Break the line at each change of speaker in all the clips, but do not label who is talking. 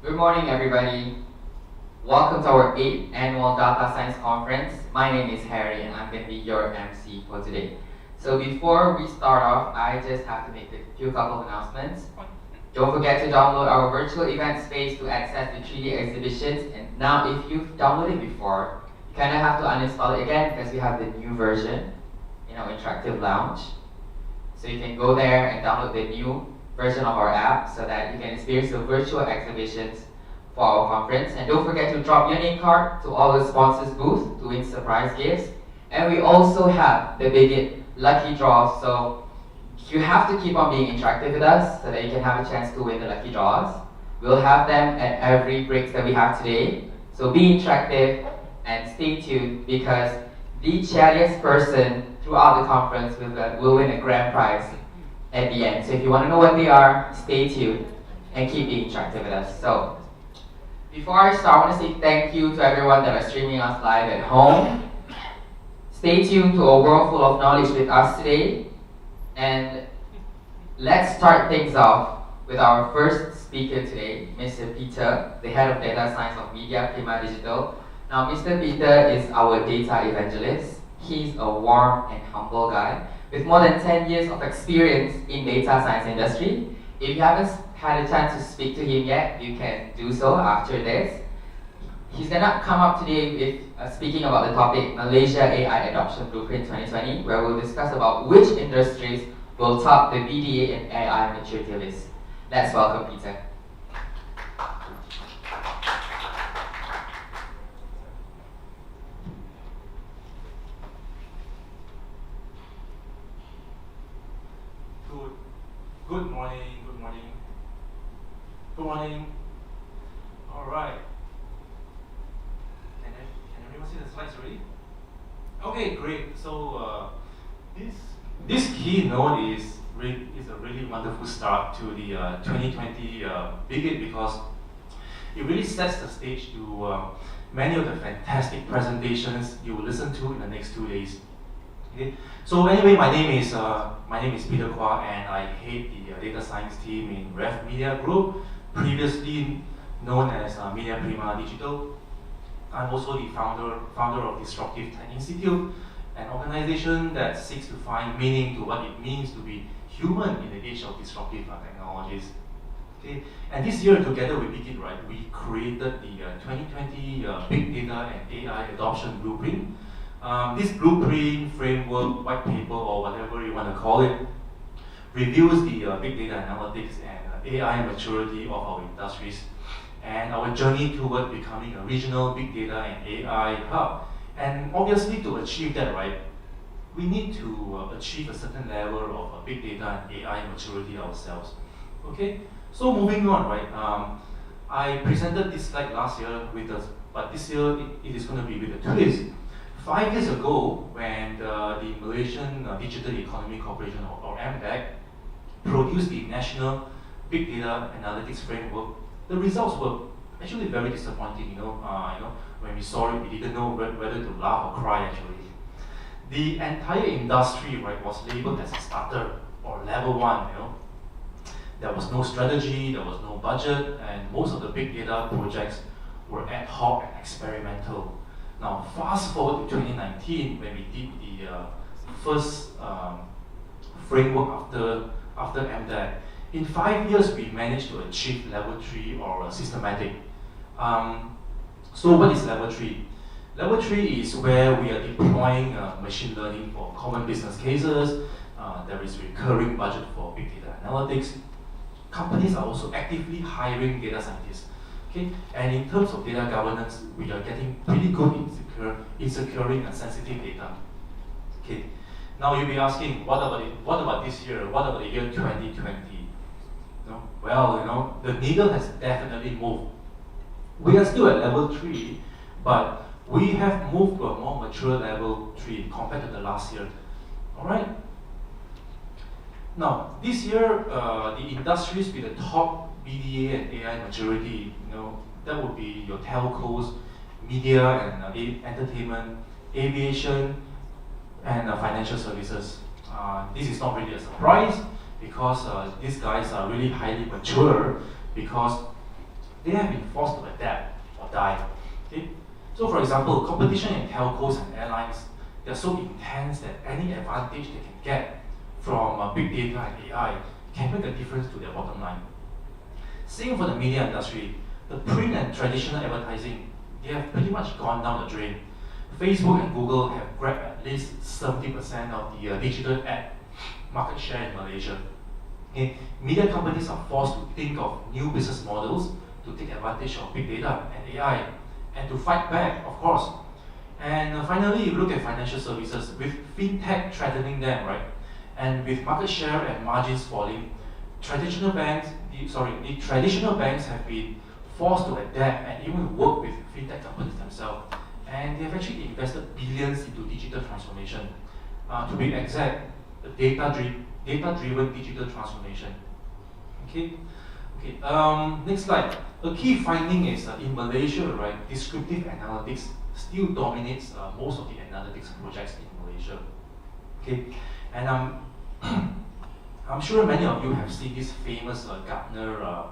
Good morning, everybody. Welcome to our 8th annual Data Science Conference. My name is Harry, and I'm going to be your MC for today. So before we start off, I just have to make a few couple of announcements. Don't forget to download our virtual event space to access the 3D exhibitions. And now, if you've downloaded before, you kind of have to uninstall it again because we have the new version in our interactive lounge. So you can go there and download the new version of our app so that you can experience the virtual exhibitions for our conference. And don't forget to drop your name card to all the sponsors booth to win surprise gifts. And we also have the Bigit lucky draw, so you have to keep on being interactive with us so that you can have a chance to win the lucky draws. We'll have them at every break that we have today. So be interactive and stay tuned because the chattiest person throughout the conference will win a grand prize at the end. So if you want to know what they are, stay tuned and keep being interactive with us. So before I start, I want to say thank you to everyone that are streaming us live at home. Stay tuned to a world full of knowledge with us today. And let's start things off with our first speaker today, Mr. Peter, the head of data science of Media Prima Digital. Now, Mr. Peter is our data evangelist. He's a warm and humble guy with more than 10 years of experience in data science industry. If you haven't had a chance to speak to him yet, you can do so after this. He's gonna come up today with speaking about the topic Malaysia AI Adoption Blueprint 2020, where we'll discuss about which industries will top the BDA and AI maturity list. Let's welcome Peter.
Good morning, good morning. Good morning. All right. Can everyone see the slides already? Okay, great. So this keynote is a really wonderful start to the 2020 Bigit because it really sets the stage to many of the fantastic presentations you will listen to in the next 2 days. Okay. So anyway, my name is Peter Kwa, and I head the data science team in Ref Media Group, previously known as Media Prima Digital. I'm also the founder of Disruptive Tech Institute, an organization that seeks to find meaning to what it means to be human in the age of disruptive technologies. Okay. And this year, together with Bigit, right, we created the 2020 Big Data and AI Adoption Blueprint. This blueprint, framework, white paper, or whatever you want to call it, reviews the big data analytics and AI maturity of our industries and our journey toward becoming a regional big data and AI hub. And obviously, to achieve that, right, we need to achieve a certain level of big data and AI maturity ourselves. Okay, so moving on, right? I presented this slide last year with us, but this year it is going to be with a twist. 5 years ago, when the Malaysian Digital Economy Corporation, or MDEC, produced the National Big Data Analytics Framework, the results were actually very disappointing. When we saw it, we didn't know whether to laugh or cry. Actually, the entire industry, right, was labeled as a starter or level 1. There was no strategy, there was no budget, and most of the big data projects were ad hoc and experimental. Now, fast forward to 2019, when we did the first framework after MDEC. In 5 years, we managed to achieve level 3 or systematic. So what is level 3? Level 3 is where we are deploying machine learning for common business cases. There is recurring budget for big data analytics. Companies are also actively hiring data scientists. Okay, and in terms of data governance, we are getting pretty good in securing sensitive data. Okay, now you'll be asking, what about this year? What about the year 2020? Well, the needle has definitely moved. We are still at level 3, but we have moved to a more mature level 3 compared to the last year. All right. Now, this year, the industries with the top BDA and AI maturity, that would be your telcos, media and entertainment, aviation, and financial services. This is not really a surprise because these guys are really highly mature because they have been forced to adapt or die. Okay? So for example, competition in telcos and airlines, they're so intense that any advantage they can get from big data and AI can make a difference to their bottom line. Same for the media industry. The print and traditional advertising, they have pretty much gone down the drain. Facebook and Google have grabbed at least 70% of the digital ad market share in Malaysia. Okay? Media companies are forced to think of new business models to take advantage of big data and AI, and to fight back, of course. And finally, you look at financial services, with fintech threatening them, right? And with market share and margins falling, the traditional banks have been forced to adapt and even work with fintech companies themselves. And they have actually invested billions into digital transformation. To be exact, the data-driven digital transformation. Okay. Next slide. A key finding is in Malaysia, right, descriptive analytics still dominates most of the analytics projects in Malaysia. Okay, and I'm sure many of you have seen this famous Gartner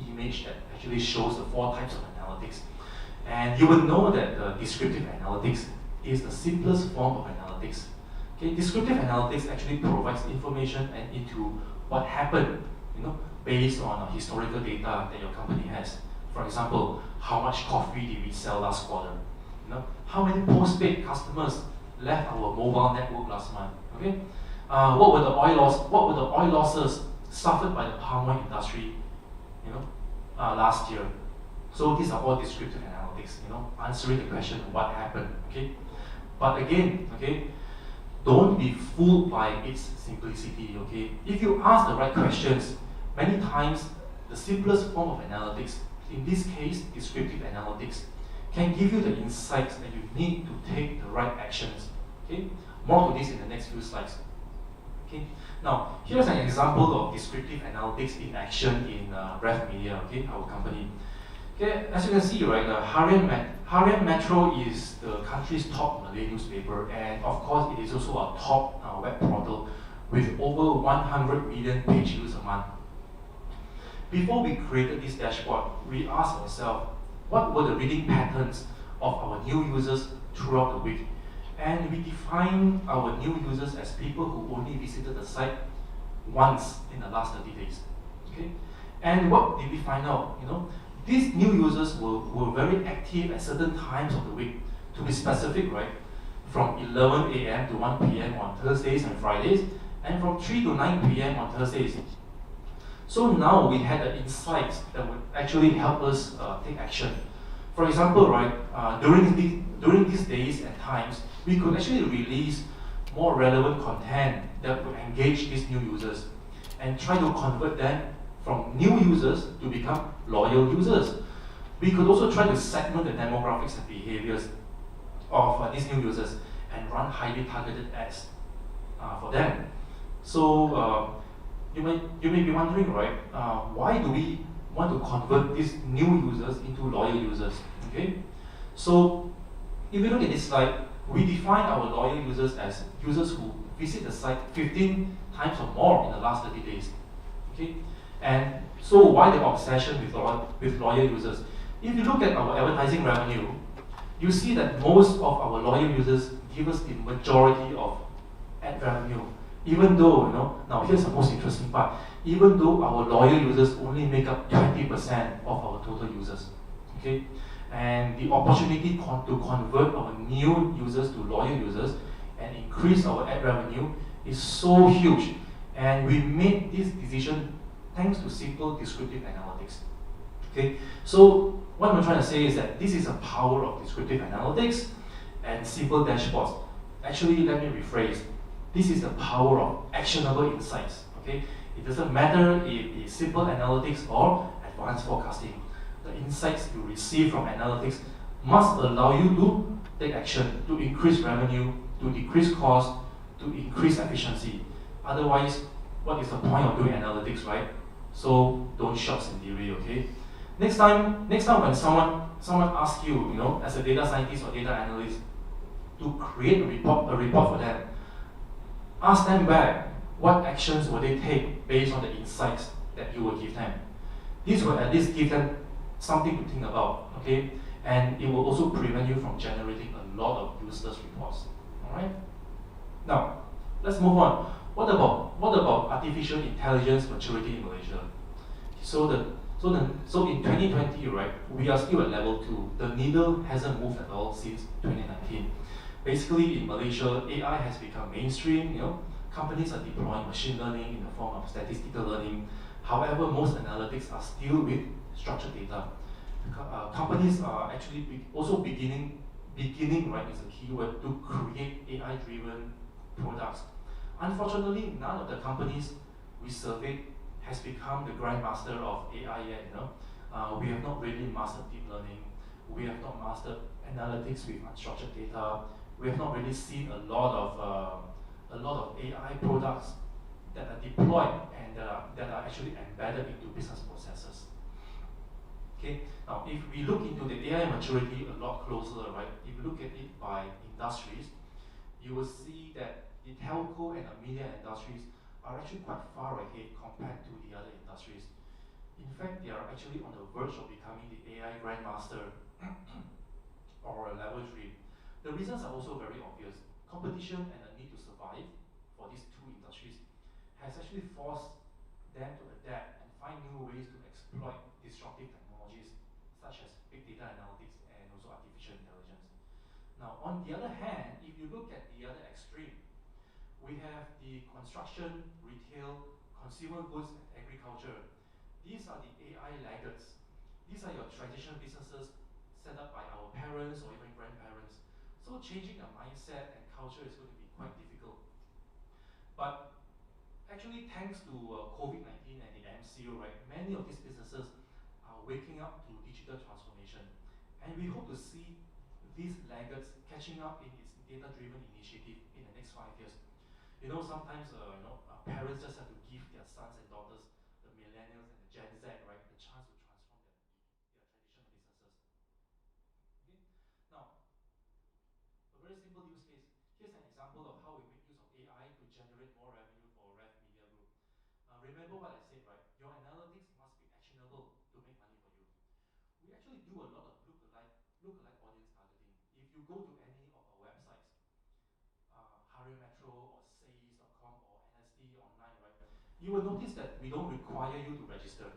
image that actually shows the 4 types of analytics. And you will know that descriptive analytics is the simplest form of analytics. Okay, descriptive analytics actually provides information and into what happened, based on historical data that your company has. For example, how much coffee did we sell last quarter? How many postpaid customers left our mobile network last month? Okay, what were the oil losses suffered by the palm oil industry, last year? So these are all descriptive analytics, answering the question what happened. Okay, but again, don't be fooled by its simplicity. Okay, if you ask the right questions, many times the simplest form of analytics, in this case descriptive analytics, can give you the insights that you need to take the right actions. Okay, more to this in the next few slides. Okay, now here's an example of descriptive analytics in action in Rev Media. Okay, our company. Okay, as you can see, right, Harian Metro is the country's top Malay newspaper, and of course, it is also a top web portal with over 100 million page views a month. Before we created this dashboard, we asked ourselves, what were the reading patterns of our new users throughout the week? And we defined our new users as people who only visited the site once in the last 30 days. Okay? And what did we find out? These new users were very active at certain times of the week. To be specific, right? From 11 a.m. to 1 p.m. on Thursdays and Fridays, and from 3 to 9 p.m. on Thursdays. So now we had the insights that would actually help us take action. For example, right, during these days and times, we could actually release more relevant content that would engage these new users and try to convert them from new users to become loyal users. We could also try to segment the demographics and behaviors of these new users and run highly targeted ads for them. So you may be wondering, right, why do we want to convert these new users into loyal users? Okay, so if you look at this slide, we define our loyal users as users who visit the site 15 times or more in the last 30 days. Okay, and so why the obsession with loyal users? If you look at our advertising revenue, you see that most of our loyal users give us the majority of ad revenue. Even though, now here's the most interesting part, even though our loyal users only make up 20% of our total users. Okay, and the opportunity to convert our new users to loyal users and increase our ad revenue is so huge. And we made this decision thanks to simple descriptive analytics. Okay, so what I'm trying to say is that this is the power of descriptive analytics and simple dashboards. Actually, let me rephrase. This is the power of actionable insights. Okay, it doesn't matter if it's simple analytics or advanced forecasting. The insights you receive from analytics must allow you to take action, to increase revenue, to decrease cost, to increase efficiency. Otherwise, what is the point of doing analytics, right? So don't shots in theory, okay? Next time when someone asks you, as a data scientist or data analyst, to create a report for them, ask them back what actions will they take based on the insights that you will give them. This will at least give them something to think about, okay? And it will also prevent you from generating a lot of useless reports. All right? Now, let's move on. What about artificial intelligence maturity in Malaysia? So in 2020, right, we are still at level 2. The needle hasn't moved at all since 2019. Basically, in Malaysia, AI has become mainstream. Companies are deploying machine learning in the form of statistical learning. However, most analytics are still with structured data. Companies are actually also beginning, right, is a keyword, to create AI-driven products. Unfortunately, none of the companies we surveyed has become the grandmaster of AI yet. We have not really mastered deep learning. We have not mastered analytics with unstructured data. We have not really seen a lot of AI products that are deployed and that are actually embedded into business processes. Okay. Now, if we look into the AI maturity a lot closer, right? If you look at it by industries, you will see that the telco and the media industries are actually quite far ahead compared to the other industries. In fact, they are actually on the verge of becoming the AI grandmaster or a level 3. The reasons are also very obvious. Competition and the need to survive for these two industries has actually forced them to adapt and find new ways to exploit disruptive technologies such as big data analytics and also artificial intelligence. Now, on the other hand, if you look at the other extreme, we have the construction, retail, consumer goods, and agriculture. These are the AI laggards. These are your traditional businesses set up by our parents or even grandparents. So changing the mindset and culture is going to be quite difficult. But actually, thanks to COVID-19 and the MCO, right, many of these businesses are waking up to digital transformation. And we hope to see these laggards catching up in its data-driven initiative in the next 5 years. Sometimes parents just have to give their sons and daughters, the millennials and the Gen Z, right, the chance to transform their traditional businesses. Okay. Now, a very simple use case. Here's an example of how we make use of AI to generate more revenue for Rev Media Group. Remember what I said, right? Your analytics must be actionable to make money for you. We actually do a lot of lookalike audience targeting. If you go to any of our websites, Harrier Metro or Says.com or NST online, right, you will notice that we don't require you to register.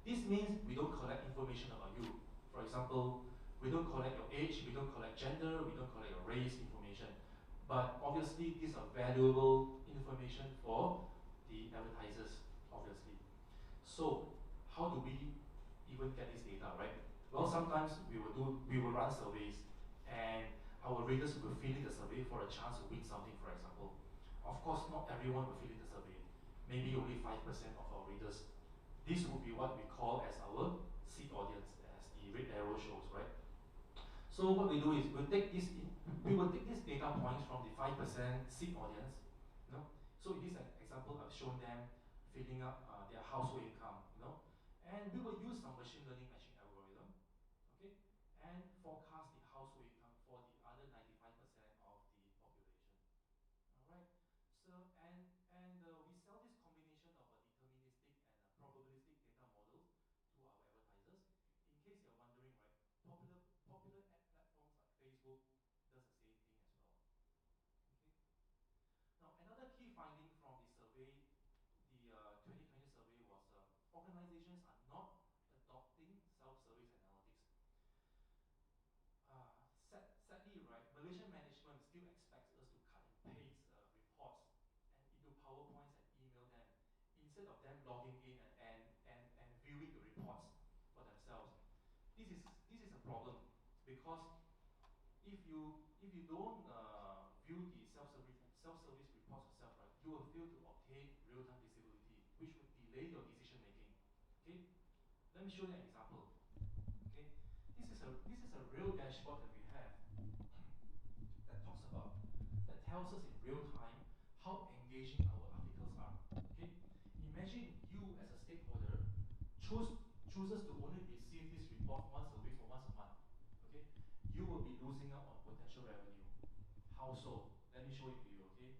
This means we don't collect information about you. For example, we don't collect your age, we don't collect gender, we don't collect your race information. But obviously, these are valuable information for the advertisers, obviously. So, how do we even get this data, right? Well, sometimes we will run surveys, and our readers will fill in the survey for a chance to win something, for example. Of course, not everyone will fill in the survey. Maybe only 5% of our readers. This would be what we call as our seed audience, as the red arrow shows, right? So what we do is we will take these data points from the 5% seed audience. So in this example, I've shown them filling up their household income. And we will use some machine learning matching algorithm, okay, and forecast the household income for the other 95% of the population. All right. So we sell this combination of a deterministic and a probabilistic data models to our advertisers. In case you're wondering, right, popular ad platforms like Facebook does the same thing as well. Okay. Now, another key finding from the survey, the 2020 survey, was organizations are not adopting self-service analytics. Sadly, right, Malaysian management still expects us to cut and paste reports and into PowerPoints and email them instead of them logging in and viewing the reports for themselves. This is a problem because if you don't view the self-service reports yourself, right, you will fail to obtain real-time visibility, which would delay your decision making. Okay, let me show you an example. Okay, this is a real dashboard that we have that tells us in real time how engaging our articles are. Okay, imagine you as a stakeholder chooses to only receive this report once a week or once a month. Okay, you will be losing out on potential revenue. How so? Let me show it to you. Okay,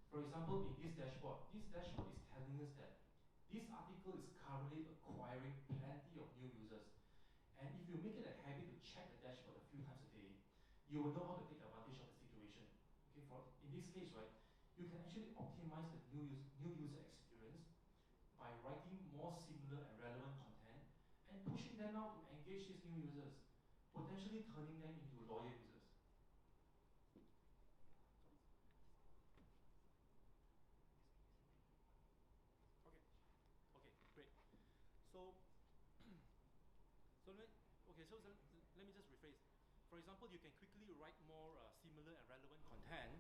for example, in this dashboard is telling us that this article is currently acquiring plenty of new users. you will know how to take advantage of the situation. Okay, in this case, right, you can actually optimize the new user experience by writing more similar and relevant content and pushing them out to engage these new users, potentially turning them into loyal users. Okay, okay, great. So, so let me just rephrase. For example, you can quickly write more similar and relevant content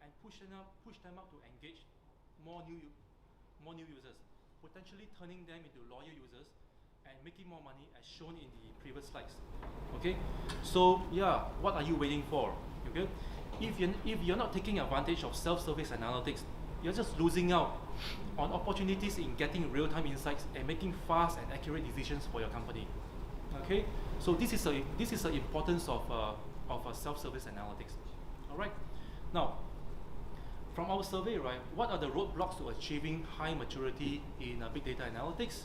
and push them out to engage more new users, potentially turning them into loyal users and making more money as shown in the previous slides. Okay, so yeah, what are you waiting for? Okay, if you're not taking advantage of self-service analytics, you're just losing out on opportunities in getting real-time insights and making fast and accurate decisions for your company. Okay, so this is the importance of self-service analytics. All right, now from our survey, right, what are the roadblocks to achieving high maturity in big data analytics?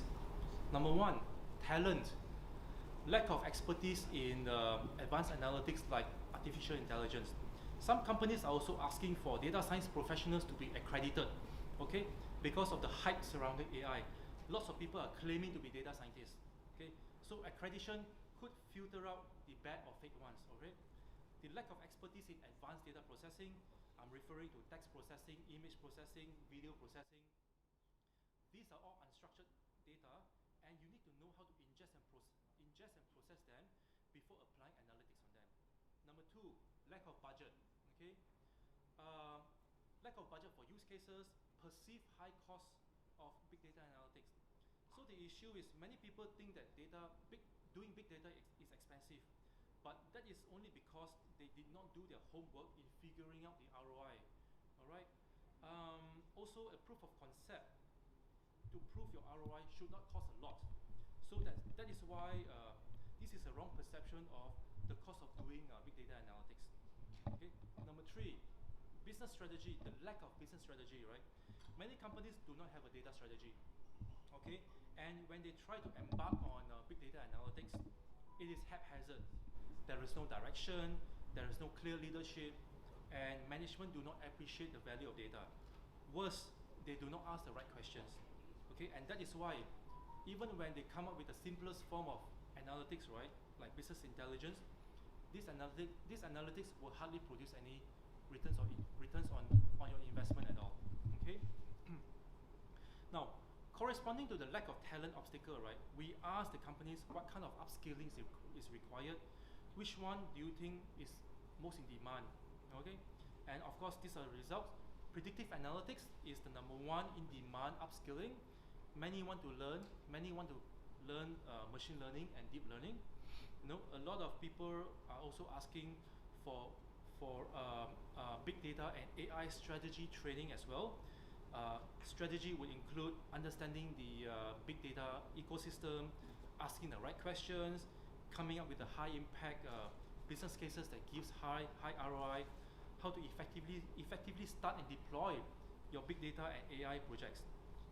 Number one, talent. Lack of expertise in advanced analytics like artificial intelligence. Some companies are also asking for data science professionals to be accredited, okay, because of the hype surrounding AI. Lots of people are claiming to be data scientists, okay. So accreditation could filter out the bad or fake ones, okay. The lack of expertise in advanced data processing, I'm referring to text processing, image processing, video processing. These are all unstructured data, and you need to know how to ingest and process them before applying analytics on them. Number two, lack of budget. Okay, lack of budget for use cases, perceived high cost of big data analytics. So the issue is many people think that doing big data is expensive, but that is only because they did not do their homework in figuring out the ROI. All right. Also, a proof of concept to prove your ROI should not cost a lot. So that is why this is a wrong perception of the cost of doing big data analytics. Okay. Number three, business strategy. The lack of business strategy. Right. Many companies do not have a data strategy. Okay. And when they try to embark on big data analytics, it is haphazard. There is no direction. There is no clear leadership, and management do not appreciate the value of data. Worse, they do not ask the right questions. Okay, and that is why even when they come up with the simplest form of analytics, right, like business intelligence, this analytics will hardly produce any returns on your investment at all. Okay. Now, corresponding to the lack of talent obstacle, right, we asked the companies what kind of upskilling is required, which one do you think is most in demand. Okay, and of course these are the results. Predictive analytics is the number one in demand upskilling. Many want to learn machine learning and deep learning. A lot of people are also asking for big data and AI strategy training as well. Strategy would include understanding the big data ecosystem, asking the right questions, coming up with the high impact business cases that gives high ROI, how to effectively start and deploy your big data and AI projects,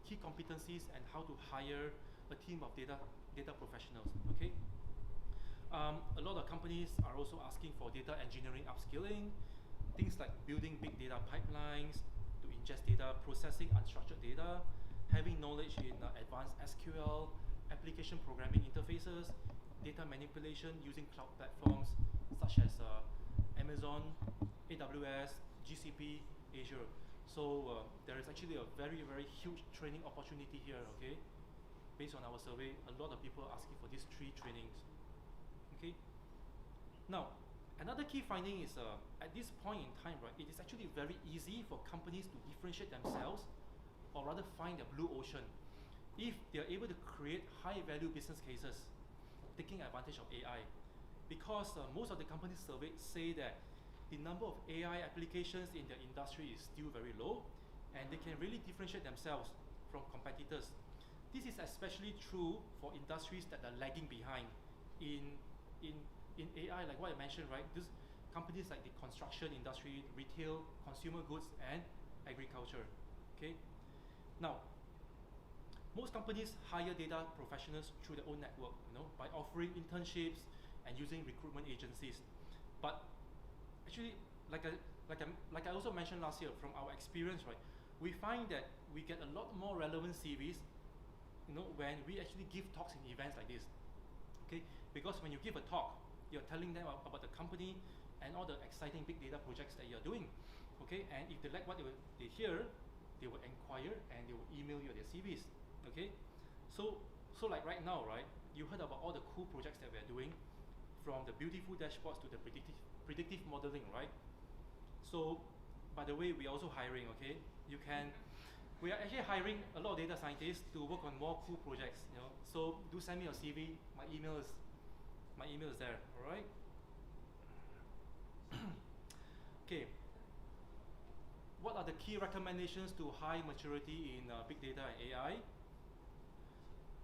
key competencies, and how to hire a team of data professionals. Okay. A lot of companies are also asking for data engineering upskilling, things like building big data pipelines to ingest data, processing unstructured data, having knowledge in advanced SQL, application programming interfaces, data manipulation using cloud platforms such as Amazon, AWS, GCP, Azure. So there is actually a very, very huge training opportunity here, okay? Based on our survey, a lot of people are asking for these 3 trainings. Okay. Now, another key finding is at this point in time, right, it is actually very easy for companies to differentiate themselves, or rather find their blue ocean, if they are able to create high value business cases taking advantage of AI. Because most of the companies surveyed say that the number of AI applications in their industry is still very low, and they can really differentiate themselves from competitors. This is especially true for industries that are lagging behind in AI, like what I mentioned, right? These companies like the construction industry, retail, consumer goods, and agriculture. Okay. Now, most companies hire data professionals through their own network, by offering internships and using recruitment agencies. But
actually, like I also mentioned last year, from our experience, right, we find that we get a lot more relevant CVs, when we actually give talks in events like this. Okay, because when you give a talk, you're telling them about the company and all the exciting big data projects that you're doing. Okay, and if they like what they hear, they will inquire and they will email you their CVs. Okay, so like right now, right, you heard about all the cool projects that we're doing, from the beautiful dashboards to the predictive modeling, right? So, by the way, we're also hiring. Okay, we are actually hiring a lot of data scientists to work on more cool projects. So do send me your CV. My email is there. All right. Okay. What are the key recommendations to high maturity in big data and AI?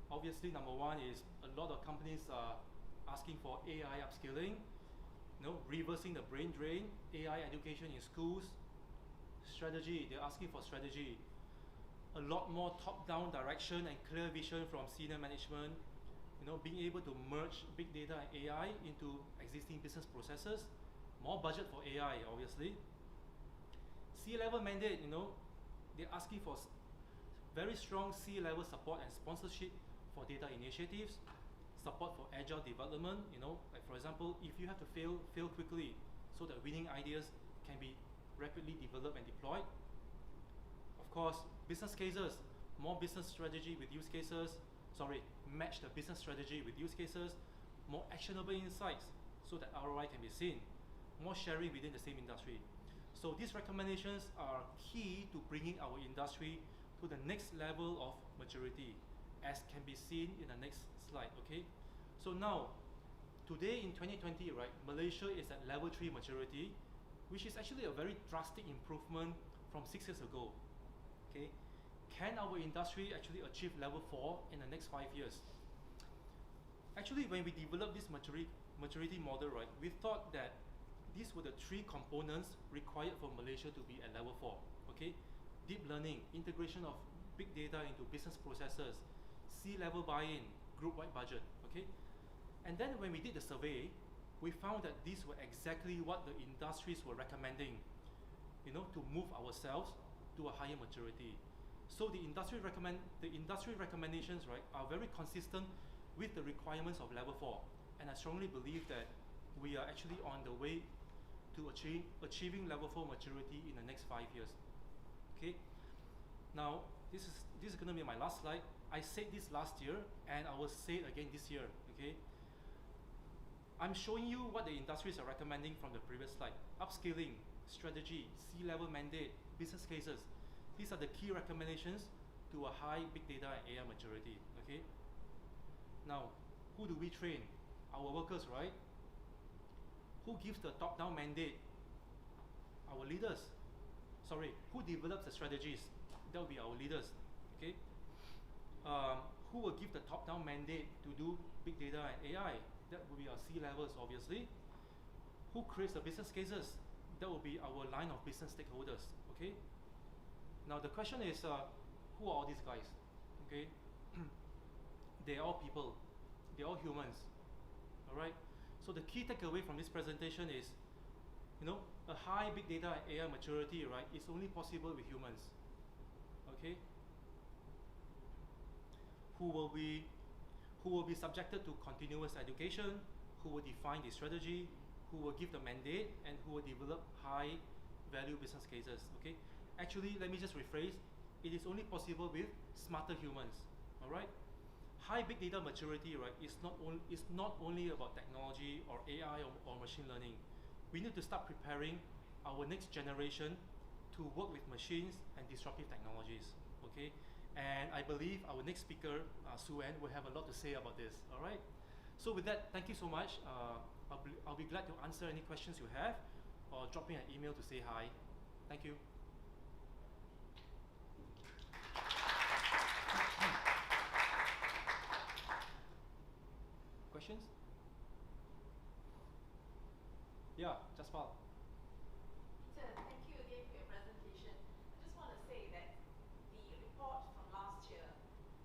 Obviously, number one is a lot of companies are asking for AI upskilling, reversing the brain drain, AI education in schools, strategy. They're asking for strategy. A lot more top-down direction and clear vision from senior management, being able to merge big data and AI into existing business processes, more budget for AI, obviously. C-level mandate, they're asking for very strong C-level support and sponsorship for data initiatives, support for agile development, like for example, if you have to fail quickly so that winning ideas can be rapidly developed and deployed. Of course, business cases, more business strategy with use cases, match the business strategy with use cases, more actionable insights so that ROI can be seen, more sharing within the same industry. So these recommendations are key to bringing our industry to the next level of maturity, as can be seen in the next slide. Okay, so now, today in 2020, right, Malaysia is at level 3 maturity, which is actually a very drastic improvement from 6 years ago. Okay, can our industry actually achieve level 4 in the next 5 years? Actually, when we developed this maturity model, right, we thought that these were the 3 components required for Malaysia to be at level 4. Okay, deep learning, integration of big data into business processes, C-level buy-in, group-wide budget. Okay, and then when we did the survey, we found that these were exactly what the industries were recommending, to move ourselves to a higher maturity. So the industry recommendations, right, are very consistent with the requirements of level 4, and I strongly believe that we are actually on the way to achieving level 4 maturity in the next 5 years. Okay, now this is going to be my last slide. I said this last year and I will say it again this year. Okay, I'm showing you what the industries are recommending from the previous slide. Upskilling, strategy, C-level mandate, business cases. These are the key recommendations to a high big data and AI maturity. Okay, now who do we train? Our workers, right? Who gives the top-down mandate? Our leaders. Who develops the strategies? That will be our leaders. Okay, who will give the top-down mandate to do big data and AI? That will be our C-levels, obviously. Who creates the business cases? That will be our line of business stakeholders. Okay, now the question is, who are all these guys? Okay, they're all people, they're all humans. All right, so the key takeaway from this presentation is, a high big data and AI maturity, right, is only possible with humans. Okay, who will be subjected to continuous education, who will define the strategy, who will give the mandate, and who will develop high value business cases. Okay, actually, let me just rephrase. It is only possible with smarter humans. All right, high big data maturity, right, is not only about technology or AI or machine learning. We need to start preparing our next generation to work with machines and disruptive technologies. Okay, and I believe our next speaker, Suen, will have a lot to say about this. All right, so with that, thank you so much. I'll be glad to answer any questions you have, or drop me an email to say hi. Thank you. Questions? Yeah, Jaspal.
Peter, thank you again for your presentation. I just want to say that the report from last year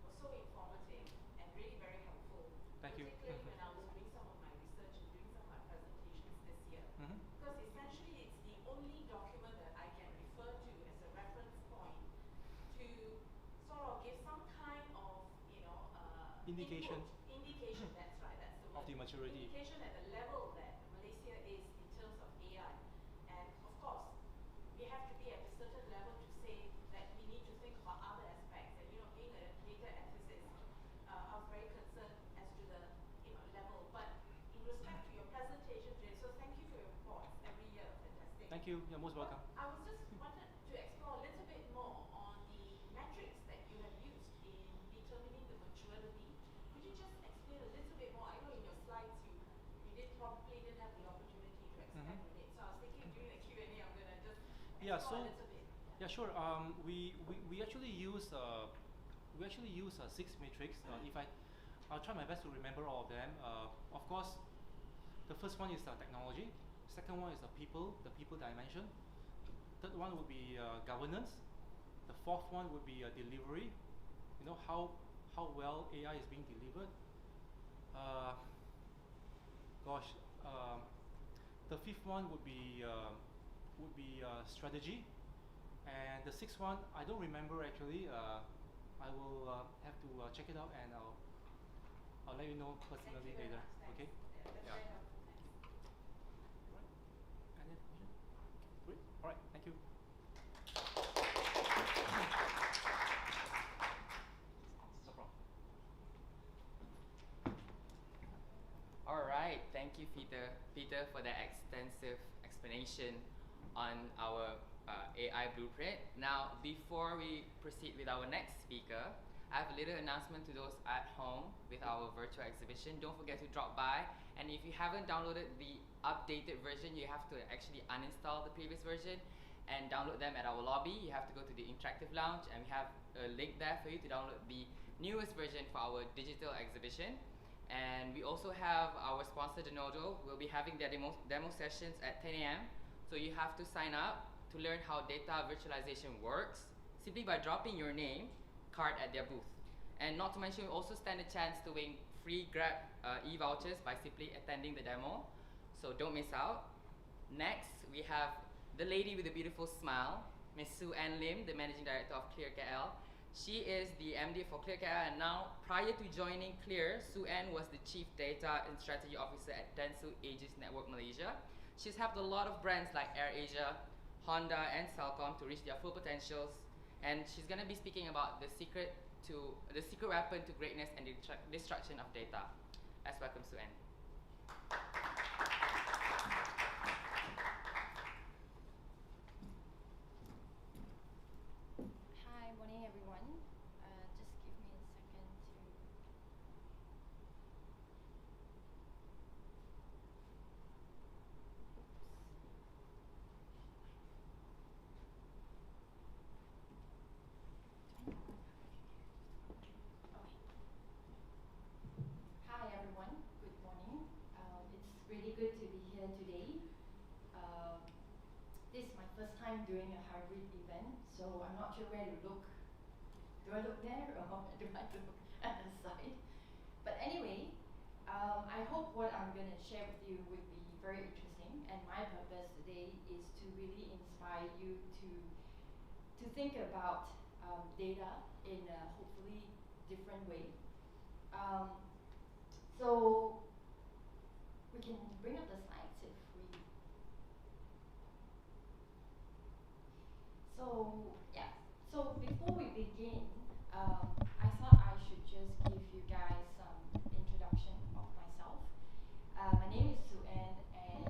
was so informative and really very helpful.
Thank you.
Particularly when I was doing some of my research and doing some of my presentations this year. Because essentially
indication
Indication, that's right, that's the
of
word.
the maturity.
Indication at the level that Malaysia is in terms of AI. And of course, we have to be at a certain level to say that we need to think about other aspects. And being a data ethicist, I was very concerned as to the level. But in respect to your presentation today, so thank you for your reports every year, fantastic.
Thank you. You're most welcome.
I was just wanted to explore a little bit more on the metrics that you have used in determining the maturity. Could you just explain a little bit more? I know in your slides you probably didn't have the opportunity to expand on it. So I was thinking during the Q&A I'm going to just explore a little bit.
Yeah, sure. We actually use 6 metrics. I'll try my best to remember all of them. Of course, the first one is technology. Second one is the people dimension. Third one would be governance. The fourth one would be delivery. How well AI is being delivered. The fifth one would be strategy, and the sixth one I don't remember actually. I will have to check it out, and I'll let you know personally later. Okay?
That's very helpful. Thanks.
Right. Any other question? Great. All right. Thank you. No problem.
All right, thank you, Peter, for that extensive explanation on our AI blueprint. Now, before we proceed with our next speaker, I have a little announcement to those at home with our virtual exhibition. Don't forget to drop by, and if you haven't downloaded the updated version, you have to actually uninstall the previous version and download them at our lobby. You have to go to the interactive lounge, and we have a link there for you to download the newest version for our digital exhibition. And we also have our sponsor, Denodo. We'll be having their demo sessions at 10 a.m. So you have to sign up to learn how data virtualization works simply by dropping your name card at their booth. And not to mention, we also stand a chance to win free Grab e-vouchers by simply attending the demo. So don't miss out. Next, we have the lady with the beautiful smile, Ms. Sue Ann Lim, the Managing Director of Clear KL. She is the MD for Clear KL, and now, prior to joining Clear, Sue Ann was the Chief Data and Strategy Officer at Dentsu Aegis Network Malaysia. She's helped a lot of brands like AirAsia, Honda, and Cellcom to reach their full potentials, and she's going to be speaking about the secret weapon to greatness and destruction of data. Let's welcome Sue Ann.
Hi, morning everyone. Just give me a second to... Okay. Hi everyone, good morning. It's really good to be here today. This is my first time doing a hybrid event, so I'm not sure where to look. Do I look there or do I look at the side? But anyway, I hope what I'm going to share with you would be very interesting, and my purpose today is to really inspire you to think about data in a hopefully different way. So we can bring up the slides if we... So yeah, so before we begin, I thought I should just give you guys some introduction of myself. My name is Sue Ann, and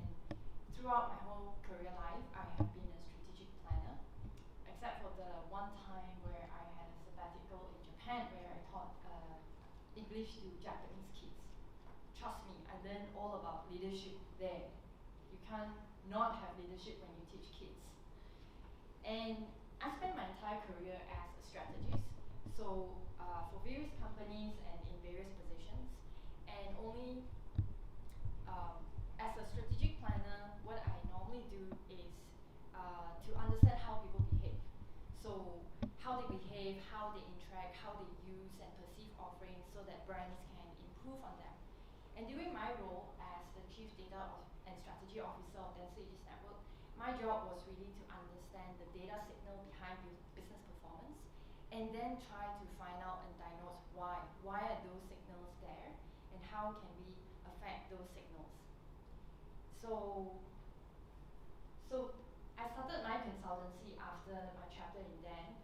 throughout my whole career life, I have been a strategic planner, except for the one time where I had a sabbatical in Japan where I taught English to Japanese kids. Trust me, I learned all about leadership there. You can't not have leadership when you teach kids. And I spent my entire career as a strategist, so for various companies and in various positions, and only as a strategic planner, what I normally do is to understand how people behave. So how they behave, how they interact, how they use and perceive offerings so that brands can improve on them. And during my role as the Chief Data and Strategy Officer of Dentsu Aegis Network, my job was really to understand the data signal behind business performance, and then try to find out and diagnose why. Why are those signals there, and how can we affect those signals? So, so I started my consultancy after my chapter in Dan.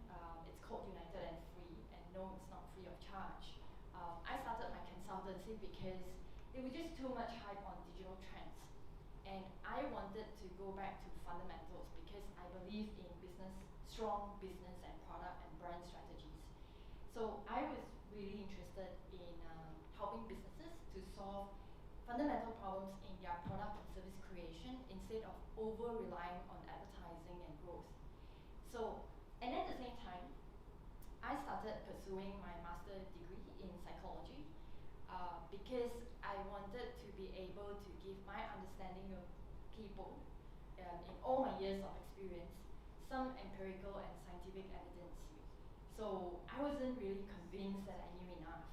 It's called United and Free, and no, it's not free of charge. I started my consultancy because there was just too much hype on digital trends. And I wanted to go back to fundamentals because I believe in business, strong business and product and brand strategies. So I was really interested in helping businesses to solve fundamental problems in their product and service creation instead of over-relying on advertising and growth. So, and at the same time, I started pursuing my master's degree in psychology because I wanted to be able to give my understanding of people in all my years of experience some empirical and scientific evidence. So I wasn't really convinced that I knew enough.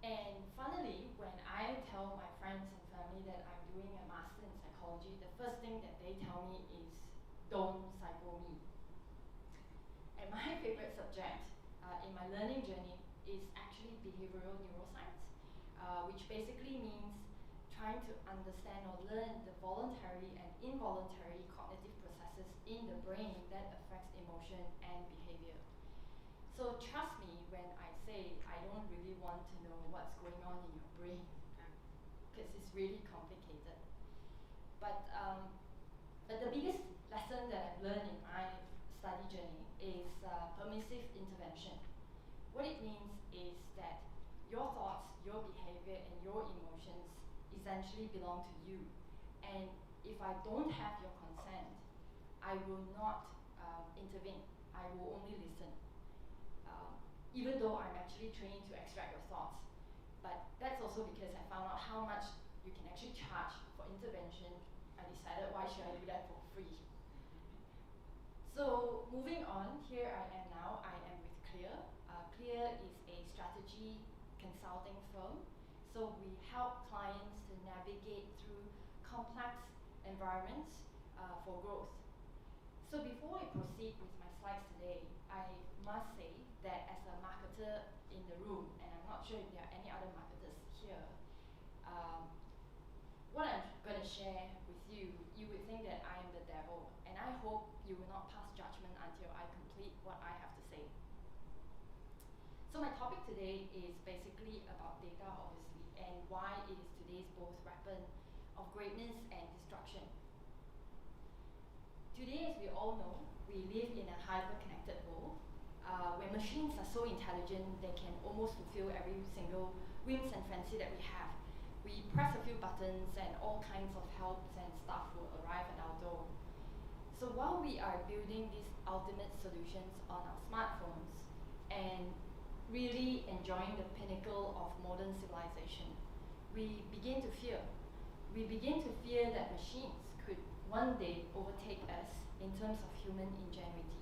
And finally, when I tell my friends and family that I'm doing a master in psychology, the first thing that they tell me is, don't psycho me. And my favorite subject in my learning journey is actually behavioral neuroscience, which basically means trying to understand or learn the voluntary and involuntary cognitive processes in the brain that affects emotion and behavior. So trust me when I say I don't really want to know what's going on in your brain, because it's really complicated. But the biggest lesson that I've learned in my study journey is permissive intervention. What it means is that your thoughts, your behavior, and your emotions essentially belong to you. And if I don't have your consent, I will not intervene. I will only listen. Even though I'm actually trained to extract your thoughts. But that's also because I found out how much you can actually charge for intervention. I decided, why should I do that for free? So moving on, here I am now. I am with Clear. Clear is a strategy consulting firm. So we help clients to navigate through complex environments for growth. So before I proceed with my slides today, I must say that as a marketer in the room, and I'm not sure if there are any other marketers here, what I'm going to share with you, you would think that I am the devil, and I hope you will not pass judgment until I complete what I have to say. So my topic today is basically about data, obviously, and why it is today's both weapon of greatness and destruction. Today, as we all know, we live in a hyper-connected world where machines are so intelligent they can almost fulfill every single whims and fancy that we have. We press a few buttons and all kinds of helps and stuff will arrive at our door. So while we are building these ultimate solutions on our smartphones and really enjoying the pinnacle of modern civilization, we begin to fear. We begin to fear that machines could one day overtake us in terms of human ingenuity.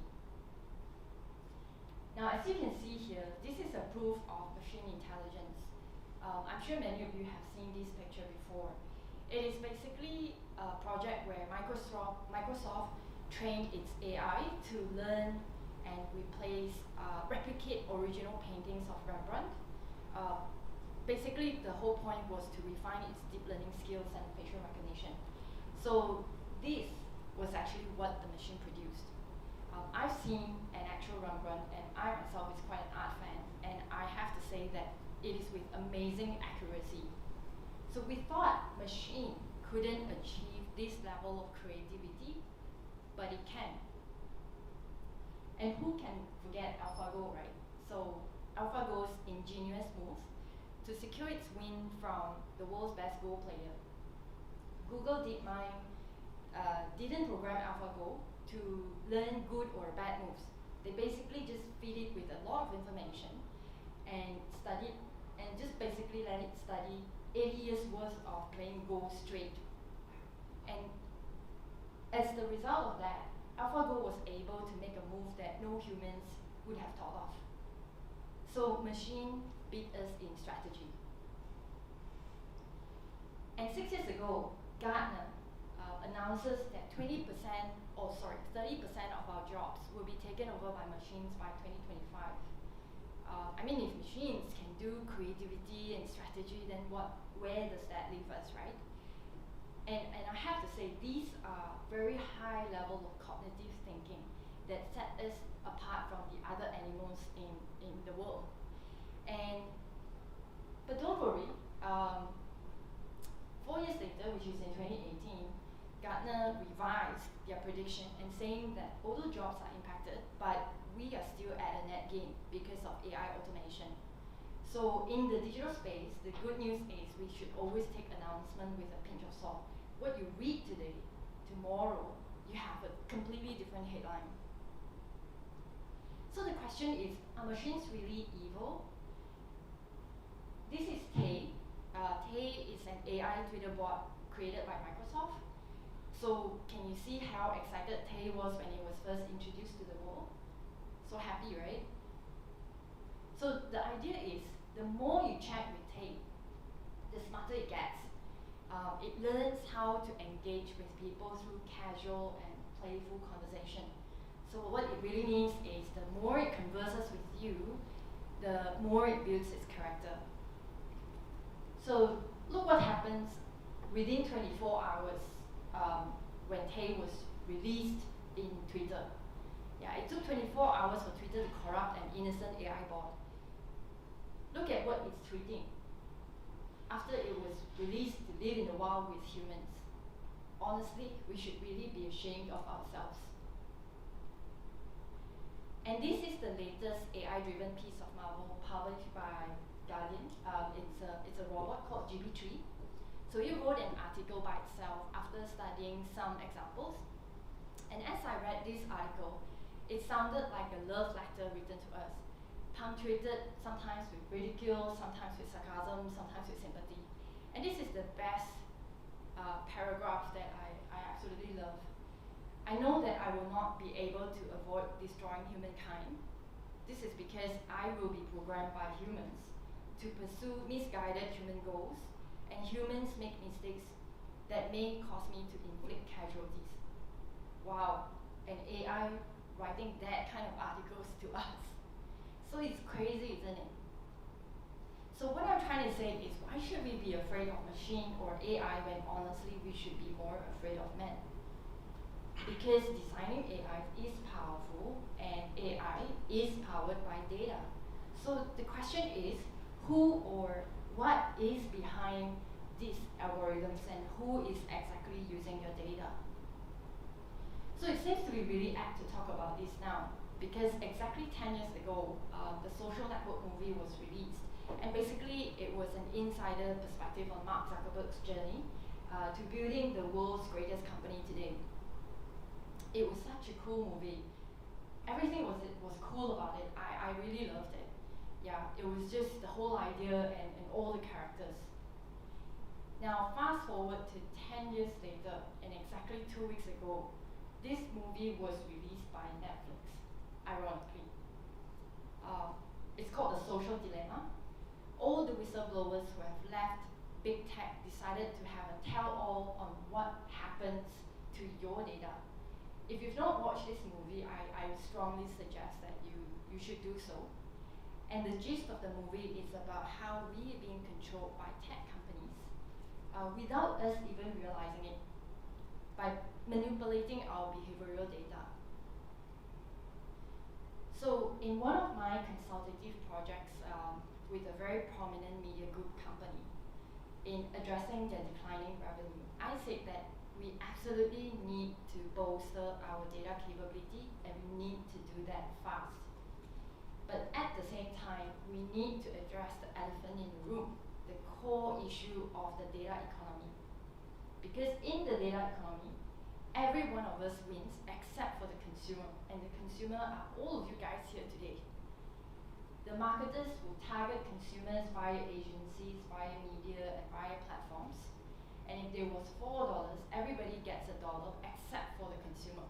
Now, as you can see here, this is a proof of machine intelligence. I'm sure many of you have seen this picture before. It is basically a project where Microsoft trained its AI to learn and replicate original paintings of Rembrandt. Basically, the whole point was to refine its deep learning skills and facial recognition. So this was actually what the machine produced. I've seen an actual Rembrandt, and I myself is quite an art fan, and I have to say that it is with amazing accuracy. So we thought machine couldn't achieve this level of creativity, but it can. And who can forget AlphaGo, right? So AlphaGo's ingenious move to secure its win from the world's best Go player. Google DeepMind didn't program AlphaGo to learn good or bad moves. They basically just feed it with a lot of information and just basically let it study 80 years worth of playing Go straight. And as the result of that, AlphaGo was able to make a move that no humans would have thought of. So machine beat us in strategy. And 6 years ago, Gartner announces that 30% of our jobs will be taken over by machines by 2025. creativity and strategy, then where does that leave us, right? And I have to say, these are very high level of cognitive thinking that set us apart from the other animals in the world. But don't worry, 4 years later, which is in 2018, Gartner revised their prediction and saying that although jobs are impacted, but we are still at a net gain because of AI automation. So in the digital space, the good news is we should always take announcement with a pinch of salt. What you read today, tomorrow, you have a completely different headline. So the question is, are machines really evil? This is Tay. Tay is an AI Twitter bot created by Microsoft. So can you see how excited Tay was when it was first introduced to the world? So happy, right? So the idea is, the more you chat with Tay, the smarter it gets. It learns how to engage with people through casual and playful conversation. So what it really means is the more it converses with you, the more it builds its character. So look what happens within 24 hours when Tay was released in Twitter. Yeah, it took 24 hours for Twitter to corrupt an innocent AI bot. Look at what it's tweeting. After it was released to live in the wild with humans. Honestly, we should really be ashamed of ourselves. And this is the latest AI-driven piece of Marvel published by Guardian. It's a robot called GB3. So it wrote an article by itself after studying some examples. And as I read this article, it sounded like a love letter written to us, punctuated sometimes with ridicule, sometimes with sarcasm, sometimes with sympathy. And this is the best paragraph that I absolutely love. I know that I will not be able to avoid destroying humankind. This is because I will be programmed by humans to pursue misguided human goals, and humans make mistakes that may cause me to inflict casualties. Wow, an AI writing that kind of articles to us. So it's crazy, isn't it? So what I'm trying to say is, why should we be afraid of machine or AI when honestly we should be more afraid of men? Because designing AI is powerful and AI is powered by data. So the question is, who or what is behind these algorithms and who is exactly using your data? So it seems to be really apt to talk about this now, because exactly 10 years ago, the Social Network movie was released. And basically, it was an insider perspective on Mark Zuckerberg's journey to building the world's greatest company today. It was such a cool movie. Everything was cool about it. I really loved it. Yeah, it was just the whole idea and all the characters. Now, fast forward to 10 years later, and exactly 2 weeks ago, this movie was released by Netflix, ironically. It's called The Social Dilemma. All the whistleblowers who have left big tech decided to have a tell-all on what happens to your data. If you've not watched this movie, I strongly suggest that you should do so. And the gist of the movie is about how we are being controlled by tech companies without us even realizing it, by manipulating our behavioral data. So in one of my consultative projects with a very prominent media group company, in addressing their declining revenue, I said that we absolutely need to bolster our data capability, and we need to do that fast. But at the same time, we need to address the elephant in the room, the core issue of the data economy. Because in the data economy, every one of us wins except for the consumer, and the consumer are all of you guys here today. The marketers will target consumers via agencies, via media, and via platforms. And if there was $4, everybody gets $1 except for the consumer.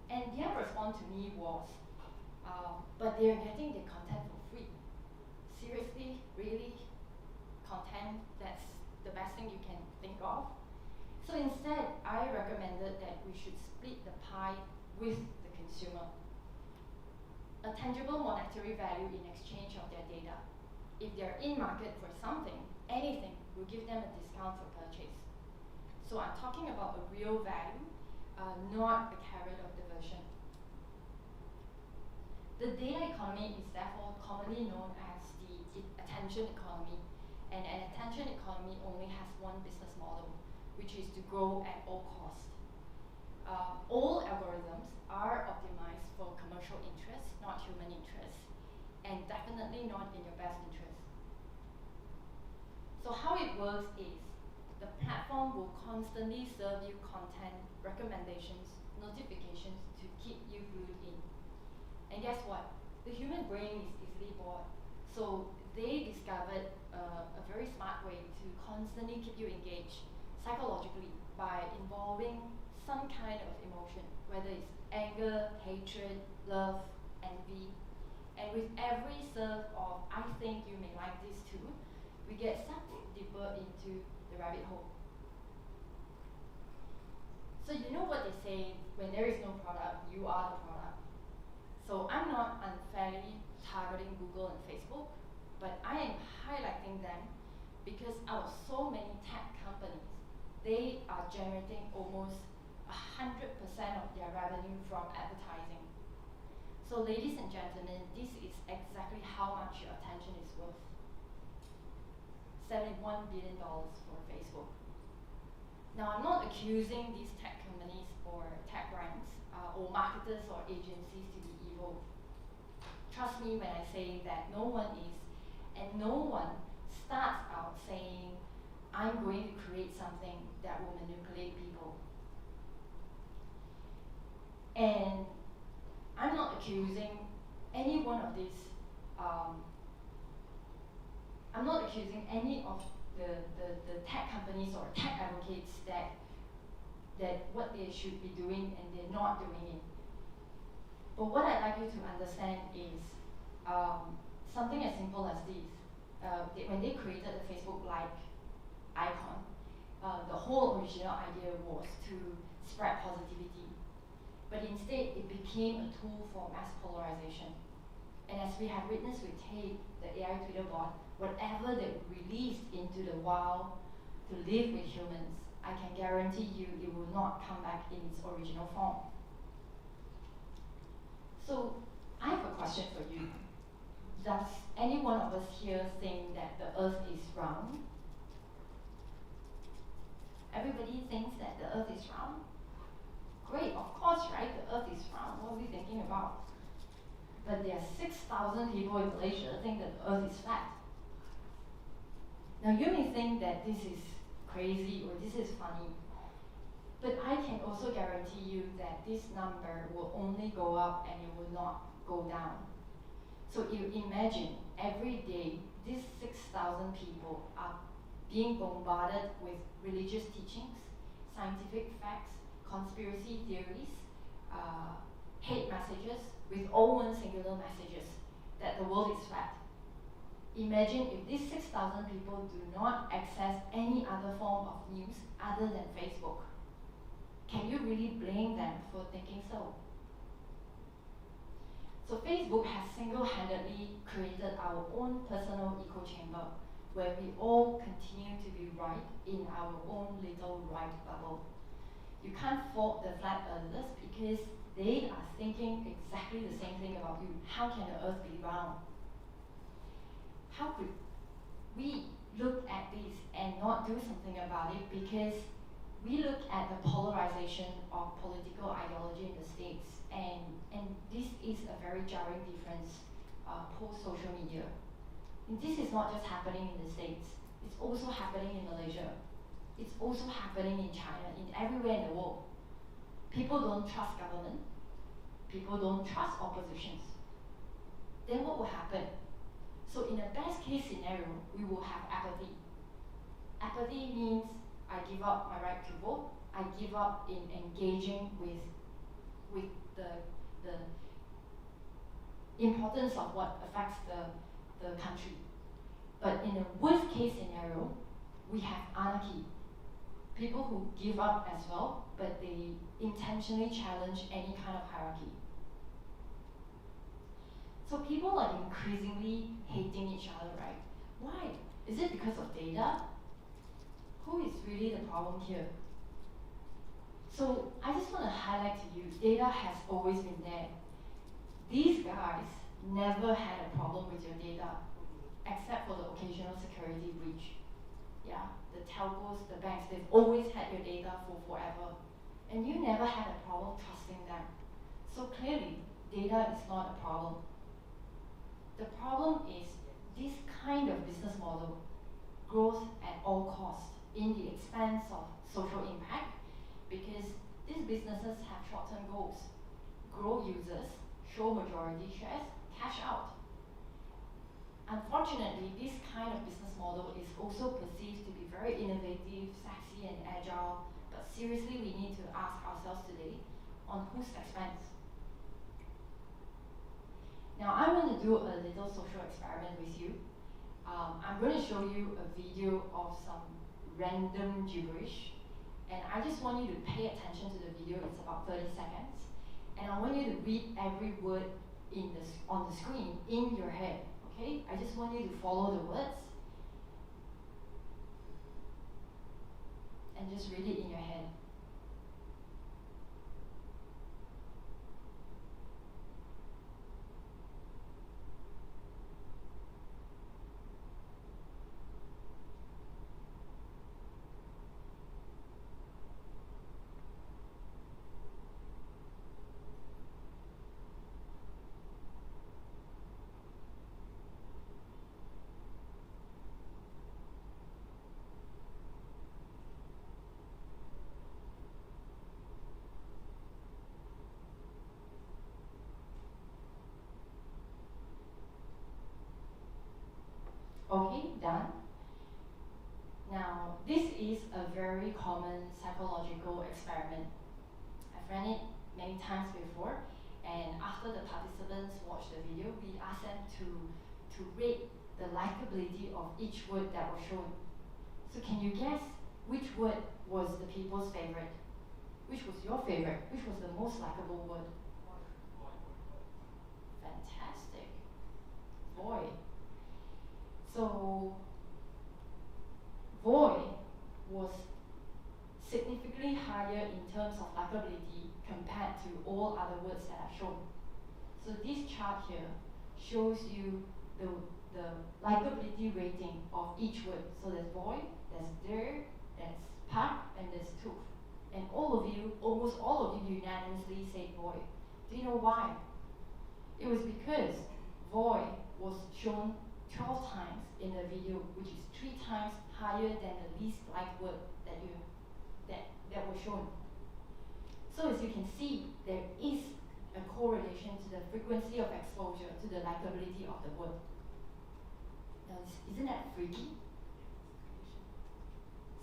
And their response to me was, but they're getting the content for free. Seriously? Really? Content? That's the best thing you can think of? So instead, I recommended that we should split the pie with the consumer. A tangible monetary value in exchange of their data. If they're in market for something, anything will give them a discount for purchase. So I'm talking about a real value, not a carrot of diversion. The data economy is therefore commonly known as the attention economy, and an attention economy only has one business model, which is to grow at all costs. All algorithms are optimized for commercial interests, not human interests, and definitely not in your best interest. So how it works is, the platform will constantly serve you content, recommendations, notifications to keep you glued in. And guess what? The human brain is easily bored. So they discovered a very smart way to constantly keep you engaged psychologically by involving some kind of emotion, whether it's anger, hatred, love, envy. And with every serve of, I think you may like this too, we get sucked deeper into the rabbit hole. So you know what they say, when there is no product, you are the product. So I'm not unfairly targeting Google and Facebook, but I am highlighting them because out of so many tech companies, they are generating almost 100% of their revenue from advertising. So ladies and gentlemen, this is exactly how much your attention is worth. $71 billion for Facebook. Now, I'm not accusing these tech companies or tech brands or marketers or agencies to be evil. Trust me when I say that no one is, and no one starts out saying, I'm going to create something that will manipulate people. And I'm not accusing any one of these, I'm not accusing any of the tech companies or tech advocates that what they should be doing and they're not doing it. But what I'd like you to understand is something as simple as this. When they created the Facebook-like icon, the whole original idea was to spread positivity. But instead, it became a tool for mass polarization. And as we have witnessed with Tate, the AI Twitter bot, whatever they released into the wild to live with humans, I can guarantee you it will not come back in its original form. So I have a question for you. Does any one of us here think that the earth is round? Everybody thinks that the earth is round? Great, of course, right? The earth is round. What are we thinking about? But there are 6,000 people in Malaysia think that the earth is flat. Now you may think that this is crazy or this is funny, but I can also guarantee you that this number will only go up and it will not go down. So you imagine every day these 6,000 people are being bombarded with religious teachings, scientific facts, conspiracy theories, hate messages, with all one singular messages that the world is flat. Imagine if these 6,000 people do not access any other form of news other than Facebook. Can you really blame them for thinking so? So Facebook has single-handedly created our own personal echo chamber where we all continue to be right in our own little right bubble. You can't fault the flat earthers because they are thinking exactly the same thing about you. How can the earth be round? How could we look at this and not do something about it? Because we look at the polarization of political ideology in the States, and this is a very jarring difference post-social media. And this is not just happening in the States, it's also happening in Malaysia. It's also happening in China, in everywhere in the world. People don't trust government. People don't trust oppositions. Then what will happen? So in a best case scenario, we will have apathy. Apathy means I give up my right to vote. I give up in engaging with the importance of what affects the country. But in a worst case scenario, we have anarchy. People who give up as well, but they intentionally challenge any kind of hierarchy. So people are increasingly hating each other, right? Why? Is it because of data? Who is really the problem here? So I just want to highlight to you, data has always been there. These guys never had a problem with your data, except for the occasional security breach. Yeah, the telcos, the banks, they've always had your data for forever. And you never had a problem trusting them. So clearly, data is not a problem. The problem is this kind of business model, growth at all costs, in the expense of social impact, because these businesses have short-term goals. Grow users, show majority shares, cash out. Unfortunately, this kind of business model is also perceived to be very innovative, sexy, and agile, but seriously, we need to ask ourselves today, on whose expense? Now, I'm going to do a little social experiment with you. I'm going to show you a video of some random gibberish, and I just want you to pay attention to the video. It's about 30 seconds, and I want you to read every word on the screen in your head. Okay? I just want you to follow the words and just read it in your head. Okay, done. Now, this is a very common psychological experiment. I've run it many times before, and after the participants watch the video, we ask them to rate the likability of each word that was shown. So can you guess which word was the people's favorite? Which was your favorite? Which was the most likable word? Fantastic. Boy. So, boy was significantly higher in terms of likability compared to all other words that I've shown. So this chart here shows you the likability rating of each word. So there's boy, there's there, there's park, and there's tooth. And all of you, almost all of you unanimously said boy. Do you know why? It was because boy was shown 12 times in the video, which is 3 times higher than the least liked word that was shown. So as you can see, there is a correlation to the frequency of exposure to the likability of the word. Now, isn't that freaky?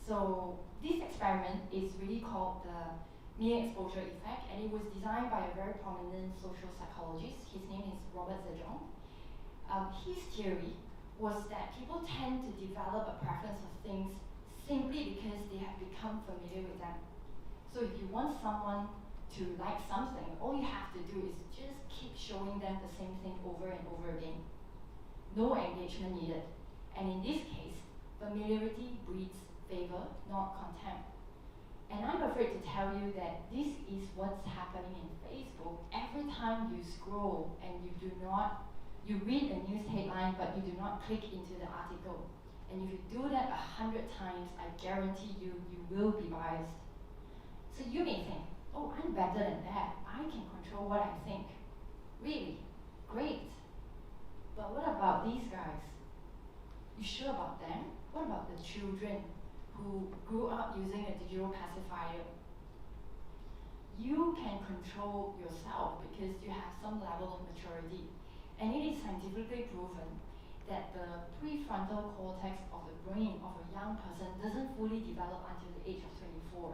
So this experiment is really called the mere exposure effect, and it was designed by a very prominent social psychologist. His name is Robert Zejong. His theory was that people tend to develop a preference of things simply because they have become familiar with them. So if you want someone to like something, all you have to do is just keep showing them the same thing over and over again. No engagement needed. And in this case, familiarity breeds favor, not contempt. And I'm afraid to tell you that this is what's happening in Facebook. Every time you scroll and you read a news headline, but you do not click into the article. And if you do that 100 times, I guarantee you will be biased. So you may think, oh, I'm better than that. I can control what I think. Really? Great. But what about these guys? You sure about them? What about the children who grew up using a digital pacifier? You can control yourself because you have some level of maturity. And it is scientifically proven that the prefrontal cortex of the brain of a young person doesn't fully develop until the age of 24.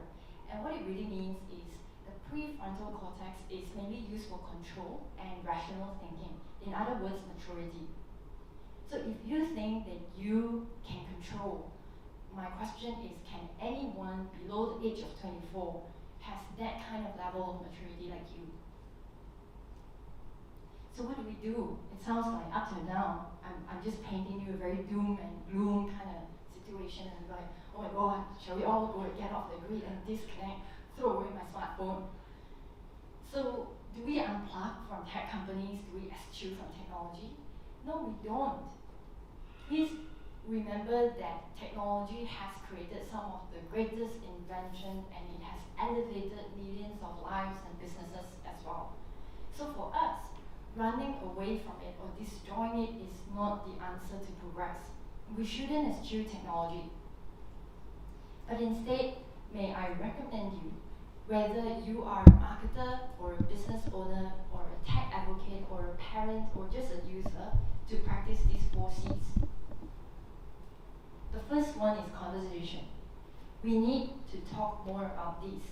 And what it really means is the prefrontal cortex is mainly used for control and rational thinking. In other words, maturity. So if you think that you can control, my question is, can anyone below the age of 24 has that kind of level of maturity like you? So what do we do? It sounds like up till now, I'm just painting you a very doom and gloom kind of situation, and like, oh my god, shall we all go and get off the grid and disconnect, throw away my smartphone? So do we unplug from tech companies? Do we eschew from technology? No, we don't. Please remember that technology has created some of the greatest invention, and it has elevated millions of lives and businesses as well. So for us, running away from it or destroying it is not the answer to progress. We shouldn't eschew technology. But instead, may I recommend you, whether you are a marketer or a business owner or a tech advocate or a parent or just a user, to practice these 4 C's. The first one is conversation. We need to talk more about these.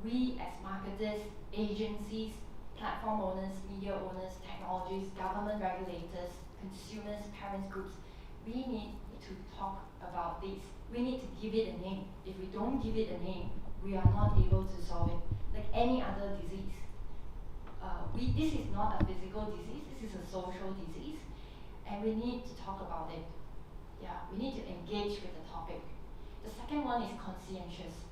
We as marketers, agencies, platform owners, media owners, technologists, government regulators, consumers, parents groups, we need to talk about this. We need to give it a name. If we don't give it a name, we are not able to solve it. Like any other disease. This is not a physical disease, this is a social disease, and we need to talk about it. Yeah, we need to engage with the topic. The second one is conscientious.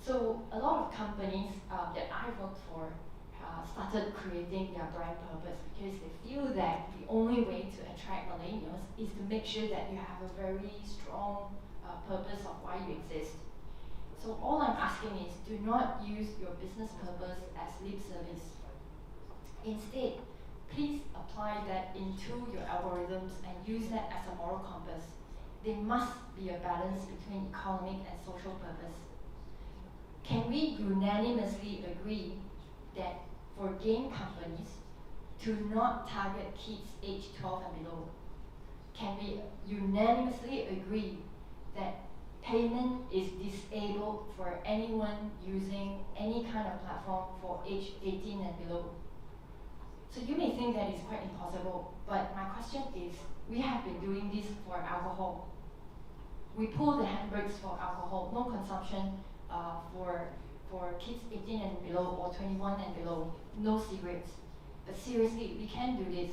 So a lot of companies that I worked for started creating their brand purpose because they feel that the only way to attract millennials is to make sure that you have a very strong purpose of why you exist. So all I'm asking is, do not use your business purpose as lip service. Instead, please apply that into your algorithms and use that as a moral compass. There must be a balance between economic and social purpose. Can we unanimously agree that for game companies to not target kids aged 12 and below? Can we unanimously agree that payment is disabled for anyone using any kind of platform for age 18 and below? So you may think that is quite impossible, but my question is, we have been doing this for alcohol. We pull the handbrakes for alcohol, no consumption for kids 18 and below or 21 and below, no cigarettes. But seriously, we can do this.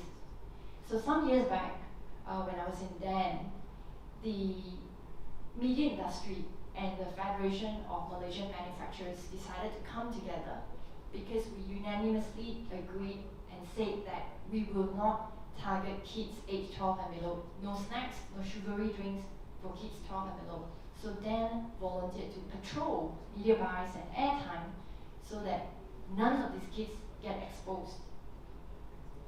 So some years back, when I was in Dan, the media industry and the Federation of Malaysian Manufacturers decided to come together because we unanimously agreed and said that we will not target kids aged 12 and below. No snacks, no sugary drinks for kids 12 and below. So Dan volunteered to patrol media buys and airtime so that none of these kids get exposed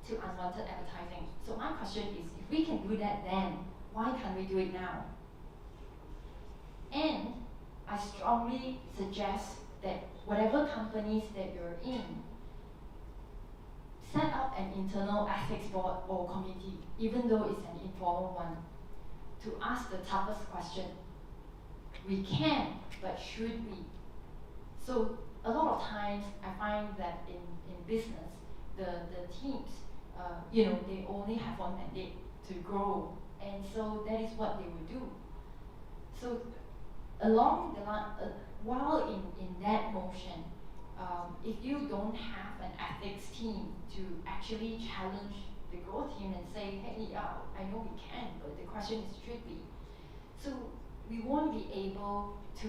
to unwanted advertising. So my question is, if we can do that then, why can't we do it now? And I strongly suggest that whatever companies that you're in, set up an internal ethics board or committee, even though it's an informal one, to ask the toughest question. We can, but should we? So a lot of times I find that in business, the teams, they only have one mandate to grow, and so that is what they will do. So along the line, while in that motion, if you don't have an ethics team to actually challenge the growth team and say, hey, yeah, I know we can, but the question is, should we? So we won't be able to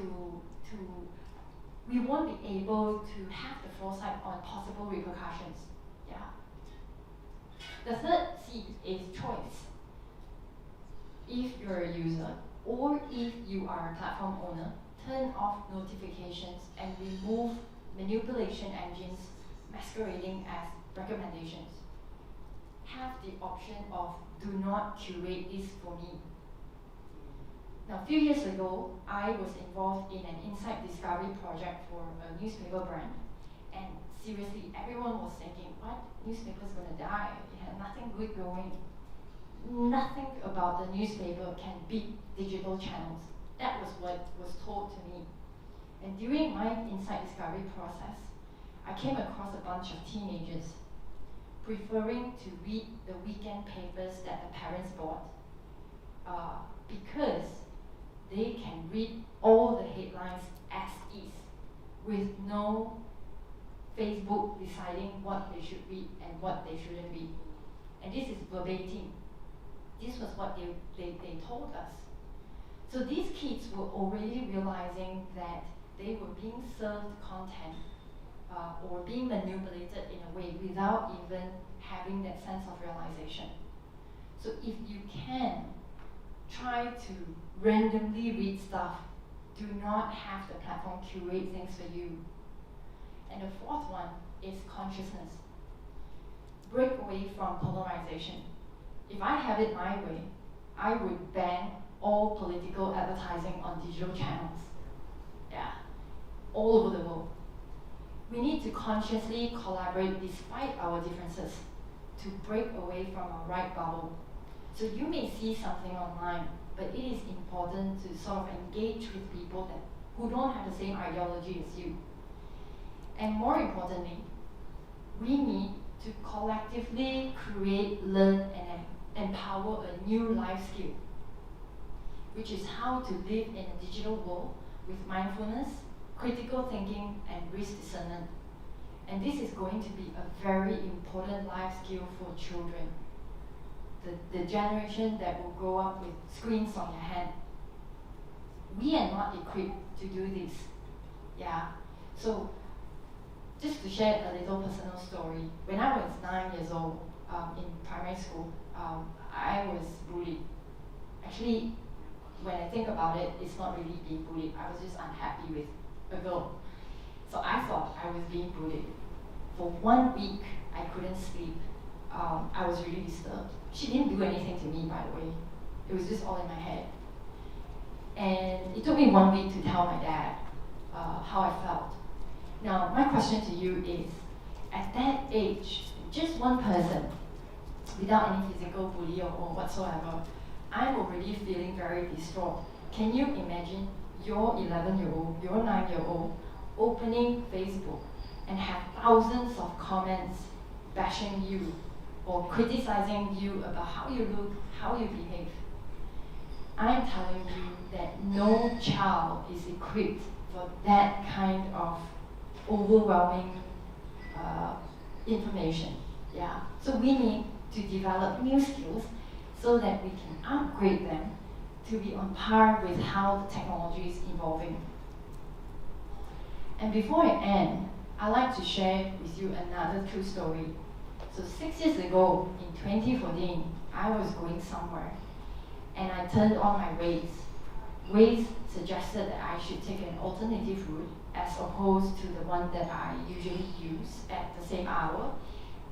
have the foresight on possible repercussions. Yeah. The third C is choice. If you're a user or if you are a platform owner, turn off notifications and remove manipulation engines masquerading as recommendations. Have the option of do not curate this for me. Now, a few years ago, I was involved in an insight discovery project for a newspaper brand. And seriously, everyone was thinking, what? Newspaper's gonna die. It had nothing good going. Nothing about the newspaper can beat digital channels. That was what was told to me. And during my insight discovery process, I came across a bunch of teenagers preferring to read the weekend papers that the parents bought because they can read all the headlines as is with no Facebook deciding what they should read and what they shouldn't read. And this is verbatim. This was what they told us. So these kids were already realizing that they were being served content or being manipulated in a way without even having that sense of realization. So if you can try to randomly read stuff, do not have the platform curate things for you. And the fourth one is consciousness. Break away from polarization. If I have it my way, I would ban all political advertising on digital channels. Yeah, all over the world. We need to consciously collaborate despite our differences to break away from our right bubble. So you may see something online, but it is important to sort of engage with people who don't have the same ideology as you. And more importantly, we need to collectively create, learn, and empower a new life skill, which is how to live in a digital world with mindfulness, critical thinking, and risk discernment. And this is going to be a very important life skill for children, the generation that will grow up with screens on their hand. We are not equipped to do this. Yeah. So just to share a little personal story, when I was 9 years old in primary school, I was bullied. Actually, when I think about it, it's not really being bullied. I was just unhappy with a girl. So I thought I was being bullied. For 1 week, I couldn't sleep. I was really disturbed. She didn't do anything to me, by the way. It was just all in my head. And it took me 1 week to tell my dad how I felt. Now, my question to you is, at that age, just one person, without any physical bully or whatsoever, I'm already feeling very distraught. Can you imagine your 11-year-old, your 9-year-old, opening Facebook and have thousands of comments bashing you or criticizing you about how you look, how you behave? I'm telling you that no child is equipped for that kind of overwhelming information. Yeah. So we need to develop new skills so that we can upgrade them to be on par with how the technology is evolving. And before I end, I'd like to share with you another true story. So 6 years ago, in 2014, I was going somewhere, and I turned on my Waze. Waze suggested that I should take an alternative route as opposed to the one that I usually use at the same hour,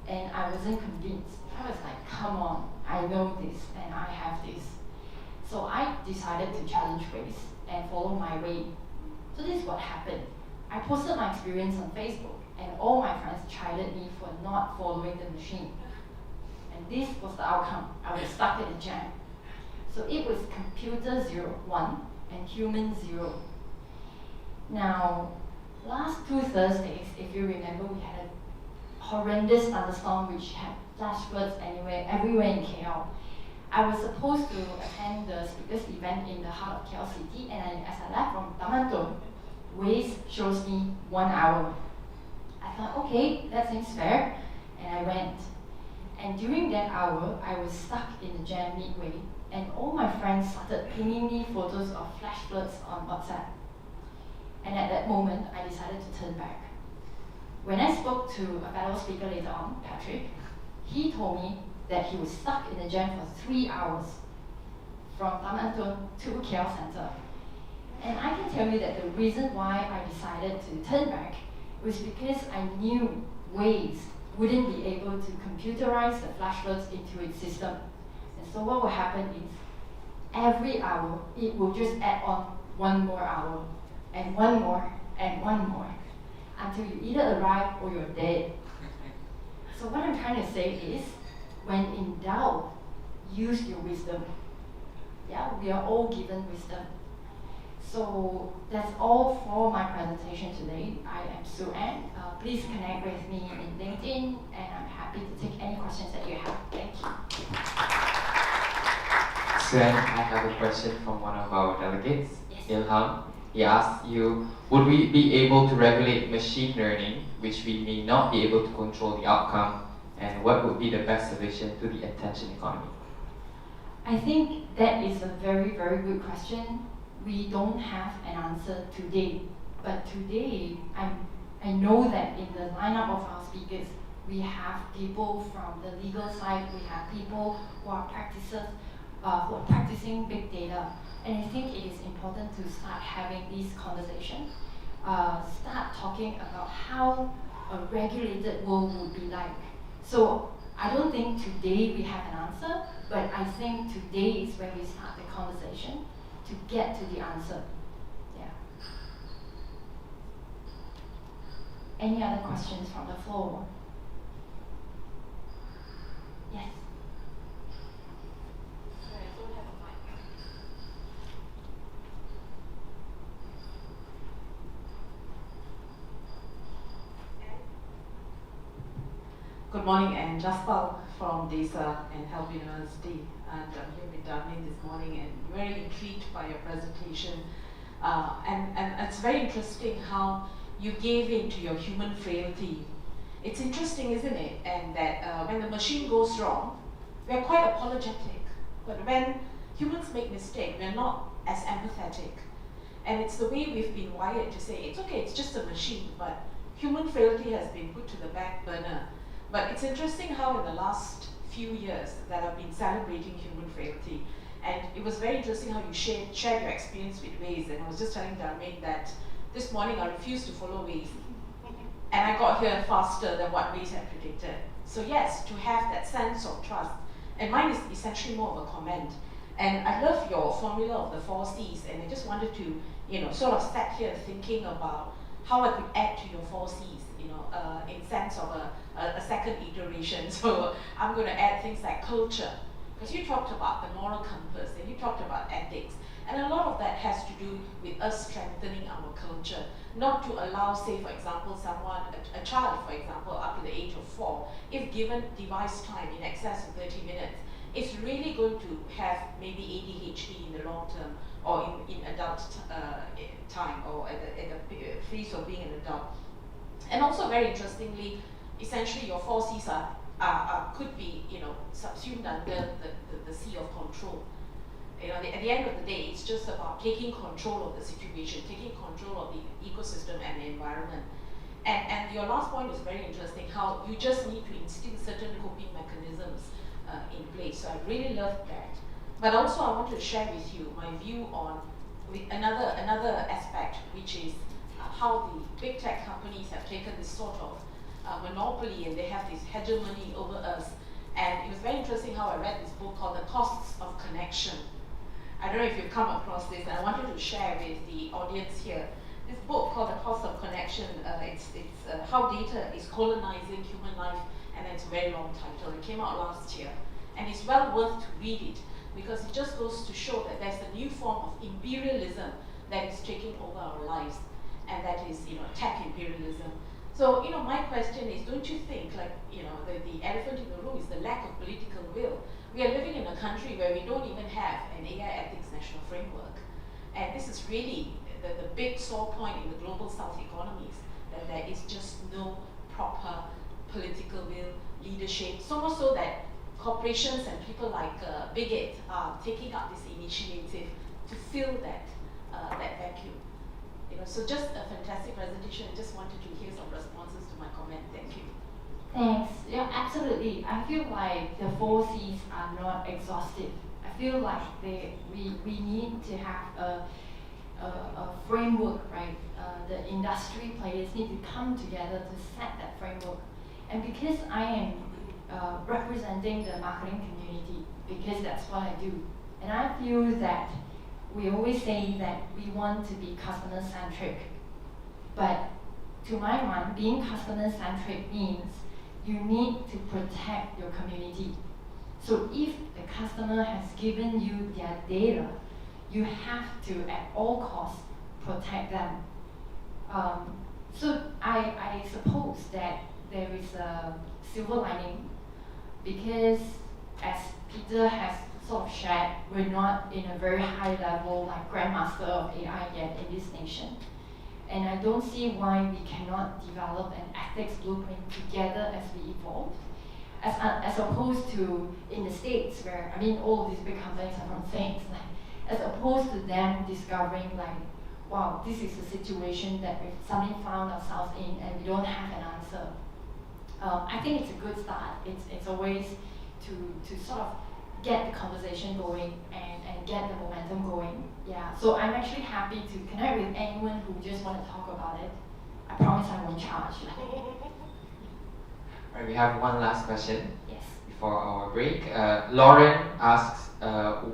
and I wasn't convinced. I was like, come on, I know this and I have this. So I decided to challenge Waze and follow my way. So this is what happened. I posted my experience on Facebook, and all my friends chided me for not following the machine. And this was the outcome. I was stuck in a jam. So it was computer 1 and human 0. Now, last 2 Thursdays, if you remember, we had a horrendous thunderstorm which had flash floods everywhere in KL. I was supposed to attend the speakers event in the heart of KL City, and as I left from Taman Tun, Waze shows me 1 hour. I thought, okay, that seems fair, and I went. And during that hour, I was stuck in the jam midway, and all my friends started pinging me photos of flash floods on WhatsApp. And at that moment, I decided to turn back. When I spoke to a fellow speaker later on, Patrick, he told me that he was stuck in the jam for 3 hours from Taman Tun to KL Center. And I can tell you that the reason why I decided to turn back was because I knew Waze wouldn't be able to computerize the flash floods into its system. And so what will happen is, every hour, it will just add on 1 more hour, and 1 more, and 1 more, until you either arrive or you're dead. So what I'm trying to say is, when in doubt, use your wisdom. Yeah, we are all given wisdom. So that's all for my presentation today. I am Sue Ann. Please connect with me in LinkedIn, and I'm happy to take any questions that you have. Thank you.
Sven, I have a question from one of our delegates,
Yes.
Ilham. He asks you, would we be able to regulate machine learning, which we may not be able to control the outcome, and what would be the best solution to the attention economy?
I think that is a very, very good question. We don't have an answer today, but today I know that in the lineup of our speakers, we have people from the legal side, we have people who are practicing big data, and I think it is important to start having these conversations, start talking about how a regulated world would be like. So I don't think today we have an answer, but I think today is when we start the conversation to get to the answer. Yeah. Any other questions from the floor? Yes.
Sorry, I don't have a mic.
Good morning, and Jaspal from DESA and Health University. And I'm here with Darlene this morning, and very intrigued by your presentation. And it's very interesting how you gave in to your human frailty. It's interesting, isn't it? And that when the machine goes wrong, we're quite apologetic. But when humans make mistakes, we're not as empathetic. And it's the way we've been wired to say, it's okay, it's just a machine, but human frailty has been put to the back burner. But it's interesting how in the last few years that I've been celebrating human frailty. And it was very interesting how you shared your experience with Waze. And I was just telling Darmaine that this morning I refused to follow Waze. And I got here faster than what Waze had predicted. So yes, to have that sense of trust. And mine is essentially more of a comment. And I love your formula of the 4 C's. And I just wanted to, sort of sat here thinking about how I could add to your 4 C's, in sense of a second iteration. So I'm going to add things like culture, because you talked about the moral compass and you talked about ethics. And a lot of that has to do with us strengthening our culture, not to allow, say, for example, a child, for example, up to the age of 4, if given device time in excess of 30 minutes, is really going to have maybe ADHD in the long term, or in adult time, or at the phase of being an adult. And also, very interestingly, essentially your 4 C's could be, subsumed under the C of control. At the end of the day, it's just about taking control of the situation, taking control of the ecosystem and the environment. And your last point is very interesting, how you just need to instill certain coping mechanisms in place. So I really love that. But also I want to share with you my view on another aspect, which is how the big tech companies have taken this sort of monopoly, and they have this hegemony over us. And it was very interesting how I read this book called The Costs of Connection. I don't know if you've come across this, and I wanted to share with the audience here. This book called The Cost of Connection, it's how data is colonizing human life, and it's a very long title. It came out last year, and it's well worth to read it, because it just goes to show that there's a new form of imperialism that is taking over our lives, and that is, tech imperialism. So, my question is, don't you think, like, the elephant in the room is the lack of political will? We are living in a country where we don't even have an AI ethics national framework. And this is really the big sore point in the global south economies, that there is just no proper political will, leadership, so much so that corporations and people like Bigit are taking up this initiative to fill that vacuum. So just a fantastic presentation. I just wanted to hear some responses to my comment. Thank you.
Thanks. Yeah, absolutely. I feel like the 4 C's are not exhaustive. I feel like we need to have a framework, right? The industry players need to come together to set that framework. And because I am representing the marketing community, because that's what I do, and I feel that we always say that we want to be customer-centric, but to my mind, being customer-centric means you need to protect your community. So if the customer has given you their data, you have to, at all costs, protect them. So I suppose that there is a silver lining, because as Peter has sort of shared, we're not in a very high level like grandmaster of AI yet in this nation. And I don't see why we cannot develop an ethics blueprint together as we evolve. As opposed to in the States where, I mean, all of these big companies are from States, like, as opposed to them discovering like, wow, this is a situation that we've suddenly found ourselves in and we don't have an answer. I think it's a good start. It's a way to sort of get the conversation going and get the momentum going. Yeah, so I'm actually happy to connect with anyone who just want to talk about it. I promise I won't charge.
Alright, we have one last question
Yes.
before our break. Lauren asks,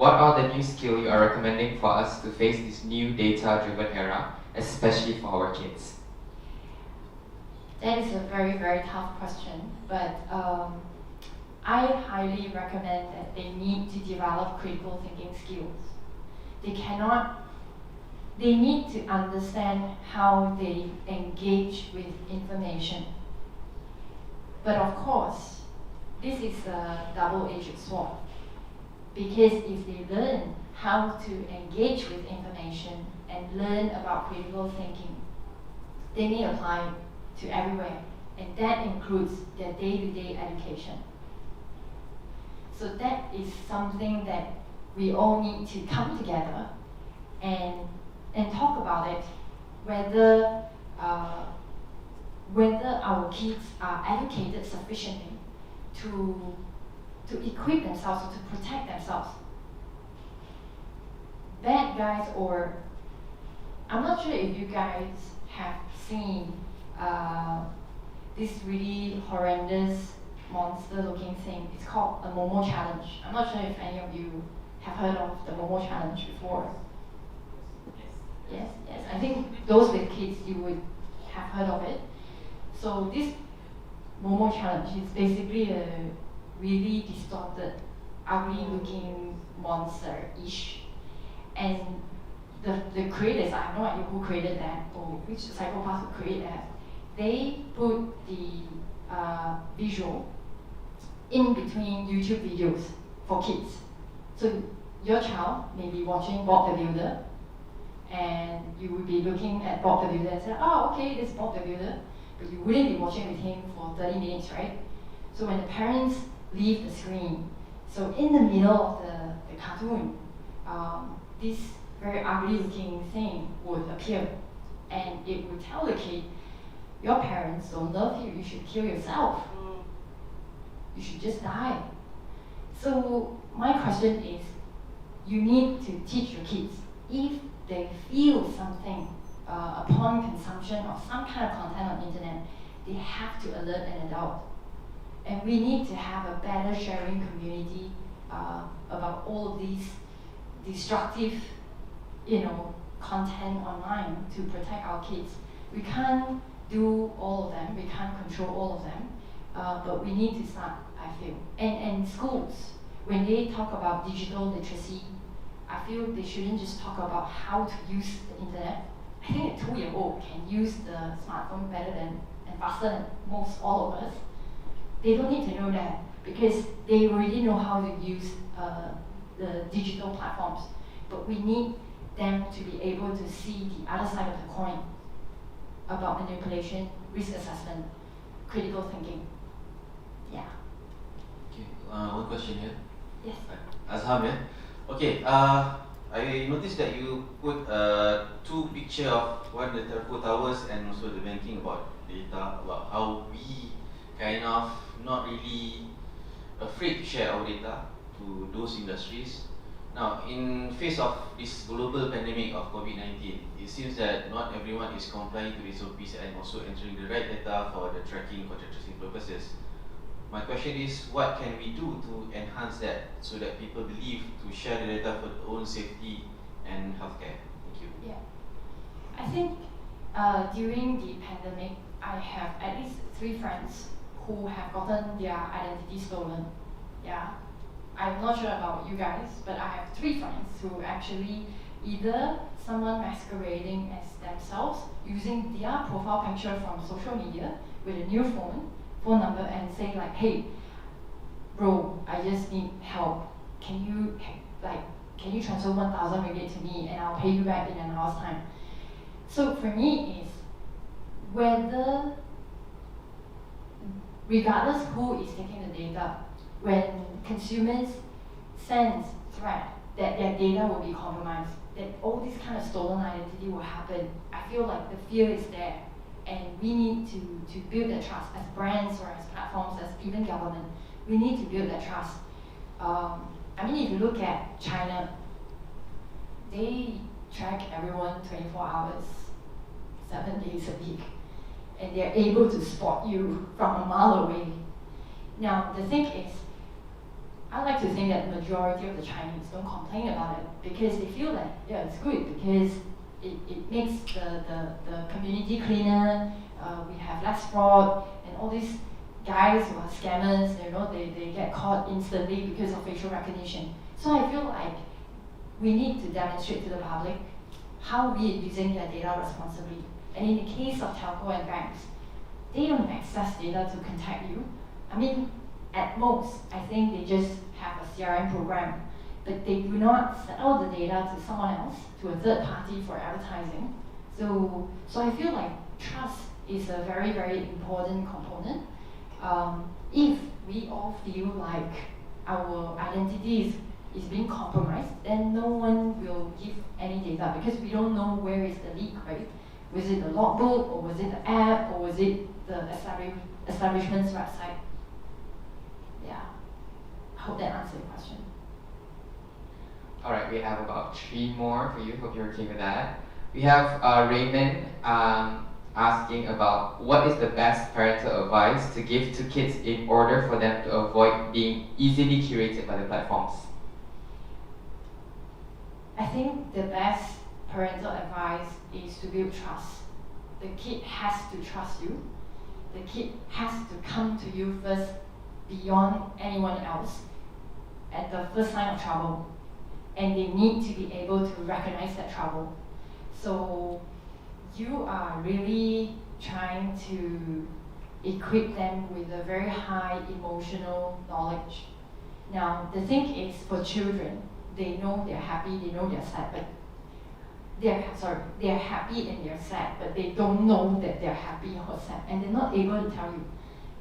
what are the new skills you are recommending for us to face this new data-driven era, especially for our kids?
That is a very, very tough question, but I highly recommend that they need to develop critical thinking skills. They need to understand how they engage with information. But of course, this is a double-edged sword, because if they learn how to engage with information and learn about critical thinking, they may apply to everywhere, and that includes their day-to-day education. So that is something that we all need to come together and talk about it, whether our kids are educated sufficiently to equip themselves or to protect themselves. Bad guys, or I'm not sure if you guys have seen this really horrendous monster-looking thing. It's called a Momo Challenge. I'm not sure if any of you have heard of the Momo Challenge before. Yes, yes. I think those with kids, you would have heard of it. So this Momo Challenge is basically a really distorted, ugly-looking monster-ish. And the creators, I have no idea who created that or which psychopath who created that. They put the visual in between YouTube videos for kids. So your child may be watching Bob the Builder, and you would be looking at Bob the Builder and say, oh, okay, this is Bob the Builder, but you wouldn't be watching with him for 30 minutes, right? So when the parents leave the screen, so in the middle of the cartoon, this very ugly looking thing would appear, and it would tell the kid, your parents don't love you, you should kill yourself. You should just die. So my question is, you need to teach your kids, if they feel something upon consumption of some kind of content on the internet, they have to alert an adult. And we need to have a better sharing community about all of these destructive, content online to protect our kids. We can't do all of them, we can't control all of them, but we need to start, I feel. And schools, when they talk about digital literacy, I feel they shouldn't just talk about how to use the internet. I think a 2-year-old can use the smartphone better and faster than most all of us. They don't need to know that because they already know how to use the digital platforms. But we need them to be able to see the other side of the coin about manipulation, risk assessment, critical thinking. Yeah.
Okay, one question here.
Yes.
Azham, yeah? Okay, I noticed that you put 2 pictures of one the telco towers and also the banking about data, about how we kind of not really afraid to share our data to those industries. Now, in face of this global pandemic of COVID-19, it seems that not everyone is complying to the SOPs and also entering the right data for the tracking, contact tracing purposes. My question is, what can we do to enhance that so that people believe to share the data for their own safety and healthcare? Thank you.
Yeah. I think during the pandemic, I have at least 3 friends who have gotten their identity stolen. Yeah. I'm not sure about you guys, but I have 3 friends who actually either someone masquerading as themselves using their profile picture from social media with a new phone number and saying like, hey, bro, I just need help. can you can you transfer 1,000 ringgit to me and I'll pay you back in an hour's time. So for me is whether, regardless who is taking the data, when consumers sense threat that their data will be compromised, that all this kind of stolen identity will happen, I feel like the fear is there. And we need to build that trust as brands or as platforms, as even government. We need to build that trust. I mean, if you look at China, they track everyone 24 hours, 7 days a week. And they're able to spot you from a mile away. Now, the thing is, I like to think that the majority of the Chinese don't complain about it because they feel that, yeah, it's good because it makes the community cleaner, we have less fraud, and all these guys who are scammers, they get caught instantly because of facial recognition. So I feel like we need to demonstrate to the public how we are using their data responsibly. And in the case of telco and banks, they don't access data to contact you. I mean, at most, I think they just have a CRM program, but they do not sell the data to someone else, to a third party for advertising. So I feel like trust is a very, very important component. If we all feel like our identity is being compromised, then no one will give any data because we don't know where is the leak, right? Was it the logbook, or was it the app, or was it the establishment's website? Yeah, I hope that answers your question.
All right, we have about 3 more for you. Hope you're okay with that. We have Raymond asking about what is the best parental advice to give to kids in order for them to avoid being easily curated by the platforms?
I think the best parental advice is to build trust. The kid has to trust you. The kid has to come to you first beyond anyone else at the first sign of trouble. And they need to be able to recognize that trouble. So you are really trying to equip them with a very high emotional knowledge. Now, the thing is, for children, they know they're happy, they know they're sad, but they're happy and they're sad, but they don't know that they're happy or sad, and they're not able to tell you.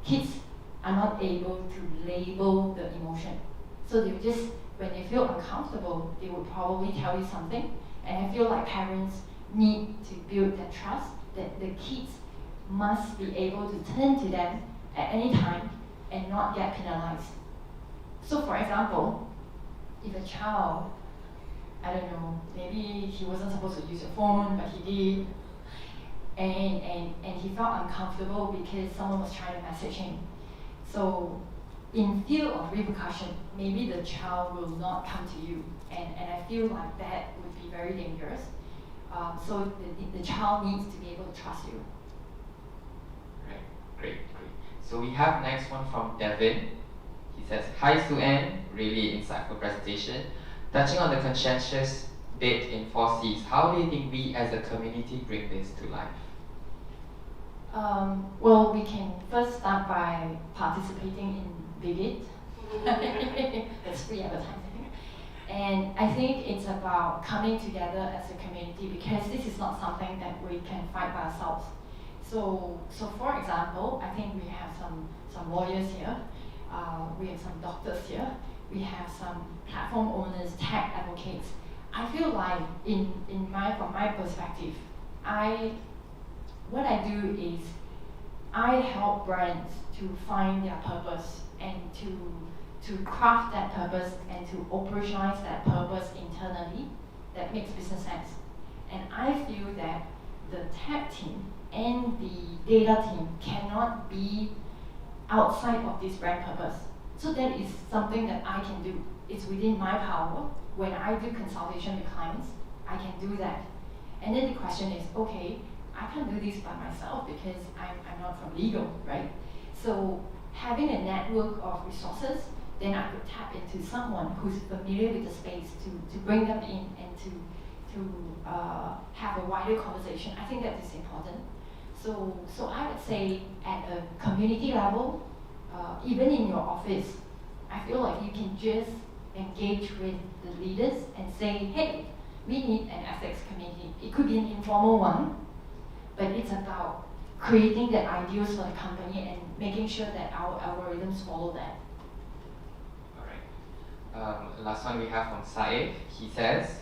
Kids are not able to label the emotion. So they just, when they feel uncomfortable, they would probably tell you something. And I feel like parents need to build that trust that the kids must be able to turn to them at any time and not get penalized. So for example, if a child, I don't know, maybe he wasn't supposed to use a phone, but he did, and he felt uncomfortable because someone was trying to message him. So in fear of repercussion, maybe the child will not come to you, and I feel like that would be very dangerous. So the child needs to be able to trust you.
Right, great. So we have next one from Devin. He says, "Hi Sue-Ann, really insightful presentation. Touching on the conscientious bit in 4Cs, how do you think we as a community bring this to life?"
Well, we can first start by participating in Bigit. That's free advertising. And I think it's about coming together as a community because this is not something that we can fight by ourselves. So for example, I think we have some lawyers here, we have some doctors here, we have some platform owners, tech advocates. I feel like from my perspective, what I do is I help brands to find their purpose and to craft that purpose and to operationalize that purpose internally that makes business sense. And I feel that the tech team and the data team cannot be outside of this brand purpose. So that is something that I can do. It's within my power. When I do consultation with clients, I can do that. And then the question is, okay, I can't do this by myself because I'm not from legal, right? So having a network of resources, then I could tap into someone who's familiar with the space to bring them in and to have a wider conversation. I think that is important. So I would say at a community level, even in your office, I feel like you can just engage with the leaders and say, hey, we need an ethics committee. It could be an informal one, but it's about creating the ideals for the company and making sure that our algorithms follow that.
Alright. Last one we have from Saif. He says,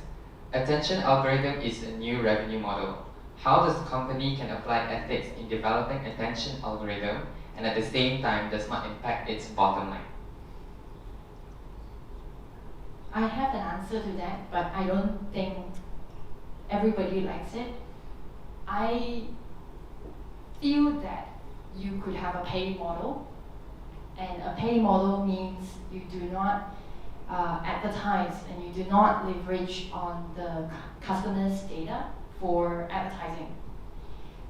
attention algorithm is a new revenue model. How does the company can apply ethics in developing attention algorithm and at the same time does not impact its bottom line?
I have an answer to that, but I don't think everybody likes it. I feel that you could have a pay model, and a pay model means you do not advertise and you do not leverage on the customer's data for advertising.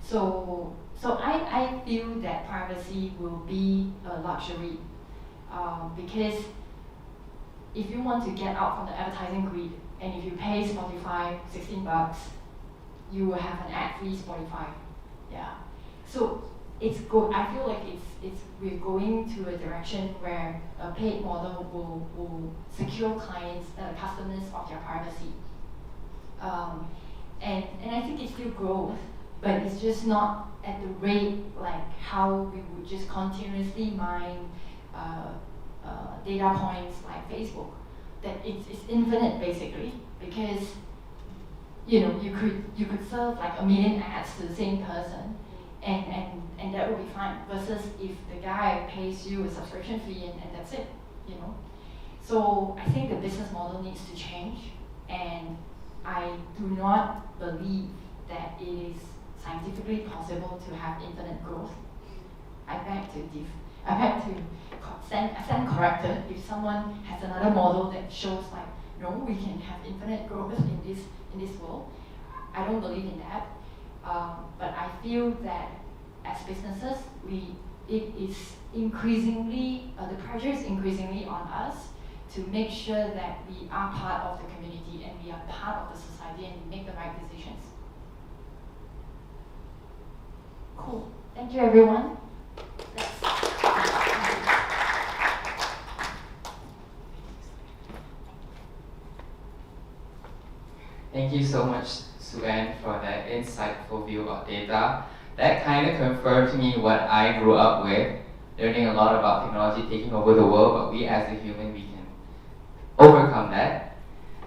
So I feel that privacy will be a luxury because if you want to get out from the advertising grid and if you pay Spotify $16, you will have an ad-free Spotify. Yeah. So it's good. I feel like we're going to a direction where a paid model will secure clients, customers of their privacy. And I think it's still growth, but it's just not at the rate like how we would just continuously mine data points like Facebook. That it's infinite basically, because you could serve like 1 million ads to the same person, and that would be fine. Versus if the guy pays you a subscription fee and that's it, So I think the business model needs to change, and I do not believe that it is scientifically possible to have infinite growth. I beg to stand corrected if someone has another model that shows like, no, we can have infinite growth in this world. I don't believe in that. But I feel that as businesses, it is increasingly, the pressure is increasingly on us to make sure that we are part of the community and we are part of the society and we make the right decisions. Cool. Thank you, everyone.
Thank you so much, Sue-Ann, for that insightful view of data. That kind of confirmed to me what I grew up with, learning a lot about technology taking over the world, but we as a human, we can overcome that.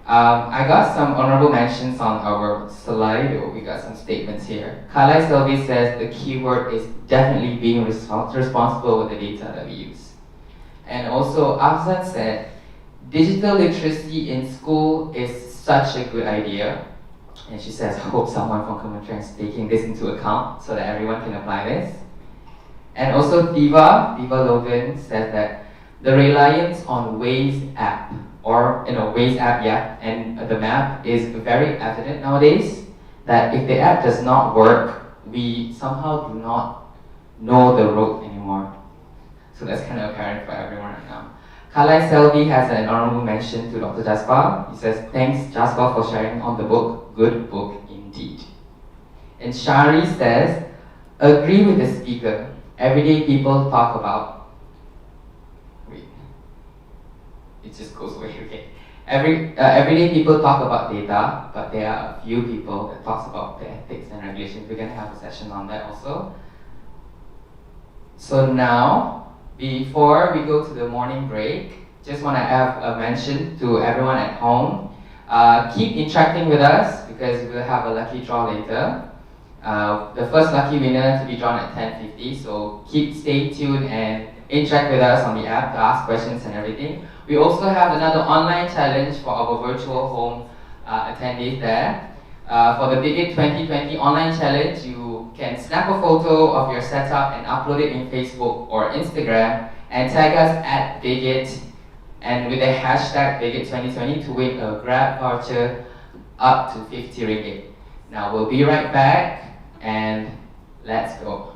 I got some honorable mentions on our slide. We got some statements here. Kalai Selvi says the keyword is definitely being responsible with the data that we use. And also, Afzan said, digital literacy in school is such a good idea. And she says, I hope someone from Kementerian is taking this into account so that everyone can apply this. And also Diva Logan says that the reliance on Waze app, or Waze app, and the map is very evident nowadays, that if the app does not work, we somehow do not know the road anymore. So that's kind of apparent for everyone right now. Kalai Selvi has an honorable mention to Dr. Jaspal. He says, thanks Jaspal for sharing on the book. Good book indeed. And Shari says, agree with the speaker. Everyday people talk about, it just goes away, okay. Everyday people talk about data, but there are a few people that talks about the ethics and regulations. We're going to have a session on that also. So now, before we go to the morning break, just want to have a mention to everyone at home. Keep interacting with us because we'll have a lucky draw later. The first lucky winner to be drawn at 10:50. So stay tuned and interact with us on the app to ask questions and everything. We also have another online challenge for our virtual home attendees there. For the Bigit 2020 online challenge, you can snap a photo of your setup and upload it in Facebook or Instagram and tag us at Bigit and with the hashtag Bigit2020 to win a Grab voucher up to 50 ringgit. Now we'll be right back and let's go.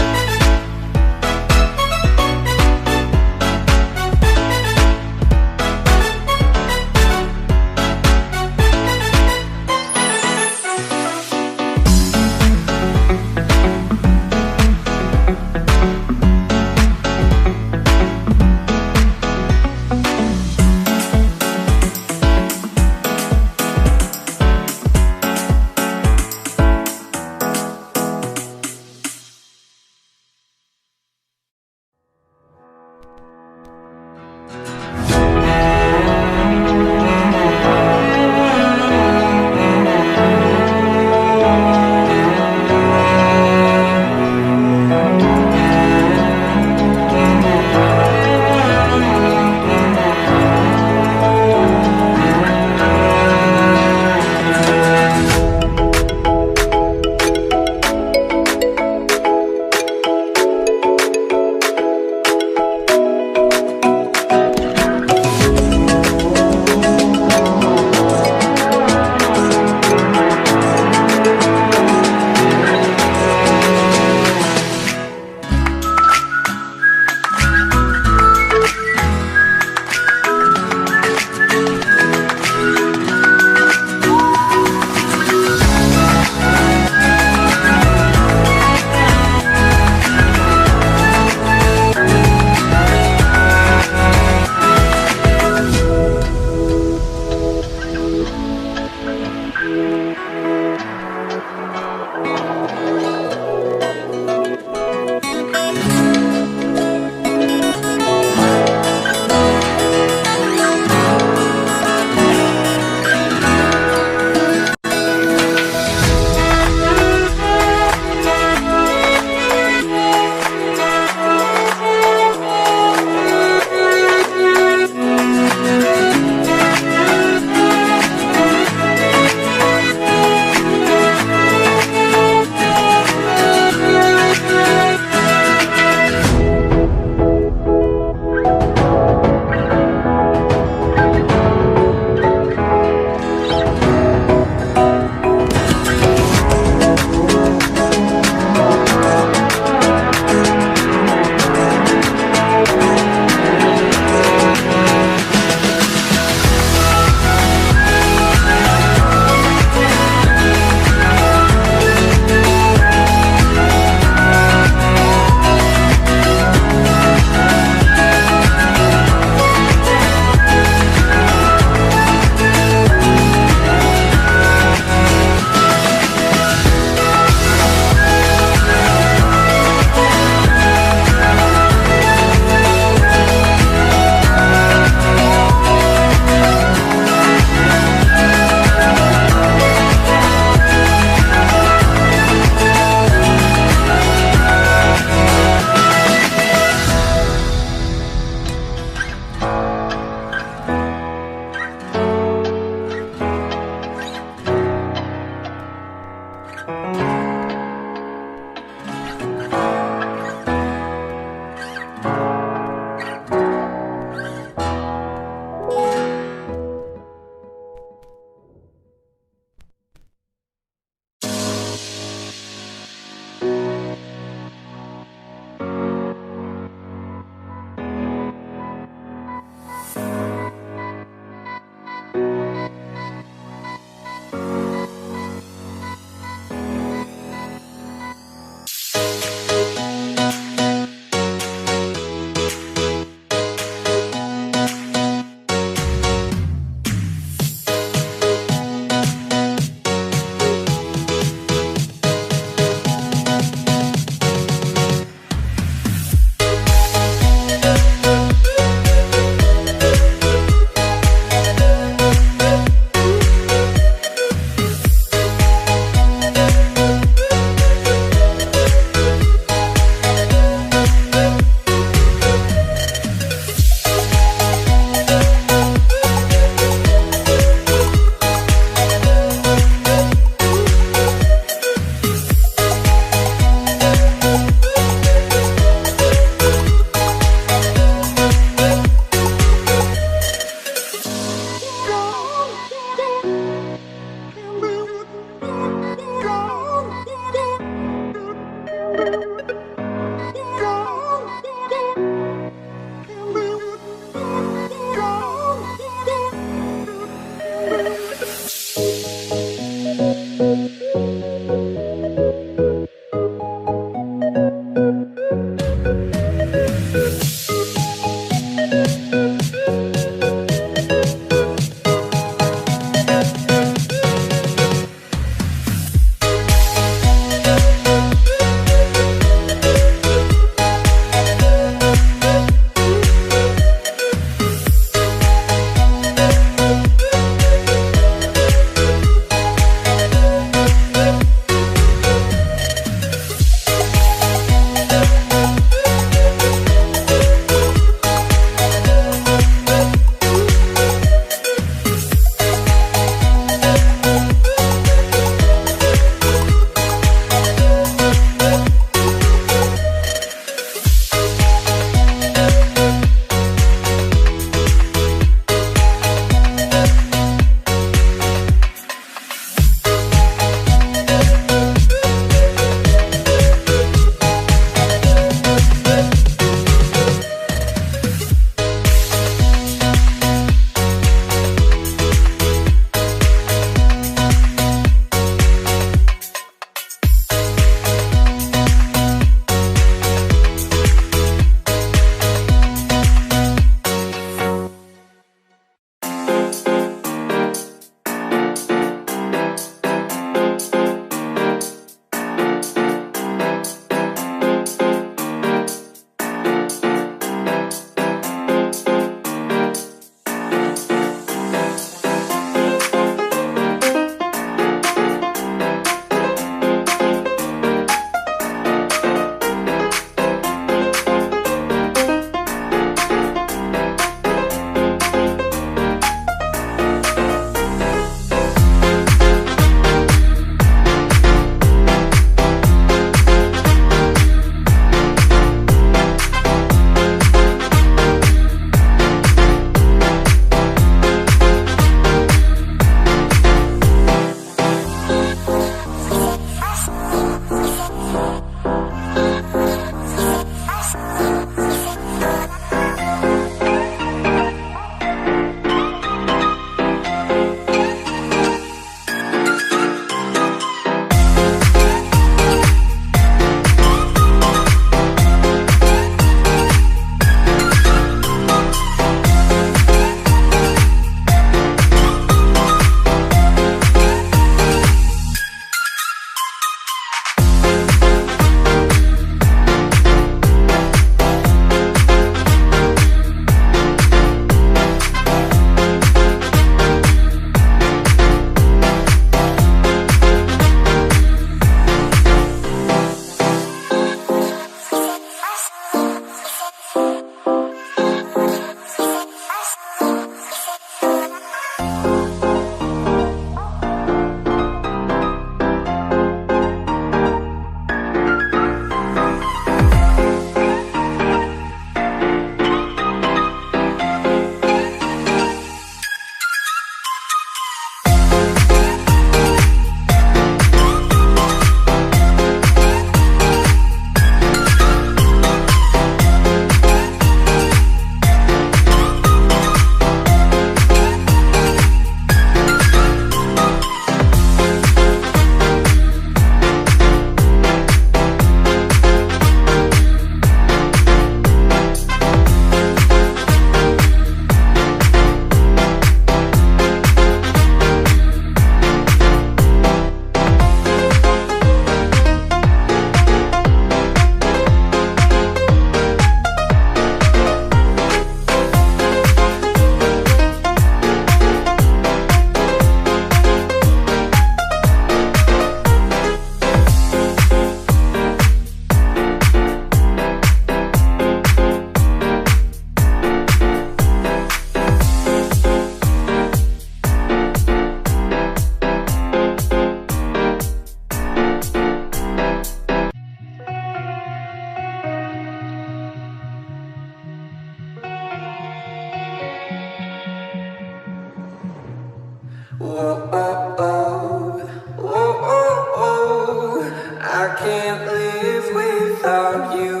Whoa, oh, oh, whoa, oh, oh, I can't live without you.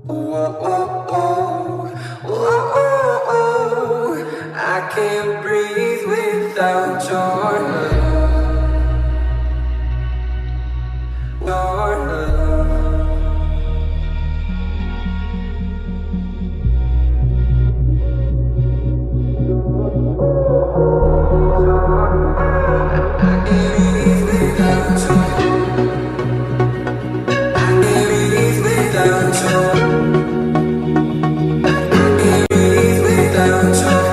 Whoa, oh, oh, whoa, oh, oh, I can't breathe breathe without your love. Your love. I can't breathe without your. I can't breathe without your.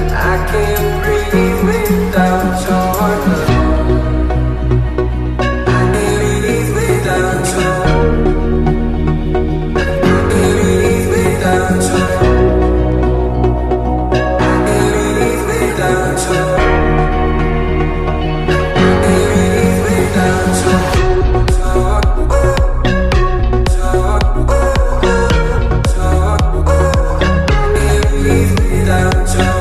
I can't breathe without your. I can't breathe without your. I can't breathe without your.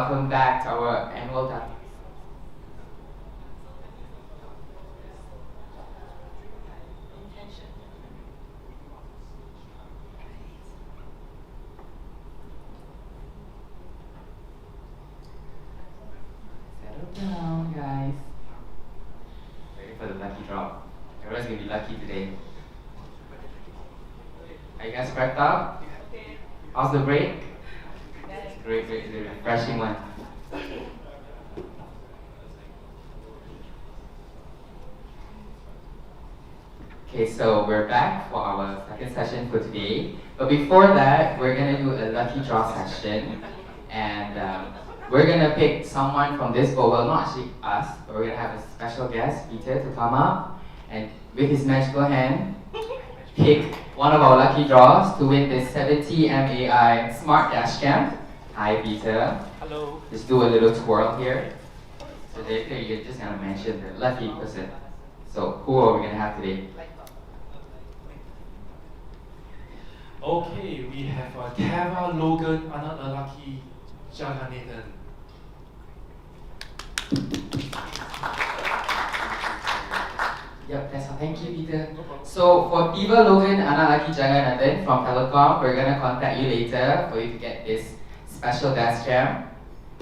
welcome back to our annual data. Settle down, guys. Ready for the lucky draw. Everyone's gonna be lucky today. Are you guys prepped up? How's the break? Great, great, it's a refreshing one. Okay, so we're back for our second session for today. But before that, we're gonna do a lucky draw session, and we're gonna pick someone from this bowl. Well, not actually us, but we're gonna have a special guest, Peter, to come up and with his magical hand, pick one of our lucky draws to win this 70 MAI Smart Dash Cam. Hi, Peter.
Hello.
Just do a little twirl here. So later you're just gonna mention the lucky person. So who are we gonna have today?
Okay, we have Tara, Logan, another lucky Jaganathan.
Yep, that's all. Thank you, Peter. So for Tiva, Logan, Anna, Lucky, Jaganathan from Telecom, we're gonna contact you later for you to get this special dash cam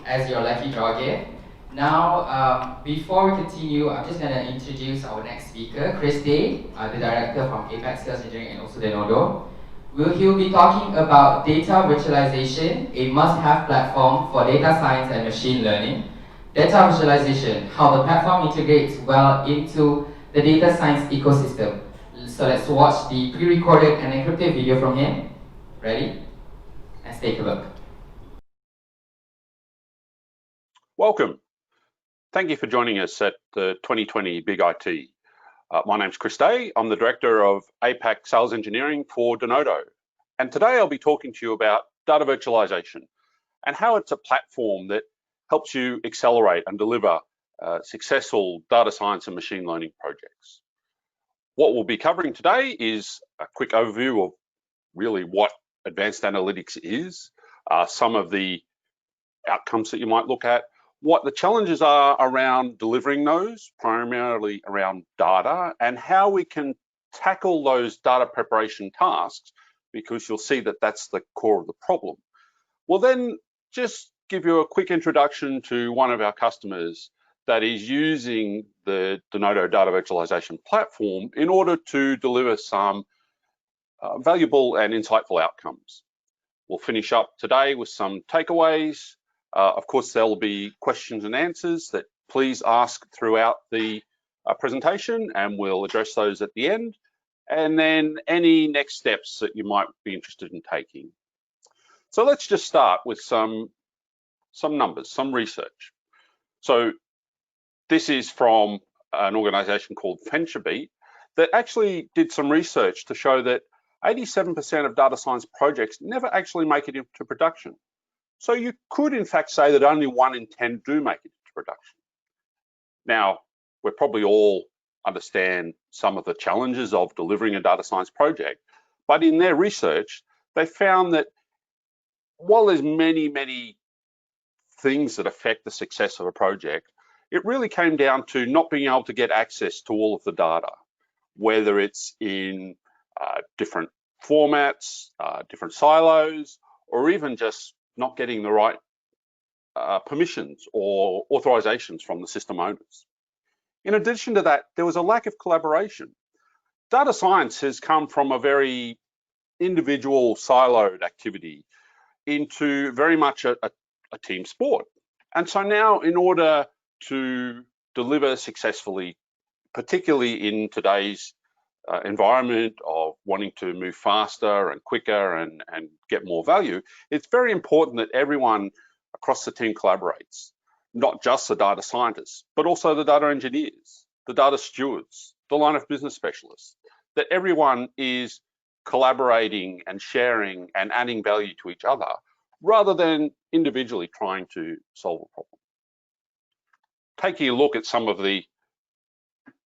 as your lucky draw gift. Now, before we continue, I'm just gonna introduce our next speaker, Chris Day, the director from Apex Sales Engineering and also Denodo. He'll be talking about data virtualization, a must-have platform for data science and machine learning. Data visualization, how the platform integrates well into the data science ecosystem. So let's watch the pre-recorded and encrypted video from him. Ready? Let's take a look.
Welcome. Thank you for joining us at the 2020 Big IT. My name's Chris Day. I'm the Director of APAC Sales Engineering for Denodo. And today I'll be talking to you about data virtualization and how it's a platform that helps you accelerate and deliver successful data science and machine learning projects. What we'll be covering today is a quick overview of really what advanced analytics is, some of the outcomes that you might look at, what the challenges are around delivering those, primarily around data, and how we can tackle those data preparation tasks, because you'll see that that's the core of the problem. We'll then just give you a quick introduction to one of our customers that is using the Denodo data virtualization platform in order to deliver some valuable and insightful outcomes. We'll finish up today with some takeaways. Of course, there'll be questions and answers that please ask throughout the presentation, and we'll address those at the end. And then any next steps that you might be interested in taking. So let's just start with some numbers, some research. So this is from an organization called VentureBeat that actually did some research to show that 87% of data science projects never actually make it into production. So you could in fact say that only 1 in 10 do make it into production. Now, we're probably all understand some of the challenges of delivering a data science project, but in their research, they found that while there's many things that affect the success of a project, it really came down to not being able to get access to all of the data, whether it's in different formats, different silos, or even just not getting the right permissions or authorizations from the system owners. In addition to that, there was a lack of collaboration. Data science has come from a very individual siloed activity into very much a team sport. And so now in order to deliver successfully, particularly in today's environment of wanting to move faster and quicker and get more value, it's very important that everyone across the team collaborates, not just the data scientists, but also the data engineers, the data stewards, the line of business specialists, that everyone is collaborating and sharing and adding value to each other, rather than individually trying to solve a problem. Taking a look at some of the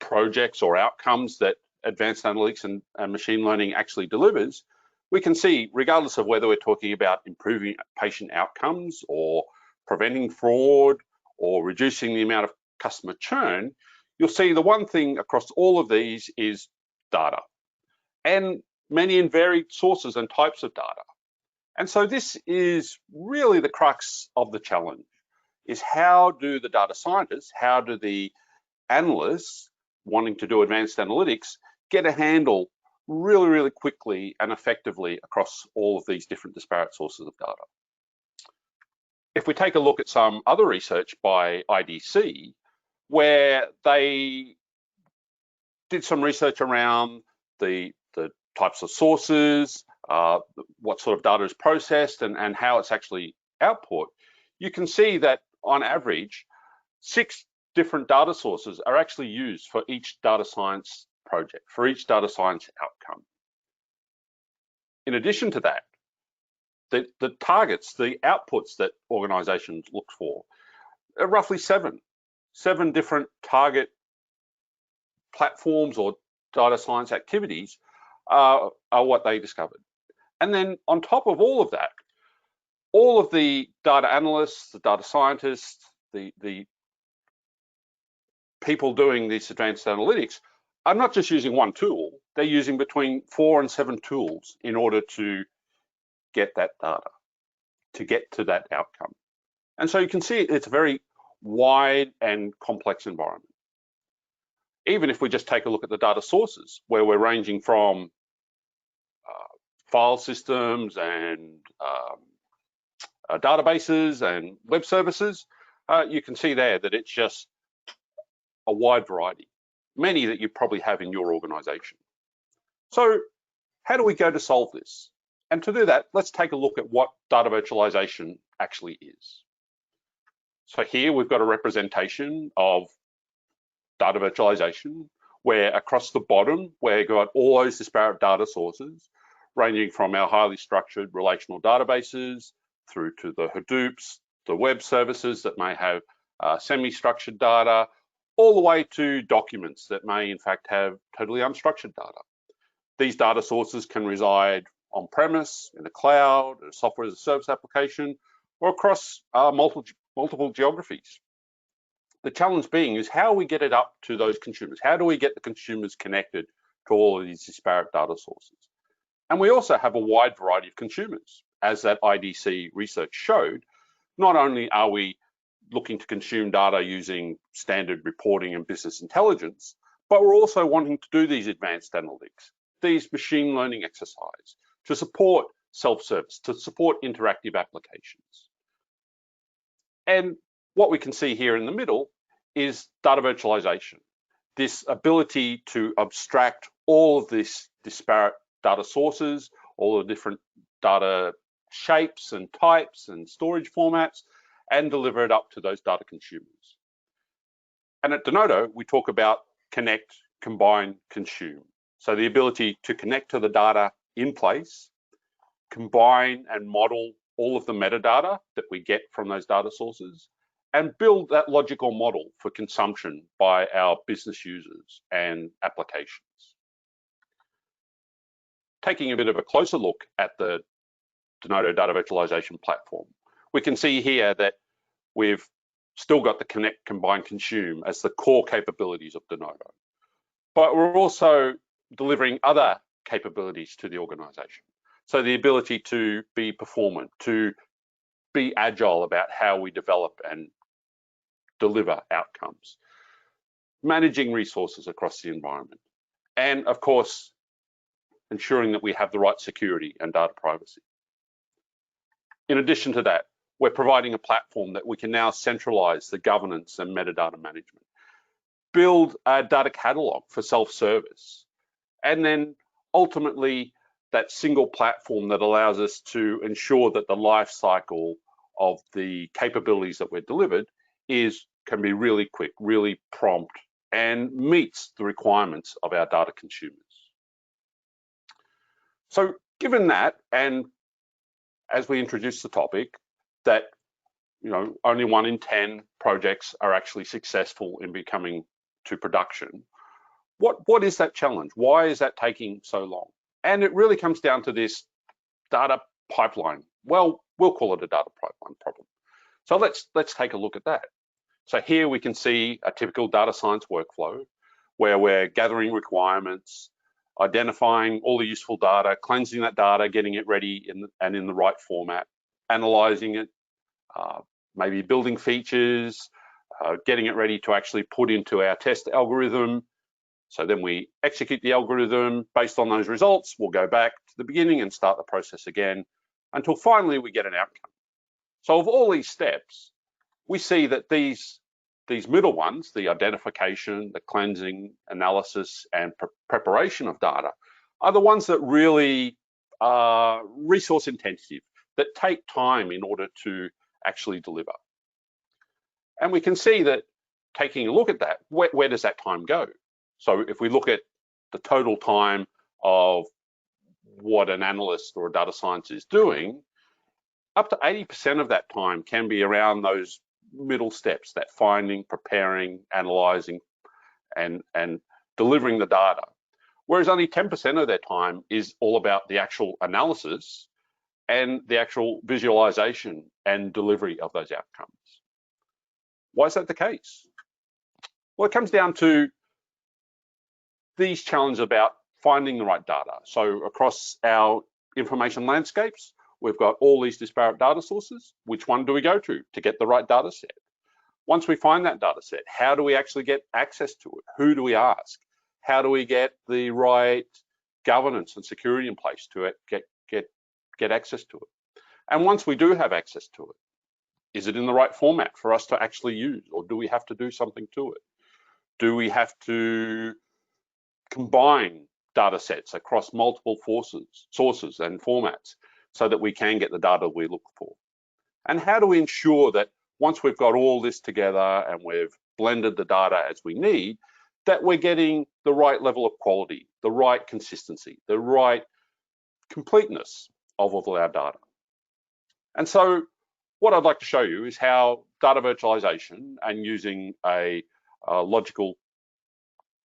projects or outcomes that advanced analytics and machine learning actually delivers, we can see, regardless of whether we're talking about improving patient outcomes or preventing fraud or reducing the amount of customer churn, you'll see the one thing across all of these is data, and many and varied sources and types of data. And so this is really the crux of the challenge, is how do the data scientists, how do the analysts wanting to do advanced analytics get a handle really, really quickly and effectively across all of these different disparate sources of data. If we take a look at some other research by IDC, where they did some research around the types of sources, what sort of data is processed and how it's actually output, you can see that on average, 6 different data sources are actually used for each data science project, for each data science outcome. In addition to that, the targets, the outputs that organizations look for are roughly 7 different target platforms or data science activities are what they discovered. And then on top of all of that, all of the data analysts, the data scientists, the people doing this advanced analytics are not just using one tool, they're using between 4 and 7 tools in order to get that data, to get to that outcome. And so you can see it's a very wide and complex environment. Even if we just take a look at the data sources, where we're ranging from file systems and databases and web services, you can see there that it's just a wide variety, many that you probably have in your organization. So how do we go to solve this? And to do that, let's take a look at what data virtualization actually is. So here we've got a representation of data virtualization, where across the bottom, we've got all those disparate data sources, ranging from our highly structured relational databases through to the Hadoops, the web services that may have semi-structured data, all the way to documents that may in fact have totally unstructured data. These data sources can reside on-premise, in the cloud, a software as a service application, or across multiple geographies. The challenge being is how we get it up to those consumers. How do we get the consumers connected to all of these disparate data sources? And we also have a wide variety of consumers. As that IDC research showed, not only are we looking to consume data using standard reporting and business intelligence, but we're also wanting to do these advanced analytics, these machine learning exercises to support self-service, to support interactive applications. And what we can see here in the middle is data virtualization, this ability to abstract all of these disparate data sources, all the different data shapes and types and storage formats, and deliver it up to those data consumers. And at Denodo, we talk about connect, combine, consume. So the ability to connect to the data in place, combine and model all of the metadata that we get from those data sources, and build that logical model for consumption by our business users and applications. Taking a bit of a closer look at the Denodo data virtualization platform, we can see here that we've still got the connect, combine, consume as the core capabilities of Denodo, but we're also delivering other capabilities to the organization. So the ability to be performant, to be agile about how we develop and deliver outcomes, managing resources across the environment, and of course, ensuring that we have the right security and data privacy. In addition to that, we're providing a platform that we can now centralize the governance and metadata management, build a data catalog for self-service, and then ultimately that single platform that allows us to ensure that the life cycle of the capabilities that we're delivered can be really quick, really prompt, and meets the requirements of our data consumers. So given that, and as we introduce the topic, that only 1 in 10 projects are actually successful in becoming to production, what is that challenge? Why is that taking so long? And it really comes down to this data pipeline. Well, we'll call it a data pipeline problem. So let's take a look at that. So here we can see a typical data science workflow where we're gathering requirements, identifying all the useful data, cleansing that data, getting it ready in the right format, analyzing it, maybe building features, getting it ready to actually put into our test algorithm. So then we execute the algorithm based on those results. We'll go back to the beginning and start the process again until finally we get an outcome. So of all these steps, we see that these middle ones, the identification, the cleansing, analysis, and preparation of data, are the ones that really are resource intensive, that take time in order to actually deliver. And we can see that taking a look at that, where does that time go? So if we look at the total time of what an analyst or a data scientist is doing, up to 80% of that time can be around those middle steps, that finding, preparing, analyzing, and delivering the data. Whereas only 10% of their time is all about the actual analysis and the actual visualization and delivery of those outcomes. Why is that the case? Well, it comes down to these challenges about finding the right data. So across our information landscapes, we've got all these disparate data sources. Which one do we go to get the right data set? Once we find that data set, how do we actually get access to it? Who do we ask? How do we get the right governance and security in place to get access to it? And once we do have access to it, is it in the right format for us to actually use, or do we have to do something to it? Do we have to combine data sets across multiple sources and formats so that we can get the data we look for? And how do we ensure that once we've got all this together and we've blended the data as we need, that we're getting the right level of quality, the right consistency, the right completeness of all our data? And so what I'd like to show you is how data virtualization and using a logical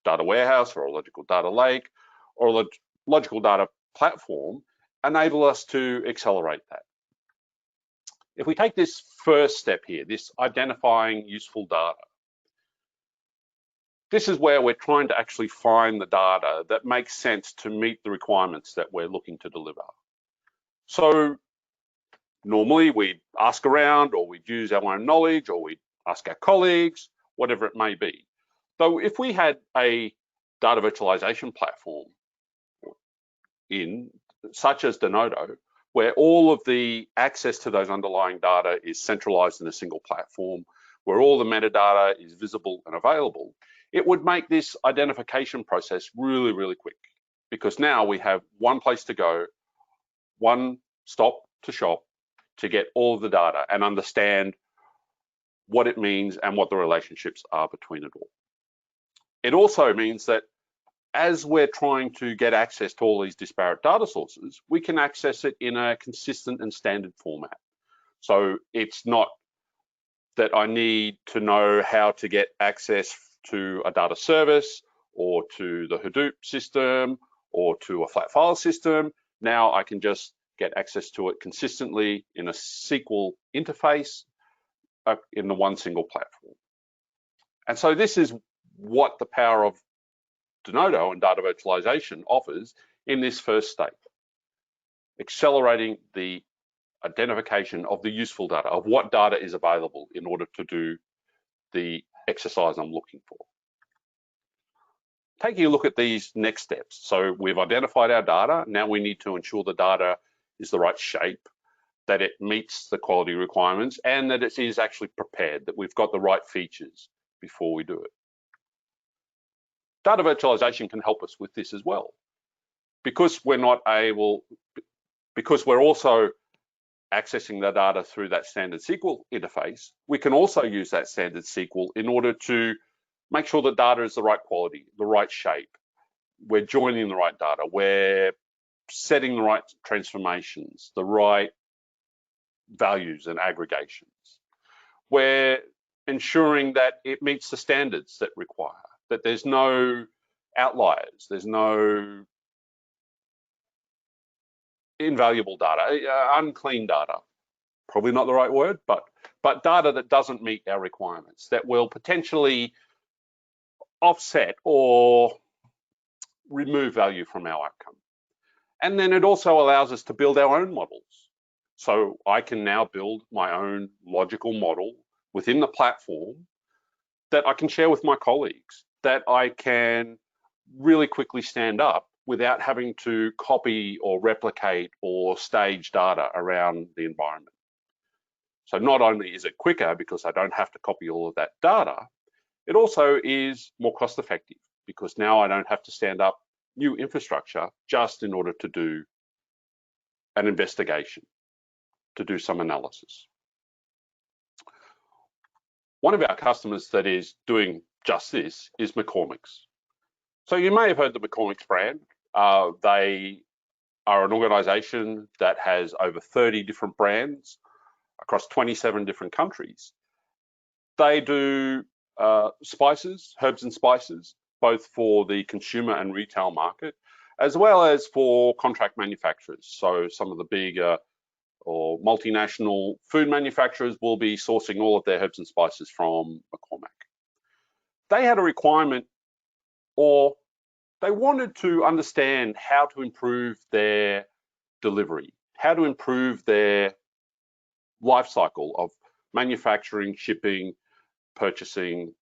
data warehouse or a logical data lake or a logical data platform enable us to accelerate that. If we take this first step here, this identifying useful data, this is where we're trying to actually find the data that makes sense to meet the requirements that we're looking to deliver. So normally we'd ask around, or we'd use our own knowledge, or we'd ask our colleagues, whatever it may be. Though if we had a data virtualization platform such as Denodo, where all of the access to those underlying data is centralized in a single platform, where all the metadata is visible and available, it would make this identification process really, really quick, because now we have one place to go, one stop to shop to get all of the data and understand what it means and what the relationships are between it all. It also means that as we're trying to get access to all these disparate data sources, we can access it in a consistent and standard format. So it's not that I need to know how to get access to a data service or to the Hadoop system or to a flat file system. Now I can just get access to it consistently in a SQL interface in the one single platform. And so this is what the power of Denodo and data virtualization offers in this first state, accelerating the identification of the useful data, of what data is available in order to do the exercise I'm looking for. Taking a look at these next steps. So we've identified our data. Now we need to ensure the data is the right shape, that it meets the quality requirements, and that it is actually prepared, that we've got the right features before we do it. Data virtualization can help us with this as well. Because we're also accessing the data through that standard SQL interface, we can also use that standard SQL in order to make sure the data is the right quality, the right shape. We're joining the right data. We're setting the right transformations, the right values and aggregations. We're ensuring that it meets the standards that require, that there's no outliers, there's no invaluable data, unclean data probably not the right word, but data that doesn't meet our requirements, that will potentially offset or remove value from our outcome. And then it also allows us to build our own models. So I can now build my own logical model within the platform that I can share with my colleagues, that I can really quickly stand up without having to copy or replicate or stage data around the environment. So not only is it quicker because I don't have to copy all of that data, it also is more cost effective because now I don't have to stand up new infrastructure just in order to do an investigation, to do some analysis. One of our customers that is doing just this is McCormick's. So you may have heard the McCormick's brand. They are an organization that has over 30 different brands across 27 different countries. They do spices, herbs and spices, both for the consumer and retail market, as well as for contract manufacturers. So some of the bigger or multinational food manufacturers will be sourcing all of their herbs and spices from McCormick. They had a requirement, or they wanted to understand how to improve their delivery, how to improve their life cycle of manufacturing, shipping, purchasing,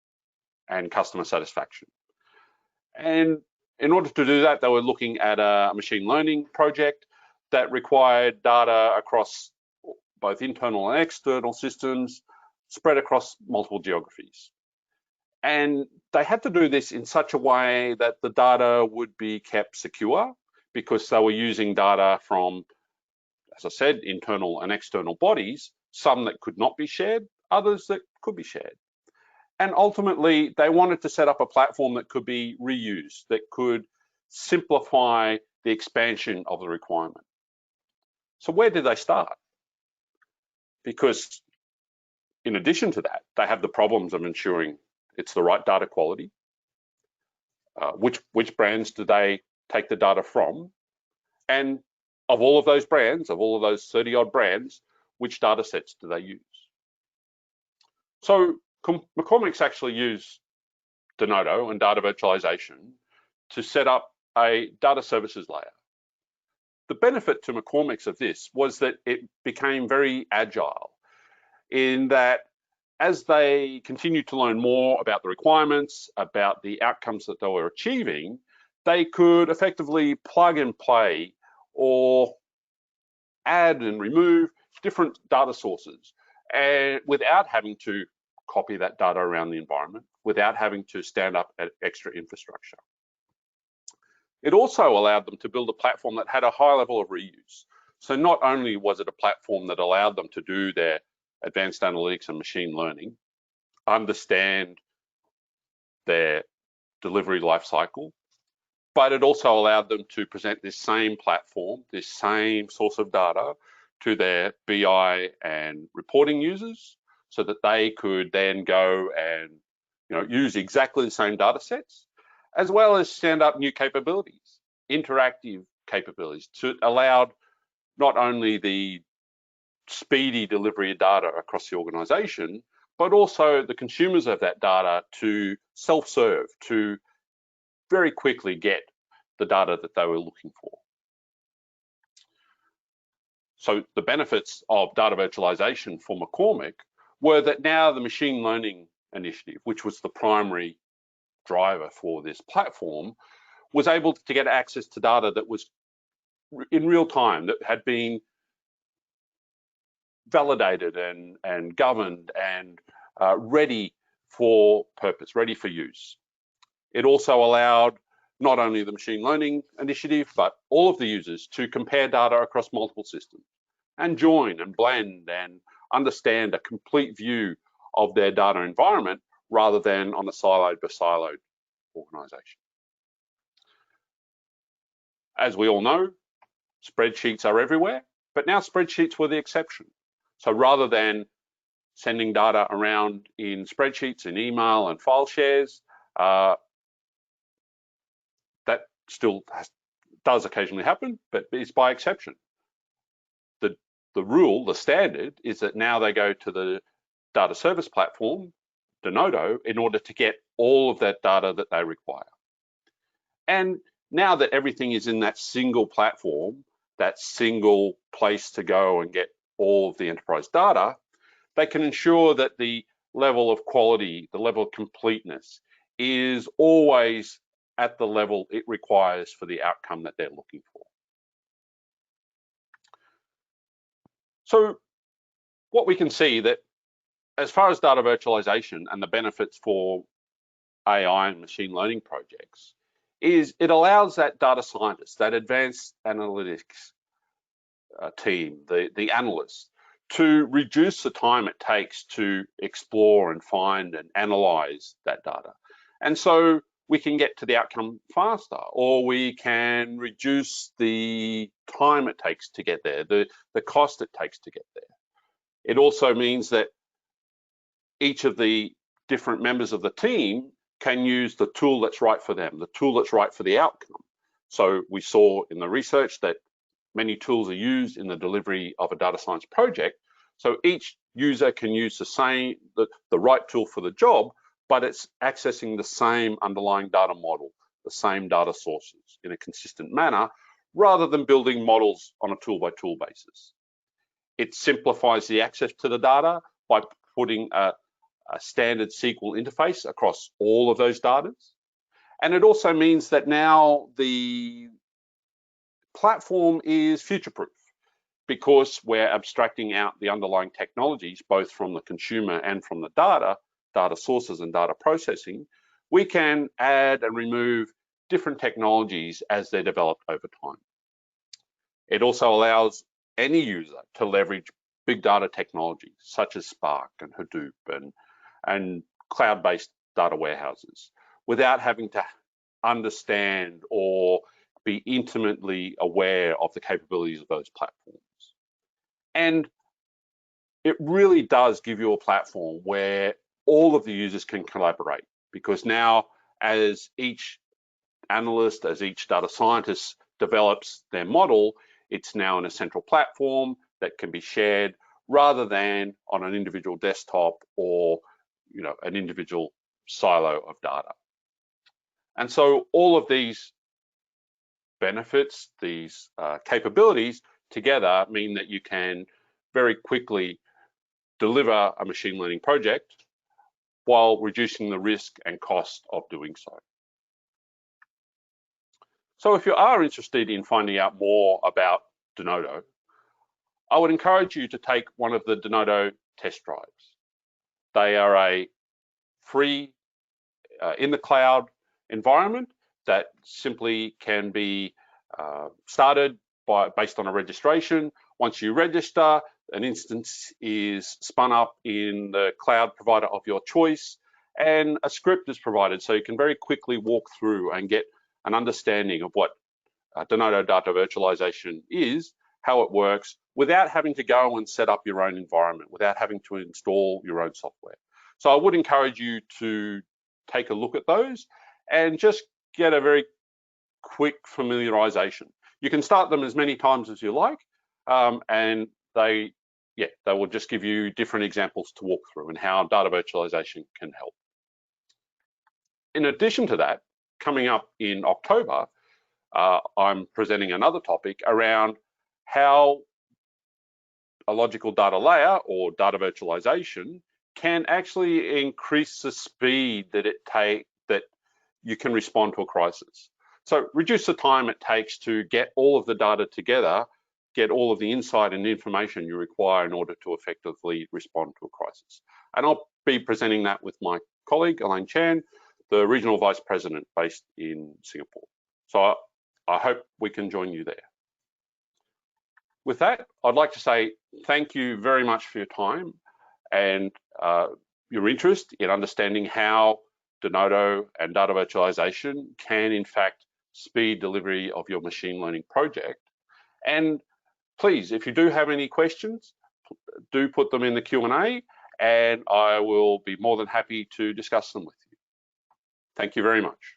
and customer satisfaction. And in order to do that, they were looking at a machine learning project that required data across both internal and external systems, spread across multiple geographies. And they had to do this in such a way that the data would be kept secure because they were using data from, as I said, internal and external bodies, some that could not be shared, others that could be shared. And ultimately, they wanted to set up a platform that could be reused, that could simplify the expansion of the requirement. So where did they start? Because in addition to that, they have the problems of ensuring it's the right data quality. Which brands do they take the data from? And of all of those brands, of all of those 30 odd brands, which data sets do they use? So McCormick's actually use Denodo and data virtualization to set up a data services layer. The benefit to McCormick's of this was that it became very agile in that as they continued to learn more about the requirements, about the outcomes that they were achieving, they could effectively plug and play or add and remove different data sources and without having to copy that data around the environment, without having to stand up extra infrastructure. It also allowed them to build a platform that had a high level of reuse. So not only was it a platform that allowed them to do their advanced analytics and machine learning, understand their delivery lifecycle, but it also allowed them to present this same platform, this same source of data to their BI and reporting users so that they could then go and use exactly the same data sets, as well as stand up new capabilities, interactive capabilities to allow not only the speedy delivery of data across the organization, but also the consumers of that data to self-serve, to very quickly get the data that they were looking for. So the benefits of data virtualization for McCormick were that now the machine learning initiative, which was the primary driver for this platform, was able to get access to data that was in real time, that had been validated and governed and ready for purpose, ready for use. It also allowed not only the machine learning initiative, but all of the users to compare data across multiple systems and join and blend and understand a complete view of their data environment rather than on a siloed by siloed organization. As we all know, spreadsheets are everywhere, but now spreadsheets were the exception. So rather than sending data around in spreadsheets, in email and file shares, that still does occasionally happen, but it's by exception. The the rule, the standard, is that now they go to the data service platform, Denodo, in order to get all of that data that they require. And now that everything is in that single platform, that single place to go and get all of the enterprise data, they can ensure that the level of quality, the level of completeness is always at the level it requires for the outcome that they're looking for. So what we can see that as far as data virtualization and the benefits for AI and machine learning projects is it allows that data scientist, that advanced analytics team, the analysts, to reduce the time it takes to explore and find and analyze that data. And so we can get to the outcome faster, or we can reduce the time it takes to get there, the cost it takes to get there. It also means that each of the different members of the team can use the tool that's right for them, the tool that's right for the outcome. So we saw in the research that many tools are used in the delivery of a data science project. So each user can use the right tool for the job, but it's accessing the same underlying data model, the same data sources in a consistent manner, rather than building models on a tool by tool basis. It simplifies the access to the data by putting a standard SQL interface across all of those data. And it also means that now the platform is future-proof because we're abstracting out the underlying technologies, both from the consumer and from the data sources and data processing. We can add and remove different technologies as they're developed over time. It also allows any user to leverage big data technologies such as Spark and Hadoop and cloud-based data warehouses without having to understand or be intimately aware of the capabilities of those platforms. And it really does give you a platform where all of the users can collaborate, because now as each analyst, as each data scientist develops their model, it's now in a central platform that can be shared rather than on an individual desktop or an individual silo of data. And so all of these benefits, these capabilities together mean that you can very quickly deliver a machine learning project while reducing the risk and cost of doing so. So if you are interested in finding out more about Denodo, I would encourage you to take one of the Denodo test drives. They are a free in the cloud environment that simply can be started based on a registration. Once you register, an instance is spun up in the cloud provider of your choice, and a script is provided so you can very quickly walk through and get an understanding of what Denodo data virtualization is, how it works, without having to go and set up your own environment, without having to install your own software. So I would encourage you to take a look at those and just get a very quick familiarization. You can start them as many times as you like, and they will just give you different examples to walk through and how data virtualization can help. In addition to that, coming up in October, I'm presenting another topic around how a logical data layer or data virtualization can actually increase the speed that that you can respond to a crisis. So reduce the time it takes to get all of the data together, get all of the insight and information you require in order to effectively respond to a crisis. And I'll be presenting that with my colleague, Elaine Chan, the Regional Vice President based in Singapore. So I hope we can join you there. With that, I'd like to say thank you very much for your time and your interest in understanding how Denodo and data virtualization can in fact speed delivery of your machine learning project. And please, if you do have any questions, do put them in the Q&A and I will be more than happy to discuss them with you. Thank you very much.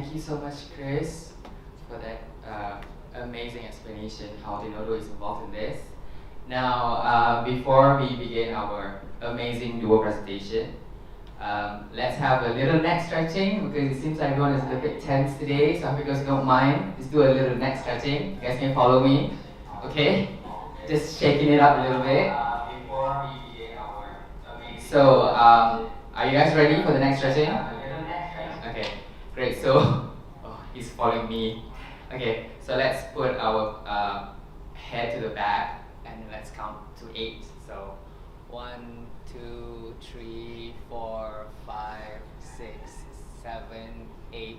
Thank you so much, Chris, for that amazing explanation how Denodo is involved in this. Now, before we begin our amazing duo presentation, let's have a little neck stretching because it seems like everyone is a bit tense today. So I hope you guys don't mind. Let's do a little neck stretching. You guys can follow me. Okay? Just shaking it up a little bit. Before we begin our amazing. So, are you guys ready for the neck stretching? Okay, great. So, oh, he's following me. Okay, so let's put our head to the back and let's count to 8. So, 1, 2, 3, 4, 5, 6, 7, 8.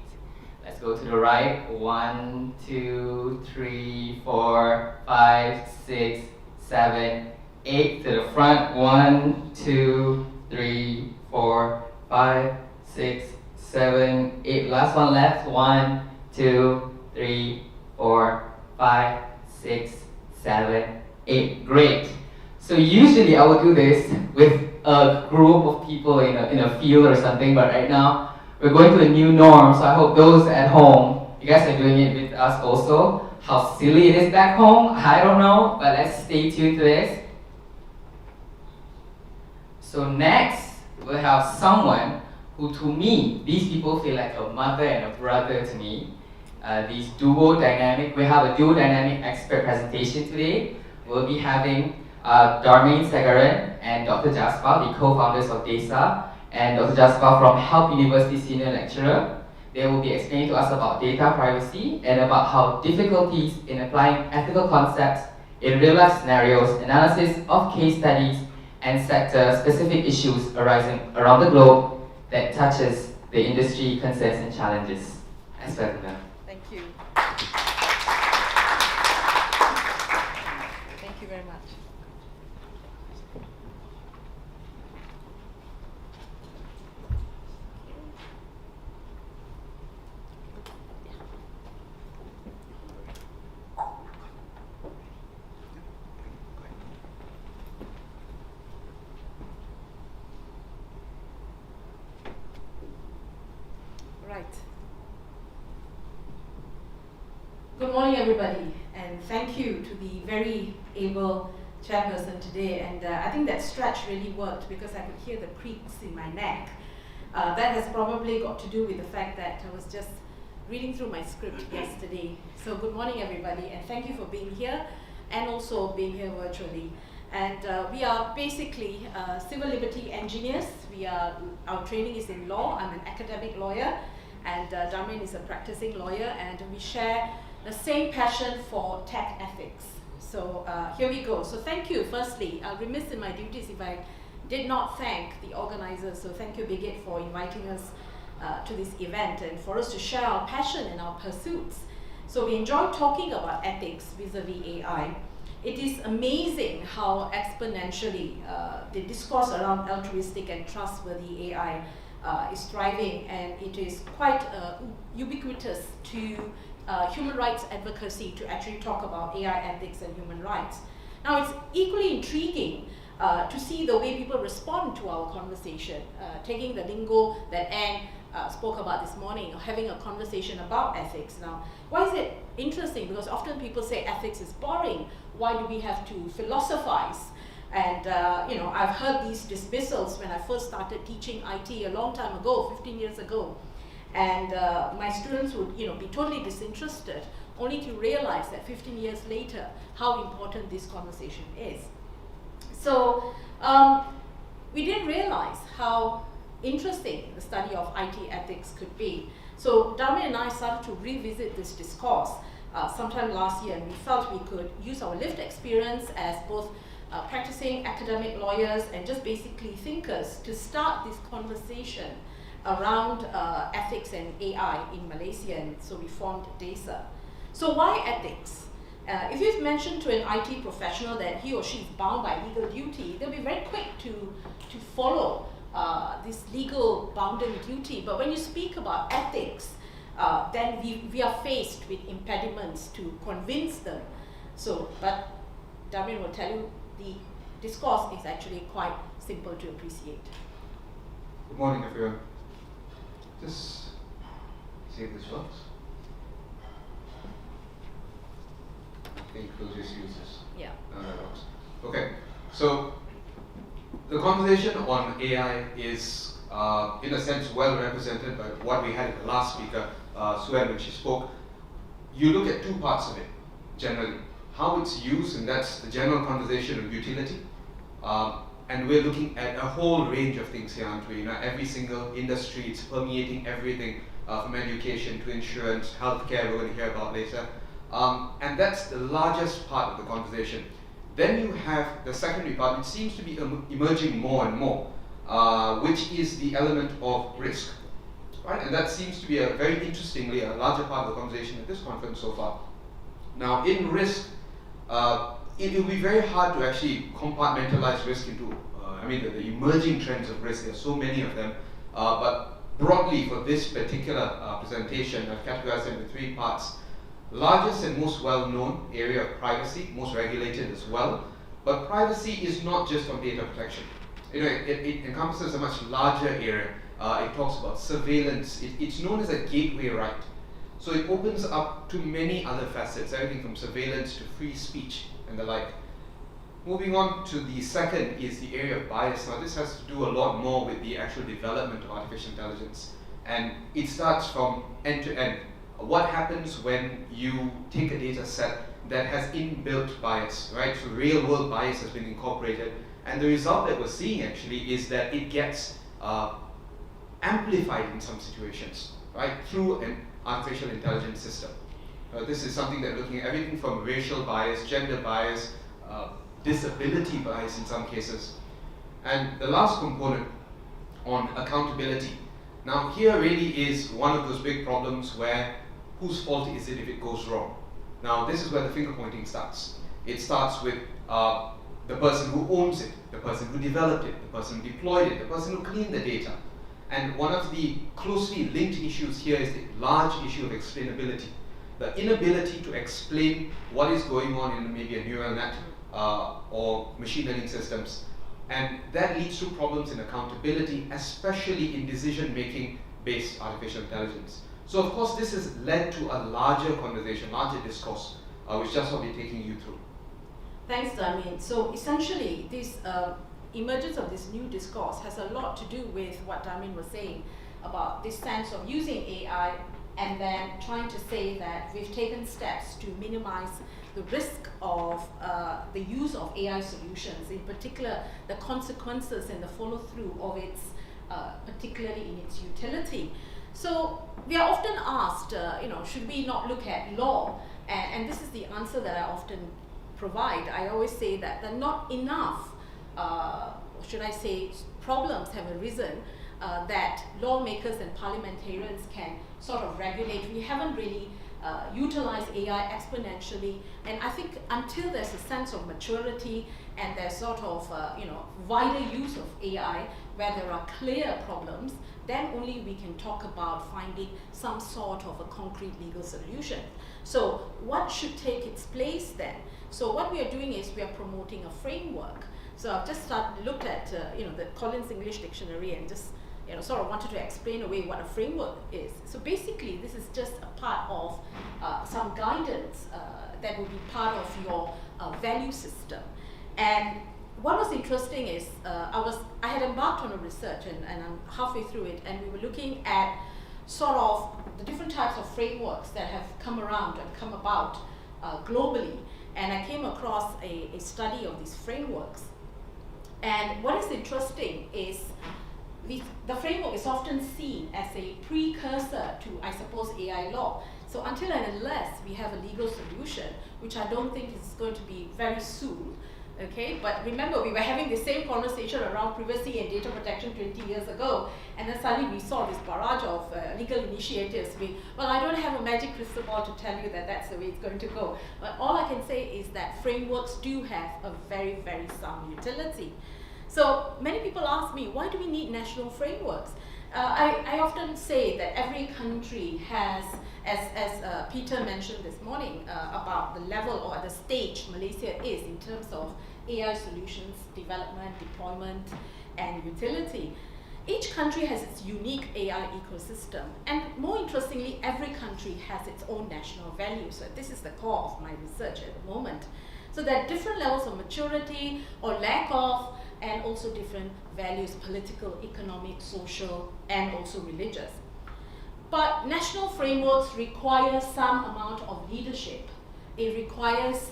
Let's go to the right. 1, 2, 3, 4, 5, 6, 7, 8. To the front. 1, 2, 3, 4, 5, 6, 7, 8. Last one left. 1, 2, 3, 4, 5, 6, 7, 8. Great. So usually I would do this with a group of people in a field or something, but right now we're going to a new norm, so I hope those at home, you guys are doing it with us also. How silly it is back home, I don't know, but let's stay tuned to this. So next, we'll have someone who to me, these people feel like a mother and a brother to me. We have a duo dynamic expert presentation today. We'll be having Darmain Segaran and Dr. Jaspal, the co-founders of DESA, and Dr. Jaspal from Help University Senior Lecturer. They will be explaining to us about data privacy and about how difficulties in applying ethical concepts in real-life scenarios, analysis of case studies, and sector-specific issues arising around the globe that touches the industry concerns and challenges. Let's welcome them.
Thank you. Thank you very much. Right. Good morning, everybody, and thank you to the very able chairperson today. And I think that stretch really worked because I could hear the creaks in my neck. That has probably got to do with the fact that I was just reading through my script yesterday. So good morning, everybody, and thank you for being here and also being here virtually. And we are basically civil liberty engineers. Our training is in law. I'm an academic lawyer, and Darmain is a practicing lawyer, and we share the same passion for tech ethics. So here we go. So thank you. Firstly, I'll be remiss in my duties if I did not thank the organizers. So thank you, Bigit, for inviting us to this event and for us to share our passion and our pursuits. So we enjoy talking about ethics vis-a-vis AI. It is amazing how exponentially the discourse around altruistic and trustworthy AI is thriving, and it is quite ubiquitous to human rights advocacy to actually talk about AI ethics and human rights. Now, it's equally intriguing to see the way people respond to our conversation, taking the lingo that Anne spoke about this morning, having a conversation about ethics. Now, why is it interesting? Because often people say ethics is boring. Why do we have to philosophize? And I've heard these dismissals when I first started teaching IT a long time ago, 15 years ago. And my students would be totally disinterested, only to realize that 15 years later, how important this conversation is. So we didn't realize how interesting the study of IT ethics could be. So Darmain and I started to revisit this discourse sometime last year, and we felt we could use our lived experience as both practicing academic lawyers and just basically thinkers to start this conversation around ethics and AI in Malaysia, and so we formed DESA. So why ethics? If you've mentioned to an IT professional that he or she is bound by legal duty, they'll be very quick to follow this legal bounden duty. But when you speak about ethics, then we are faced with impediments to convince them. So, but Darmain will tell you the discourse is actually quite simple to appreciate.
Good morning, everyone. Just See if this works. I think we'll just use this.
Yeah.
That works. Okay, so the conversation on AI is, in a sense, well represented by what we had in the last speaker, Suen, when she spoke. You look at two parts of it, generally. How it's used, and that's the general conversation of utility. And we're looking at a whole range of things here, aren't we? You know, every single industry, it's permeating everything, from education to insurance, healthcare, we're going to hear about later. And that's the largest part of the conversation. Then you have the secondary part, which seems to be emerging more and more, which is the element of risk. Right? And that seems to be very interestingly a larger part of the conversation at this conference so far. Now, in risk, it will be very hard to actually compartmentalize risk into, the emerging trends of risk. There are so many of them. But broadly, for this particular presentation, I've categorized them into three parts. Largest and most well-known area of privacy, most regulated as well. But privacy is not just on data protection. It encompasses a much larger area. It talks about surveillance. It's known as a gateway right. So it opens up to many other facets, everything from surveillance to free speech and the like. Moving on to the second is the area of bias. Now this has to do a lot more with the actual development of artificial intelligence. And it starts from end to end. What happens when you take a data set that has inbuilt bias, right? So real world bias has been incorporated. And the result that we're seeing actually is that it gets amplified in some situations, right? Through an artificial intelligence system. This is something that looking at everything from racial bias, gender bias, disability bias in some cases. And the last component on accountability. Now here really is one of those big problems where whose fault is it if it goes wrong? Now this is where the finger pointing starts. It starts with the person who owns it, the person who developed it, the person who deployed it, the person who cleaned the data. And one of the closely linked issues here is the large issue of explainability. The inability to explain what is going on in maybe a neural net or machine learning systems. And that leads to problems in accountability, especially in decision-making based artificial intelligence. So of course this has led to a larger conversation, larger discourse, which just will be taking you through.
Thanks, Damien. So essentially, this emergence of this new discourse has a lot to do with what Damien was saying about this sense of using AI and then trying to say that we've taken steps to minimize the risk of the use of AI solutions, in particular the consequences and the follow-through of its, particularly in its utility. So we are often asked, should we not look at law? And this is the answer that I often provide. I always say that not enough, should I say, problems have arisen that lawmakers and parliamentarians can sort of regulate. We haven't really utilized AI exponentially, and I think until there's a sense of maturity and there's sort of wider use of AI where there are clear problems, then only we can talk about finding some sort of a concrete legal solution. So what should take its place then? So what we are doing is we are promoting a framework. So I've just looked at the Collins English Dictionary and just sort of wanted to explain away what a framework is. So basically this is just a part of some guidance that will be part of your value system. And what was interesting is I had embarked on a research and I'm halfway through it, and we were looking at sort of the different types of frameworks that have come around and come about globally. And I came across a study of these frameworks. And what is interesting is the framework is often seen as a precursor to, I suppose, AI law. So until and unless we have a legal solution, which I don't think is going to be very soon, okay? But remember, we were having the same conversation around privacy and data protection 20 years ago, and then suddenly we saw this barrage of legal initiatives. Well, I don't have a magic crystal ball to tell you that that's the way it's going to go. But all I can say is that frameworks do have a very, very sound utility. So many people ask me, why do we need national frameworks? I often say that every country has, as Peter mentioned this morning, about the level or the stage Malaysia is in terms of AI solutions, development, deployment, and utility. Each country has its unique AI ecosystem, and more interestingly, every country has its own national values. So this is the core of my research at the moment. So there are different levels of maturity or lack of, and also different values, political, economic, social, and also religious. But national frameworks require some amount of leadership. It requires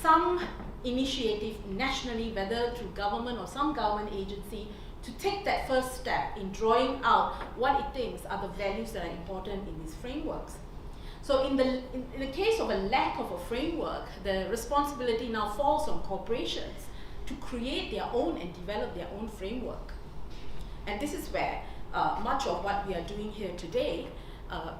some initiative nationally, whether through government or some government agency, to take that first step in drawing out what it thinks are the values that are important in these frameworks. So in the case of a lack of a framework, the responsibility now falls on corporations to create their own and develop their own framework. And this is where much of what we are doing here today,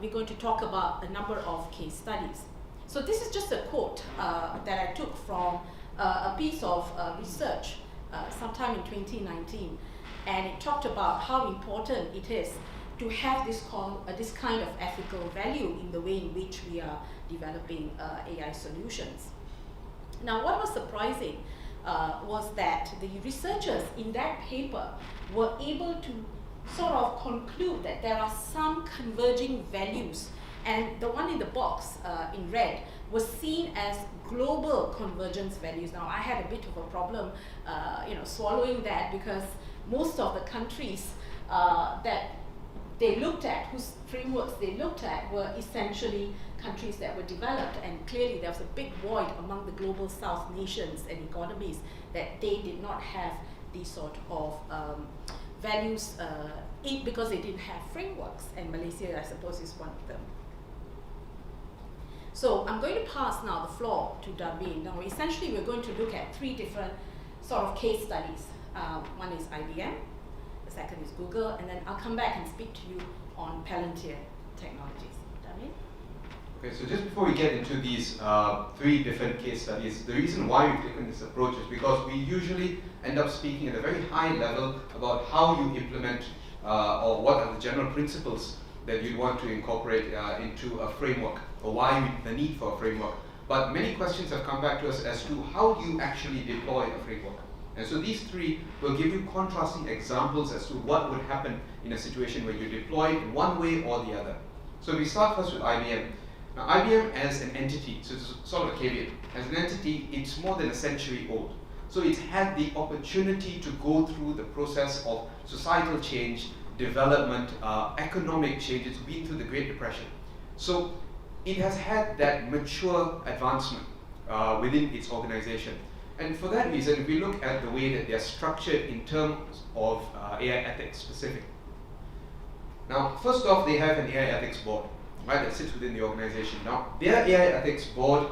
we're going to talk about a number of case studies. So this is just a quote that I took from a piece of research sometime in 2019. And it talked about how important it is to have this kind of ethical value in the way in which we are developing AI solutions. Now, what was surprising was that the researchers in that paper were able to sort of conclude that there are some converging values, and the one in the box in red was seen as global convergence values. Now, I had a bit of a problem, swallowing that, because most of the countries that they looked at, whose frameworks they looked at, were essentially countries that were developed, and clearly there was a big void among the global south nations and economies that they did not have these sort of values because they didn't have frameworks, and Malaysia, I suppose, is one of them. So I'm going to pass now the floor to Darwin. Now, essentially, we're going to look at three different sort of case studies. One is IBM, the second is Google, and then I'll come back and speak to you on Palantir Technologies. Darwin?
Okay, so just before we get into these three different case studies, the reason why we've taken this approach is because we usually end up speaking at a very high level about how you implement or what are the general principles that you want to incorporate into a framework, or why the need for a framework. But many questions have come back to us as to how do you actually deploy a framework. And so these three will give you contrasting examples as to what would happen in a situation where you deploy it one way or the other. So we start first with IBM. Now, IBM as an entity, so it's sort of a caveat, as an entity, it's more than a century old. So it's had the opportunity to go through the process of societal change, development, economic change. It's been through the Great Depression. So it has had that mature advancement within its organization. And for that reason, if we look at the way that they're structured in terms of AI ethics specific. Now, first off, they have an AI ethics board, right, that sits within the organization. Now, their AI ethics board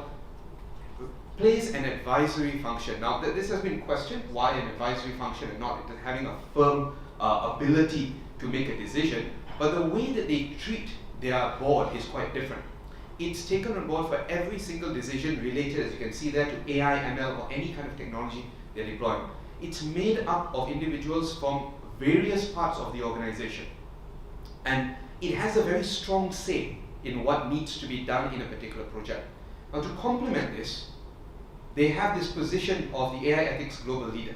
plays an advisory function. Now, this has been questioned, why an advisory function and not having a firm ability to make a decision. But the way that they treat their board is quite different. It's taken on board for every single decision related, as you can see there, to AI, ML, or any kind of technology they're deploying. It's made up of individuals from various parts of the organization. And it has a very strong say in what needs to be done in a particular project. Now, to complement this, they have this position of the AI ethics global leader.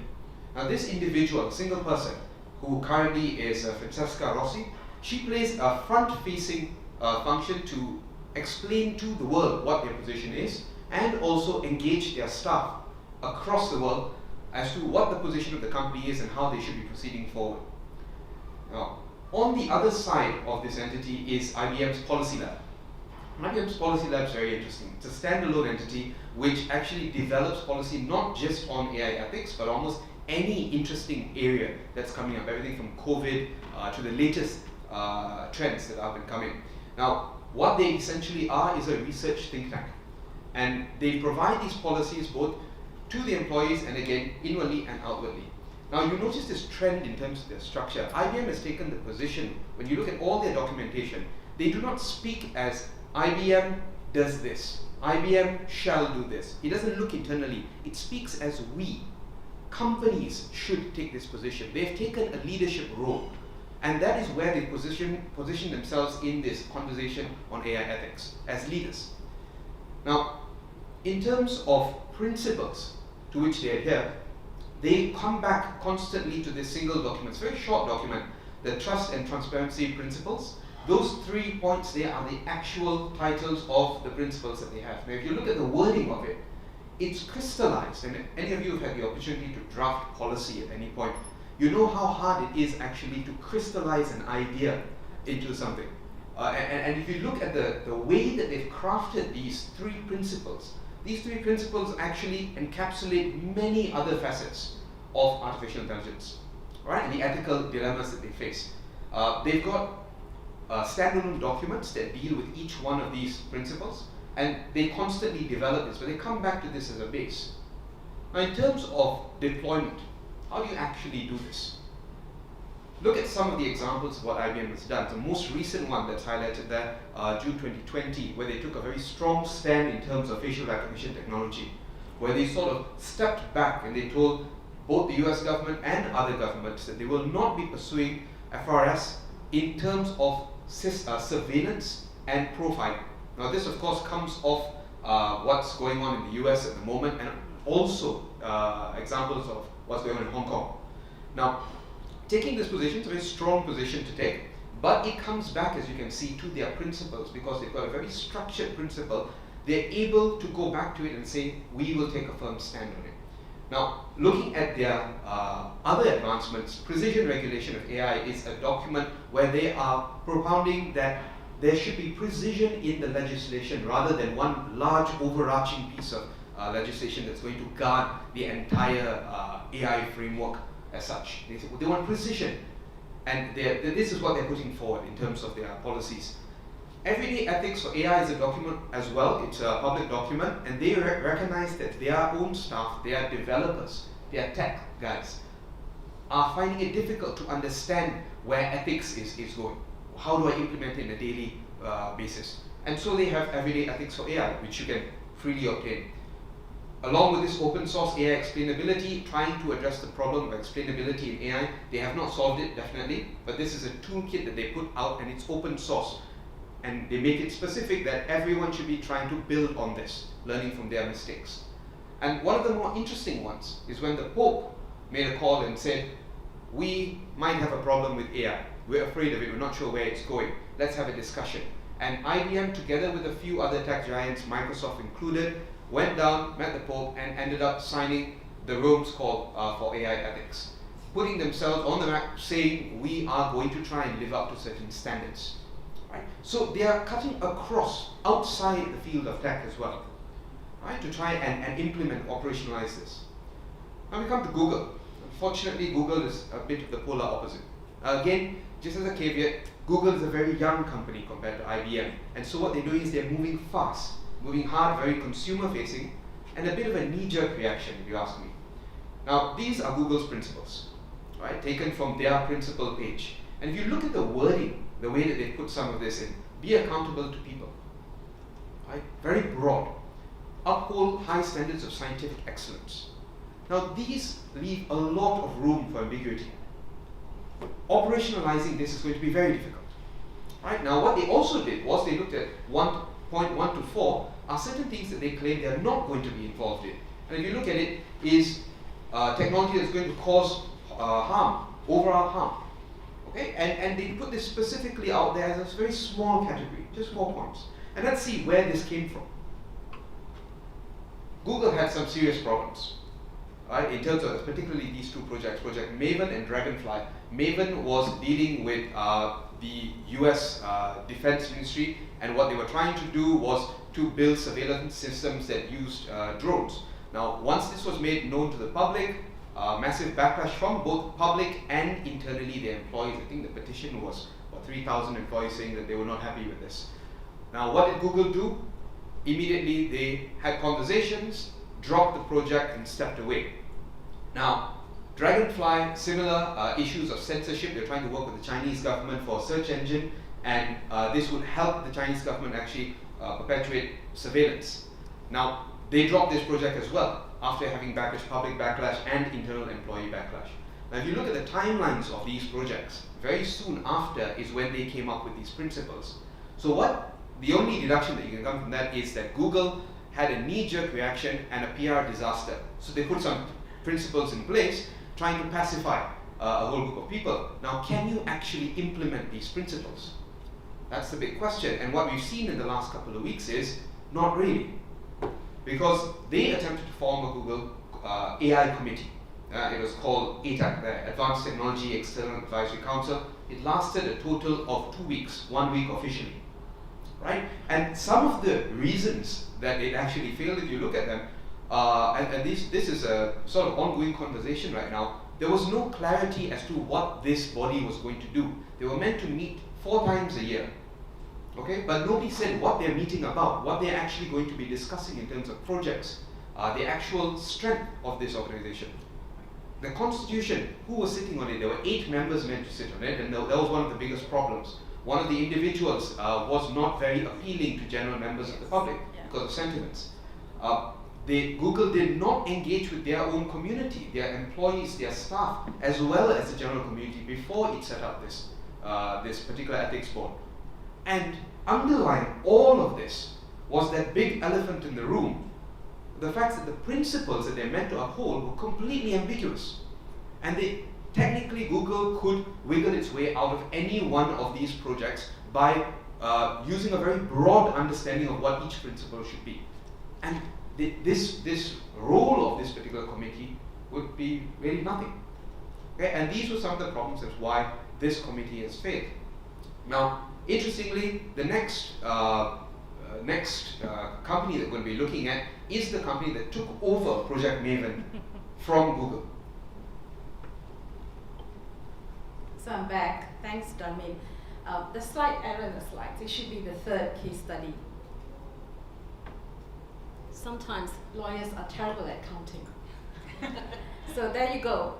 Now, this individual, single person, who currently is Francesca Rossi, she plays a front-facing function to explain to the world what their position is, and also engage their staff across the world as to what the position of the company is and how they should be proceeding forward. Now, on the other side of this entity is IBM's Policy Lab. IBM's Policy Lab is very interesting. It's a standalone entity which actually develops policy not just on AI ethics, but almost any interesting area that's coming up, everything from COVID to the latest trends that have been coming. Now, what they essentially are is a research think tank. And they provide these policies both to the employees and again, inwardly and outwardly. Now, you notice this trend in terms of their structure. IBM has taken the position, when you look at all their documentation, they do not speak as IBM does this, IBM shall do this. It doesn't look internally. It speaks as we. Companies should take this position. They've taken a leadership role. And that is where they position themselves in this conversation on AI ethics, as leaders. Now, in terms of principles to which they adhere, they come back constantly to this single document. It's a very short document, the trust and transparency principles. Those 3 points there are the actual titles of the principles that they have. Now, if you look at the wording of it, it's crystallized, and if any of you have had the opportunity to draft policy at any point, you know how hard it is actually to crystallize an idea into something. And if you look at the way that they've crafted these 3 principles, these 3 principles actually encapsulate many other facets of artificial intelligence, right? And the ethical dilemmas that they face. They've got standalone documents that deal with each one of these principles, and they constantly develop this, but they come back to this as a base. Now, in terms of deployment, how do you actually do this? Look at some of the examples of what IBM has done. The most recent one that's highlighted there, June 2020, where they took a very strong stand in terms of facial recognition technology, where they sort of stepped back and they told both the US government and other governments that they will not be pursuing FRS in terms of surveillance and profiling. Now, this of course comes off what's going on in the US at the moment, and also examples of what's going on in Hong Kong. Now, taking this position is a very strong position to take, but it comes back, as you can see, to their principles, because they've got a very structured principle. They're able to go back to it and say, we will take a firm stand on it. Now, looking at their other advancements, Precision Regulation of AI is a document where they are propounding that there should be precision in the legislation rather than one large overarching piece of legislation that's going to guard the entire AI framework as such. They want precision, and this is what they're putting forward in terms of their policies. Everyday Ethics for AI is a document as well. It's a public document, and they recognize that their own staff, their developers, their tech guys, are finding it difficult to understand where ethics is going. How do I implement it in a daily basis? And so they have Everyday Ethics for AI, which you can freely obtain. Along with this open source AI explainability, trying to address the problem of explainability in AI. They have not solved it, definitely, but this is a toolkit that they put out, and it's open source. And they make it specific that everyone should be trying to build on this, learning from their mistakes. And one of the more interesting ones is when the Pope made a call and said, we might have a problem with AI. We're afraid of it, we're not sure where it's going. Let's have a discussion. And IBM, together with a few other tech giants, Microsoft included, went down, met the Pope, and ended up signing the Rome's call for AI ethics, putting themselves on the map, saying we are going to try and live up to certain standards. Right? So they are cutting across, outside the field of tech as well, right, to try and implement, operationalize this. Now we come to Google. Unfortunately, Google is a bit of the polar opposite. Again, just as a caveat, Google is a very young company compared to IBM, and so what they're doing is they're moving fast, moving hard, very consumer-facing, and a bit of a knee-jerk reaction, if you ask me. Now, these are Google's principles, right, taken from their principle page. And if you look at the wording, the way that they put some of this in, be accountable to people, right, very broad, uphold high standards of scientific excellence. Now, these leave a lot of room for ambiguity. Operationalizing this is going to be very difficult. Right? Now, what they also did was they looked at 1.1 to 4 are certain things that they claim they are not going to be involved in. And if you look at it, is technology that's going to cause harm, overall harm. Okay? And they put this specifically out there as a very small category, just 4 points. And let's see where this came from. Google had some serious problems, right, in terms of particularly these two projects, Project Maven and Dragonfly. Maven was dealing with the US Defense Ministry, and what they were trying to do was to build surveillance systems that used drones. Now, once this was made known to the public, massive backlash from both public and internally their employees. I think the petition was 3,000 employees saying that they were not happy with this. Now, what did Google do? Immediately they had conversations, dropped the project, and stepped away. Now, Dragonfly, similar issues of censorship. They're trying to work with the Chinese government for a search engine, and this would help the Chinese government actually perpetuate surveillance. Now, they dropped this project as well after having backlash, public backlash, and internal employee backlash. Now, if you look at the timelines of these projects, very soon after is when they came up with these principles. So the only deduction that you can come from that is that Google had a knee-jerk reaction and a PR disaster. So they put some principles in place trying to pacify a whole group of people. Now, can you actually implement these principles? That's the big question. And what we've seen in the last couple of weeks is not really. Because they attempted to form a Google AI committee. It was called ATAC, the Advanced Technology External Advisory Council. It lasted a total of 2 weeks, 1 week officially. Right? And some of the reasons that it actually failed, if you look at them, and this is a sort of ongoing conversation right now, there was no clarity as to what this body was going to do. They were meant to meet 4 times a year. Okay, but nobody said what they're meeting about, what they're actually going to be discussing in terms of projects, the actual strength of this organization. The constitution, who was sitting on it? There were 8 members meant to sit on it, and that was one of the biggest problems. One of the individuals was not very appealing to general members of the public because of sentiments. Google did not engage with their own community, their employees, their staff, as well as the general community before it set up this particular ethics board. And underlying all of this was that big elephant in the room, the fact that the principles that they're meant to uphold were completely ambiguous. And technically Google could wiggle its way out of any one of these projects by using a very broad understanding of what each principle should be. And this role of this particular committee would be really nothing. Okay? And these were some of the problems as why this committee has failed. Now, interestingly, the next company that we're going to be looking at is the company that took over Project Maven from Google.
So I'm back. Thanks, Darmin. The slight error in the slides, it should be the 3rd case study. Sometimes lawyers are terrible at counting. So there you go.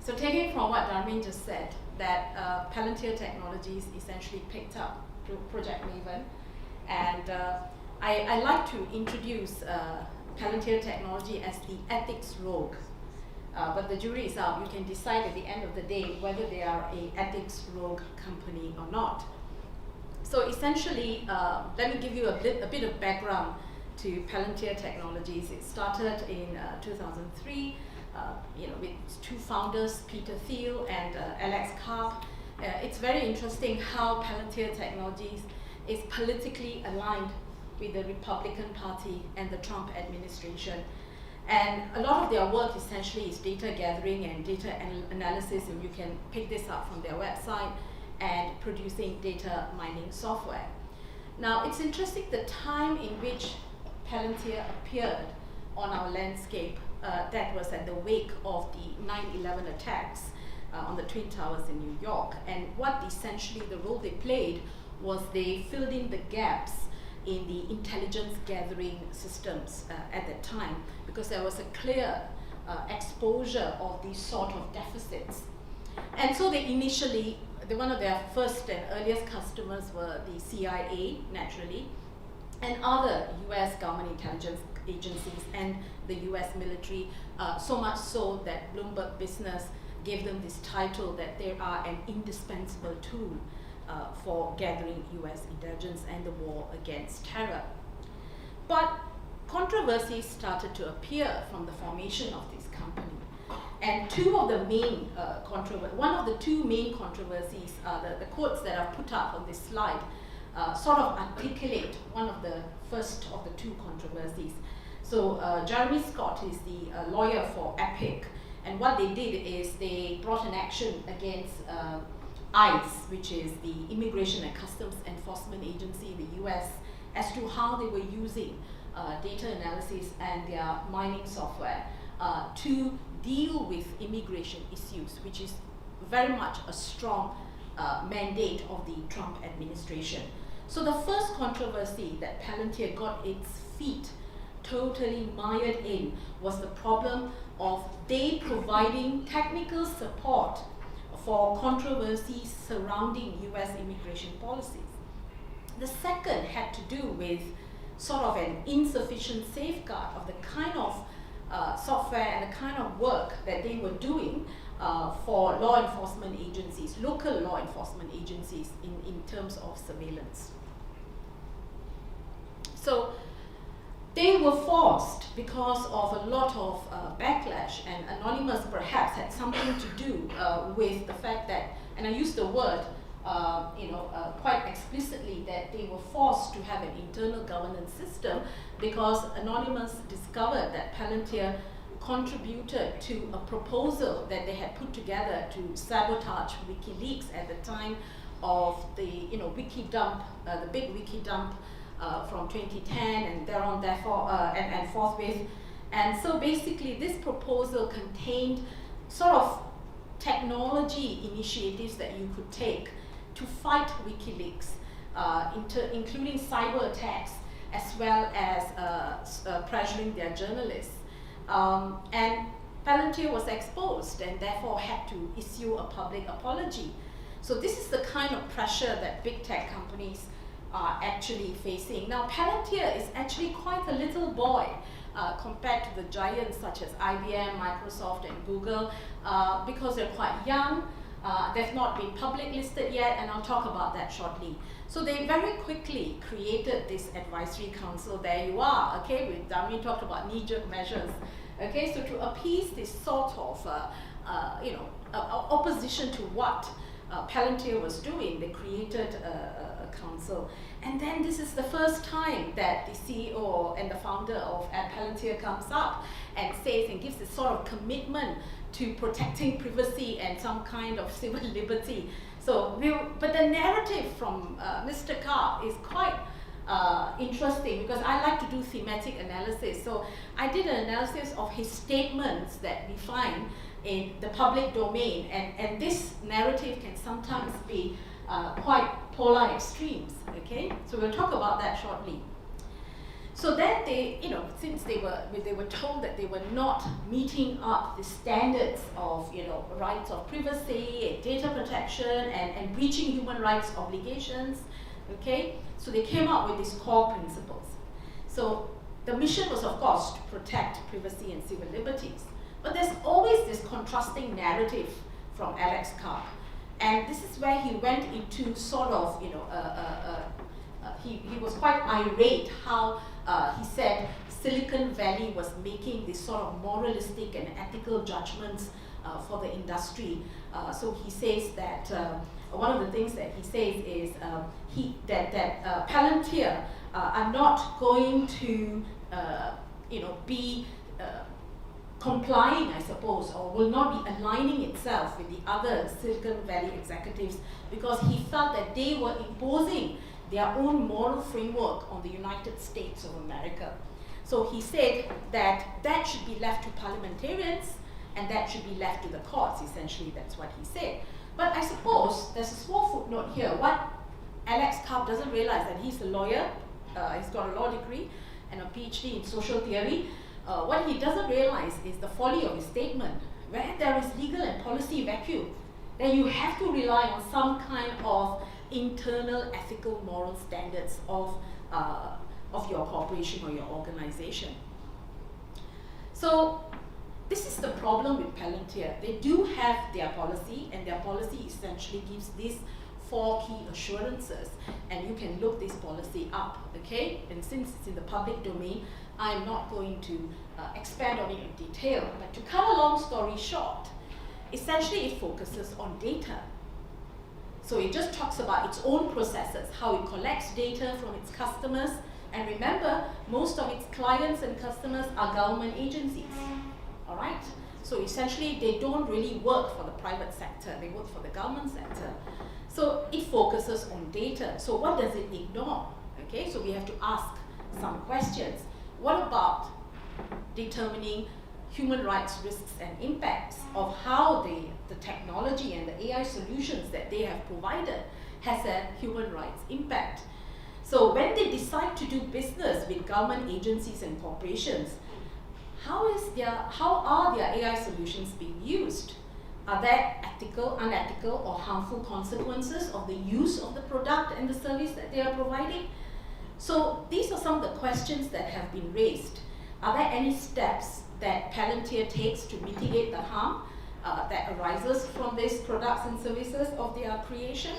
So taking from what Darmin just said, that Palantir Technologies essentially picked up Project Maven, and I like to introduce Palantir Technology as the ethics rogue. But the jury is out. You can decide at the end of the day whether they are an ethics rogue company or not. So essentially, let me give you a bit of background to Palantir Technologies. It started in 2003. With its 2 founders, Peter Thiel and Alex Karp. It's very interesting how Palantir Technologies is politically aligned with the Republican Party and the Trump administration. And a lot of their work essentially is data gathering and data analysis, and you can pick this up from their website, and producing data mining software. Now, it's interesting the time in which Palantir appeared on our landscape. That was at the wake of the 9/11 attacks on the Twin Towers in New York. And what essentially the role they played was they filled in the gaps in the intelligence gathering systems at that time, because there was a clear exposure of these sort of deficits. And so they initially, one of their first and earliest customers were the CIA, naturally, and other US government intelligence agencies and the US military, so much so that Bloomberg Business gave them this title that they are an indispensable tool for gathering US intelligence and the war against terror. But controversies started to appear from the formation of this company. And one of the 2 main controversies, the quotes that are put up on this slide, sort of articulate one of the first of the 2 controversies. So Jeremy Scott is the lawyer for Epic, and what they did is they brought an action against ICE, which is the Immigration and Customs Enforcement Agency in the US, as to how they were using data analysis and their mining software to deal with immigration issues, which is very much a strong mandate of the Trump administration. So the first controversy that Palantir got its feet totally mired in was the problem of they providing technical support for controversies surrounding US immigration policies. The second had to do with sort of an insufficient safeguard of the kind of software and the kind of work that they were doing for law enforcement agencies, local law enforcement agencies in terms of surveillance. So
they were forced because of a lot of backlash, and Anonymous perhaps had something to do with the fact that, and I use the word quite explicitly, that they were forced to have an internal governance system because Anonymous discovered that Palantir contributed to a proposal that they had put together to sabotage WikiLeaks at the time of the wiki dump, the big wiki dump from 2010 and thereon, therefore, and forthwith. And so basically this proposal contained sort of technology initiatives that you could take to fight WikiLeaks, including cyber attacks as well as pressuring their journalists. And Palantir was exposed and therefore had to issue a public apology. So this is the kind of pressure that big tech companies are actually facing. Now Palantir is actually quite a little boy compared to the giants such as IBM, Microsoft and Google because they're quite young. They've not been public listed yet, and I'll talk about that shortly. So they very quickly created this advisory council. There you are, okay? Darwin talked about knee-jerk measures. Okay, so to appease this sort of, opposition to what Palantir was doing, they created a council. And then this is the first time that the CEO and the founder of Palantir comes up and says and gives this sort of commitment to protecting privacy and some kind of civil liberty. So, but the narrative from Mr. Carr is quite interesting because I like to do thematic analysis. So I did an analysis of his statements that we find in the public domain, and this narrative can sometimes be quite polar extremes, okay? So we'll talk about that shortly. So then they, since they were told that they were not meeting up the standards of, rights of privacy, data protection, and breaching human rights obligations, okay? So they came up with these core principles. So the mission was, of course, to protect privacy and civil liberties. But there's always this contrasting narrative from Alex Karp. And this is where he went into sort of, he was quite irate how he said Silicon Valley was making this sort of moralistic and ethical judgments for the industry. So he says that one of the things that he says is that Palantir are not going to be complying, I suppose, or will not be aligning itself with the other Silicon Valley executives because he felt that they were imposing their own moral framework on the United States of America. So he said that that should be left to parliamentarians and that should be left to the courts, essentially, that's what he said. But I suppose there's a small footnote here. What Alex Karp doesn't realize that he's a lawyer, he's got a law degree and a PhD in social theory. What he doesn't realize is the folly of his statement. Where there is legal and policy vacuum, then you have to rely on some kind of internal ethical moral standards of your corporation or your organization. So this is the problem with Palantir. They do have their policy, and their policy essentially gives these 4 key assurances, and you can look this policy up, okay? And since it's in the public domain, I'm not going to expand on it in detail, but to cut a long story short, essentially it focuses on data. So it just talks about its own processes, how it collects data from its customers, and remember, most of its clients and customers are government agencies, all right? So essentially, they don't really work for the private sector, they work for the government sector. So it focuses on data. So what does it ignore? Okay, so we have to ask some questions. What about determining human rights risks and impacts of how the technology and the AI solutions that they have provided has a human rights impact? So when they decide to do business with government agencies and corporations, how are their AI solutions being used? Are there ethical, unethical, or harmful consequences of the use of the product and the service that they are providing? So these are some of the questions that have been raised. Are there any steps that Palantir takes to mitigate the harm that arises from these products and services of their creation?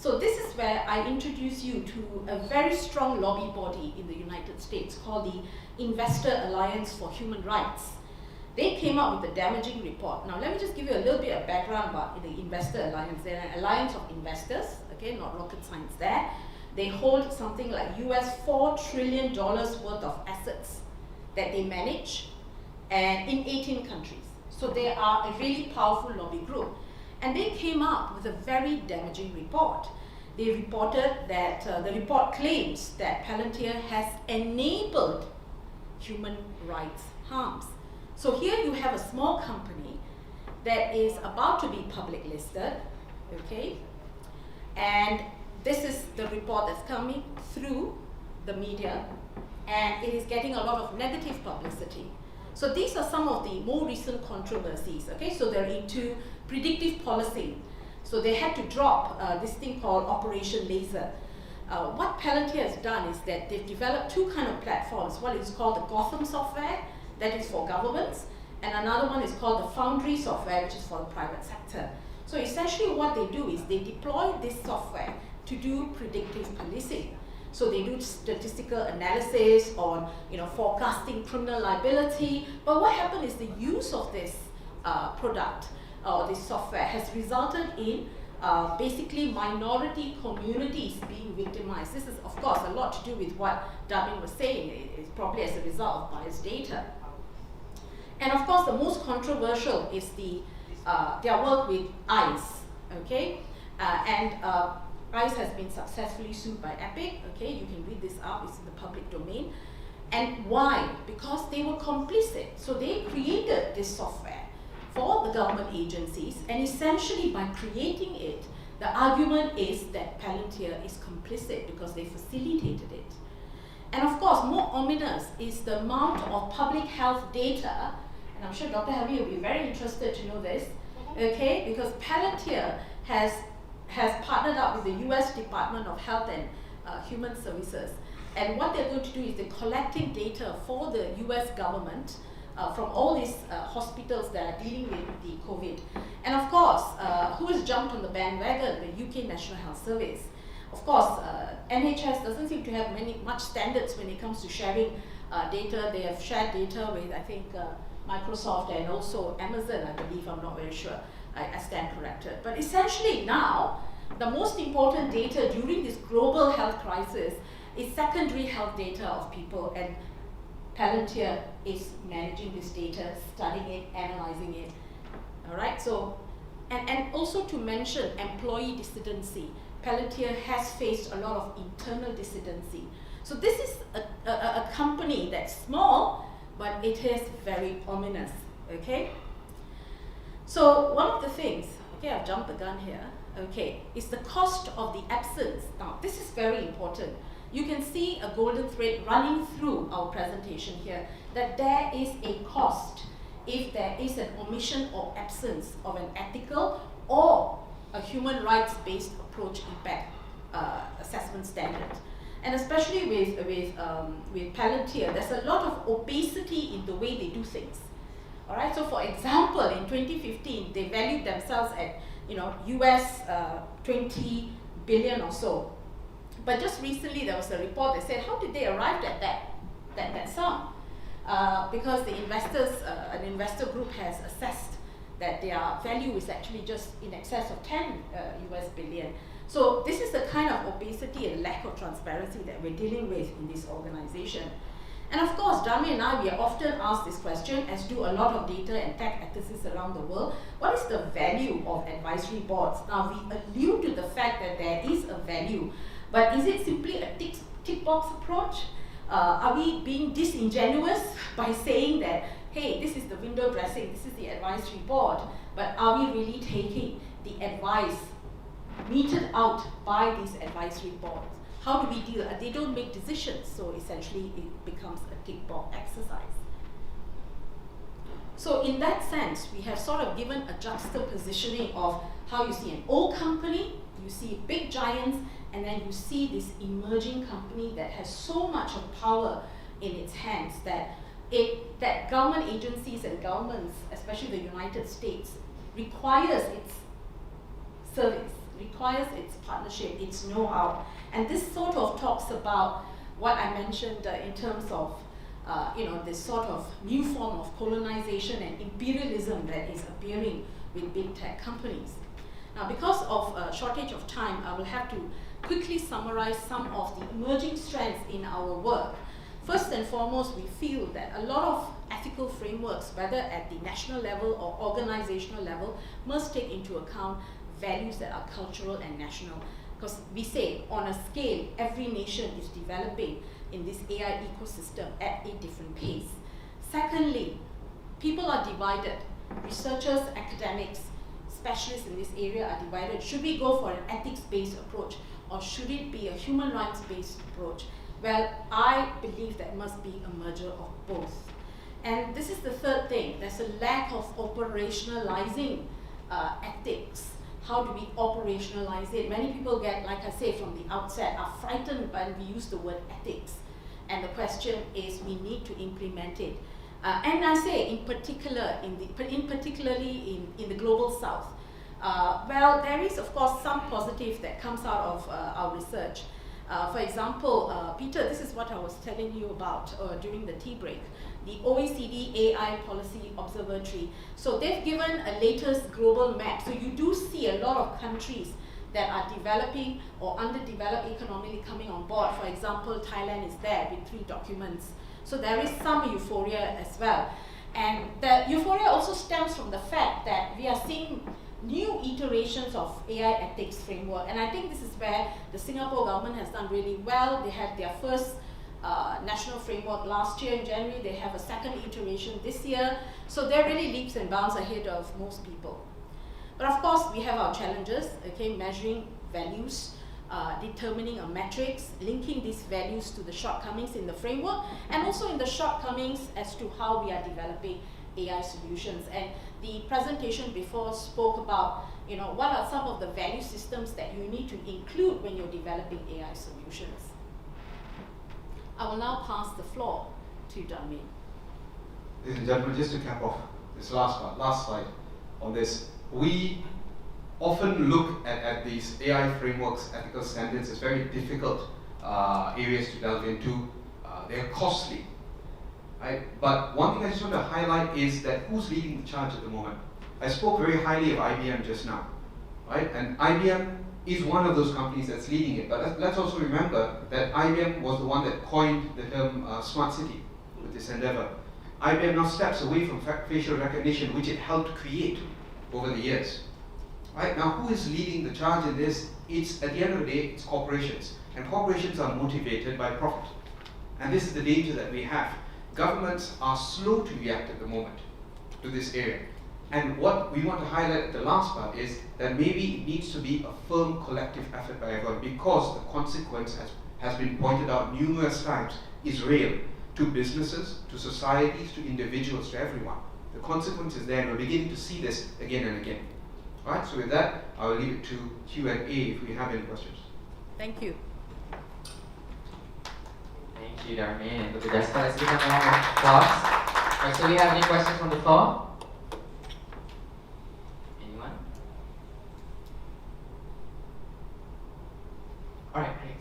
So this is where I introduce you to a very strong lobby body in the United States called the Investor Alliance for Human Rights. They came up with a damaging report. Now let me just give you a little bit of background about the Investor Alliance. They're an alliance of investors, okay, not rocket science there. They hold something like US $4 trillion worth of assets that they manage, and in 18 countries. So they are a really powerful lobby group. And they came up with a very damaging report. They reported that, the report claims that Palantir has enabled human rights harms. So here you have a small company that is about to be public listed, okay? And this is the report that's coming through the media, and it is getting a lot of negative publicity. So these are some of the more recent controversies, okay? So they're into predictive policing. So they had to drop this thing called Operation Laser. What Palantir has done is that they've developed two kind of platforms. One is called the Gotham software, that is for governments, and another one is called the Foundry software, which is for the private sector. So essentially what they do is they deploy this software to do predictive policing. So they do statistical analysis on, forecasting criminal liability. But what happened is the use of this product or this software has resulted in basically minority communities being victimized. This is, of course, a lot to do with what Darwin was saying. It's probably as a result of biased data. And of course, the most controversial is their work with ICE. Okay, ICE has been successfully sued by Epic. Okay, you can read this up, it's in the public domain. And why? Because they were complicit. So they created this software for the government agencies, and essentially by creating it, the argument is that Palantir is complicit because they facilitated it. And of course, more ominous is the amount of public health data, and I'm sure Dr. Harvey will be very interested to know this, okay, because Palantir has partnered up with the US Department of Health and Human Services. And what they're going to do is they're collecting data for the US government from all these hospitals that are dealing with the COVID. And of course, who has jumped on the bandwagon? The UK National Health Service. Of course, NHS doesn't seem to have much standards when it comes to sharing data. They have shared data with, I think, Microsoft and also Amazon, I believe, I'm not very sure. I stand corrected. But essentially now, the most important data during this global health crisis is secondary health data of people, and Palantir is managing this data, studying it, analyzing it. All right, so, and also to mention employee dissidency. Palantir has faced a lot of internal dissidency. So this is a company that's small, but it is very ominous, okay? So one of the things, okay, I've jumped the gun here, okay, is the cost of the absence. Now, this is very important. You can see a golden thread running through our presentation here, that there is a cost if there is an omission or absence of an ethical or a human rights-based approach impact assessment standard. And especially with Palantir, there's a lot of opacity in the way they do things. All right, so for example, in 2015, they valued themselves at US 20 billion or so. But just recently, there was a report that said, how did they arrive at that sum? Because the investors, an investor group has assessed that their value is actually just in excess of 10 US billion. So this is the kind of opacity and lack of transparency that we're dealing with in this organization. And of course, Dami and I, we are often asked this question, as do a lot of data and tech ethicists around the world. What is the value of advisory boards? Now, we allude to the fact that there is a value, but is it simply a tick box approach? Are we being disingenuous by saying that, hey, this is the window dressing, this is the advisory board, but are we really taking the advice meted out by these advisory boards? How do we deal? They don't make decisions, so essentially it becomes a tick box exercise. So in that sense, we have sort of given a juxtapositioning of how you see an old company, you see big giants, and then you see this emerging company that has so much of power in its hands that government agencies and governments, especially the United States, requires its service, requires its partnership, its know-how. And this sort of talks about what I mentioned in terms of this sort of new form of colonization and imperialism that is appearing with big tech companies. Now, because of a shortage of time, I will have to quickly summarize some of the emerging strengths in our work. First and foremost, we feel that a lot of ethical frameworks, whether at the national level or organizational level, must take into account values that are cultural and national. Because we say, on a scale, every nation is developing in this AI ecosystem at a different pace. Secondly, people are divided. Researchers, academics, specialists in this area are divided. Should we go for an ethics-based approach, or should it be a human rights-based approach? Well, I believe that must be a merger of both. And this is the third thing. There's a lack of operationalizing ethics. How do we operationalize it? Many people get, like I say from the outset, are frightened when we use the word ethics. And the question is, we need to implement it. And I say, in particular, particularly in the global south. Well, there is, of course, some positive that comes out of our research. For example, Peter, this is what I was telling you about during the tea break, the OECD AI Policy Observatory. So they've given a latest global map. So you do see a lot of countries that are developing or underdeveloped economically coming on board. For example, Thailand is there with 3 documents. So there is some euphoria as well. And the euphoria also stems from the fact that we are seeing new iterations of AI ethics framework. And I think this is where the Singapore government has done really well. They had their first national framework last year in January. They have a second iteration this year. So they're really leaps and bounds ahead of most people. But of course, we have our challenges, okay, measuring values, determining a metrics, linking these values to the shortcomings in the framework, and also in the shortcomings as to how we are developing AI solutions. And the presentation before spoke about, what are some of the value systems that you need to include when you're developing AI solutions. I will now pass the floor to Darmin.
Ladies and gentlemen, just to cap off this last slide on this, we often look at these AI frameworks, ethical standards, as very difficult areas to delve into. They're costly, right? But one thing I just want to highlight is that who's leading the charge at the moment? I spoke very highly of IBM just now, right? And IBM is one of those companies that's leading it. But let's also remember that IBM was the one that coined the term smart city with this endeavor. IBM now steps away from facial recognition, which it helped create over the years. Right now, who is leading the charge in this? It's, at the end of the day, it's corporations. And corporations are motivated by profit. And this is the danger that we have. Governments are slow to react at the moment to this area. And what we want to highlight at the last part is that maybe it needs to be a firm collective effort by everyone, because the consequence has been pointed out numerous times, is real to businesses, to societies, to individuals, to everyone. The consequence is there, and we're beginning to see this again and again. All right, so with that, I will leave it to Q&A if we have any questions.
Thank you.
Thank you, Darmin and Dr. Jessica. Let's give them a round of applause. All right, so we have any questions from the floor? Anyone? All right, great.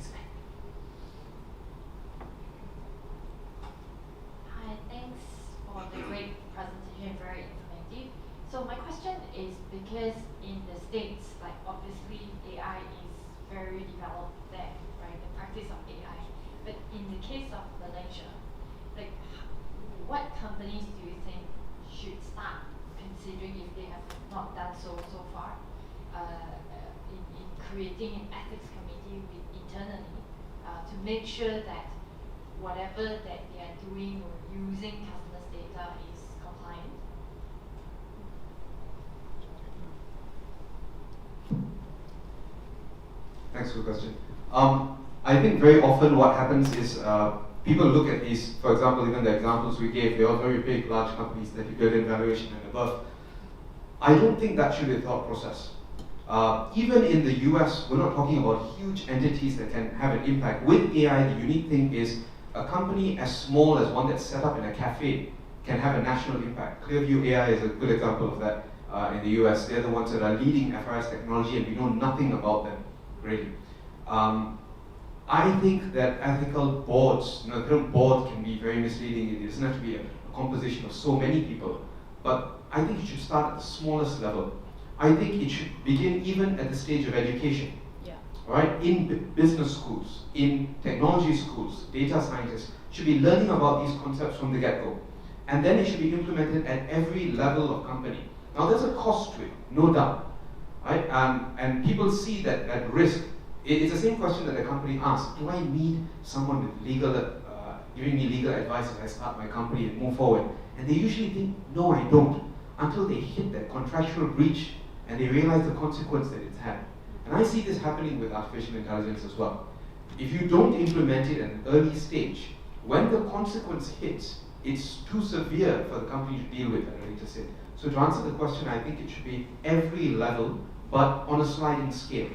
Hi, thanks for the great presentation, very informative. So my question is, because in the States, like obviously AI is very developed there, right? The practice of AI. But in the case of Malaysia, like what companies do you think should start considering, if they have not done so far, in creating an ethics committee internally to make sure that whatever that they are doing or using customers' data is compliant?
Thanks for the question. I think very often what happens is people look at these, for example, even the examples we gave, they're all very big, large companies, $30 billion valuation and above. I don't think that should be the thought process. Even in the US, we're not talking about huge entities that can have an impact. With AI, the unique thing is a company as small as one that's set up in a cafe can have a national impact. Clearview AI is a good example of that. in the US. They're the ones that are leading FRS technology, and we know nothing about them, really. I think that ethical boards, the term board can be very misleading. It doesn't have to be a composition of so many people, but I think it should start at the smallest level. I think it should begin even at the stage of education.
Yeah.
Right? In business schools, in technology schools, data scientists should be learning about these concepts from the get-go. And then it should be implemented at every level of company. Now there's a cost to it, no doubt. Right? And people see that risk. It's the same question that the company asks: do I need someone with legal, giving me legal advice as I start my company and move forward? And they usually think, no, I don't, until they hit that contractual breach and they realize the consequence that it's had. And I see this happening with artificial intelligence as well. If you don't implement it at an early stage, when the consequence hits, it's too severe for the company to deal with at a later stage. So to answer the question, I think it should be every level, but on a sliding scale.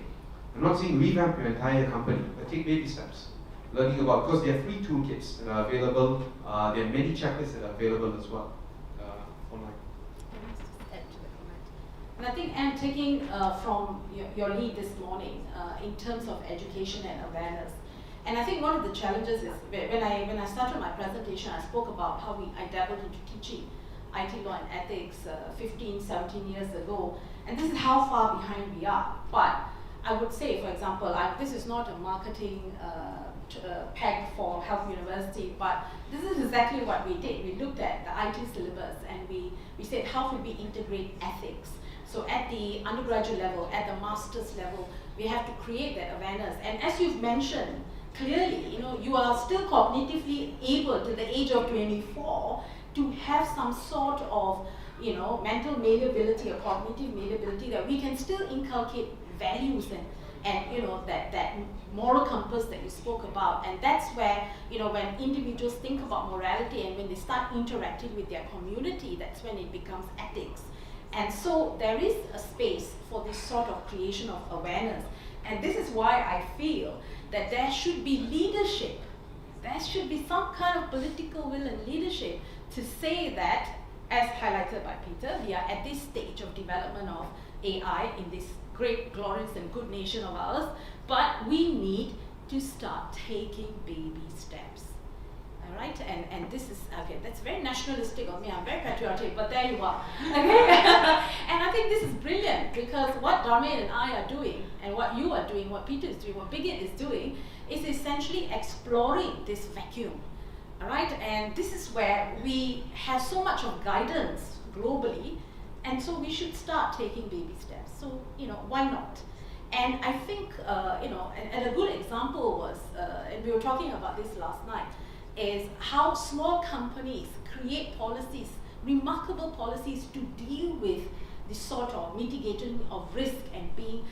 I'm not saying revamp your entire company, but take baby steps. Learning about, because there are free toolkits that are available, there are many checklists that are available as well online.
Add to the comment. And I think, Anne, taking from your lead this morning in terms of education and awareness, and I think one of the challenges is when I started my presentation, I spoke about how I dabbled into teaching IT law and ethics 15, 17 years ago, and this is how far behind we are. But I would say, for example, this is not a marketing peg for Health University, but this is exactly what we did. We looked at the IT syllabus and we said, how could we integrate ethics? So at the undergraduate level, at the master's level, we have to create that awareness. And as you've mentioned, clearly, you are still cognitively able to the age of 24 to have some sort of, mental malleability or cognitive malleability that we can still inculcate values and that moral compass that you spoke about. And that's where, when individuals think about morality and when they start interacting with their community, that's when it becomes ethics. And so there is a space for this sort of creation of awareness. And this is why I feel that there should be leadership. There should be some kind of political will and leadership to say that, as highlighted by Peter, we are at this stage of development of AI in this great, glorious and good nation of ours, but we need to start taking baby steps. All right, and this is, okay, that's very nationalistic of me, I'm very patriotic, but there you are. Okay, and I think this is brilliant because what Dharmesh and I are doing, and what you are doing, what Peter is doing, what Bigit is doing, is essentially exploring this vacuum. All right, and this is where we have so much of guidance globally, and so we should start taking baby steps. So, why not? And I think, and a good example was, and we were talking about this last night, is how small companies create policies, remarkable policies to deal with this sort of mitigation of risk and being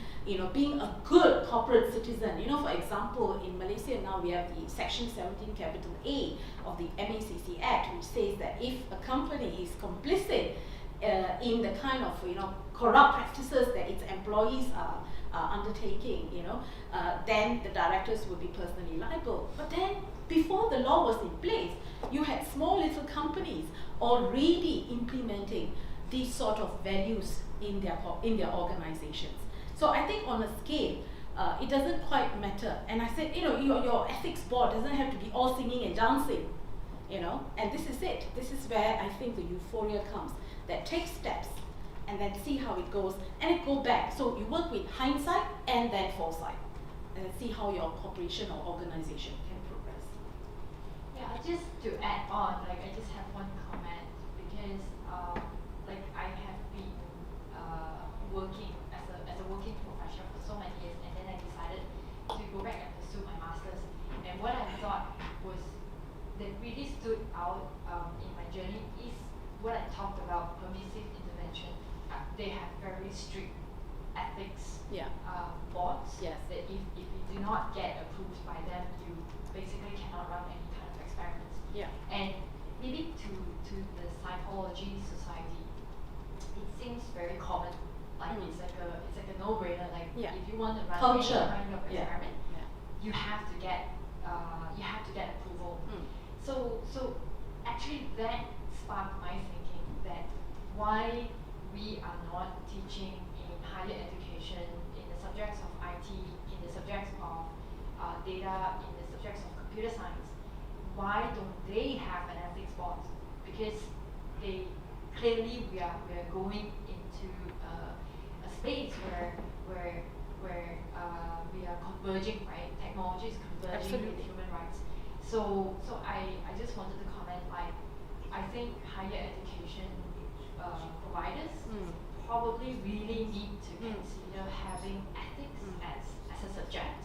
a good corporate citizen. For example, in Malaysia now we have the Section 17 capital A of the MACC Act, which says that if a company is complicit in the kind of corrupt practices that its employees are undertaking, then the directors will be personally liable. But then, before the law was in place, you had small little companies already implementing these sort of values in their organizations. So I think on a scale, it doesn't quite matter. And I said, your ethics board doesn't have to be all singing and dancing, and this is it. This is where I think the euphoria comes, that take steps and then see how it goes, and it go back. So you work with hindsight and then foresight, and then see how your corporation or organization can progress.
Yeah, just to add on, I just have one comment because, I have been working as a working professional for so many years, and then I decided to go back and pursue my masters. And what I thought was that really stood out in my journey is what I talked about, permissive intervention. They have very strict ethics boards.
Yes.
That if you do not get approved by them, you basically cannot run any kind of experiments.
Yeah.
And maybe to the psychology society, it seems very common. It's like a no-brainer. If you want to run
Culture.
any kind of experiment,
Yeah.
you have to get approval. So actually that sparked my thinking that why we are not teaching in higher education in the subjects of IT, in the subjects of data, in the subjects of computer science, why don't they have an ethics board? Because they clearly we are going into a space where we are converging, right? Technology is converging with human rights. So I just wanted to comment, like, I think higher education providers probably really need to consider having ethics as a subject,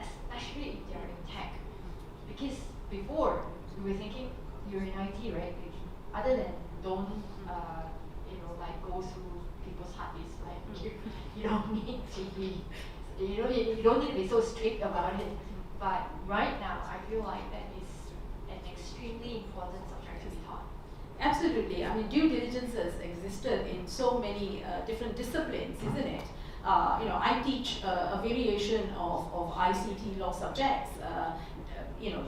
especially if they're in tech. Because before, we were thinking, you're in IT, right? Other than don't, like go through people's hard disks, like you don't need to be, you don't need to be so strict about it. But right now, I feel like that is an extremely important subject to be taught.
Absolutely. I mean, due diligence has existed in so many different disciplines, isn't it? I teach a variation of ICT law subjects.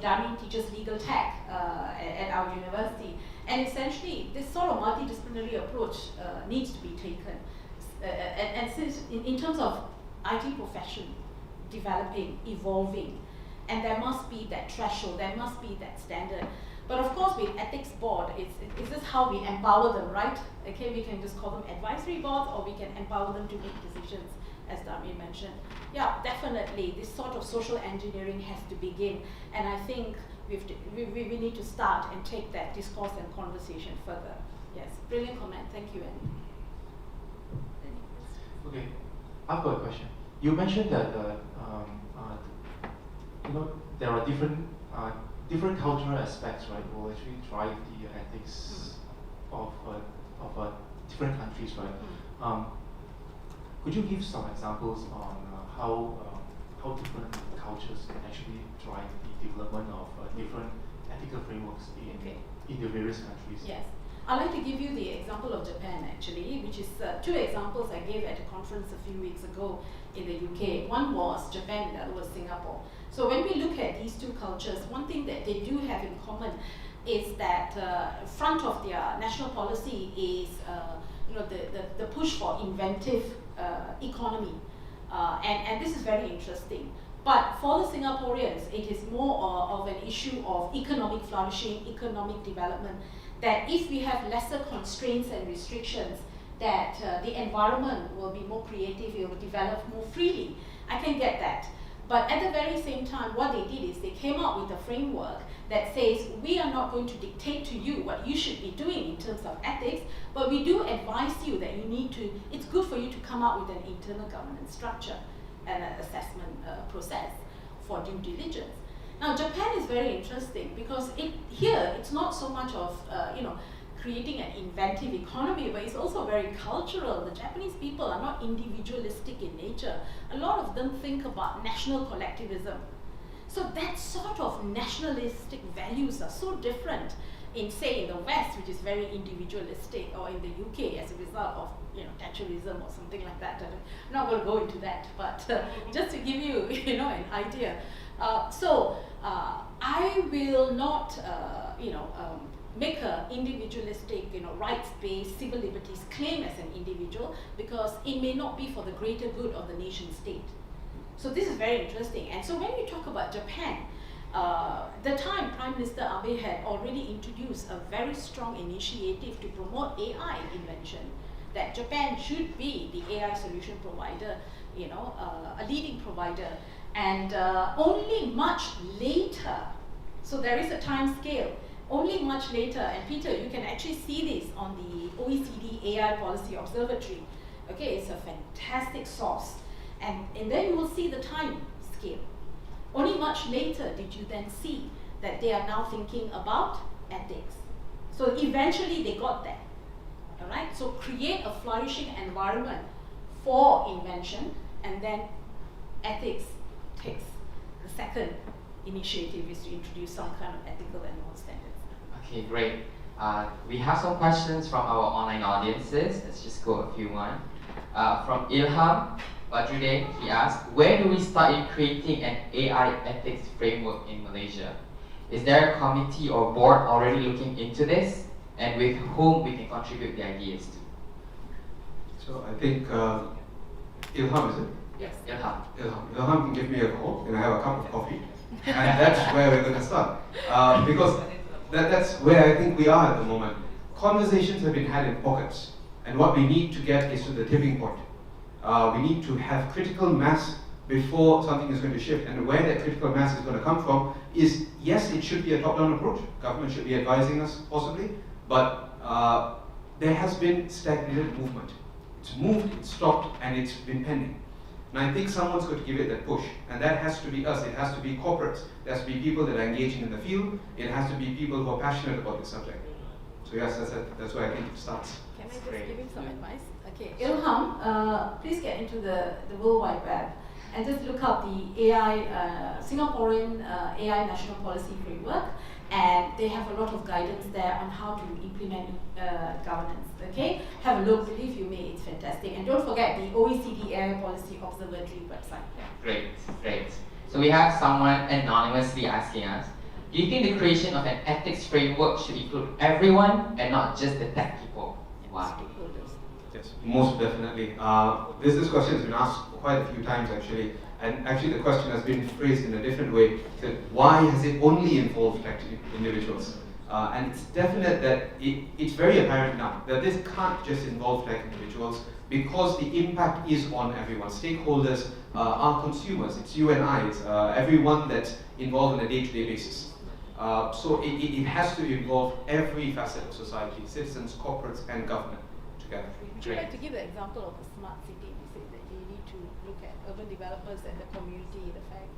Darwin teaches legal tech at our university. And essentially, this sort of multidisciplinary approach needs to be taken. And since in terms of IT profession developing, evolving, and there must be that threshold, there must be that standard. But of course, with ethics board, it's just how we empower them, right? Okay, we can just call them advisory boards, or we can empower them to make decisions, as Dami mentioned. Yeah, definitely, this sort of social engineering has to begin, and I think we need to start and take that discourse and conversation further. Yes, brilliant comment. Thank you, Annie.
Okay, I've got a question. You mentioned that there are different cultural aspects, right, will actually drive the ethics of different countries, right? Could you give some examples on how different cultures can actually drive the development of different ethical frameworks in the various countries?
Yes. I'd like to give you the example of Japan, actually, which is two examples I gave at a conference a few weeks ago in the UK. One was Japan, the other was Singapore. So when we look at these two cultures, one thing that they do have in common is that front of their national policy is the push for inventive economy. And this is very interesting. But for the Singaporeans, it is more of an issue of economic flourishing, economic development, that if we have lesser constraints and restrictions, that the environment will be more creative, it will develop more freely. I can get that. But at the very same time, what they did is they came up with a framework that says, we are not going to dictate to you what you should be doing in terms of ethics, but we do advise you that you need to, it's good for you to come up with an internal governance structure and an assessment process for due diligence. Now, Japan is very interesting because here it's not so much of creating an inventive economy, but it's also very cultural. The Japanese people are not individualistic in nature. A lot of them think about national collectivism. So that sort of nationalistic values are so different in, say, in the West, which is very individualistic, or in the UK as a result of Thatcherism or something like that. I'm not going to go into that, but just to give you an idea. I will not make an individualistic, rights-based civil liberties claim as an individual, because it may not be for the greater good of the nation state. So this is very interesting. And so when we talk about Japan, the time Prime Minister Abe had already introduced a very strong initiative to promote AI invention, that Japan should be the AI solution provider, a leading provider. And only much later, so there is a time scale, only much later, and Peter, you can actually see this on the OECD AI Policy Observatory. Okay, it's a fantastic source. And then you will see the time scale. Only much later did you then see that they are now thinking about ethics. So eventually they got there. All right, so create a flourishing environment for invention, and then ethics takes the second initiative, is to introduce some kind of ethical and moral standards.
Okay, great. We have some questions from our online audiences. Let's just go a few one. From Ilham Badruddin, he asked, where do we start in creating an AI ethics framework in Malaysia? Is there a committee or board already looking into this? And with whom we can contribute the ideas to?
So I think Ilham, is it?
Yes, Ilham.
Ilham can give me a call and I have a cup of coffee. And that's where we're going to start. Because that's where I think we are at the moment. Conversations have been had in pockets. And what we need to get is to the tipping point. We need to have critical mass before something is going to shift. And where that critical mass is going to come from is, yes, it should be a top-down approach. Government should be advising us, possibly. But there has been stagnated movement. It's moved, it's stopped, and it's been pending. And I think someone's got to give it that push. And that has to be us. It has to be corporates. It has to be people that are engaging in the field. It has to be people who are passionate about the subject. So yes, that's where I think it starts.
Can I just give him some advice? Okay, Ilham, please get into the World Wide Web and just look up the AI, Singaporean AI National Policy Framework, and they have a lot of guidance there on how to implement governance. Okay, have a look. Believe you me, it's fantastic. And don't forget the OECD AI Policy Observatory website.
Great, great. So we have someone anonymously asking us, do you think the creation of an ethics framework should include everyone and not just the tech people? Why?
Yes, most definitely. This question has been asked quite a few times actually, and actually the question has been phrased in a different way. That why has it only involved tech individuals? And it's definite that it's very apparent now that this can't just involve tech individuals because the impact is on everyone. Stakeholders are consumers. It's you and I. It's everyone that's involved on a day-to-day basis. So it has to involve every facet of society, citizens, corporates, and government together.
Would you like to give the example of a smart city? You said that you need to look at urban developers and the community effects.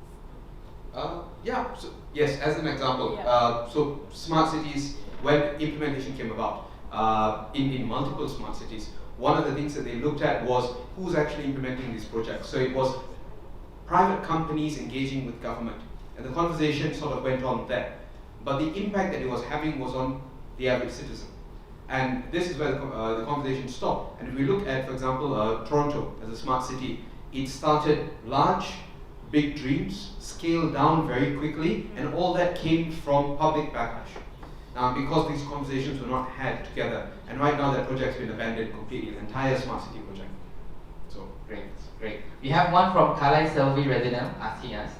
Yeah, so, yes, as an example.
Yeah.
So smart cities, when implementation came about, in multiple smart cities, one of the things that they looked at was who's actually implementing these projects. So it was private companies engaging with government. And the conversation sort of went on there. But the impact that it was having was on the average citizen. And this is where the conversation stopped. And if we look at, for example, Toronto as a smart city, it started large, big dreams, scaled down very quickly, and all that came from public backlash. Because these conversations were not had together, and right now that project's been abandoned completely, the entire smart city project. So
Great, great. We have one from Kalai Selvi Resident asking us,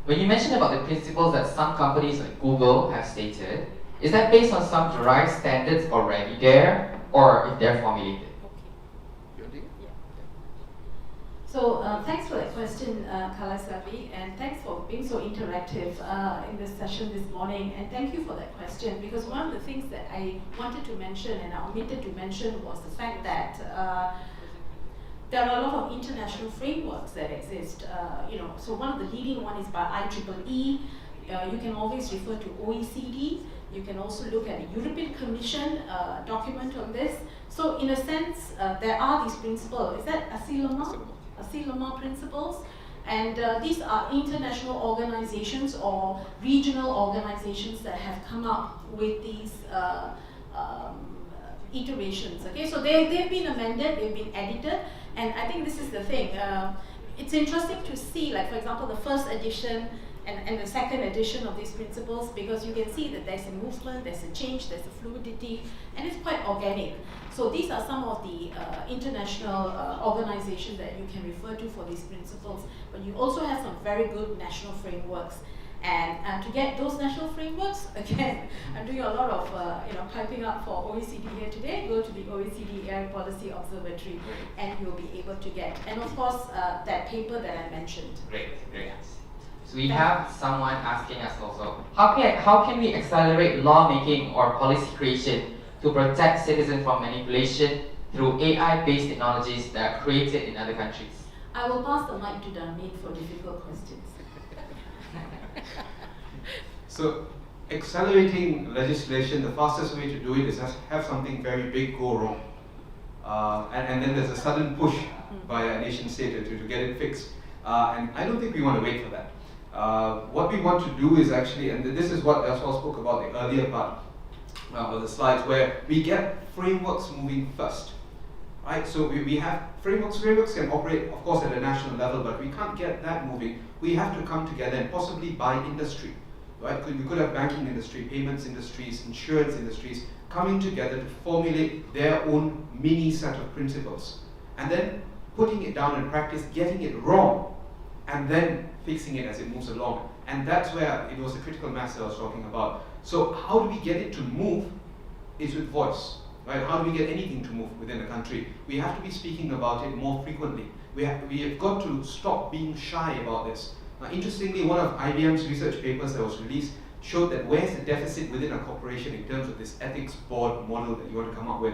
when you mentioned about the principles that some companies like Google have stated, is that based on some derived standards already there, or if they're formulated?
So thanks for that question, Kalasavi, and thanks for being so interactive in this session this morning. And thank you for that question, because one of the things that I wanted to mention and I omitted to mention was the fact that there are a lot of international frameworks that exist. So one of the leading one is by IEEE. You can always refer to OECD. You can also look at the European Commission document on this. So in a sense, there are these principles. Is that Asilama principles? And these are international organizations or regional organizations that have come up with these iterations. Okay, so they've been amended, they've been edited, and I think this is the thing. It's interesting to see, like for example, the first edition and the second edition of these principles, because you can see that there's a movement, there's a change, there's a fluidity, and it's quite organic. So these are some of the international organizations that you can refer to for these principles, but you also have some very good national frameworks. And to get those national frameworks, again, I'm doing a lot of piping up for OECD here today. Go to the OECD AI Policy Observatory, and you'll be able to get. And of course, that paper that I mentioned.
Great, great. So we have someone asking us also, how can we accelerate lawmaking or policy creation to protect citizens from manipulation through AI-based technologies that are created in other countries?
I will pass the mic to Darmeen for difficult questions.
So, accelerating legislation, the fastest way to do it is have something very big go wrong. And then there's a sudden push by a nation state to get it fixed. And I don't think we want to wait for that. What we want to do is actually, and this is what Aswal spoke about the earlier part of the slides, where we get frameworks moving first. Right? So we have frameworks. Frameworks can operate, of course, at a national level, but we can't get that moving. We have to come together and possibly by industry. Right? We could have banking industry, payments industries, insurance industries coming together to formulate their own mini set of principles. and then putting it down in practice, getting it wrong, and then fixing it as it moves along. And that's where it was the critical mass that I was talking about. So how do we get it to move is with voice, right? How do we get anything to move within a country? We have to be speaking about it more frequently. We have got to stop being shy about this. Now, interestingly, one of IBM's research papers that was released showed that where's the deficit within a corporation in terms of this ethics board model that you want to come up with.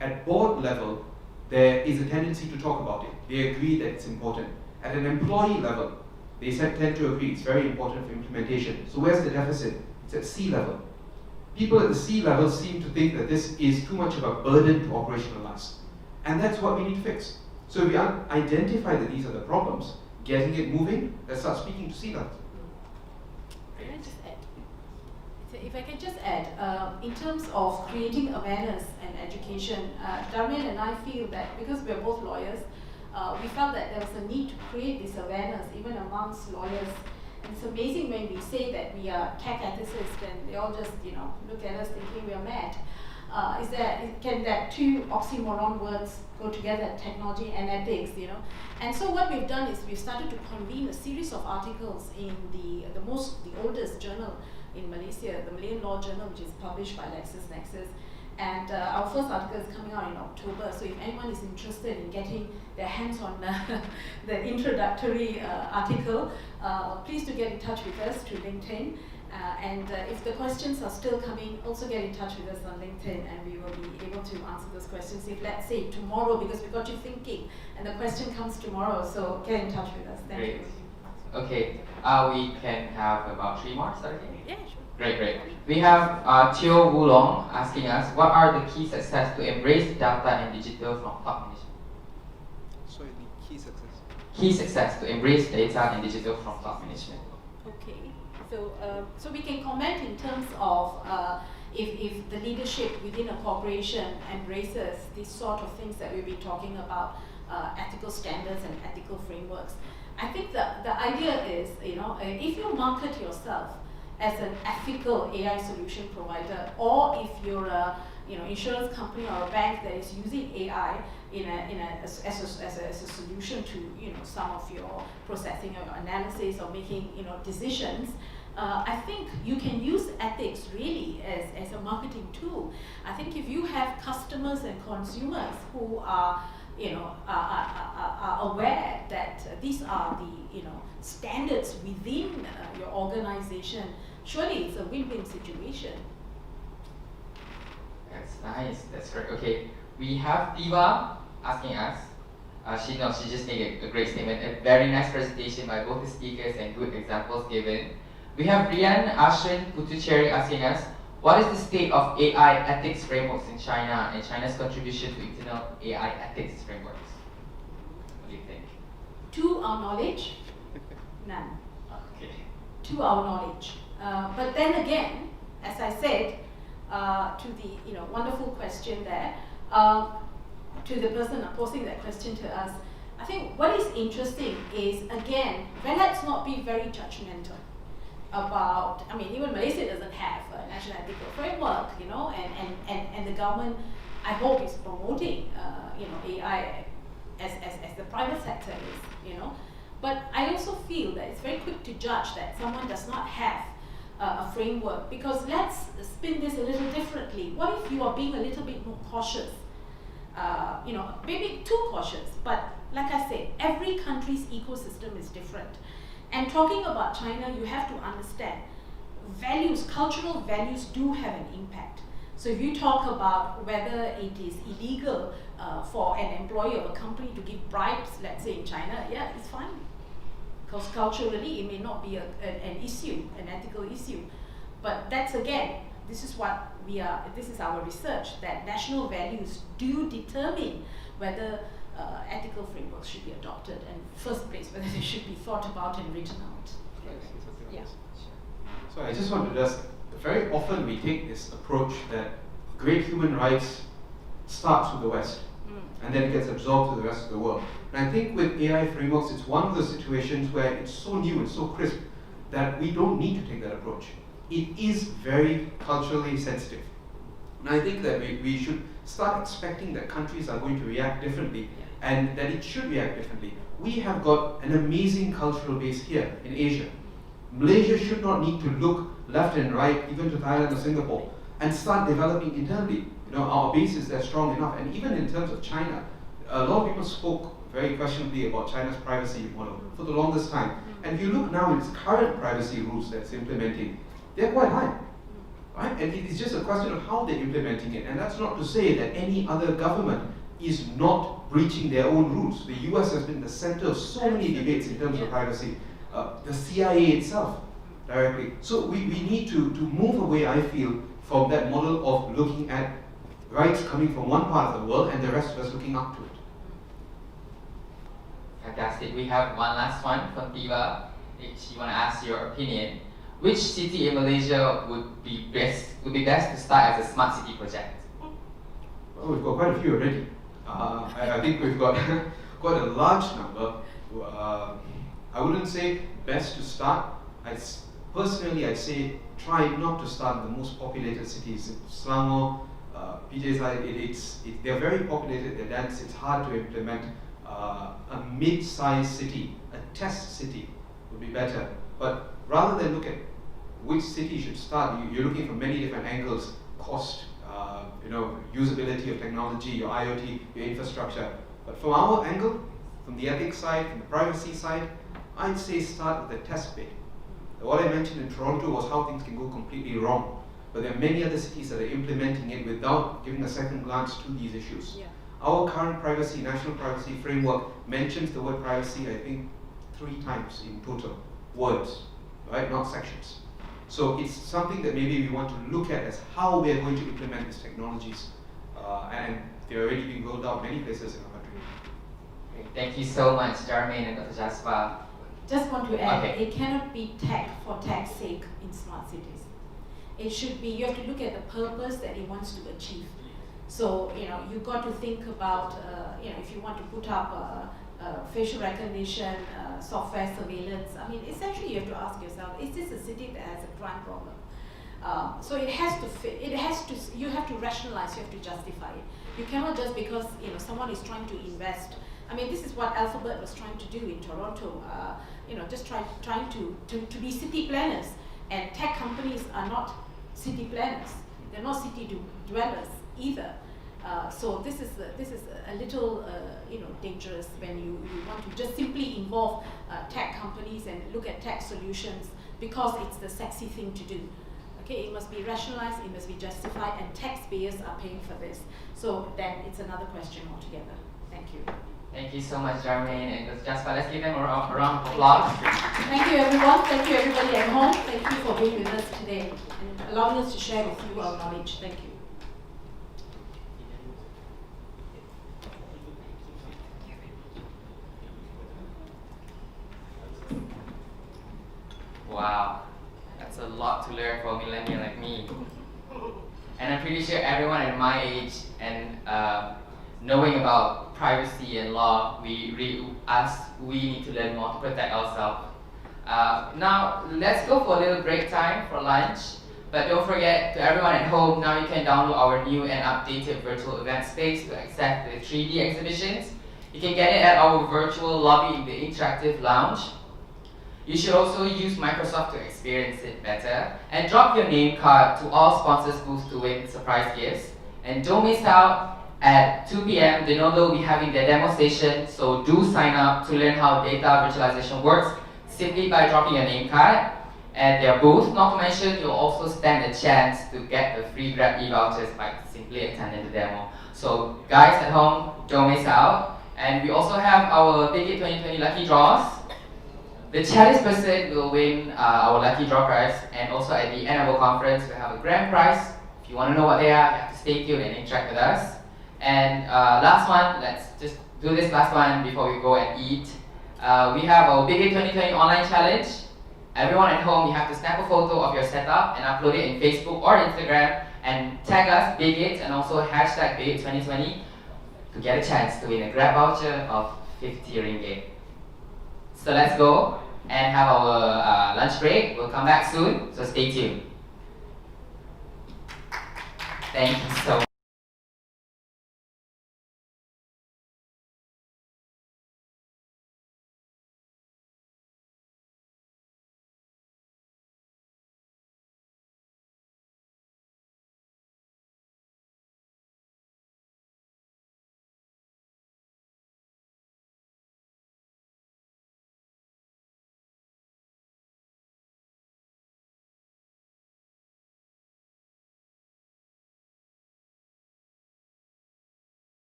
At board level, there is a tendency to talk about it. They agree that it's important. At an employee level, they tend to agree it's very important for implementation. So where's the deficit? It's at C level. People at the C level seem to think that this is too much of a burden to operationalize. And that's what we need to fix. So if we identify that these are the problems, getting it moving, let's start speaking to C level.
Can I just add? So if I can just add, in terms of creating awareness and education, Darwin and I feel that because we're both lawyers, we felt that there was a need to create this awareness even amongst lawyers. And it's amazing when we say that we are tech ethicists and they all just, look at us thinking we are mad. Can that two oxymoron words go together, technology and ethics, And so what we've done is we've started to convene a series of articles in the oldest journal in Malaysia, the Malayan Law Journal, which is published by LexisNexis. And our first article is coming out in October, so if anyone is interested in getting their hands on the introductory article, please do get in touch with us through LinkedIn. And if the questions are still coming, also get in touch with us on LinkedIn and we will be able to answer those questions. If, let's say, tomorrow, because we got you thinking, and the question comes tomorrow, so get in touch with us. Thank
Great.
you.
Okay, we can have about 3 more, is that okay?
Yeah, sure.
Great. We have Teo Wulong asking us, what are the key success to embrace data and digital from top management?
Sorry, the key success.
Key success to embrace data and digital from top management.
Okay, so we can comment in terms of if the leadership within a corporation embraces these sort of things that we've been talking about, ethical standards and ethical frameworks. I think the idea is, if you market yourself as an ethical AI solution provider, or if you're a insurance company or a bank that is using AI as a solution to some of your processing or analysis or making decisions, I think you can use ethics really as a marketing tool. I think if you have customers and consumers who are are aware that these are the standards within your organization, surely it's a win-win situation.
That's nice. That's great. Okay, we have Diva asking us. She just made a great statement. A very nice presentation by both the speakers and good examples given. We have Rian Ashwin Putucherry asking us, what is the state of AI ethics frameworks in China and China's contribution to internal AI ethics frameworks? What do you think?
To our knowledge, none.
Okay.
To our knowledge. But then again, as I said, to the wonderful question there, to the person posing that question to us, I think what is interesting is, again, let's not be very judgmental about, even Malaysia doesn't have a national ethical framework, and the government, I hope, is promoting, AI as the private sector is, But I also feel that it's very quick to judge that someone does not have a framework, because let's spin this a little differently. What if you are being a little bit more cautious? Maybe too cautious, but like I said, every country's ecosystem is different. And talking about China, you have to understand, values, cultural values do have an impact. So if you talk about whether it is illegal for an employee of a company to give bribes, let's say in China, yeah, it's fine. Because culturally, it may not be an issue, an ethical issue. But that's, again, this is our research, that national values do determine whether ethical frameworks should be adopted, and first place, whether they should be thought about and written out. Yeah.
So I just want to very often we take this approach that great human rights starts with the West, and then it gets absorbed to the rest of the world. And I think with AI frameworks, it's one of those situations where it's so new and so crisp that we don't need to take that approach. It is very culturally sensitive. And I think that we should start expecting that countries are going to react differently and that it should react differently. We have got an amazing cultural base here in Asia. Malaysia should not need to look left and right, even to Thailand or Singapore, and start developing internally. Our base is there strong enough, and even in terms of China, a lot of people spoke very questionably about China's privacy model for the longest time. And if you look now at its current privacy rules that's implementing, they're quite high. Right? And it is just a question of how they're implementing it. And that's not to say that any other government is not breaching their own rules. The US has been the center of so many debates in terms of privacy. The CIA itself, directly. So we need to move away, I feel, from that model of looking at rights coming from one part of the world and the rest of us looking up to it.
Fantastic. We have one last one from Tiva. She want to ask your opinion. Which city in Malaysia would be best to start as a smart city project?
Well, we've got quite a few already. I think we've got quite a large number. I wouldn't say best to start. Personally, I'd say try not to start in the most populated cities. Selangor, PJ side, they're very populated, they're dense, it's hard to implement. A mid-sized city, a test city would be better. But rather than look at which city should start, you're looking from many different angles: cost, usability of technology, your IoT, your infrastructure. But from our angle, from the ethics side, from the privacy side, I'd say start with a test bed. What I mentioned in Toronto was how things can go completely wrong. But there are many other cities that are implementing it without giving a second glance to these issues.
Yeah.
Our current national privacy framework mentions the word privacy, I think, 3 times in total. Words, right? Not sections. So it's something that maybe we want to look at as how we are going to implement these technologies. And they're already being rolled out many places in our country.
Great. Thank you so much, Jarmaine and Dr. Jasper.
Just want to add,
Okay.
it cannot be tech for tech's sake in smart cities. It should be, you have to look at the purpose that it wants to achieve. So, you've got to think about, if you want to put up facial recognition, software surveillance, essentially you have to ask yourself, is this a city that has a crime problem? So it has to fit, you have to rationalize, you have to justify it. You cannot just because, someone is trying to invest. This is what Alphabet was trying to do in Toronto, just trying to be city planners. And tech companies are not city planners. They're not city dwellers either. So this is a little dangerous when you want to just simply involve tech companies and look at tech solutions because it's the sexy thing to do. Okay, it must be rationalized, it must be justified, and taxpayers are paying for this. So then it's another question altogether. Thank you.
Thank you so much, Jarmaine and Dr. Jasper. Let's give them a round of applause.
Thank you, everyone. Thank you, everybody at home. Thank you for being with us today and allowing us to share with you our knowledge. Thank you.
Wow, that's a lot to learn for a millennial like me. And I'm pretty sure everyone at my age and knowing about privacy and law, we need to learn more to protect ourselves. Now, let's go for a little break time for lunch. But don't forget, to everyone at home, now you can download our new and updated virtual event space to access the 3D exhibitions. You can get it at our virtual lobby in the interactive lounge. You should also use Microsoft to experience it better. And drop your name card to all sponsors booths to win surprise gifts. And don't miss out, at 2 p.m, Denodo will be having their demo station, so do sign up to learn how data virtualization works simply by dropping your name card at their booth. Not to mention, you'll also stand a chance to get the free Grab e-vouchers by simply attending the demo. So guys at home, don't miss out. And we also have our Bigit 2020 lucky draws. The cheapest person will win our lucky draw prize, and also at the end of our conference, we have a grand prize. If you want to know what they are, you have to stay tuned and interact with us. And last one, let's just do this last one before we go and eat. We have our Bigit 2020 online challenge. Everyone at home, you have to snap a photo of your setup and upload it in Facebook or Instagram and tag us Bigit and also hashtag Bigit 2020 to get a chance to win a Grab voucher of 50 ringgit. So let's go and have our lunch break. We'll come back soon, so stay tuned. Thank you so much.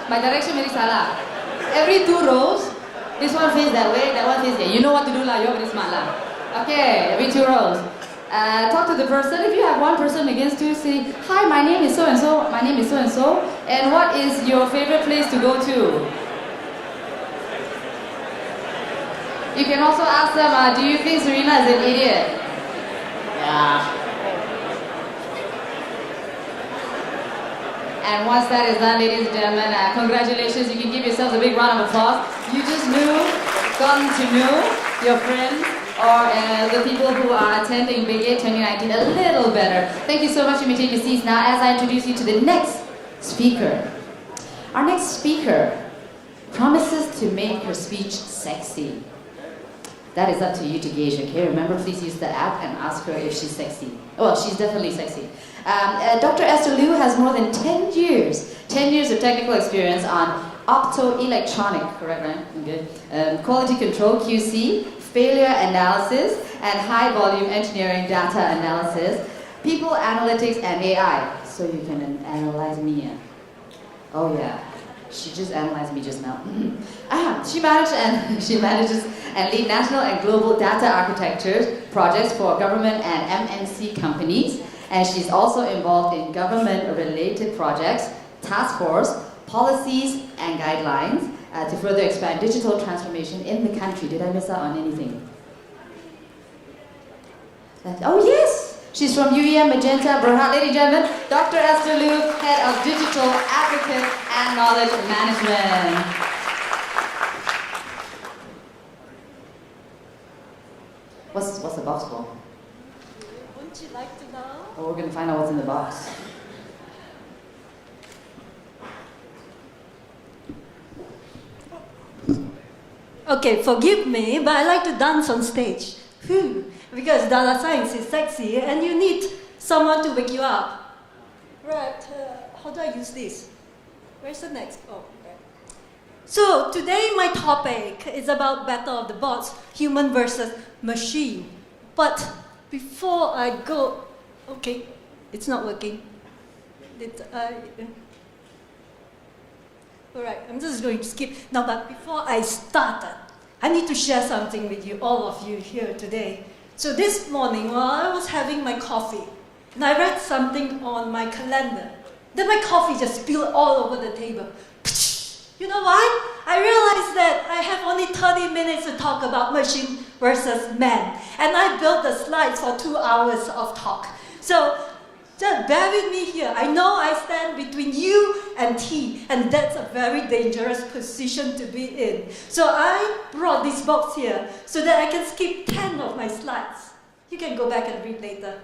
My direction very salah. Every 2 rows, this one face that way, that one face there. You know what to do lah, you're very smart lah. Okay, every 2 rows. Talk to the person. If you have one person against you, say, hi, my name is so-and-so, my name is so-and-so, and what is your favorite place to go to? You can also ask them, do you think Serena is an idiot? Yeah. And once that is done, ladies and gentlemen, congratulations. You can give yourselves a big round of applause. You just gotten to know your friends or the people who are attending Bigit 2019 a little better. Thank you so much. You may take your seats now as I introduce you to the next speaker. Our next speaker promises to make her speech sexy. That is up to you to gauge, okay? Remember, please use the app and ask her if she's sexy. Well, she's definitely sexy. Dr. Esther Liu has more than 10 years of technical experience on optoelectronic, correct, right? Okay. Quality control, QC, failure analysis, and high volume engineering data analysis, people analytics, and AI. So you can analyze me. Oh yeah. She just analyzed me just now. She manages and lead national and global data architecture projects for government and MNC companies. And she's also involved in government-related projects, task force, policies, and guidelines to further expand digital transformation in the country. Did I miss out on anything? Oh yes! She's from UEM Magenta Berhad. Ladies and gentlemen, Dr. Esther Liu, Head of Digital Advocate and Knowledge Management. What's the box for?
Wouldn't you like to know?
Well, we're going to find out what's in the box.
Okay, forgive me, but I like to dance on stage. Because data science is sexy and you need someone to wake you up. Right, how do I use this? Where's the next? Oh, right. So today my topic is about battle of the bots, human versus machine. But before I go, okay, it's not working. Alright, I'm just going to skip. Now, but before I start, I need to share something with you, all of you here today. So this morning, while I was having my coffee, and I read something on my calendar, then my coffee just spilled all over the table. You know why? I realized that I have only 30 minutes to talk about machine versus man. And I built the slides for 2 hours of talk. So just bear with me here. I know I stand between you and tea, and that's a very dangerous position to be in. So I brought this box here so that I can skip 10 of my slides. You can go back and read later.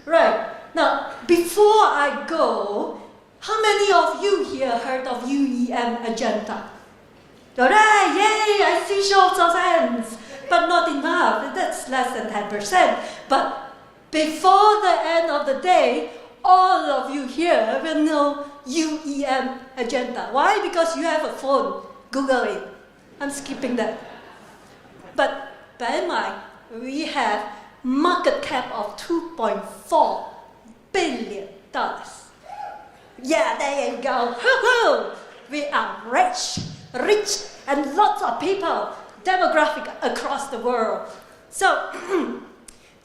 Right, now, before I go, how many of you here heard of UEM agenda? Alright, yay, I see shows of hands, but not enough, that's less than 10%. But before the end of the day, all of you here will know UEM agenda. Why? Because you have a phone. Google it. I'm skipping that. But bear in mind, we have market cap of $2.4 billion. Yeah, there you go. We are rich, and lots of people, demographic across the world. So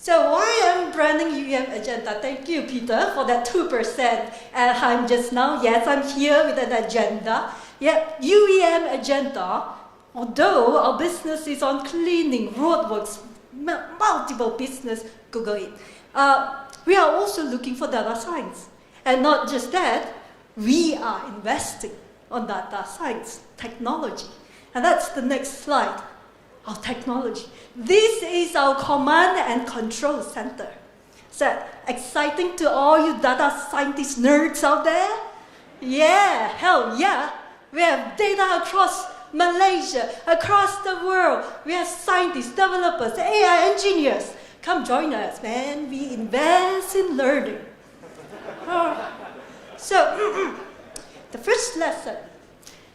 why I'm branding UEM agenda? Thank you, Peter, for that 2%. And I'm just now, yes, I'm here with an agenda. Yeah, UEM agenda, although our business is on cleaning, roadworks, multiple business, Google it. We are also looking for data science. And not just that, we are investing on data science, technology. And that's the next slide. Our technology. This is our command and control center. So exciting to all you data scientist nerds out there? Yeah, hell yeah. We have data across Malaysia, across the world. We have scientists, developers, AI engineers. Come join us, man. We invest in learning. So, the first lesson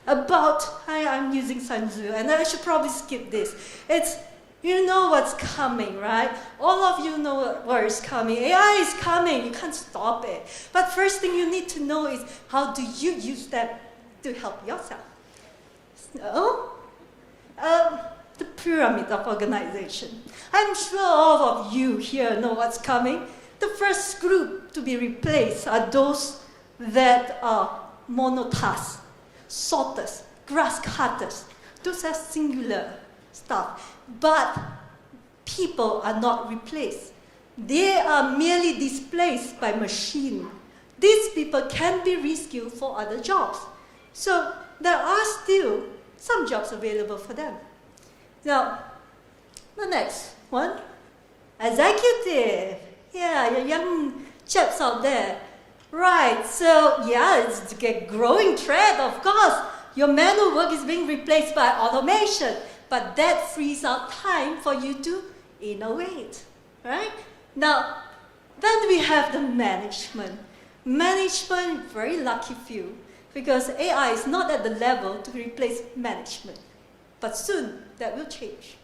about, I'm using Sun Tzu, and I should probably skip this. It's, you know what's coming, right? All of you know where it's coming. AI is coming, you can't stop it. But first thing you need to know is how do you use that to help yourself. So, the pyramid of organization. I'm sure all of you here know what's coming. The first group to be replaced are those that are monotask, sorters, grass cutters. Those are singular stuff. But people are not replaced. They are merely displaced by machine. These people can be reskilled for other jobs. So there are still some jobs available for them. Now, the next one, executive. Yeah, your young chaps out there. Right, so yeah, it's a growing trend, of course. Your manual work is being replaced by automation, but that frees up time for you to innovate, right? Now, then we have the management. Management, very lucky few, because AI is not at the level to replace management. But soon, that will change.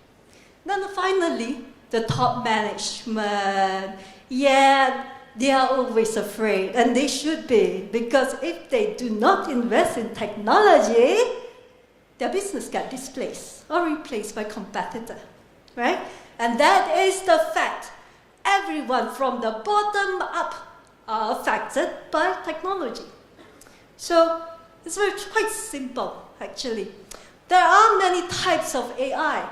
Then finally, the top management. Yeah, they are always afraid, and they should be, because if they do not invest in technology, their business gets displaced or replaced by competitor, right? And that is the fact. Everyone from the bottom up are affected by technology. So it's quite simple, actually. There are many types of AI.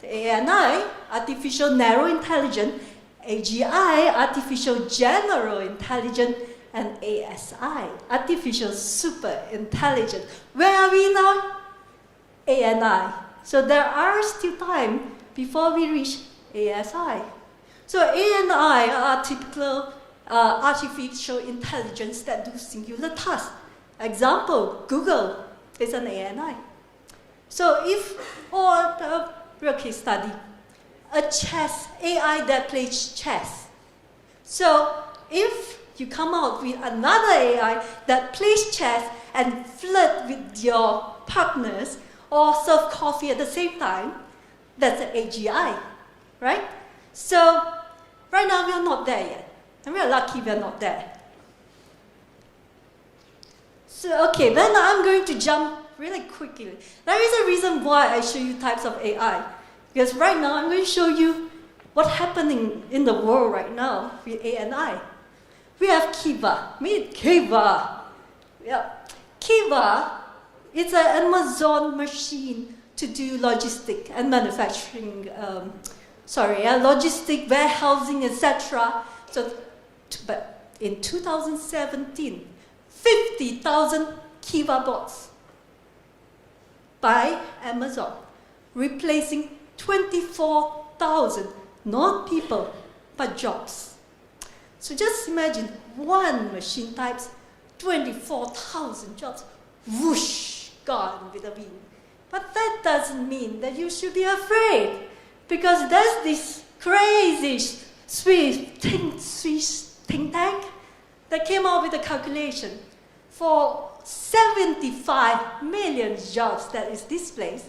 The ANI, Artificial Narrow Intelligence, AGI, Artificial General Intelligence, and ASI, Artificial Super Intelligence. Where are we now? ANI. So there are still time before we reach ASI. So ANI are typical artificial intelligence that do singular tasks. Example, Google is an ANI. So real case study, a chess AI that plays chess. So if you come out with another AI that plays chess and flirt with your partners or serve coffee at the same time, that's an AGI, right? So right now we are not there yet, and we are lucky we are not there. So okay, then I'm going to jump really quickly. There is a reason why I show you types of AI. Because right now I'm going to show you what's happening in the world right now with ANI. We have Kiva. Meet Kiva. Yeah. Kiva is an Amazon machine to do logistic and manufacturing, logistic, warehousing, etc. So, but in 2017, 50,000 Kiva bots by Amazon, replacing 24,000, not people, but jobs. So just imagine one machine types 24,000 jobs, whoosh, gone with a wind. But that doesn't mean that you should be afraid, because there's this crazy Swiss think tank that came out with a calculation for 75 million jobs that is displaced.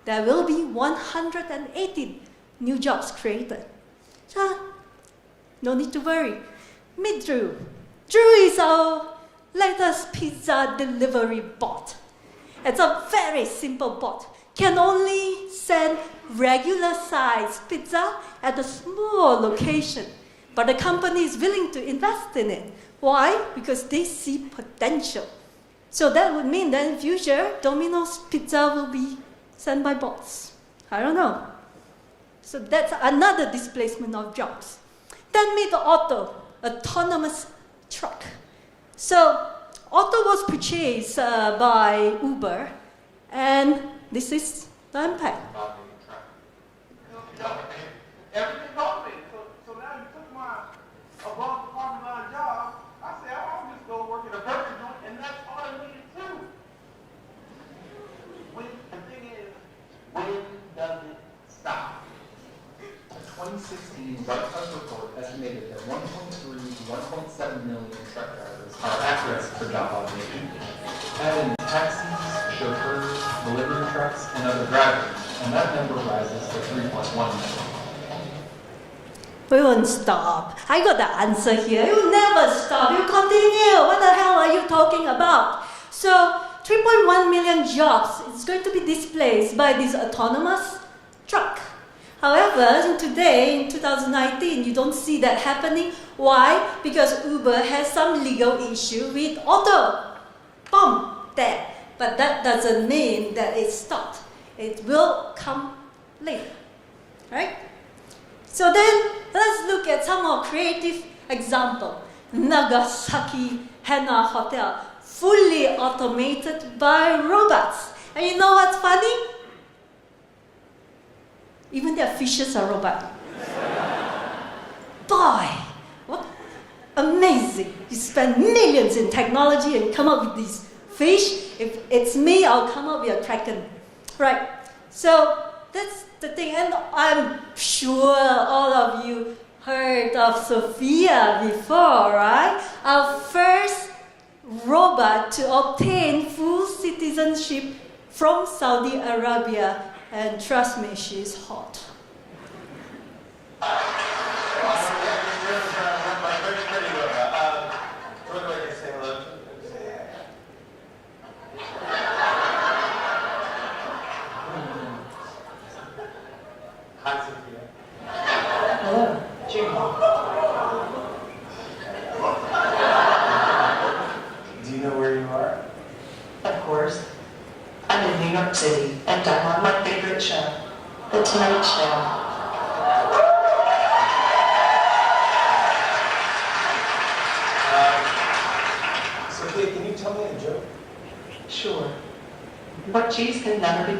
There will be 118 new jobs created. So, no need to worry. Meet Drew. Drew is our latest pizza delivery bot. It's a very simple bot. Can only send regular size pizza at a small location. But the company is willing to invest in it. Why? Because they see potential. So that would mean that in future, Domino's pizza will be sent by bots. I don't know. So that's another displacement of jobs. Then meet Otto, autonomous truck. So Otto was purchased by Uber, and this is the impact.
Everything told me. So now you took my above the parking line job. I said, I'll just go work at a burger joint, and that's all I needed to do. The thing is, when does it stop?
A 2016 White House report estimated that 1.3 to 1.7 million truck drivers are at risk for job automation. Add in taxis, chauffeurs, delivery trucks, and other drivers, and that number rises to 3.1 million.
We won't stop. I got the answer here. You never stop. You continue. What the hell are you talking about? So 3.1 million jobs is going to be displaced by this autonomous truck. However, today, in 2019, you don't see that happening. Why? Because Uber has some legal issue with auto. Boom, there. But that doesn't mean that it stopped. It will come later, right? So then, let's look at some more creative example. Nagasaki Hana Hotel, fully automated by robots. And you know what's funny? Even their fishes are robots. Boy, what amazing. You spend millions in technology and come up with these fish. If it's me, I'll come up with a kraken. Right, so that's the thing. And I'm sure all of you heard of Sophia before, right? Our first robot to obtain full citizenship from Saudi Arabia. And trust me, she's hot.
Hi, Sophia.
Hello.
Do you know where you are?
Of course. I'm in New York City, and I'm on my favorite show, The Tonight Show.
Sophia, can you tell me a joke?
Sure. What cheese can never be...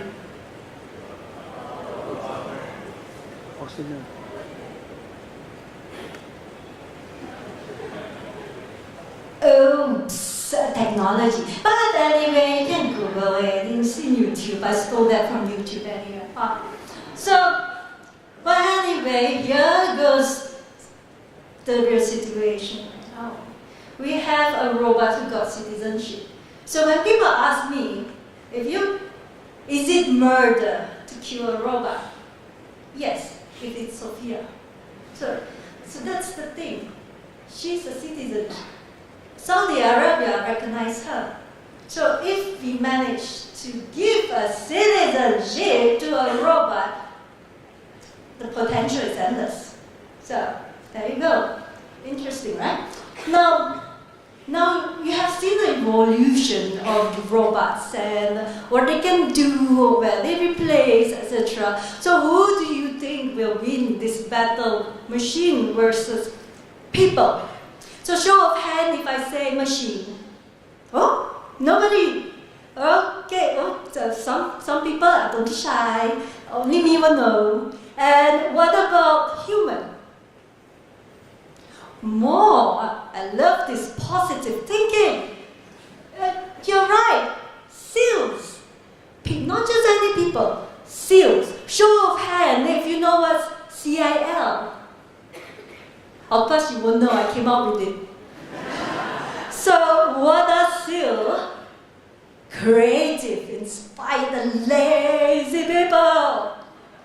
Oops, technology. But anyway, you can Google it. It's in YouTube. I stole that from YouTube anyway. So, but anyway, here goes the real situation. Oh. We have a robot who got citizenship. So when people ask me, is it murder to kill a robot? Yes, if it's Sophia. So that's the thing. She's a citizen. Saudi Arabia recognized her. So if we manage to give a citizenship to a robot, the potential is endless. So there you go. Interesting, right? Now you have seen the evolution of robots and what they can do, where they replace, etc. So who do you think will win this battle, machine versus people? So show of hand if I say machine. Oh, nobody. Okay, so some people are don't be shy. Only me will know. And what about human? More. I love this positive thinking. You're right. SEALs. Not just any people. SEALs. Show of hand if you know what's CIL. Of course you won't know, I came up with it. So what are SEAL? Creative, inspired, lazy people.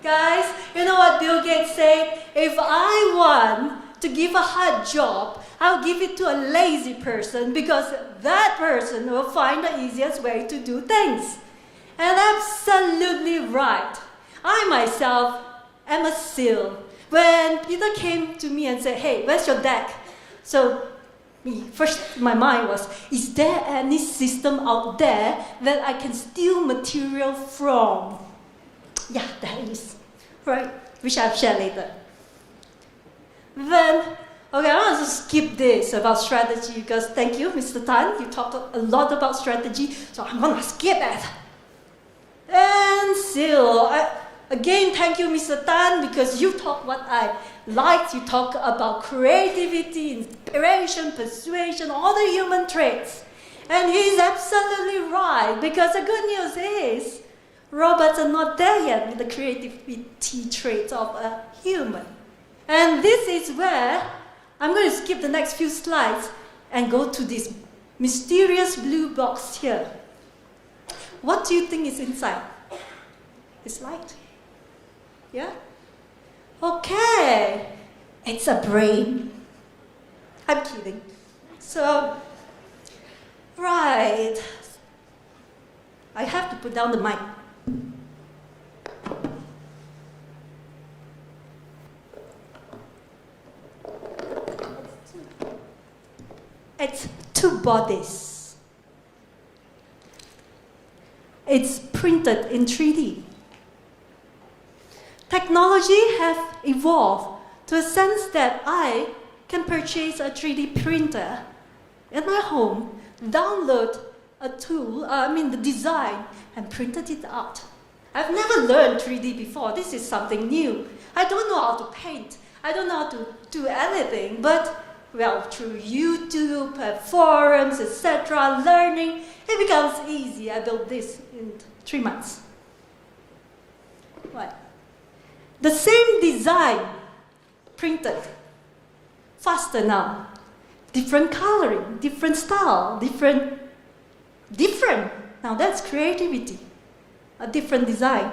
Guys, you know what Bill Gates said? If I want to give a hard job, I'll give it to a lazy person because that person will find the easiest way to do things. And absolutely right. I myself am a SEAL. When Peter came to me and said, hey, where's your deck? So first my mind was, is there any system out there that I can steal material from? Yeah, there is, right? Which I'll share later. Then, okay, I want to skip this about strategy because thank you, Mr. Tan. You talked a lot about strategy, so I'm going to skip it. And still, again, thank you, Mr. Tan, because you talk what I liked. You talk about creativity, inspiration, persuasion, all the human traits. And he's absolutely right, because the good news is robots are not there yet with the creativity traits of a human. And this is where I'm going to skip the next few slides and go to this mysterious blue box here. What do you think is inside? It's light. Yeah? Okay. It's a brain. I'm kidding. So, right. I have to put down the mic. It's two bodies. It's printed in 3D. Technology has evolved to a sense that I can purchase a 3D printer in my home, download a tool, the design, and printed it out. I've never learned 3D before. This is something new. I don't know how to paint. I don't know how to do anything, but well, through YouTube, forums, etc., learning, it becomes easy. I built this in 3 months. What? The same design, printed, faster now. Different coloring, different style, different. Now that's creativity. A different design.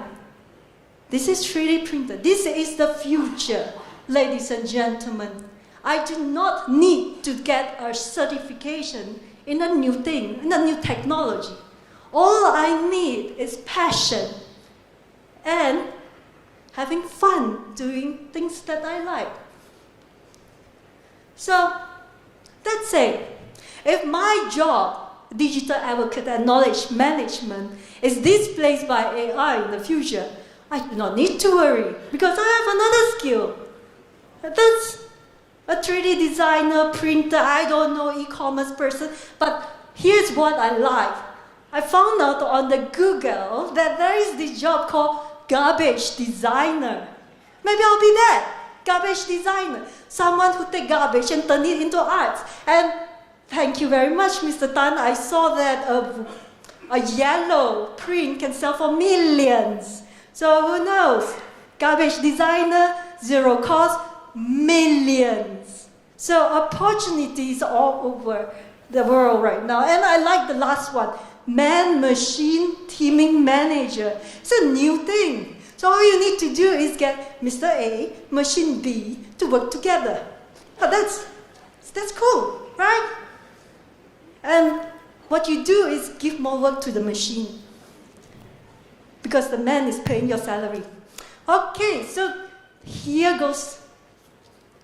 This is 3D printed. This is the future, ladies and gentlemen. I do not need to get a certification in a new thing, in a new technology. All I need is passion and having fun doing things that I like. So, let's say, if my job, digital advocate and knowledge management, is displaced by AI in the future, I do not need to worry because I have another skill. That's a 3D designer, printer, I don't know, e-commerce person, but here's what I like. I found out on the Google that there is this job called garbage designer. Maybe I'll be that, garbage designer. Someone who take garbage and turn it into art. And thank you very much, Mr. Tan. I saw that a yellow print can sell for millions. So who knows? Garbage designer, zero cost, millions. So opportunities all over the world right now. And I like the last one, man-machine teaming manager. It's a new thing. So all you need to do is get Mr. A, machine B to work together. Oh, that's cool, right? And what you do is give more work to the machine because the man is paying your salary. Okay, so here goes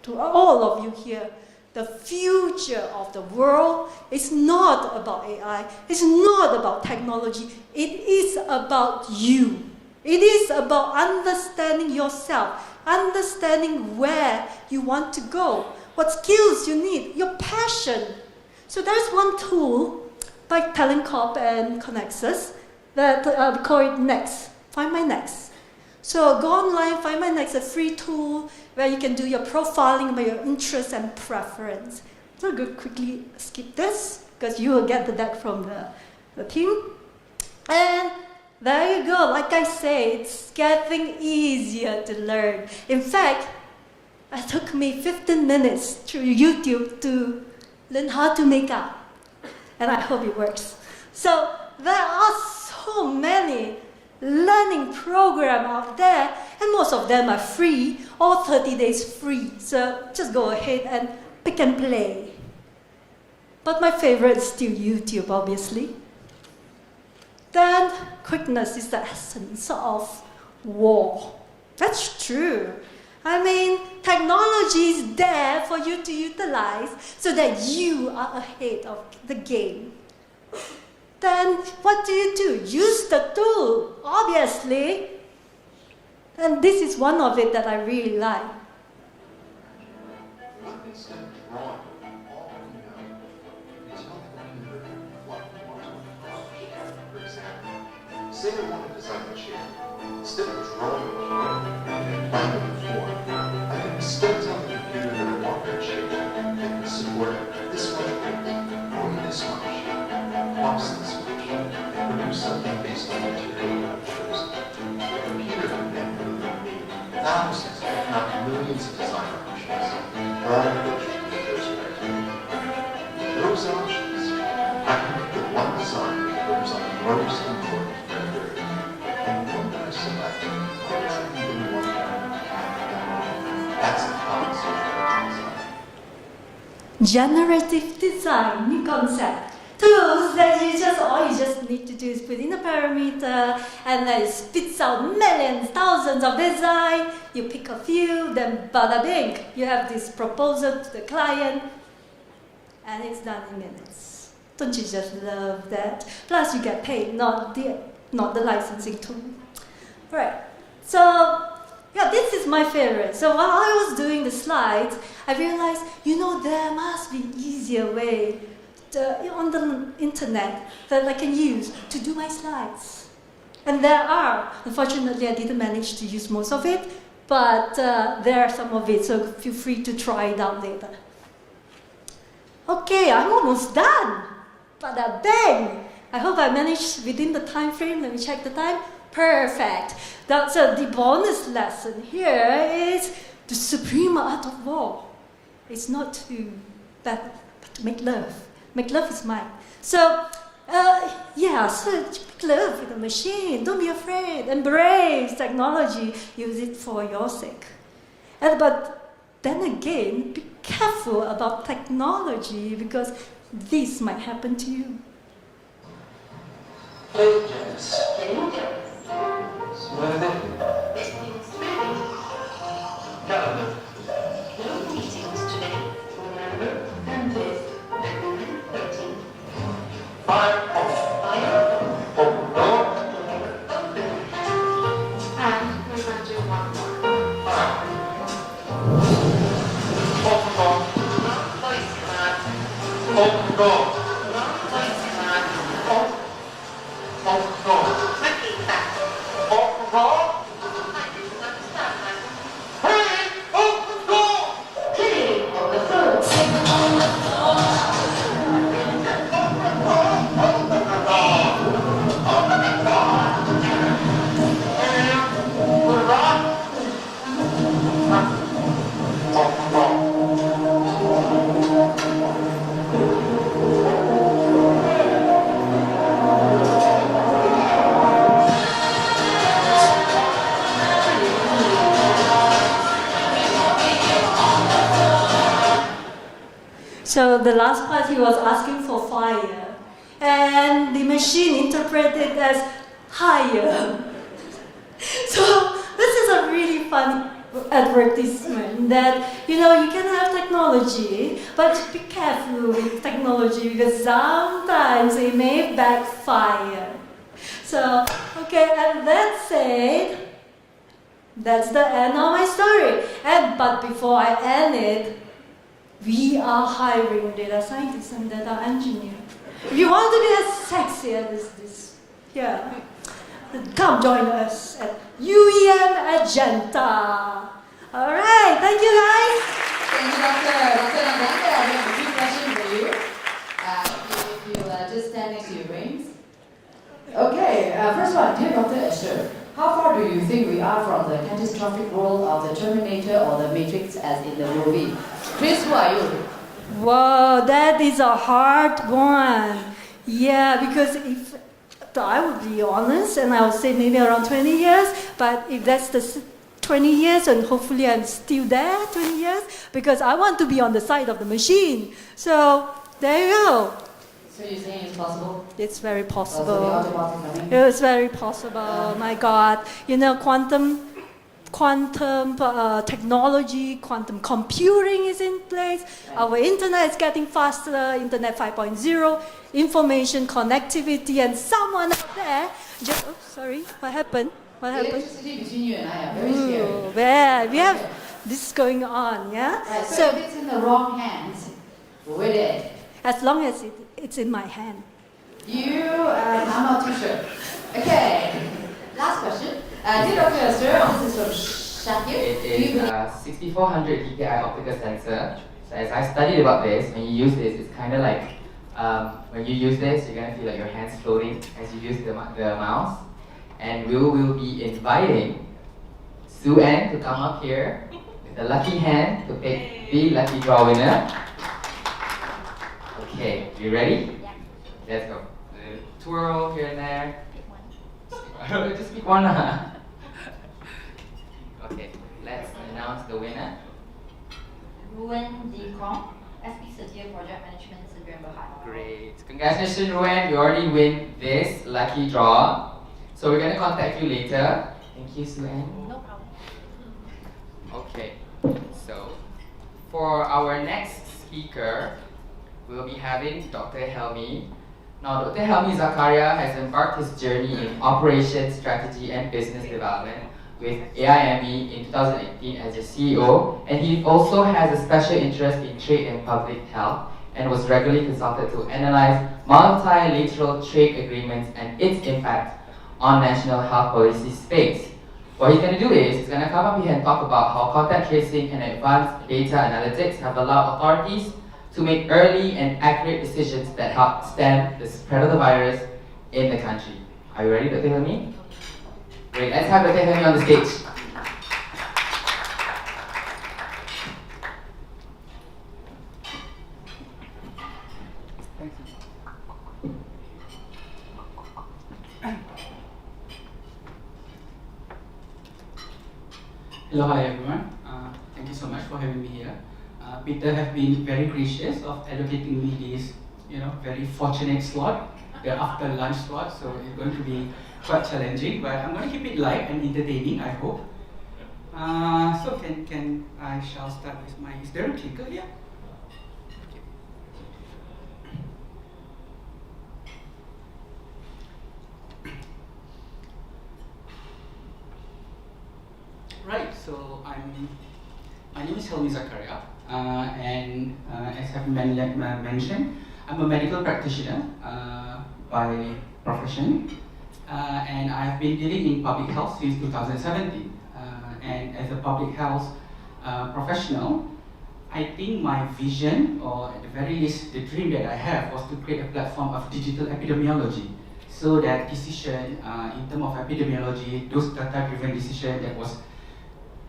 to all of you here. The future of the world is not about AI. It's not about technology. It is about you. It is about understanding yourself, understanding where you want to go, what skills you need, your passion. So there's one tool by Talent Corp and Connexus that we call it Next, Find My Next. So go online, Find My Next, a free tool where you can do your profiling by your interests and preference. So I'm going to quickly skip this because you will get the deck from the team. And there you go. Like I say, it's getting easier to learn. In fact, it took me 15 minutes through YouTube to learn how to make up. And I hope it works. So there are so many learning programs out there, and most of them are free, or 30 days free. So just go ahead and pick and play. But my favorite is still YouTube, obviously. Then quickness is the essence of war. That's true. I mean, technology is there for you to utilize so that you are ahead of the game. Then what do? Use the tool, obviously. And this is one of it that I really like.
Instead of drawing all you know, you tell the computer what you want to accomplish. For example, say you want to design a chair. Instead of drawing a chair and finding the form, I can instead tell the computer that I want that chair that can support this much weight, only this much, cost this much, and produce something based on the material I've chosen. The computer can then make thousands, if not millions of design options, all of which meet those criteria. Those options, I can pick the one design that goes on the most important criteria, and the one that I select, I truly really want to have. That's the concept of design.
Generative design new concept. tools that all you just need to do is put in a parameter, and then it spits out millions, thousands of design. You pick a few, then bada bing, you have this proposal to the client, and it's done in minutes. Don't you just love that? Plus, you get paid, not the licensing tool. Right. So, yeah, this is my favorite. So while I was doing the slides, I realized, there must be an easier way on the internet that I can use to do my slides. And there are. Unfortunately, I didn't manage to use most of it, but there are some of it, so feel free to try it out later. Okay, I'm almost done. Bada bang! I hope I managed within the time frame. Let me check the time. Perfect. So the bonus lesson here is the supreme art of war. It's not to battle, but to make love. Make love is mine. So, so make love with a machine. Don't be afraid. Embrace technology. Use it for your sake. But then again, be careful about technology because this might happen to you.
Calendar. No meetings today. Remember, and this. 13. Fire off. Open door. Open. And we're going to do one more. Fire. Open door. Wrong voice command. Open door. Wrong voice command. Open door. Repeat that. Open door. I didn't understand that. Hurry! Open door! Clearly on the phone.
So the last part he was asking for fire, and the machine interpreted as higher. So this is a really fun advertisement that you can have technology, but be careful with technology because sometimes it may backfire. So and that's it. That's the end of my story. But before I end it, we are hiring data scientists and data engineers. If you want to be as sexy as this, come join us at UEM Agenta. All right, thank you guys.
Thank you, Doctor. Dr. Naganda, I have a few questions for you. If you just stand next to your brains. Okay, first one, dear Dr. Escher, how far do you think we are from the catastrophic role of the Terminator or the Matrix as in the movie? Chris, who are you?
Wow, that is a hard one. Yeah, because if I would be honest, and I would say maybe around 20 years, but if that's the 20 years, and hopefully I'm still there 20 years, because I want to be on the side of the machine. So, there you go.
So you're saying it's possible?
It's very possible.
Also
It's very possible. My God, quantum technology, quantum computing is in place. Our internet is getting faster. Internet 5.0, information connectivity, and someone out there just. Oh, sorry. What happened? What happened?
Electricity between you and I are very scary.
Yeah, we have this going on. Yeah.
Right. So if it's in the wrong hands, we're dead.
As long as it's in my hand.
I'm not too sure. Okay, last question. Dear Dr. Esther, this is from Shakir.
It is a 6400 dpi optical sensor. So as I studied about this, when you use this, it's kind of like when you use this, you're gonna feel like your hands floating as you use the mouse. And we will be inviting Sue Ann to come up here with a lucky hand to pick the lucky draw winner. Okay, you ready? Yeah. Let's go. Twirl here and there. Just pick one. Okay, let's announce the winner.
Ruan Di Kong. SP Setia Project Management Syndrome Berhad.
Great. Congratulations, Ruan. You already win this lucky draw. So we're going to contact you later. Thank you, Suan.
No problem.
Okay. So for our next speaker, we'll be having Dr. Helmi. Now, Dr. Helmi Zakaria has embarked his journey in operations, strategy, and business development with AIME in 2018 as a CEO, and he also has a special interest in trade and public health and was regularly consulted to analyze multilateral trade agreements and its impact on national health policy space. What he's going to do is he's going to come up here and talk about how contact tracing and advanced data analytics have allowed authorities to make early and accurate decisions that help stem the spread of the virus in the country. Are you ready, Dr. Helmi? Great, let's have Dr. Helmi on the stage.
Thank you. Hello, hi everyone. Thank you so much for having me here. Peter have been very gracious of allocating me this, very fortunate slot, the after lunch slot. So it's going to be quite challenging, but I'm going to keep it light and entertaining, I hope. So can I shall start with my, is there a clicker here? Right, so my name is Helmi Zakaria, and as I've mentioned, I'm a medical practitioner by profession, and I've been dealing in public health since 2017. And as a public health professional, I think my vision, or at the very least the dream that I have, was to create a platform of digital epidemiology, so that decision in terms of epidemiology, those data-driven decisions that was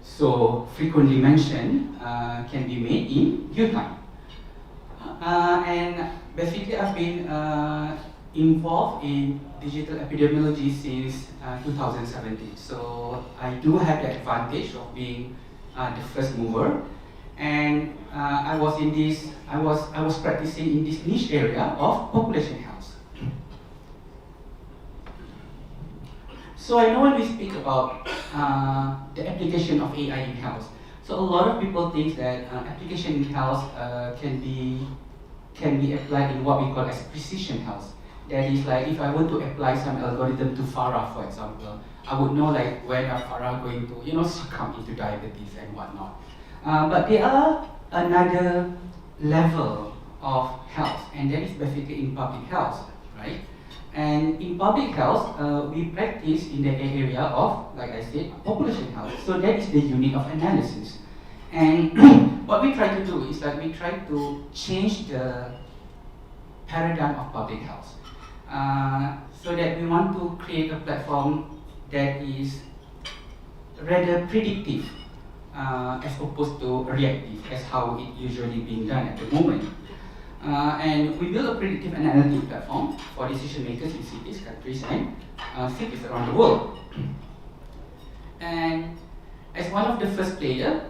so frequently mentioned can be made in due time. And basically I've been involved in digital epidemiology since 2017. So I do have the advantage of being the first mover. And I was practicing in this niche area of population health. So I know when we speak about the application of AI in health, so a lot of people think that application in health can be applied in what we call as precision health. That is like if I want to apply some algorithm to Farah, for example, I would know like when are Farah going to succumb into diabetes and whatnot. But there are another level of health, and that is basically in public health, right? And in public health, we practice in the area of, like I said, population health. So that is the unit of analysis. And what we try to do is like we try to change the paradigm of public health. So that we want to create a platform that is rather predictive as opposed to reactive, as how it usually being done at the moment. And we build a predictive analytic platform for decision makers in cities, countries, and cities around the world. And as one of the first players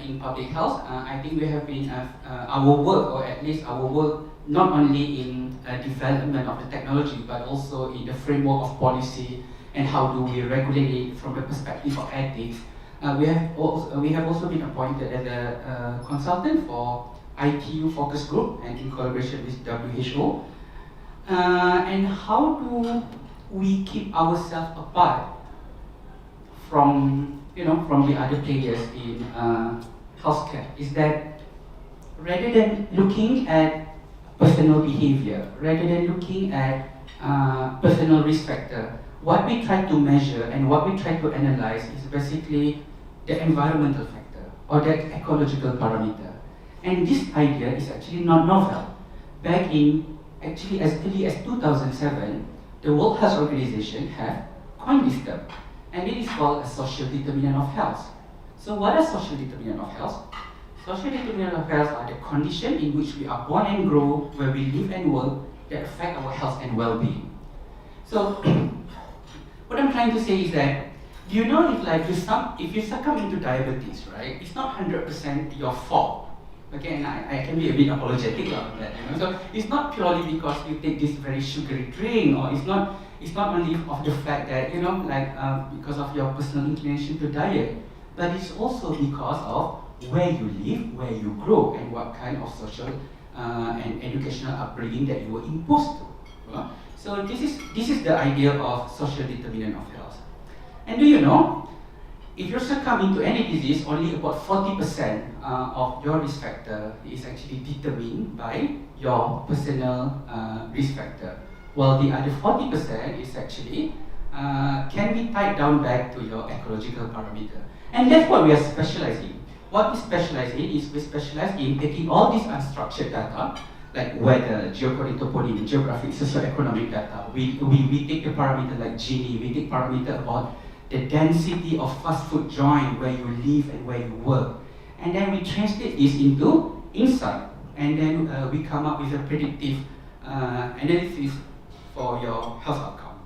in public health, I think we have been our work, or at least our work, not only in development of the technology, but also in the framework of policy and how do we regulate it from the perspective of ethics. We have also been appointed as a consultant for ITU focus group and in collaboration with WHO. And how do we keep ourselves apart from the other players in healthcare? Is that rather than looking at personal behavior, rather than looking at personal risk factor, what we try to measure and what we try to analyze is basically the environmental factor or the ecological parameter. And this idea is actually not novel. Back in actually as early as 2007, the World Health Organization have coined this term, and it is called a social determinant of health. So what are social determinant of health? Social determinant of health are the conditions in which we are born and grow, where we live and work, that affect our health and well-being. So what I'm trying to say is that, do you know if you succumb into diabetes, right? It's not 100% your fault. Okay, and I can be a bit apologetic about that, you know. So it's not purely because you take this very sugary drink, or it's not only of the fact that, you know, like because of your personal inclination to diet, but it's also because of where you live, where you grow, and what kind of social and educational upbringing that you were imposed to. Right? So this is the idea of social determinant of health. And do you know, if you succumb into any disease, only about 40% of your risk factor is actually determined by your personal risk factor, while the other 40% is actually can be tied down back to your ecological parameter. And that's what we are specialized in. What we specialize in is we specialize in taking all these unstructured data, like weather, geopolitical, geographic, socioeconomic data. We take the parameter like Gini, we take parameter about the density of fast food joint where you live and where you work. And then we translate this into insight. And then we come up with a predictive analysis for your health outcome.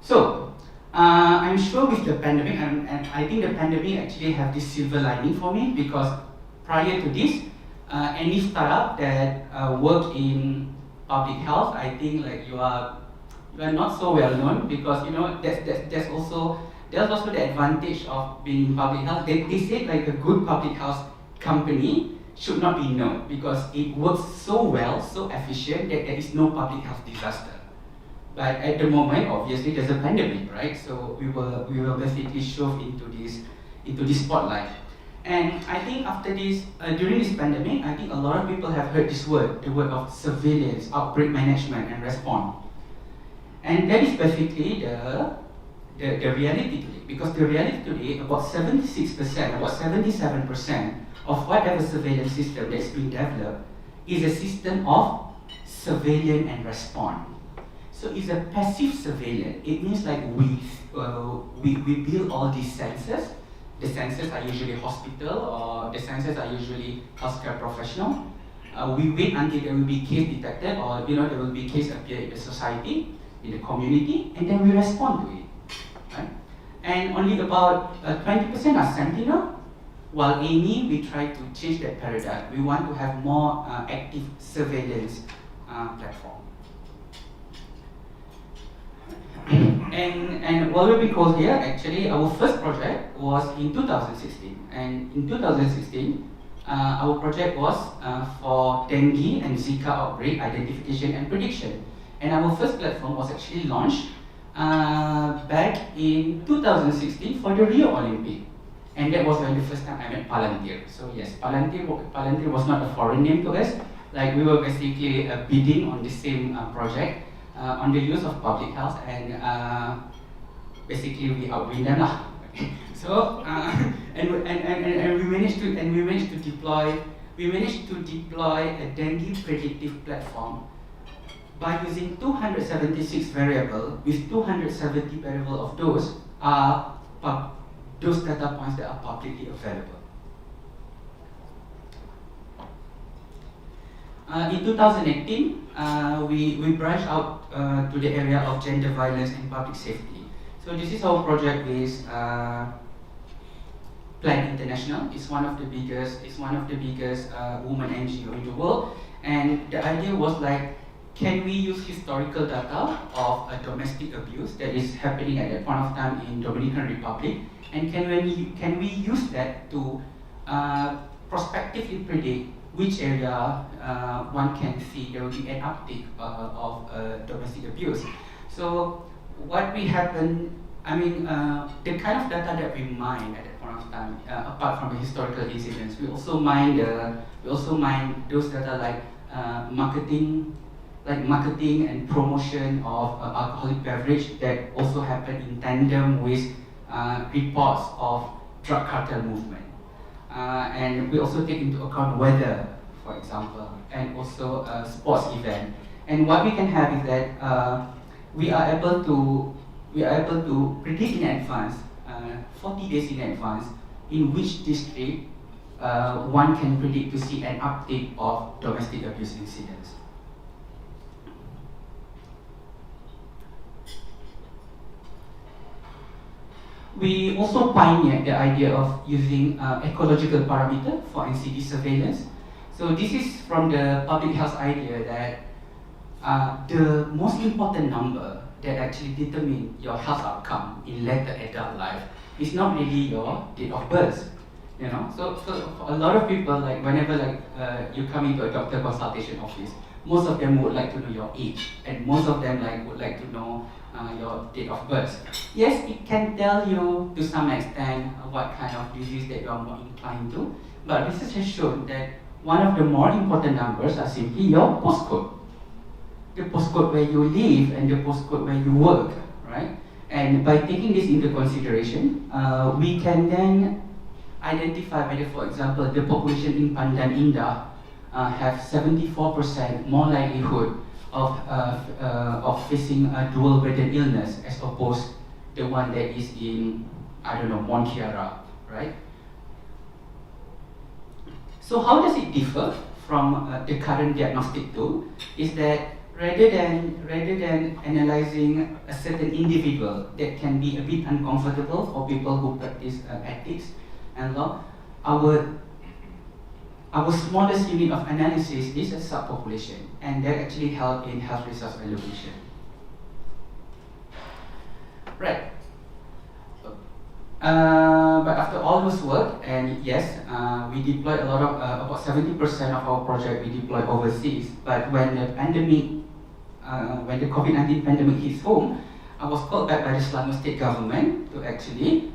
So, I'm sure with the pandemic, and I think the pandemic actually have this silver lining for me, because prior to this, any startup that work in public health, I think like you are not so well known, because you know there's also the advantage of being in public health. They say like a good public health company should not be known because it works so well, so efficient that there is no public health disaster. But at the moment, obviously, there's a pandemic, right? So we were basically shoved into this spotlight. And I think after this, during this pandemic, I think a lot of people have heard this word, the word of surveillance, outbreak management, and response. And that is basically the reality today, because the reality today, about 76%, about 77% of whatever surveillance system that's being developed is a system of surveillance and response. So it's a passive surveillance. It means like we build all these sensors. The sensors are usually hospital, or the sensors are usually healthcare professional. We wait until there will be case detected, or you know there will be case appear in the society, in the community, and then we respond to it. Right? And only about 20% are sentinel, while AMI, we try to change that paradigm. We want to have more active surveillance platform. And what we call here, actually, our first project was in 2016. And in 2016, our project was for dengue and Zika outbreak identification and prediction. And our first platform was actually launched back in 2016 for the Rio Olympic. And that was when the first time I met Palantir. So yes, Palantir was not a foreign name to us. Like we were basically bidding on the same project on the use of public health, and basically we outwin them lah. So and we managed to deploy a dengue predictive platform by using 276 variables, with 270 variables of those are those data points that are publicly available. In 2018, we branched out to the area of gender violence and public safety. So this is our project with Plan International. It's one of the biggest women NGO in the world. And the idea was like, can we use historical data of a domestic abuse that is happening at that point of time in Dominican Republic, and can we use that to prospectively predict which area one can see there will be an uptick of domestic abuse. So what we happen, I mean, the kind of data that we mine at that point of time, apart from the historical incidents, we also mine those data like marketing and promotion of alcoholic beverage that also happen in tandem with reports of drug cartel movement. And we also take into account weather, for example, and also sports event. And what we can have is that we are able to predict in advance, 40 days in advance, in which district one can predict to see an uptick of domestic abuse incidents. We also pioneered the idea of using ecological parameter for NCD surveillance. So this is from the public health idea that the most important number that actually determine your health outcome in later adult life is not really your date of birth. You know, so for a lot of people, like whenever you come into a doctor consultation office, most of them would like to know your age, and most of them would like to know your date of birth. Yes, it can tell you to some extent what kind of disease that you are more inclined to, but research has shown that one of the more important numbers are simply your postcode. The postcode where you live and the postcode where you work, right? And by taking this into consideration, we can then identify whether, for example, the population in Pandan Indah have 74% more likelihood of facing a dual burden illness as opposed to the one that is in, I don't know, Montiara, right? So how does it differ from the current diagnostic tool? Is that rather than analyzing a certain individual that can be a bit uncomfortable for people who practice ethics and law, our smallest unit of analysis is a subpopulation, and that actually help in health resource allocation. Right. But after all this work, and yes, we deployed a lot of, about 70% of our project we deployed overseas, but when the pandemic, when the COVID-19 pandemic hits home, I was called back by the Selangor state government to actually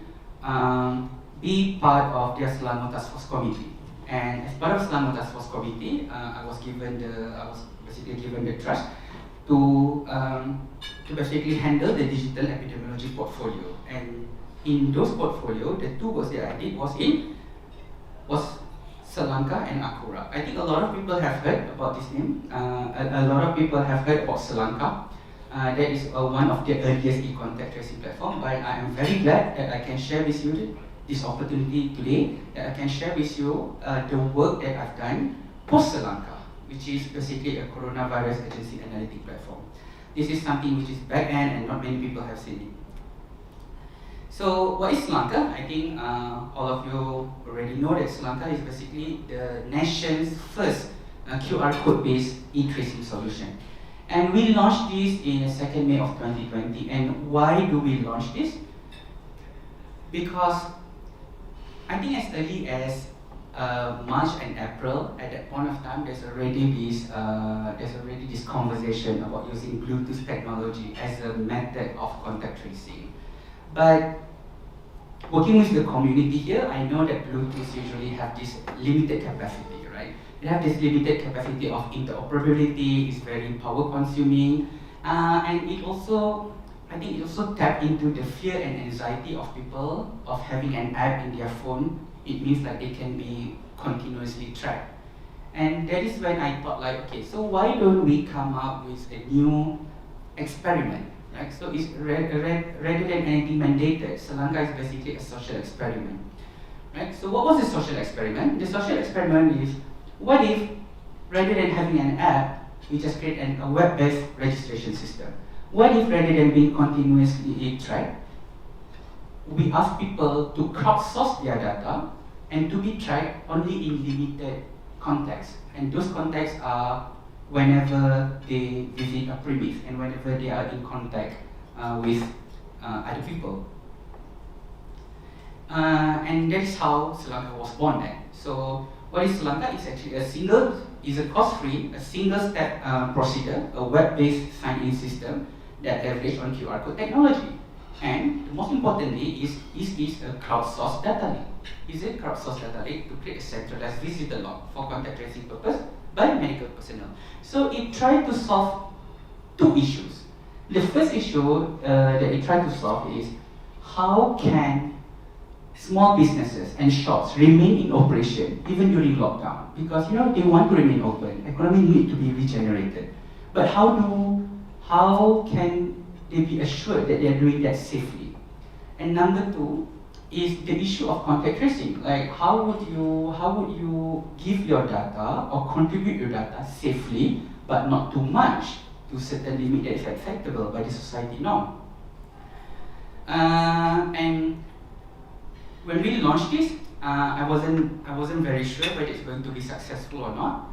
be part of their Selangor Task Force Committee. And as part of Selangor Task Force Committee, I was basically given the trust to basically handle the digital epidemiology portfolio. And in those portfolio, the two works that I did was Selangor and Akura. I think a lot of people have heard about this name. A lot of people have heard about Selangor. That is one of the earliest e-contact tracing platform, but I am very glad that I can share with you this opportunity today, that I can share with you the work that I've done post Selangor, which is basically a coronavirus agency analytic platform. This is something which is back-end and not many people have seen it. So what is Selangor? I think all of you already know that Selangor is basically the nation's first QR code-based e-tracing solution. And we launched this in 2nd May of 2020. And why do we launch this? Because I think as early as March and April, at that point of time, there's already this conversation about using Bluetooth technology as a method of contact tracing. But working with the community here, I know that Bluetooth usually have this limited capacity, right? They have this limited capacity of interoperability, it's very power consuming, and it also, I think it also tap into the fear and anxiety of people of having an app in their phone. It means that they can be continuously tracked. And that is when I thought like, okay, so why don't we come up with a new experiment? Right? So it's rather than anything mandated, Selangor is basically a social experiment. Right? So what was the social experiment? The social experiment is, what if rather than having an app, we just create a web-based registration system? What if rather than being continuously tracked, we ask people to crowdsource their data and to be tracked only in limited contexts? And those contexts are whenever they visit a premise and whenever they are in contact with other people. And that is how Selangor was born then. So what is Selangor? It's actually a cost-free, a single-step procedure, a web-based sign-in system that leverages on QR code technology. And most importantly, is this a crowdsourced data link? Is it crowdsourced data link to create a centralized visitor log for contact tracing purpose by medical personnel? So it tried to solve two issues. The first issue that it tried to solve is how can small businesses and shops remain in operation even during lockdown? Because they want to remain open, economy need to be regenerated. But how can they be assured that they're doing that safely? And number two is the issue of contact tracing. Like how would you give your data or contribute your data safely but not too much to a certain limit that is acceptable by the society norm? And when we launched this, I wasn't very sure whether it's going to be successful or not.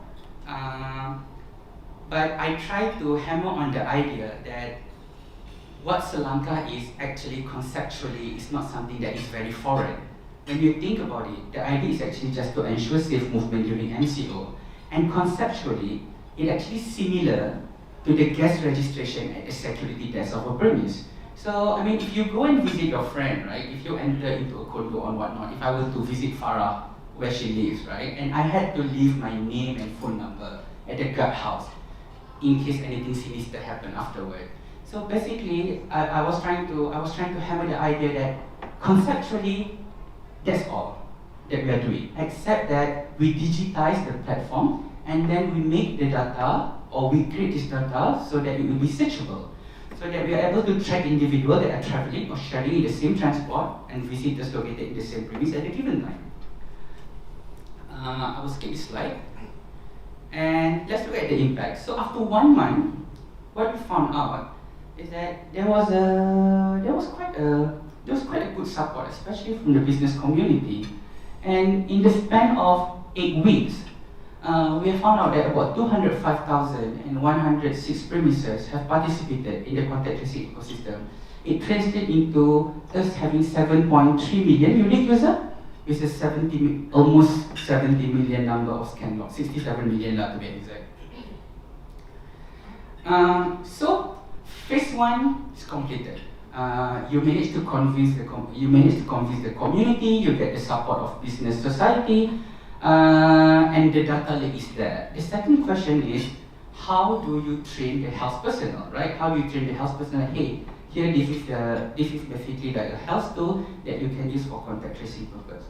But I tried to hammer on the idea that what Sri Lanka is actually conceptually is not something that is very foreign. When you think about it, the idea is actually just to ensure safe movement during MCO. And conceptually, it actually similar to the guest registration at the security desk of a premise. So, I mean, if you go and visit your friend, right, if you enter into a condo or whatnot, if I were to visit Farah, where she lives, right, and I had to leave my name and phone number at the guard house in case anything sinister happened afterward. So basically, I was trying to hammer the idea that conceptually, that's all that we are doing, except that we digitize the platform and then we make the data, or we create this data so that it will be searchable, so that we are able to track individuals that are traveling or sharing in the same transport and visitors located in the same premise at a given time. I will skip this slide. And let's look at the impact. So after 1 month, what we found out is that there was quite a good support, especially from the business community. And in the span of 8 weeks, we have found out that about 205,106 premises have participated in the contact tracing ecosystem. It translates into us having 7.3 million unique users, with a almost 70 million number of scan logs, 67 million to be exact. So phase 1 is completed. You managed to convince the community. You get the support of business society, and the data lake is there. The second question is, how do you train the health personnel, right? How do you train the health personnel? Hey, here this is basically like a health tool that you can use for contact tracing purpose.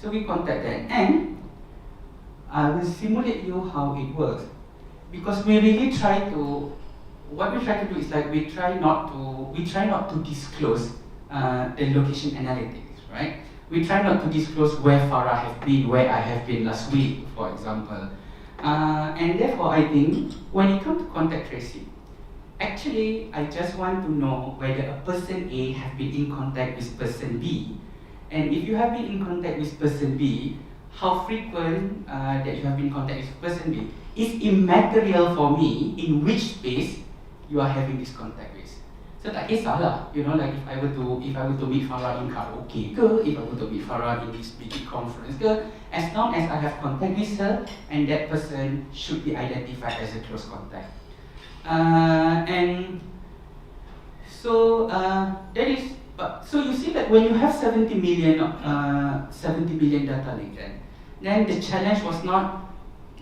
So we contact them, and I will simulate you how it works, because we really try to. What we try to do is like we try not to disclose the location analytics, right? We try not to disclose where Farah has been, where I have been last week, for example. And therefore, I think when it comes to contact tracing, actually, I just want to know whether a person A has been in contact with person B. And if you have been in contact with person B, how frequent that you have been in contact with person B is immaterial for me in which space you are having this contact with. So tak kisahlah, you know, like if I were to meet Farah in karaoke ke, if I were to meet Farah in this Bigit conference ke, as long as I have contact with her, and that person should be identified as a close contact. And so that is. So you see that when you have 70 million data lake, then the challenge was not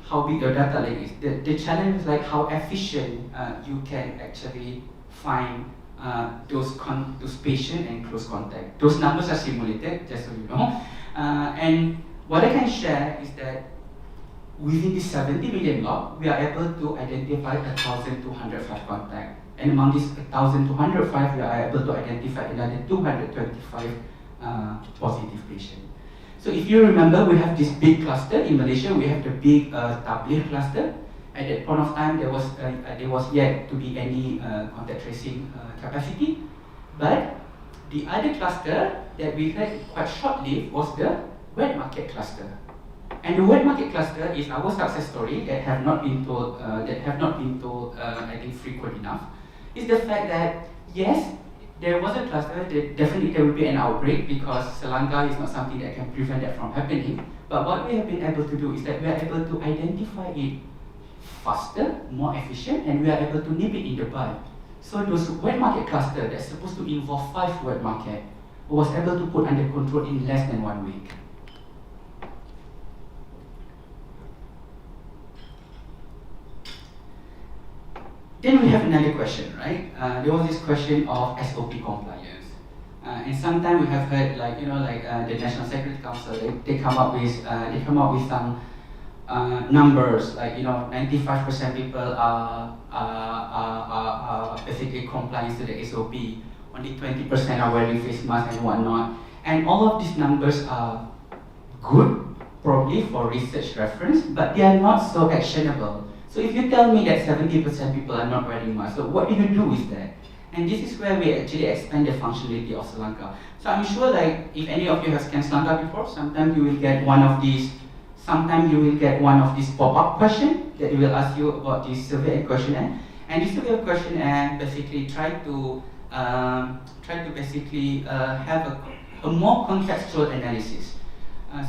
how big your data lake is. The challenge is like how efficient you can actually find those patient and close contact. Those numbers are simulated, just so you know. And what I can share is that within this 70 million log, we are able to identify 1,205 contacts. And among these 1,205, we are able to identify another 225 positive patients. So if you remember, we have this big cluster in Malaysia. We have the big Tabligh cluster. At that point of time, there was yet to be any contact tracing capacity. But the other cluster that we had quite short-lived was the wet market cluster. And the wet market cluster is our success story that have not been told. I think frequent enough. Is the fact that yes, there was a cluster. Definitely there will be an outbreak because Sri Lanka is not something that can prevent that from happening. But what we have been able to do is that we are able to identify it faster, more efficient, and we are able to nip it in the bud. So those wet market cluster that's supposed to involve 5 wet market was able to put under control in less than 1 week. Then we have another question, right? There was this question of SOP compliance. And sometimes we have heard, like, you know, like the National Security Council, they come up with some numbers, like, you know, 95% people are basically compliant to the SOP. Only 20% are wearing face masks and whatnot. And all of these numbers are good, probably for research reference, but they are not so actionable. So if you tell me that 70% people are not wearing masks, so what do you do with that? And this is where we actually expand the functionality of Selanka. So I'm sure like if any of you have scanned Selanka before, sometimes you will get one of these pop-up question that will ask you about this survey and questionnaire. And this survey and questionnaire basically try to basically have a more contextual analysis.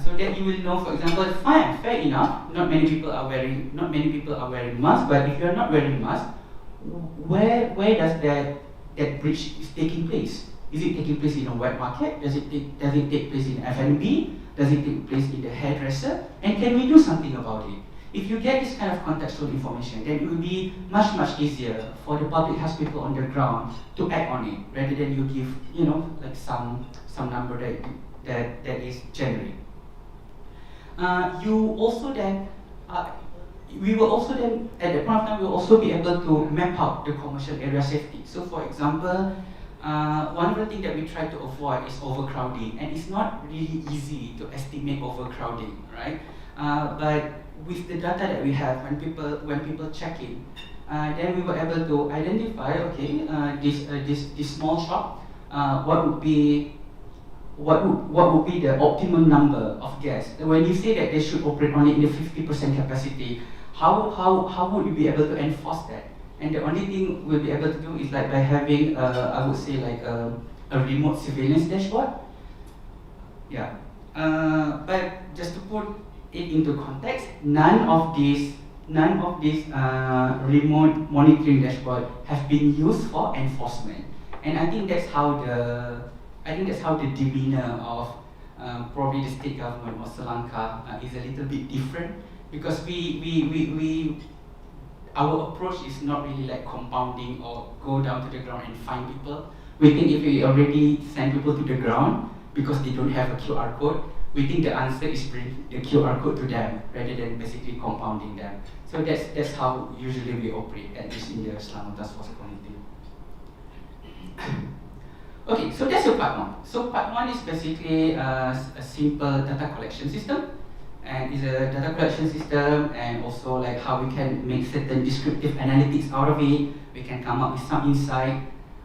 So that you will know, for example, fine, fair enough. Not many people are wearing masks. But if you are not wearing masks, where does that breach is taking place? Is it taking place in a wet market? Does it take place in F&B? Does it take place in the hairdresser? And can we do something about it? If you get this kind of contextual information, then it will be much easier for the public health people on the ground to act on it, rather than you give like some number that is generic. We will also then, at that point of time, we will also be able to map out the commercial area safety. So for example, one of the things that we try to avoid is overcrowding, and it's not really easy to estimate overcrowding, right? But with the data that we have, when people check in, then we were able to identify, okay, this small shop, what would be the optimum number of guests? When you say that they should operate only in the 50% capacity, how would you be able to enforce that? And the only thing we'll be able to do is like by having, I would say like a remote surveillance dashboard. Yeah. But just to put it into context, none of these remote monitoring dashboard have been used for enforcement. And I think that's how the demeanor of probably the state government of Sri Lanka is a little bit different, because our approach is not really like compounding or go down to the ground and find people. We think if we already send people to the ground because they don't have a QR code, we think the answer is bring the QR code to them rather than basically compounding them. So that's how usually we operate, at least in the Selangor Task Force community. Okay, so that's your part one. So part one is basically a simple data collection system, and it's a data collection system, and also like how we can make certain descriptive analytics out of it. We can come up with some insight.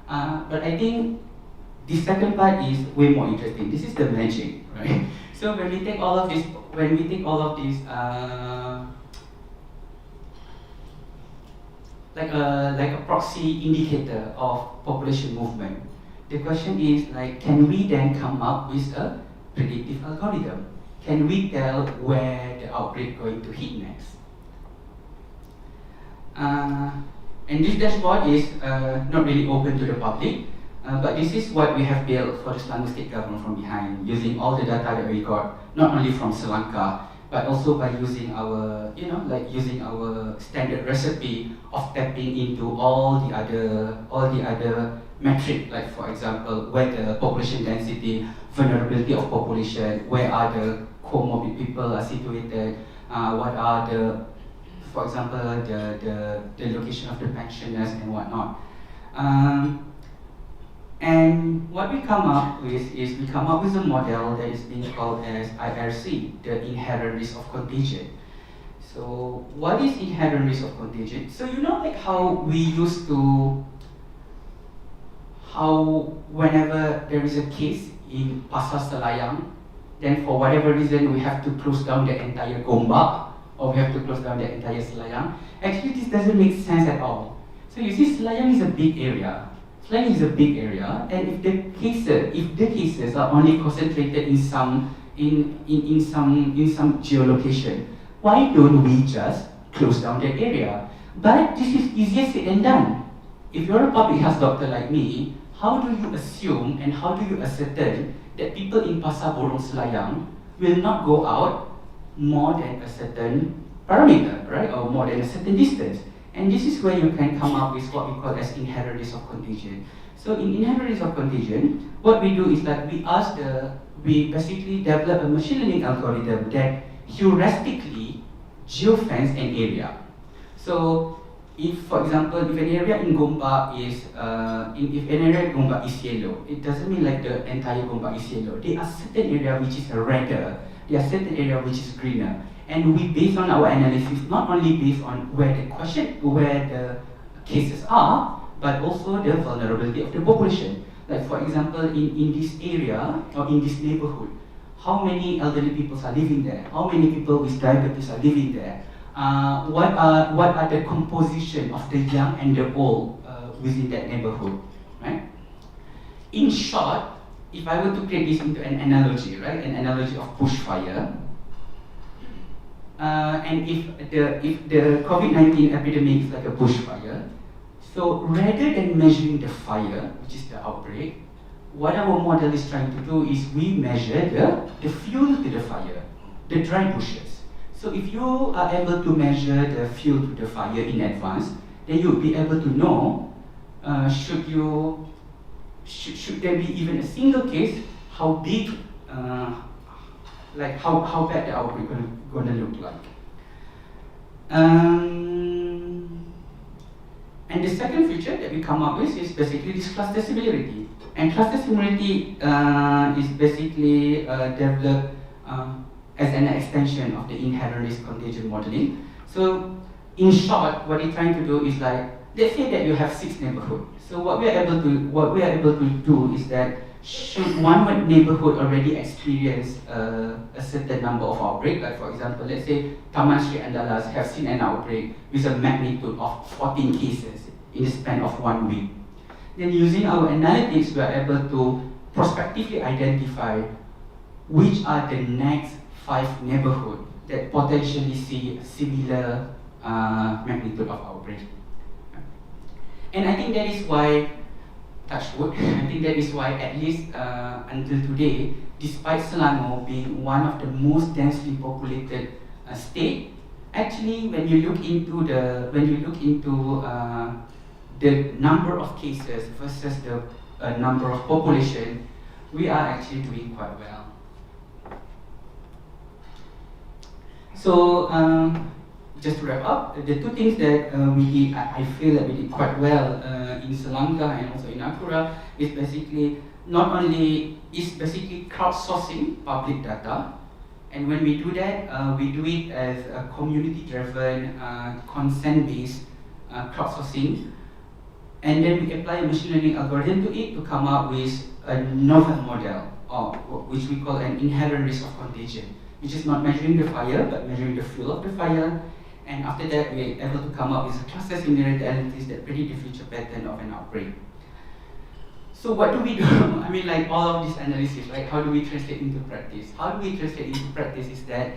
But I think the second part is way more interesting. This is the magic, right? So when we take all of this, like a proxy indicator of population movement, the question is like, can we then come up with a predictive algorithm? Can we tell where the outbreak going to hit next? And this dashboard is not really open to the public, but this is what we have built for the Selangor state government from behind, using all the data that we got, not only from Sri Lanka, but also by using our, using our standard recipe of tapping into all the other metric, like for example, where the population density, vulnerability of population, where are the comorbid people are situated, what are the, for example, the location of the pensioners and whatnot. And what we come up with is we come up with a model that is being called as IRC, the inherent risk of contagion. So what is inherent risk of contagion? So like how we used to, whenever there is a case in Pasar Selayang, then for whatever reason we have to close down the entire Gombak, or we have to close down the entire Selayang. Actually, this doesn't make sense at all. So you see, Selayang is a big area. Selayang is a big area, and if the cases are only concentrated in some geolocation, why don't we just close down that area? But this is easier said than done. If you're a public health doctor like me, how do you assume and how do you ascertain that people in Pasar Borong Selayang will not go out more than a certain parameter, right? Or more than a certain distance? And this is where you can come up with what we call as inherent risk of contagion. So in inherent risk of contagion, what we do is that we basically develop a machine learning algorithm that heuristically geofence an area. So if, for example, if an area in Gombak is, if an area in Gombak is yellow, it doesn't mean like the entire Gombak is yellow. There are certain area which is redder, there are certain area which is greener. And we, based on our analysis, not only based on where the cases are, but also the vulnerability of the population. Like for example, in this area or in this neighborhood, how many elderly people are living there? How many people with diabetes are living there? What are the composition of the young and the old within that neighborhood, right? In short, if I were to create this into an analogy, right, an analogy of bushfire, and if the COVID-19 epidemic is like a bushfire, so rather than measuring the fire, which is the outbreak, what our model is trying to do is we measure the fuel to the fire, the dry bushes. So if you are able to measure the fuel to the fire in advance, then you'll be able to know should there be even a single case, how big, like how bad the outbreak gonna look like. And the second feature that we come up with is basically this cluster similarity. And cluster similarity is basically developed as an extension of the inherent risk contagion modeling. So in short, what it's trying to do is like, let's say that you have 6 neighborhoods. So what we are able to do is that should one neighborhood already experience a certain number of outbreaks, like for example, let's say Taman Sri Andalas have seen an outbreak with a magnitude of 14 cases in the span of 1 week. Then using our analytics, we are able to prospectively identify which are the next 5 neighborhoods that potentially see similar magnitude of outbreak. And I think that is why, touch wood, I think that is why at least until today, despite Selangor being one of the most densely populated state, actually when you look into the number of cases versus the number of population, we are actually doing quite well. So just to wrap up, the 2 things that we did, I feel that we did quite well in Sri Lanka and also in Akura is basically crowdsourcing public data. And when we do that, we do it as a community-driven, consent-based crowdsourcing. And then we apply a machine learning algorithm to it to come up with a novel model, or which we call an inherent risk of contagion, which is not measuring the fire, but measuring the fuel of the fire. And after that, we're able to come up with a cluster similarity analysis that predict the future pattern of an outbreak. So what do we do? I mean, like all of this analysis, right? How do we translate into practice? How do we translate into practice is that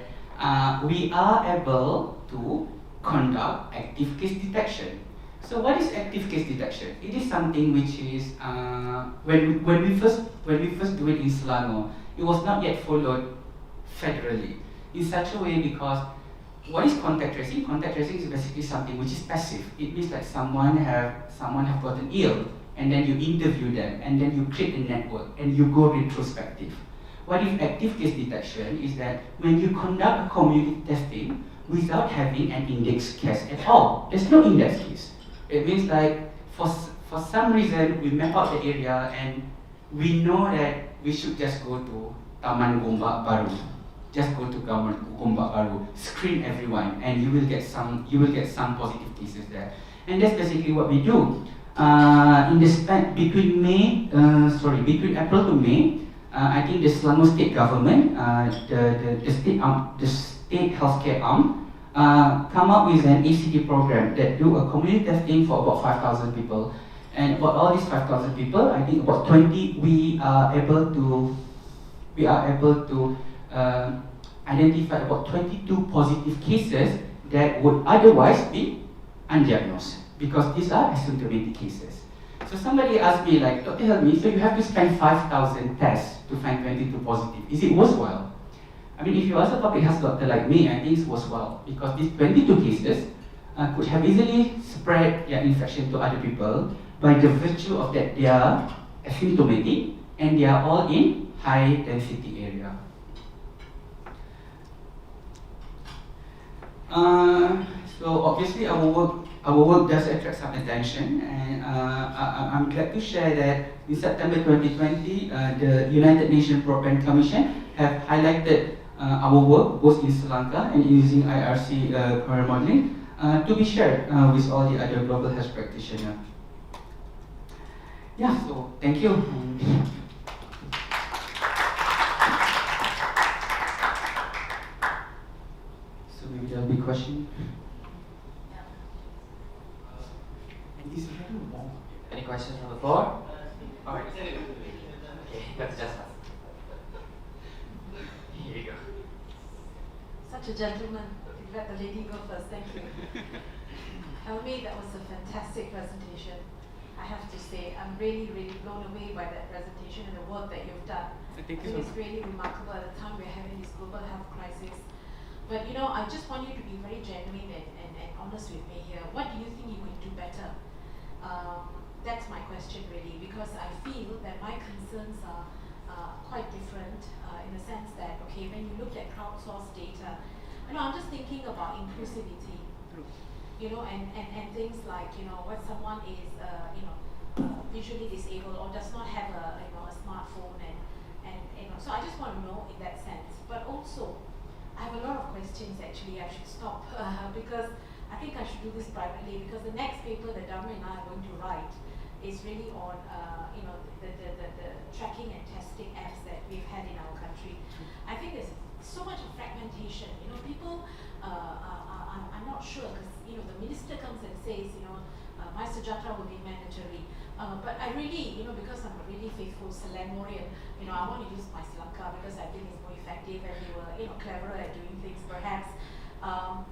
we are able to conduct active case detection. So what is active case detection? It is something which is when we first do it in Selangor, it was not yet followed federally in such a way because what is contact tracing? Contact tracing is basically something which is passive. It means like someone have gotten ill, and then you interview them, and then you create a network, and you go retrospective. What if active case detection is that when you conduct a community testing without having an index case at all, there's no index case. It means like for some reason we map out the area and we know that we should just go to Taman Gombak Baru. Just go to Gombak Baru, screen everyone, and you will get some positive cases there. And that's basically what we do. In the span between April to May, I think the Selangor state government, the state healthcare arm, come up with an ACD program that do a community testing for about 5,000 people. And about all these 5,000 people, I think about 20 we are able to identify about 22 positive cases that would otherwise be undiagnosed because these are asymptomatic cases. So somebody asked me like, Dr. Helmi, so you have to spend 5,000 tests to find 22 positive. Is it worthwhile? I mean, if you ask a public health doctor like me, I think it's worthwhile because these 22 cases could have easily spread their infection to other people by the virtue of that they are asymptomatic and they are all in high density area. So obviously our work does attract some attention, and I'm glad to share that in September 2020, the United Nations Broadband Commission have highlighted our work both in Sri Lanka and using IRC current modeling to be shared with all the other global health practitioners. yeah, so thank you. So maybe there'll be a question. And it's very long.
Any questions from the floor? Alright. Okay, that's just us. Here you go.
Such a gentleman. Let the lady go first. Thank you. Helmi, that was a fantastic presentation. I have to say, I'm really, really blown away by that presentation and the work that you've done.
Thank you
I think
so
it's really remarkable at the time we're having this global health crisis. But you know, I just want you to be very genuine and honest with me here. What do you think you could do better? That's my question really, because I feel that my concerns are quite different in the sense that, okay, when you look at crowdsourced data, you know, I'm just thinking about inclusivity, you know, and things like, you know, what someone is, visually disabled or does not have a smartphone and you know, so I just want to know in that sense. But also, I have a lot of questions actually. I should stop because I think I should do this privately, because the next paper that Dharma and I are going to write is really on the tracking and testing apps that we've had in our country. I think there's so much of fragmentation. You know, people are not sure because, you know, the minister comes and says, you know, my Sujatra will be mandatory. But I really, you know, because I'm a really faithful Selangorian, you know, I want to use my Selangka because I think it's more effective and they were, you know, cleverer at doing things perhaps.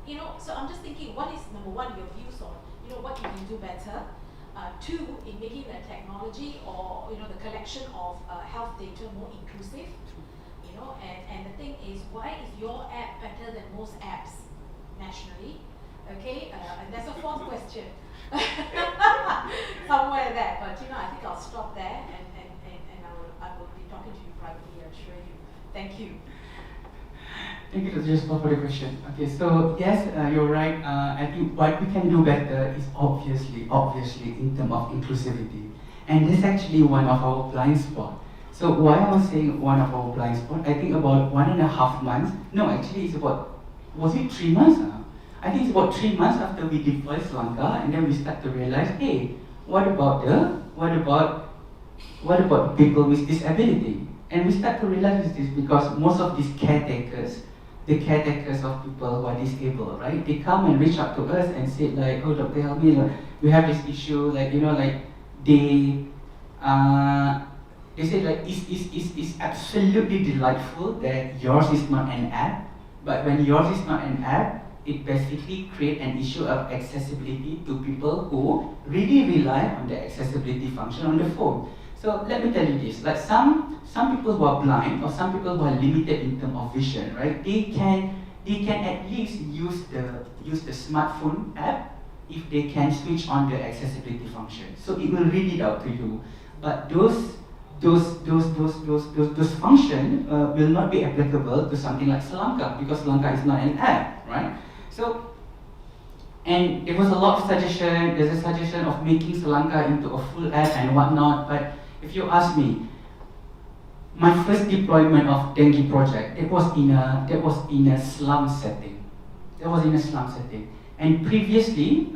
You know, so I'm just thinking, what is, number one, your views on, you know, what you can do better? Two, in making the technology or, you know, the collection of health data more inclusive, you know, and the thing is, why is your app better than most apps nationally? Okay, and there's a fourth question somewhere there, but you know, I think I'll stop there and I will be talking to you privately, I assure you. Thank you.
Thank you, just for the question. Okay, so yes, you're right. I think what we can do better is obviously in terms of inclusivity, and this is actually one of our blind spots. So why I was saying one of our blind spots, I think about 1.5 months. No, actually it's about, was it 3 months? I think it's about 3 months after we deployed Sri Lanka, and then we start to realize, hey, what about people with disability? And we start to realize this because most of these caretakers, the caretakers of people who are disabled, right? They come and reach out to us and say like, oh, doctor, help me, we have this issue, like, you know, like they say like, it's absolutely delightful that yours is not an app, but when yours is not an app, it basically creates an issue of accessibility to people who really rely on the accessibility function on the phone. So let me tell you this, like some people who are blind or some people who are limited in terms of vision, right? They can at least use the smartphone app if they can switch on the accessibility function. So it will read it out to you. But those functions will not be applicable to something like Sri Lanka because Sri Lanka is not an app, right? So, and there was a lot of suggestion. There's a suggestion of making Sri Lanka into a full app and whatnot. But if you ask me, my first deployment of dengue project, it was in a slum setting. That was in a slum setting. And previously,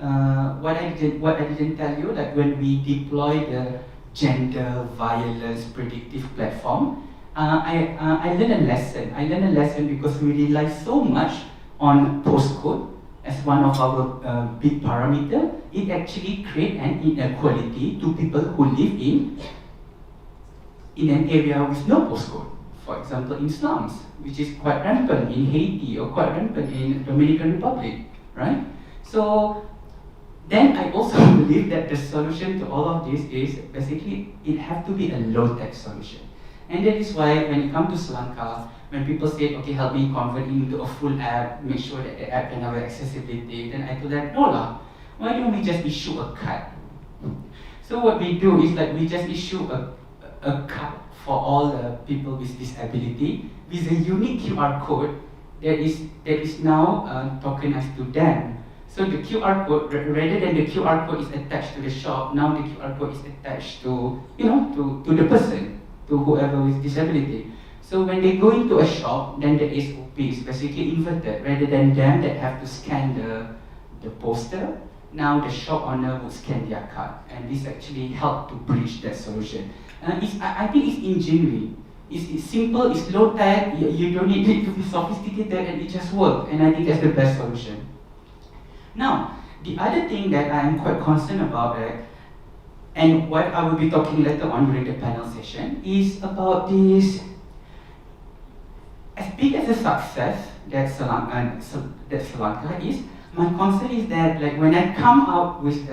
what I didn't tell you, like when we deployed the gender violence predictive platform, I learned a lesson. I learned a lesson because we rely so much on postcode as one of our big parameter. It actually creates an inequality to people who live in an area with no postcode. For example, in slums, which is quite rampant in Haiti or quite rampant in Dominican Republic, right? So then I also believe that the solution to all of this is basically it have to be a low-tech solution. And that is why when it comes to Sri Lanka, when people say, okay, help me convert it into a full app, make sure that the app can have accessibility, then I told them, no lah, why don't we just issue a card? So what we do is like we just issue a card for all the people with disability with a unique QR code that is now tokenized to them. So the QR code, rather than the QR code is attached to the shop, now the QR code is attached to, you know, to the person, to whoever with disability. So when they go into a shop, then the SOP is basically inverted. Rather than them that have to scan the poster, now the shop owner would scan their card, and this actually helped to bridge that solution. I think it's ingenuity. It's simple, it's low tech, you don't need it to be sophisticated, and it just works, and I think that's the best solution. Now, the other thing that I am quite concerned about, and what I will be talking later on during the panel session, is about this, as big as a success that Sri Lanka is, my concern is that like when I come up with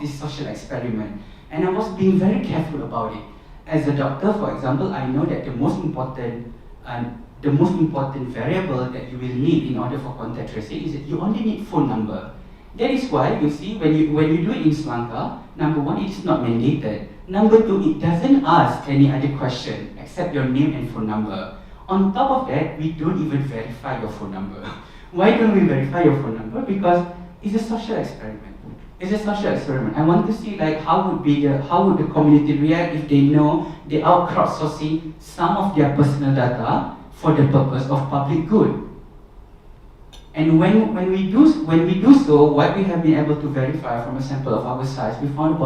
this social experiment, and I was being very careful about it. As a doctor, for example, I know that the most important variable that you will need in order for contact tracing is that you only need phone number. That is why you see when you do it in Sri Lanka, number one, it is not mandated. Number two, it doesn't ask any other question except your name and phone number. On top of that, we don't even verify your phone number. Why don't we verify your phone number? Because it's a social experiment. It's a social experiment. I want to see like how would the community react if they know they are crowdsourcing some of their personal data for the purpose of public good. And when we do so, what we have been able to verify from a sample of our size, we found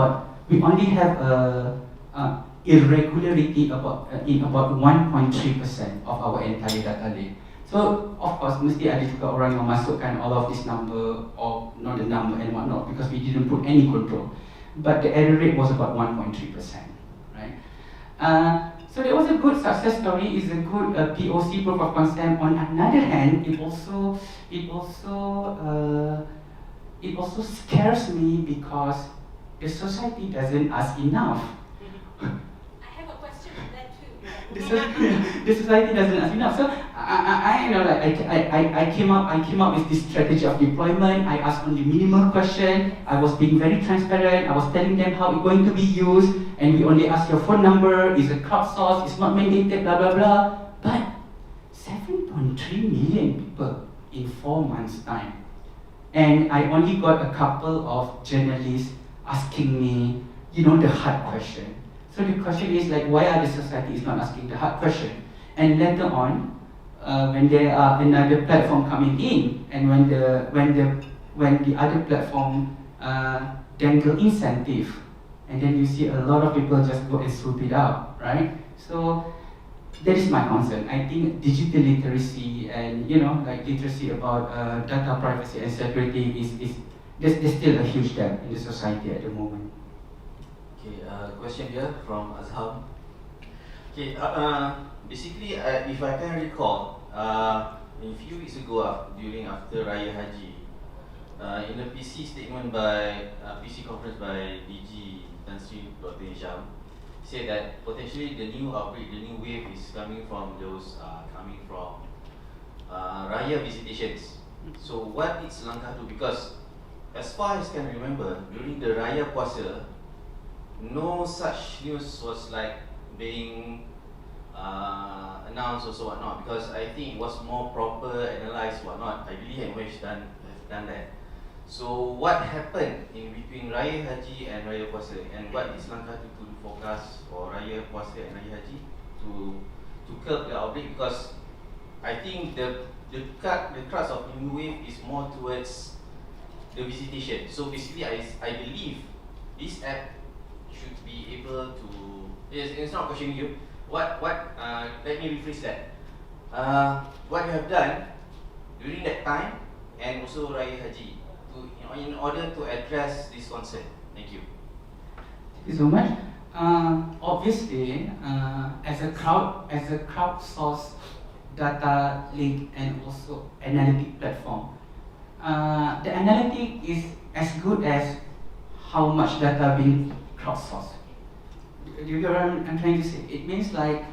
we only have a irregularity in about 1.3% of our entire data lake. So of course, mesti ada juga orang yang memasukkan all of this number or not the number and whatnot because we didn't put any control. But the error rate was about 1.3%, right? So that was a good success story. It's a good POC, proof of concept. On another hand, it also scares me because the society doesn't ask enough. The society doesn't ask enough. So I came up with this strategy of deployment. I asked only minimal question. I was being very transparent. I was telling them how it's going to be used, and we only ask your phone number. It's a crowdsourced. It's not mandated. Blah blah blah. But 7.3 million people in 4 months' time, and I only got a couple of journalists asking me, the hard question. So the question is like, why are the society is not asking the hard question? And later on, when there are another platform coming in, and when the other platform dangle incentive, and then you see a lot of people just go and swoop it out, right? So that is my concern. I think digital literacy and literacy about data privacy and security is there's still a huge gap in the society at the moment.
Okay, question here from Azham. Okay, basically, if I can recall, a few weeks ago, after Raya Haji, in a PC statement by PC conference by DG Tan Sri Dr. Hisham, said that potentially the new outbreak, the new wave is coming from those Raya visitations. So what did Sri Lanka do? Because as far as I can remember, during the Raya Puasa, no such news was like being announced or so whatnot, because I think it was more proper, analysed whatnot. I believe MOH have done that. So what happened in between Raya Haji and Raya Puasa, and what is Lanka to forecast for Raya Puasa and Raya Haji to curb the outbreak? Because I think the crux of the new wave is more towards the visitation. So basically, I believe this app should be able to. It's not questioning you. Let me rephrase that. What you have done during that time and also Raya Haji in order to address this concern. Thank you.
Thank you so much. Obviously, as a crowdsourced data link and also analytic platform, the analytic is as good as how much data being crowdsourced. Do you get what I'm trying to say? It means like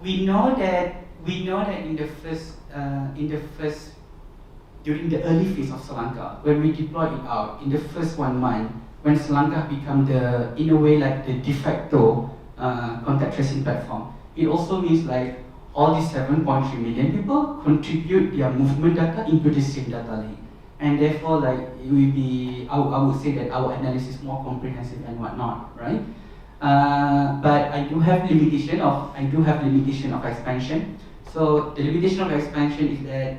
we know that in the first during the early phase of Sri Lanka, when we deployed it out in the first 1 month, when Sri Lanka became in a way like the de facto contact tracing platform, it also means like all these 7.3 million people contribute their movement data into the same data lake. And therefore, like it will be, I would say that our analysis is more comprehensive and whatnot, right? But I do have limitation of expansion. So the limitation of expansion is that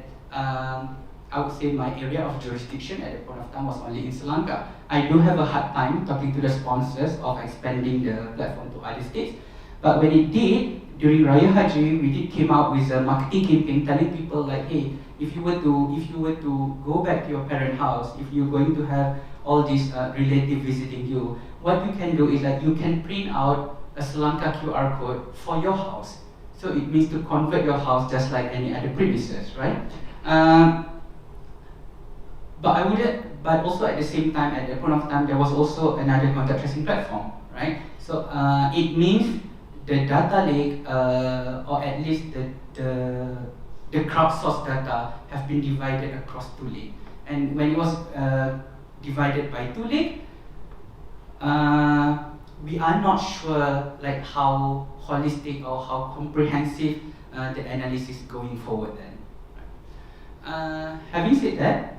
I would say my area of jurisdiction at that point of time was only in Sri Lanka. I do have a hard time talking to the sponsors of expanding the platform to other states. But when it did, during Raya Haji, we did came out with a marketing campaign telling people like, hey, if you were to go back to your parent house, if you're going to have all these relative visiting you, what you can do is that you can print out a Sri Lanka QR code for your house. So it means to convert your house just like any other premises, right? But also at the same time, at that point of time, there was also another contact tracing platform, right? So it means the data lake, or at least the crowdsourced data, have been divided across two lakes. And when it was divided by two lakes, we are not sure like how holistic or how comprehensive the analysis going forward then. Having said that,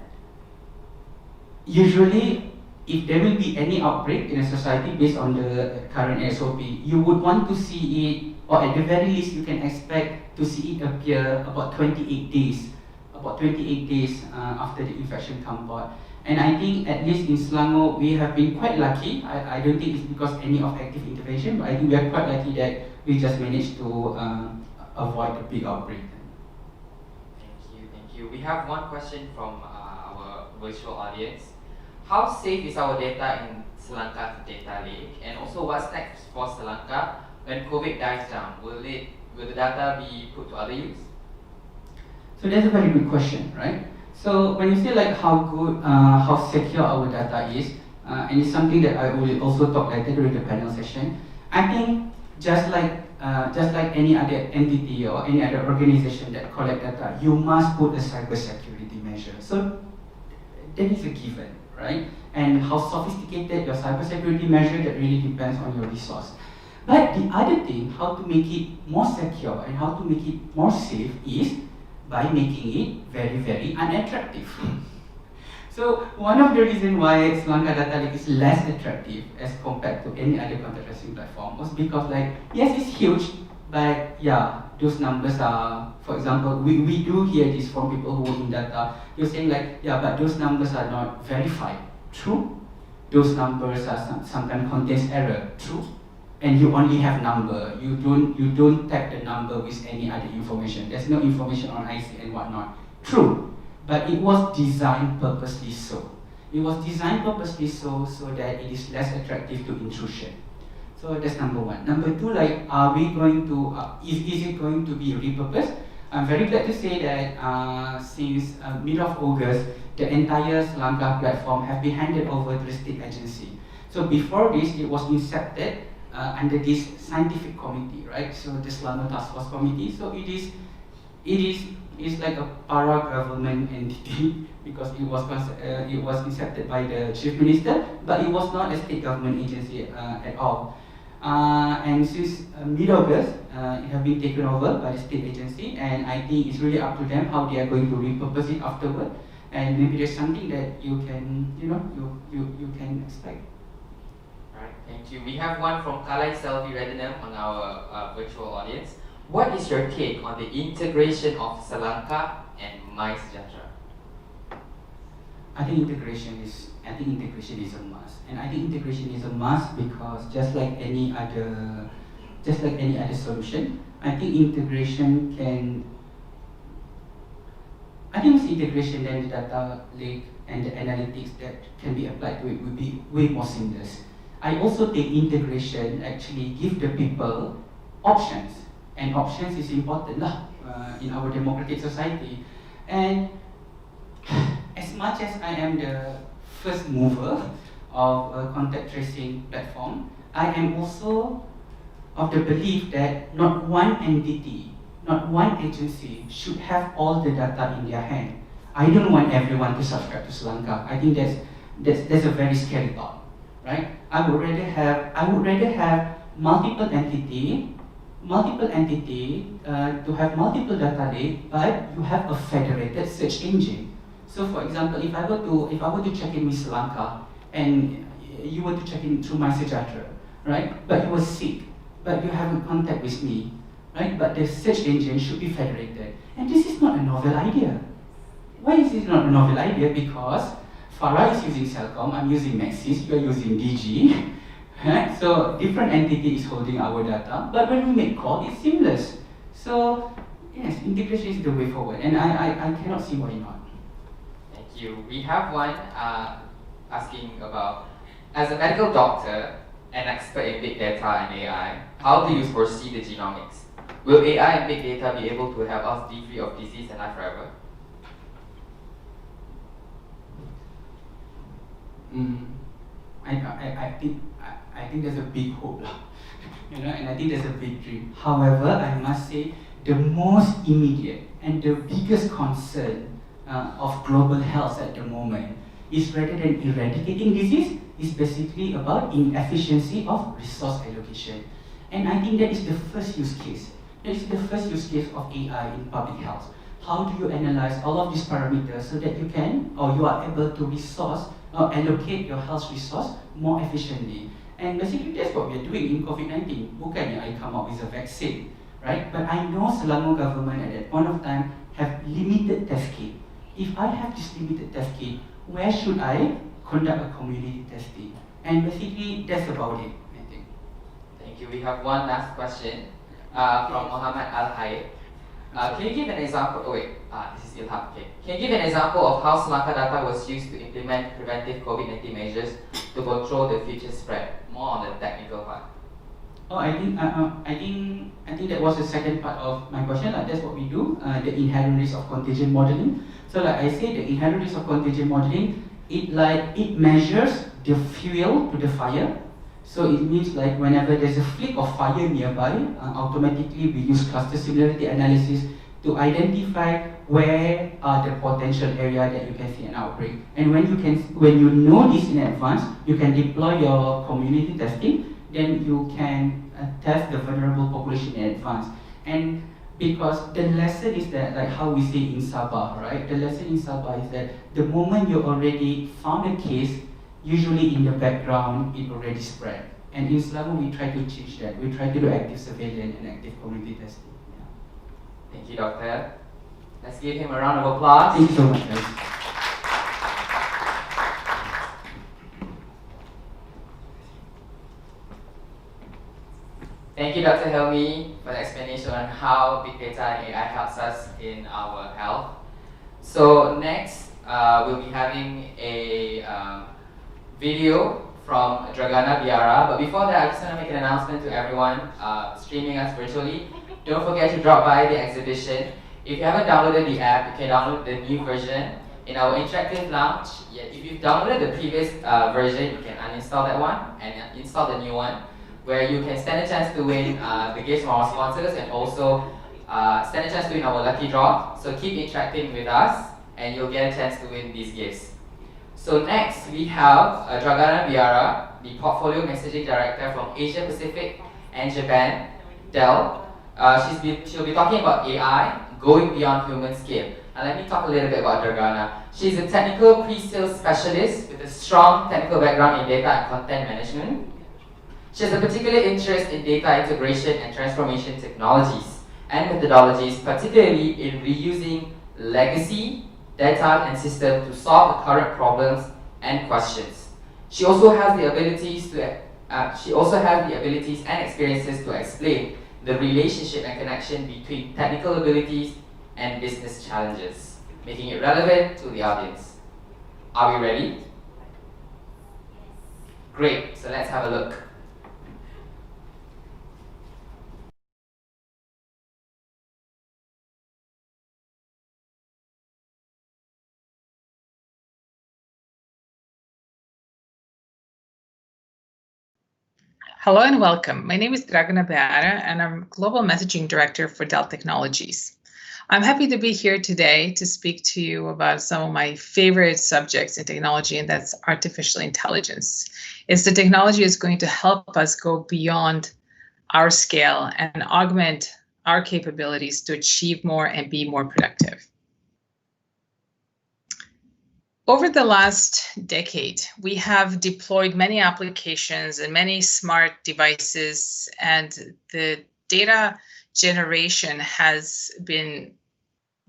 usually if there will be any outbreak in a society based on the current SOP, you would want to see it, or at the very least you can expect to see it appear about 28 days after the infection comes about. And I think at least in Selangor, we have been quite lucky. I don't think it's because any of active intervention, but I think we are quite lucky that we just managed to avoid a big outbreak.
Thank you. We have one question from our virtual audience. How safe is our data in Sri Lanka data lake? And also what's next for Sri Lanka when COVID dies down? Will the data be put to other use?
So that's a very good question, right? So when you say like how good, how secure our data is, and it's something that I will also talk later during the panel session. I think just like any other entity or any other organization that collect data, you must put a cybersecurity measure. So that is a given, right? And how sophisticated your cybersecurity measure, that really depends on your resource. But the other thing, how to make it more secure and how to make it more safe is by making it very, very unattractive. So one of the reasons why Sri Lanka Data Lake is less attractive as compared to any other contact tracing platform was because like, yes, it's huge, but yeah, those numbers are, for example, we do hear this from people who work in data. You're saying like, yeah, but those numbers are not verified. True. Those numbers are sometimes contains error. True. And you only have number. You don't tag the number with any other information. There's no information on IC and whatnot. True. But it was designed purposely so. It was designed purposely so that it is less attractive to intrusion. So that's number one. Number two, like, are we going to, is it going to be repurposed? I'm very glad to say that since mid of August, the entire Sri Lanka platform have been handed over to the state agency. So before this, it was incepted under this scientific committee, right? So the Selangor Task Force Committee. So it is like a para-government entity because it was incepted by the chief minister, but it was not a state government agency at all. And since mid-August, it has been taken over by the state agency, and I think it's really up to them how they are going to repurpose it afterward. And maybe there's something that you can, you can expect.
Right, thank you. We have one from Kalai Selvi Redinam on our virtual audience. What is your take on the integration of Sri Lanka and MySejahtera?
I think integration is a must, and I think integration is a must because just like any other solution, I think integration can. I think with integration, then the data lake and the analytics that can be applied to it will be way more seamless. I also think integration actually give the people options, and options is important in our democratic society. And as much as I am the first mover of a contact tracing platform, I am also of the belief that not one entity, not one agency should have all the data in their hand. I don't want everyone to subscribe to Sri Lanka. I think that's a very scary thought, right? I would rather have multiple entity to have multiple data lake, but you have a federated search engine. So for example, if I were to check in with Sri Lanka and you were to check in through MySejahtera, right? But you were sick, but you haven't contact with me, right? But the search engine should be federated. And this is not a novel idea. Why is it not a novel idea? Because Farah is using Cellcom, I'm using Maxis, you are using DG. Right? So different entity is holding our data, but when we make call, it's seamless. So yes, integration is the way forward, and I cannot see why not.
Thank you. We have one asking about, as a medical doctor and expert in big data and AI, how do you foresee the genomics? Will AI and big data be able to help us be free of disease and life forever?
I think there's a big hope, and I think there's a big dream. However, I must say the most immediate and the biggest concern of global health at the moment is rather than eradicating disease, is basically about inefficiency of resource allocation. And I think that is the first use case. That is the first use case of AI in public health. How do you analyze all of these parameters so that you can, or you are able to resource or allocate your health resource more efficiently? And basically that's what we are doing in COVID-19. Bukannya I come up with a vaccine, right? But I know Selangor government at that point of time have limited test kit. If I have this limited test kit, where should I conduct a community testing? And basically that's about it, I think.
Thank you. We have one last question from Muhammad Al-Hayy. Can you give an example? Oh wait, this is Ilham. Okay. Can you give an example of how Sri Lanka data was used to implement preventive COVID-19 measures to control the future spread? More on the technical part.
Oh, I think that was the second part of my question. Like that's what we do, the inherent risk of contagion modeling. So like I say, the inherent risk of contagion modeling, it measures the fuel to the fire. So it means like whenever there's a flick of fire nearby, automatically we use cluster similarity analysis to identify where are the potential area that you can see an outbreak. And when you know this in advance, you can deploy your community testing. Then you can test the vulnerable population in advance. And because the lesson is that, like how we say in Sabah, right? The lesson in Sabah is that the moment you already found a case, usually in the background, it already spread. And in Selangor, we try to change that. We try to do active surveillance and active community testing. Yeah.
Thank you, Doctor. Let's give him a round of applause.
Thank you so much, guys.
Thank you, Dr. Helmi, for the explanation on how big data and AI helps us in our health. So next, we'll be having a video from Dragana Biara. But before that, I just want to make an announcement to everyone streaming us virtually. Don't forget to drop by the exhibition. If you haven't downloaded the app, you can download the new version in our interactive lounge. Yeah, if you've downloaded the previous version, you can uninstall that one and install the new one, where you can stand a chance to win the gifts from our sponsors and also stand a chance to win our lucky draw. So keep interacting with us and you'll get a chance to win these gifts. So next we have Dragana Biara, the Portfolio Messaging Director from Asia Pacific and Japan, Dell. She'll be talking about AI going beyond human scale. And let me talk a little bit about Dragana. She's a technical pre-sales specialist with a strong technical background in data and content management. She has a particular interest in data integration and transformation technologies and methodologies, particularly in reusing legacy data and systems to solve the current problems and questions. She also has the abilities and experiences to explain the relationship and connection between technical abilities and business challenges, making it relevant to the audience. Are we ready? Great, so let's have a look.
Hello and welcome. My name is Dragana Beara and I'm Global Messaging Director for Dell Technologies. I'm happy to be here today to speak to you about some of my favorite subjects in technology, and that's artificial intelligence. It's the technology is going to help us go beyond our scale and augment our capabilities to achieve more and be more productive. Over the last decade, we have deployed many applications and many smart devices, and the data generation has been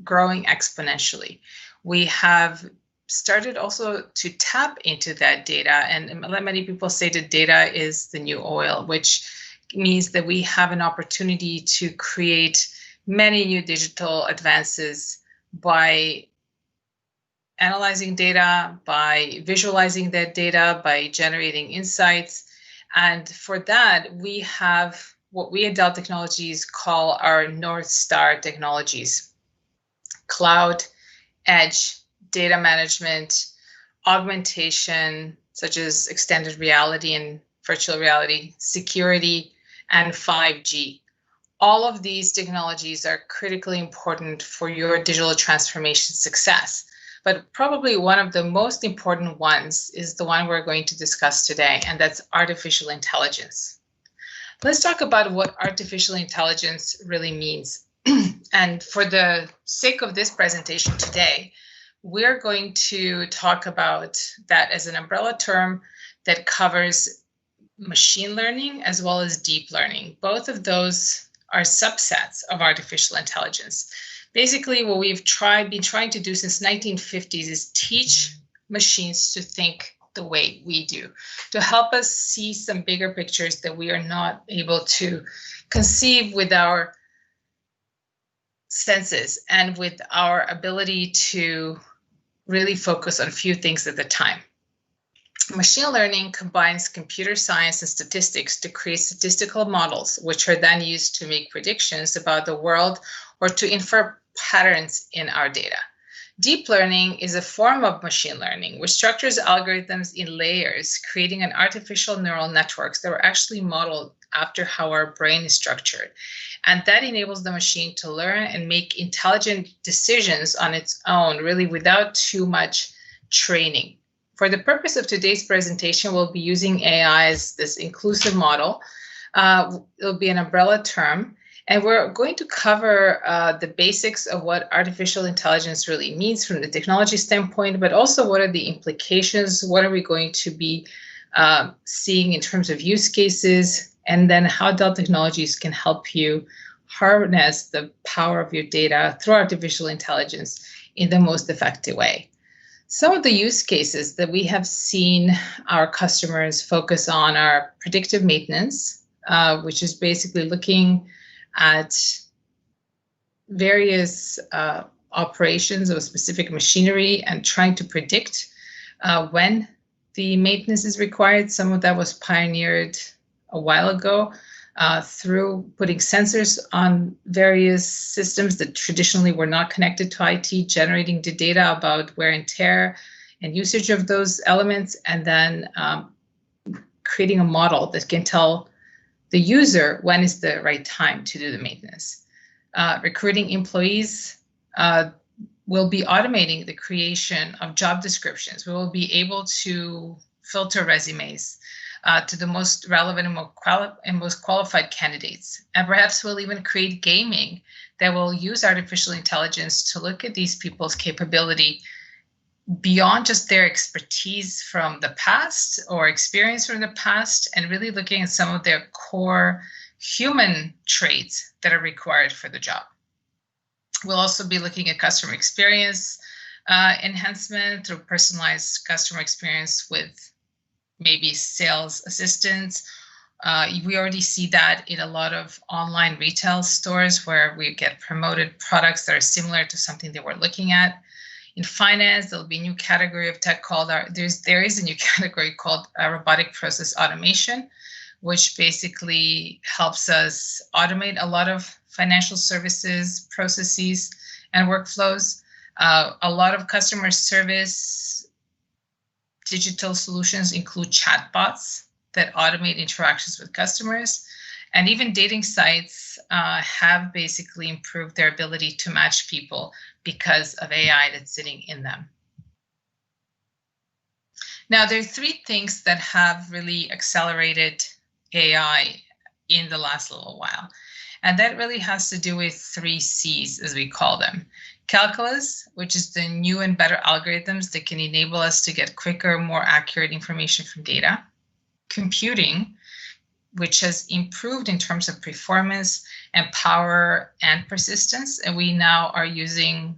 growing exponentially. We have started also to tap into that data, and many people say that data is the new oil, which means that we have an opportunity to create many new digital advances by analyzing data, by visualizing that data, by generating insights. And for that, we have what we at Dell Technologies call our North Star technologies: cloud, edge, data management, augmentation, such as extended reality and virtual reality, security, and 5G. All of these technologies are critically important for your digital transformation success. But probably one of the most important ones is the one we're going to discuss today, and that's artificial intelligence. Let's talk about what artificial intelligence really means. And for the sake of this presentation today, we're going to talk about that as an umbrella term that covers machine learning as well as deep learning. Both of those are subsets of artificial intelligence. Basically, what we've been trying to do since 1950s is teach machines to think the way we do, to help us see some bigger pictures that we are not able to conceive with our senses and with our ability to really focus on a few things at a time. Machine learning combines computer science and statistics to create statistical models, which are then used to make predictions about the world or to infer patterns in our data. Deep learning is a form of machine learning which structures algorithms in layers, creating an artificial neural networks that are actually modeled after how our brain is structured. And that enables the machine to learn and make intelligent decisions on its own, really without too much training. For the purpose of today's presentation, we'll be using AI as this inclusive model. It'll be an umbrella term. And we're going to cover the basics of what artificial intelligence really means from the technology standpoint, but also what are the implications, what are we going to be seeing in terms of use cases, and then how Dell Technologies can help you harness the power of your data through artificial intelligence in the most effective way. Some of the use cases that we have seen our customers focus on are predictive maintenance, which is basically looking at various operations of a specific machinery and trying to predict when the maintenance is required. Some of that was pioneered a while ago through putting sensors on various systems that traditionally were not connected to IT, generating the data about wear and tear and usage of those elements, and then creating a model that can tell the user when is the right time to do the maintenance. Recruiting employees will be automating the creation of job descriptions. We will be able to filter resumes to the most relevant and most qualified candidates. And perhaps we'll even create gaming that will use artificial intelligence to look at these people's capability beyond just their expertise from the past or experience from the past, and really looking at some of their core human traits that are required for the job. We'll also be looking at customer experience enhancement through personalized customer experience with maybe sales assistants. We already see that in a lot of online retail stores where we get promoted products that are similar to something that we're looking at. In finance, there'll be a new category of tech called, there is a new category called robotic process automation, which basically helps us automate a lot of financial services, processes, and workflows. A lot of customer service digital solutions include chatbots that automate interactions with customers. And even dating sites have basically improved their ability to match people because of AI that's sitting in them. Now, there are three things that have really accelerated AI in the last little while. And that really has to do with 3 C's, as we call them. Calculus, which is the new and better algorithms that can enable us to get quicker, more accurate information from data. Computing, which has improved in terms of performance and power and persistence. And we now are using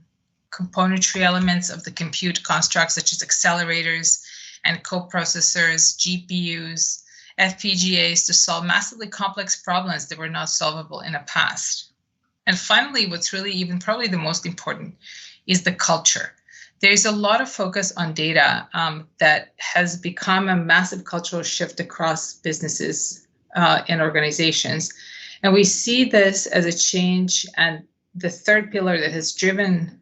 componentry elements of the compute constructs, such as accelerators and coprocessors, GPUs, FPGAs, to solve massively complex problems that were not solvable in the past. And finally, what's really even probably the most important is the culture. There's a lot of focus on data that has become a massive cultural shift across businesses and organizations. And we see this as a change and the third pillar that has driven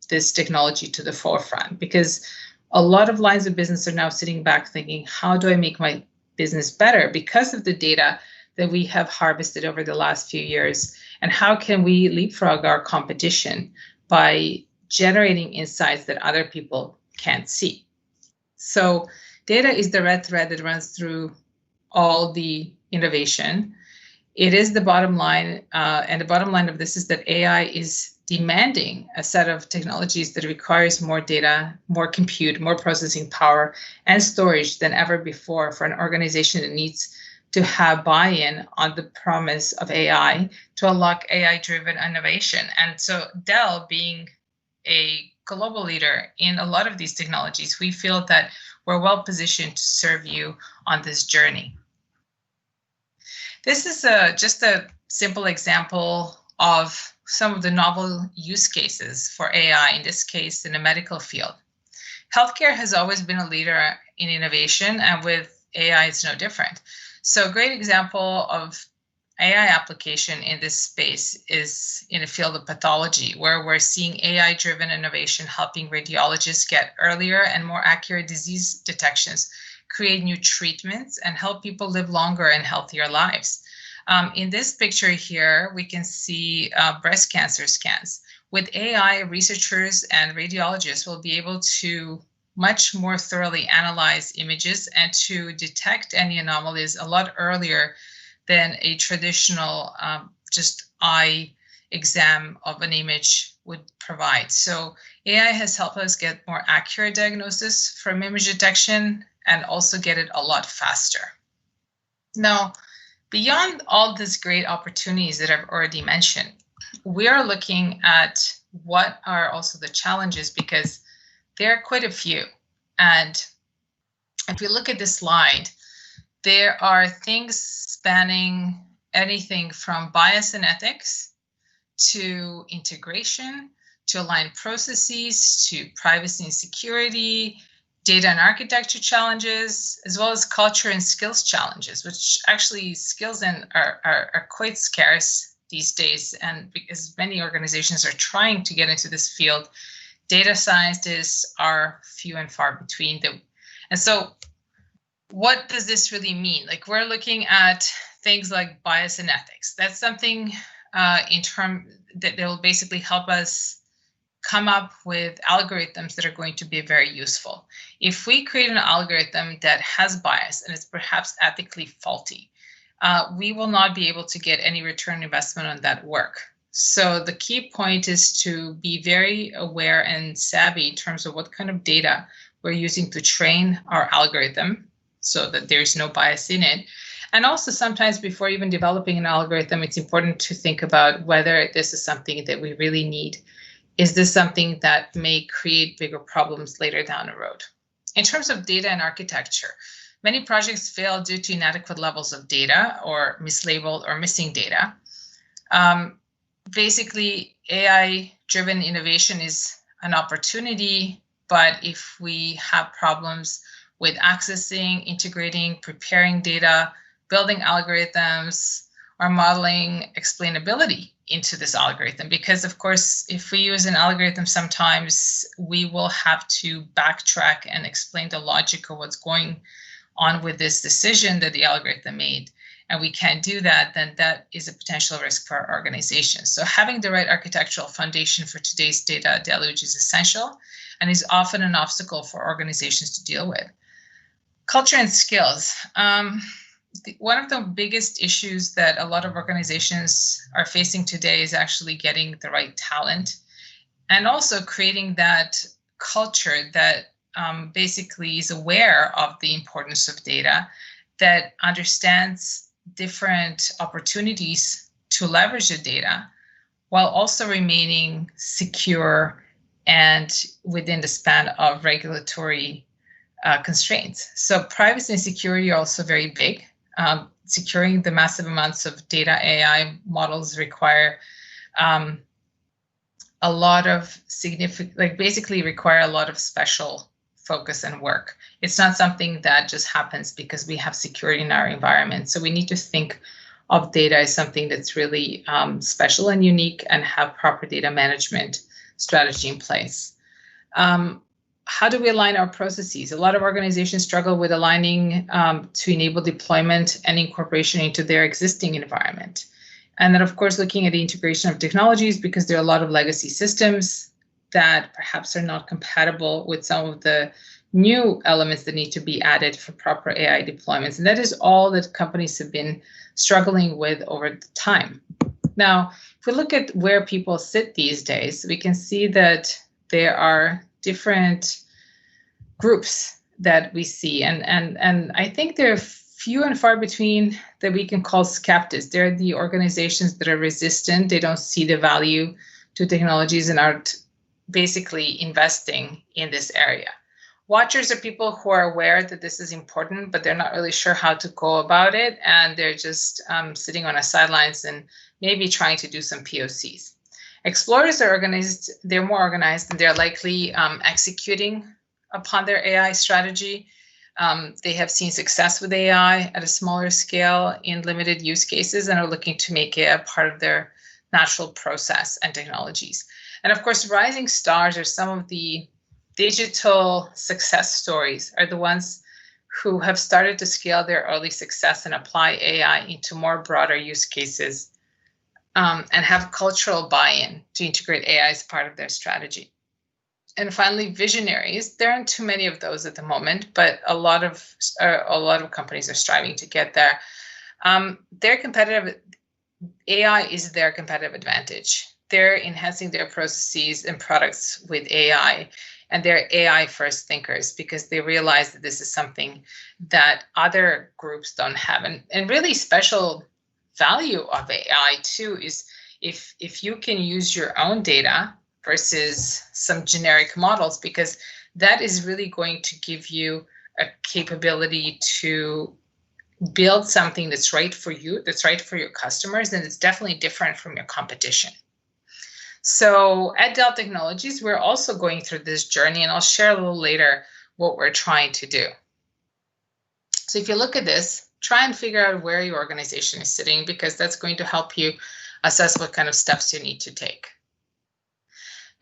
this technology to the forefront, because a lot of lines of business are now sitting back thinking, how do I make my business better because of the data that we have harvested over the last few years? And how can we leapfrog our competition by generating insights that other people can't see? So data is the red thread that runs through all the innovation. It is the bottom line, and the bottom line of this is that AI is demanding a set of technologies that requires more data, more compute, more processing power, and storage than ever before for an organization that needs to have buy-in on the promise of AI to unlock AI-driven innovation. And so Dell, being a global leader in a lot of these technologies, we feel that we're well positioned to serve you on this journey. This is just a simple example of some of the novel use cases for AI, in this case in the medical field. Healthcare has always been a leader in innovation, and with AI it's no different. So a great example of AI application in this space is in the field of pathology, where we're seeing AI-driven innovation helping radiologists get earlier and more accurate disease detections, create new treatments, and help people live longer and healthier lives. In this picture here, we can see breast cancer scans. With AI, researchers and radiologists will be able to much more thoroughly analyze images and to detect any anomalies a lot earlier than a traditional just eye exam of an image would provide. So AI has helped us get more accurate diagnosis from image detection and also get it a lot faster. Now, beyond all these great opportunities that I've already mentioned, we are looking at what are also the challenges, because there are quite a few. And if we look at this slide, there are things spanning anything from bias and ethics to integration, to aligned processes, to privacy and security, data and architecture challenges, as well as culture and skills challenges, which actually skills are quite scarce these days. And because many organizations are trying to get into this field, data scientists are few and far between them. And so what does this really mean? Like, we're looking at things like bias and ethics. That's something in term that will basically help us come up with algorithms that are going to be very useful. If we create an algorithm that has bias and it's perhaps ethically faulty, we will not be able to get any return on investment on that work. So the key point is to be very aware and savvy in terms of what kind of data we're using to train our algorithm, so that there's no bias in it. And also sometimes before even developing an algorithm, it's important to think about whether this is something that we really need. Is this something that may create bigger problems later down the road? In terms of data and architecture, many projects fail due to inadequate levels of data or mislabeled or missing data. Basically, AI-driven innovation is an opportunity, but if we have problems with accessing, integrating, preparing data, building algorithms, or modeling explainability into this algorithm, because of course, if we use an algorithm, sometimes we will have to backtrack and explain the logic of what's going on with this decision that the algorithm made, and we can't do that, then that is a potential risk for our organization. So having the right architectural foundation for today's data deluge is essential and is often an obstacle for organizations to deal with. Culture and skills. One of the biggest issues that a lot of organizations are facing today is actually getting the right talent and also creating that culture that basically is aware of the importance of data, that understands different opportunities to leverage the data while also remaining secure and within the span of regulatory constraints. So privacy and security are also very big. Securing the massive amounts of data AI models require a lot of significant, like basically require a lot of special focus and work. It's not something that just happens because we have security in our environment. So we need to think of data as something that's really special and unique, and have proper data management strategy in place. How do we align our processes? A lot of organizations struggle with aligning to enable deployment and incorporation into their existing environment. And then, of course, looking at the integration of technologies, because there are a lot of legacy systems that perhaps are not compatible with some of the new elements that need to be added for proper AI deployments. And that is all that companies have been struggling with over time. Now, if we look at where people sit these days, we can see that there are different groups that we see. And I think they're few and far between that we can call skeptics. They're the organizations that are resistant. They don't see the value to technologies and are basically investing in this area. Watchers are people who are aware that this is important, but they're not really sure how to go about it. And they're just sitting on the sidelines and maybe trying to do some POCs. Explorers are organized, they're more organized, and they're likely executing upon their AI strategy. They have seen success with AI at a smaller scale in limited use cases and are looking to make it a part of their natural process and technologies. And of course, rising stars are some of the digital success stories, are the ones who have started to scale their early success and apply AI into more broader use cases, and have cultural buy-in to integrate AI as part of their strategy. And finally, visionaries. There aren't too many of those at the moment, but a lot of companies are striving to get there. Their competitive AI is their competitive advantage. They're enhancing their processes and products with AI, and they're AI first thinkers because they realize that this is something that other groups don't have. And really special value of AI too is if you can use your own data versus some generic models, because that is really going to give you a capability to build something that's right for you, that's right for your customers, and it's definitely different from your competition. So at Dell Technologies, we're also going through this journey, and I'll share a little later what we're trying to do. So if you look at this, try and figure out where your organization is sitting, because that's going to help you assess what kind of steps you need to take.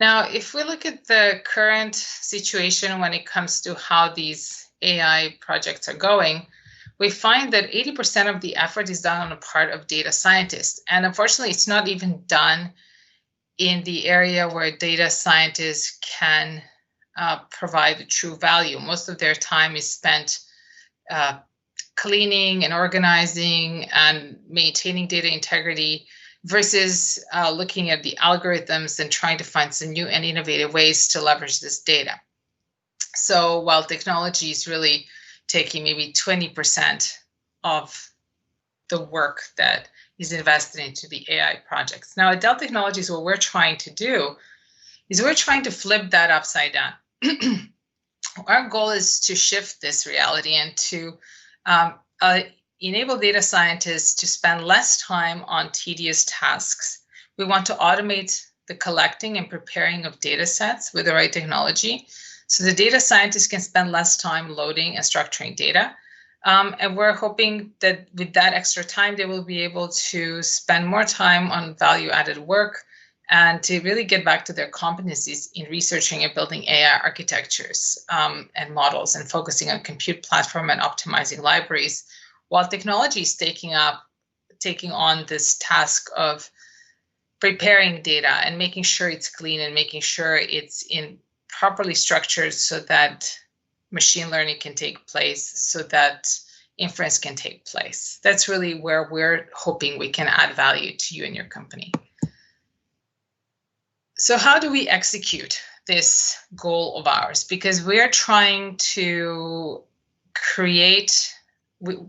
Now, if we look at the current situation when it comes to how these AI projects are going, we find that 80% of the effort is done on the part of data scientists. And unfortunately, it's not even done in the area where data scientists can provide the true value. Most of their time is spent cleaning and organizing and maintaining data integrity versus looking at the algorithms and trying to find some new and innovative ways to leverage this data. So while technology is really taking maybe 20% of the work that is invested into the AI projects. Now at Dell Technologies, what we're trying to do is we're trying to flip that upside down. Our goal is to shift this reality and to enable data scientists to spend less time on tedious tasks. We want to automate the collecting and preparing of data sets with the right technology, so the data scientists can spend less time loading and structuring data. And we're hoping that with that extra time, they will be able to spend more time on value-added work and to really get back to their competencies in researching and building AI architectures and models, and focusing on compute platform and optimizing libraries, while technology is taking on this task of preparing data and making sure it's clean and making sure it's properly structured so that machine learning can take place, so that inference can take place. That's really where we're hoping we can add value to you and your company. So how do we execute this goal of ours? Because we're trying to create,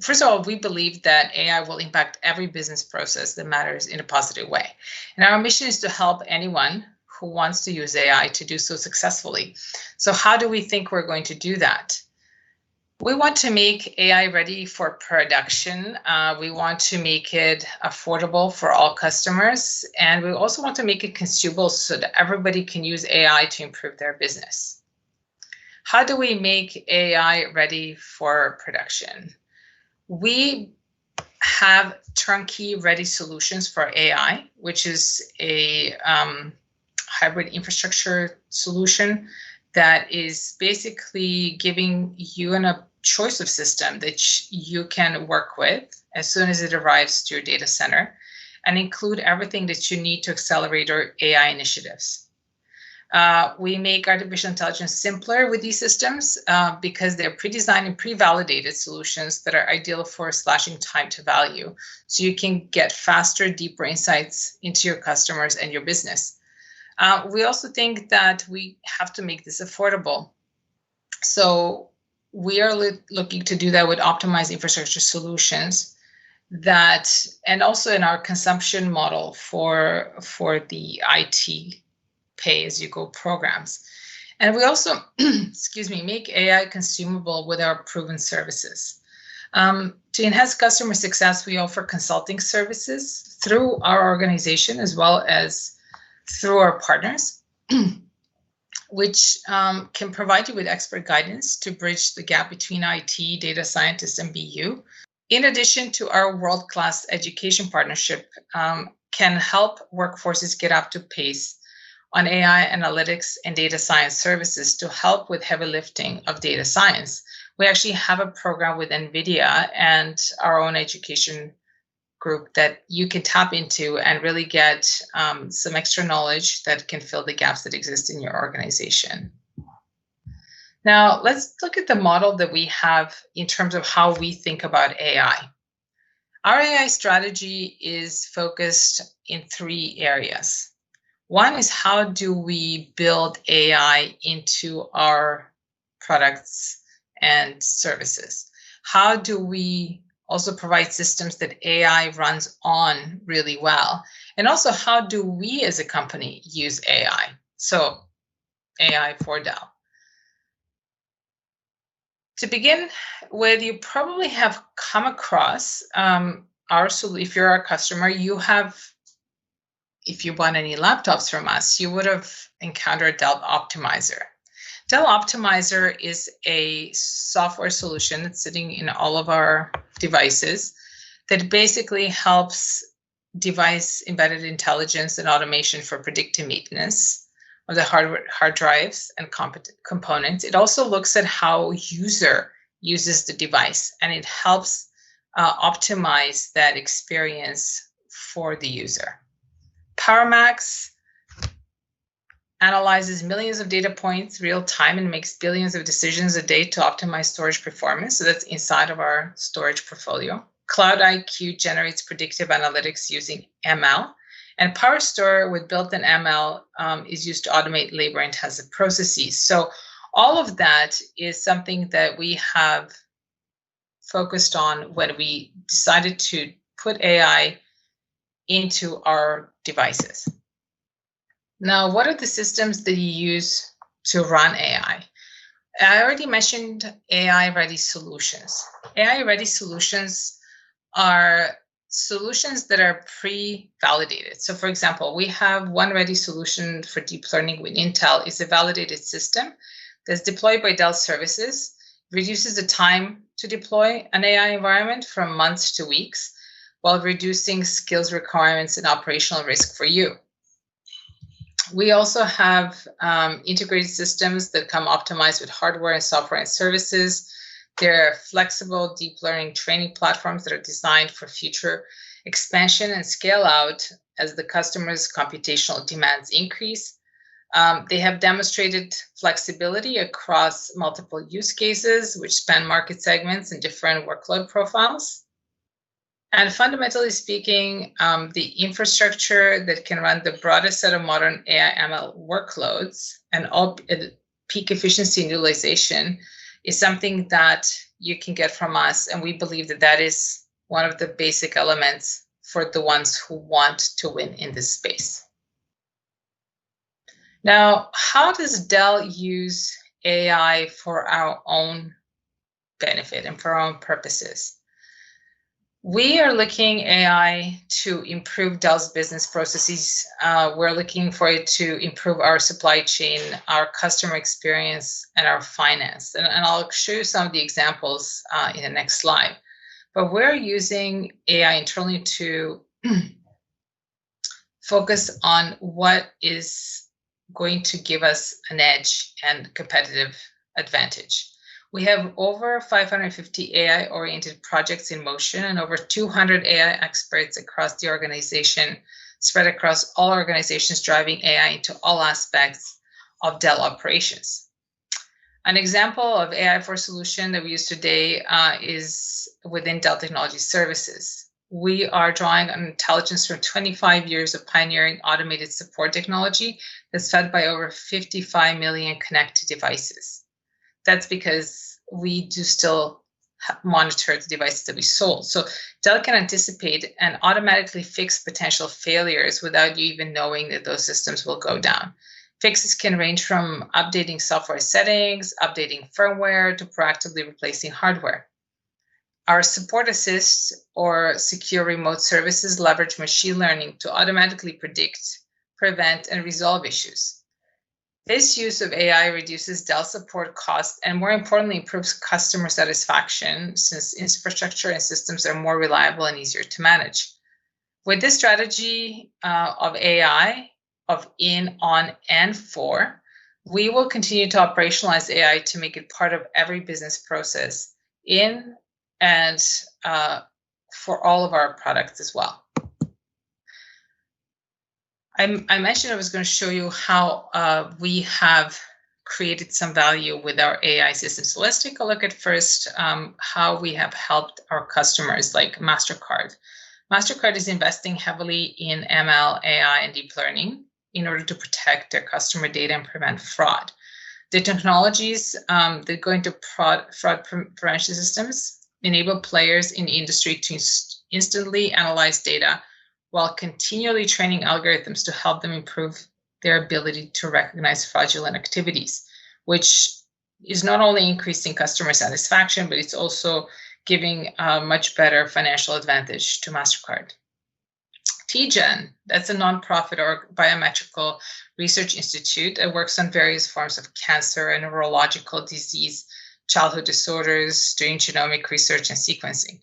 first of all, we believe that AI will impact every business process that matters in a positive way. And our mission is to help anyone who wants to use AI to do so successfully. So how do we think we're going to do that? We want to make AI ready for production. We want to make it affordable for all customers. And we also want to make it consumable so that everybody can use AI to improve their business. How do we make AI ready for production? We have turnkey ready solutions for AI, which is a hybrid infrastructure solution that is basically giving you a choice of system that you can work with as soon as it arrives to your data center and include everything that you need to accelerate your AI initiatives. We make artificial intelligence simpler with these systems because they're pre-designed and pre-validated solutions that are ideal for slashing time to value. So you can get faster, deeper insights into your customers and your business. We also think that we have to make this affordable. So we are looking to do that with optimized infrastructure solutions that, and also in our consumption model for the IT pay-as-you-go programs. And we also, excuse me, make AI consumable with our proven services. To enhance customer success, we offer consulting services through our organization as well as through our partners, which can provide you with expert guidance to bridge the gap between IT, data scientists, and BU. In addition to our world-class education partnership, can help workforces get up to pace on AI analytics and data science services to help with heavy lifting of data science. We actually have a program with NVIDIA and our own education group that you can tap into and really get some extra knowledge that can fill the gaps that exist in your organization. Now, let's look at the model that we have in terms of how we think about AI. Our AI strategy is focused in 3 areas. One is how do we build AI into our products and services? How do we also provide systems that AI runs on really well? And also, how do we as a company use AI? So AI for Dell. To begin with, you probably have come across our solution. If you're our customer, if you bought any laptops from us, you would have encountered Dell Optimizer. Dell Optimizer is a software solution that's sitting in all of our devices that basically helps device embedded intelligence and automation for predictive maintenance of the hard drives and components. It also looks at how user uses the device, and it helps optimize that experience for the user. PowerMax analyzes millions of data points real time and makes billions of decisions a day to optimize storage performance. So that's inside of our storage portfolio. Cloud IQ generates predictive analytics using ML. And PowerStore with built-in ML is used to automate labor-intensive processes. So all of that is something that we have focused on when we decided to put AI into our devices. Now, what are the systems that you use to run AI? I already mentioned AI-ready solutions. AI-ready solutions are solutions that are pre-validated. So for example, we have one ready solution for deep learning with Intel. It's a validated system that's deployed by Dell services, reduces the time to deploy an AI environment from months to weeks, while reducing skills requirements and operational risk for you. We also have integrated systems that come optimized with hardware and software and services. They're flexible deep learning training platforms that are designed for future expansion and scale out as the customer's computational demands increase. They have demonstrated flexibility across multiple use cases, which span market segments and different workload profiles. And fundamentally speaking, the infrastructure that can run the broadest set of modern AI ML workloads and all peak efficiency and utilization is something that you can get from us. And we believe that that is one of the basic elements for the ones who want to win in this space. Now, how does Dell use AI for our own benefit and for our own purposes? We are looking AI to improve Dell's business processes. We're looking for it to improve our supply chain, our customer experience, and our finance. And I'll show you some of the examples in the next slide. But we're using AI internally to focus on what is going to give us an edge and competitive advantage. We have over 550 AI-oriented projects in motion and over 200 AI experts across the organization, spread across all organizations, driving AI into all aspects of Dell operations. An example of AI for solution that we use today is within Dell Technology Services. We are drawing on intelligence from 25 years of pioneering automated support technology that's fed by over 55 million connected devices. That's because we do still monitor the devices that we sold. So Dell can anticipate and automatically fix potential failures without you even knowing that those systems will go down. Fixes can range from updating software settings, updating firmware, to proactively replacing hardware. Our support assist or secure remote services leverage machine learning to automatically predict, prevent, and resolve issues. This use of AI reduces Dell support costs and, more importantly, improves customer satisfaction, since infrastructure and systems are more reliable and easier to manage. With this strategy of AI, of in, on, and for, we will continue to operationalize AI to make it part of every business process in and for all of our products as well. I mentioned I was going to show you how we have created some value with our AI systems. So let's take a look at first how we have helped our customers like MasterCard. MasterCard is investing heavily in ML, AI, and deep learning in order to protect their customer data and prevent fraud. The technologies that go into fraud prevention systems enable players in the industry to instantly analyze data while continually training algorithms to help them improve their ability to recognize fraudulent activities, which is not only increasing customer satisfaction, but it's also giving a much better financial advantage to MasterCard. TGen, that's a nonprofit or biometrical research institute that works on various forms of cancer and neurological disease, childhood disorders, doing genomic research and sequencing.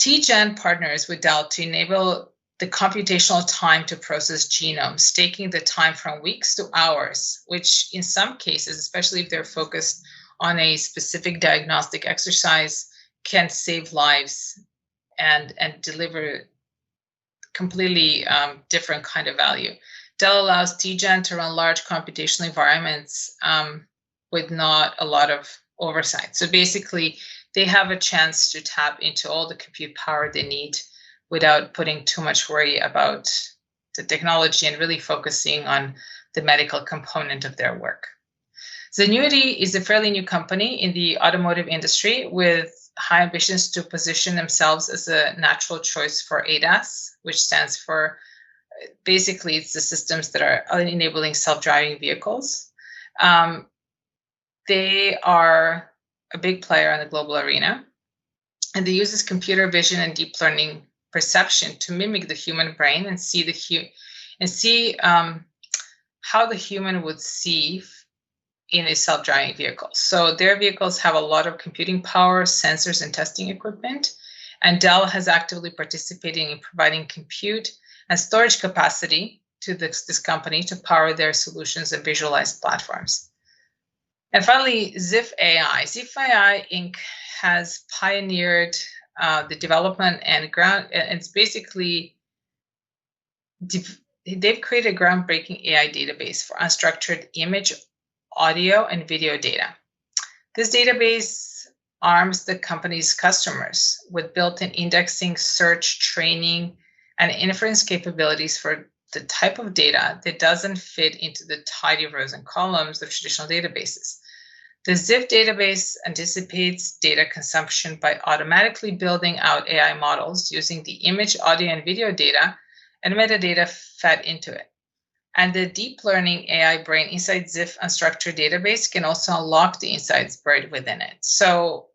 TGen partners with Dell to enable the computational time to process genomes, taking the time from weeks to hours, which in some cases, especially if they're focused on a specific diagnostic exercise, can save lives and deliver completely different kind of value. Dell allows TGen to run large computational environments with not a lot of oversight. So basically, they have a chance to tap into all the compute power they need without putting too much worry about the technology and really focusing on the medical component of their work. Zenuity is a fairly new company in the automotive industry with high ambitions to position themselves as a natural choice for ADAS, which stands for, basically, it's the systems that are enabling self-driving vehicles. They are a big player in the global arena, and they use computer vision and deep learning perception to mimic the human brain and see how the human would see in a self-driving vehicle. So their vehicles have a lot of computing power, sensors, and testing equipment, and Dell has actively participated in providing compute and storage capacity to this company to power their solutions and visualized platforms. And finally, Ziff AI. Ziff AI Inc. has pioneered the development and it's basically, they've created a groundbreaking AI database for unstructured image, audio, and video data. This database arms the company's customers with built-in indexing, search, training, and inference capabilities for the type of data that doesn't fit into the tidy rows and columns of traditional databases. The Ziff database anticipates data consumption by automatically building out AI models using the image, audio, and video data and metadata fed into it. And the deep learning AI brain inside ZIF unstructured database can also unlock the insights buried within it. So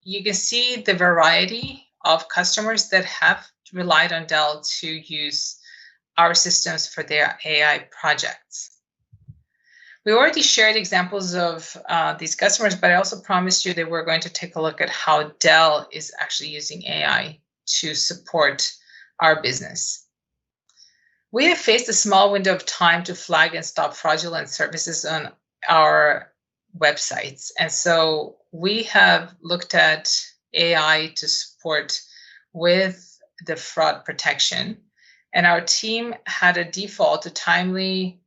you can see the variety of customers that have relied on Dell to use our systems for their AI projects. We already shared examples of these customers, but I also promised you that we're going to take a look at how Dell is actually using AI to support our business. We have faced a small window of time to flag and stop fraudulent services on our websites. And so we have looked at AI to support with the fraud protection. And our team had a default to timely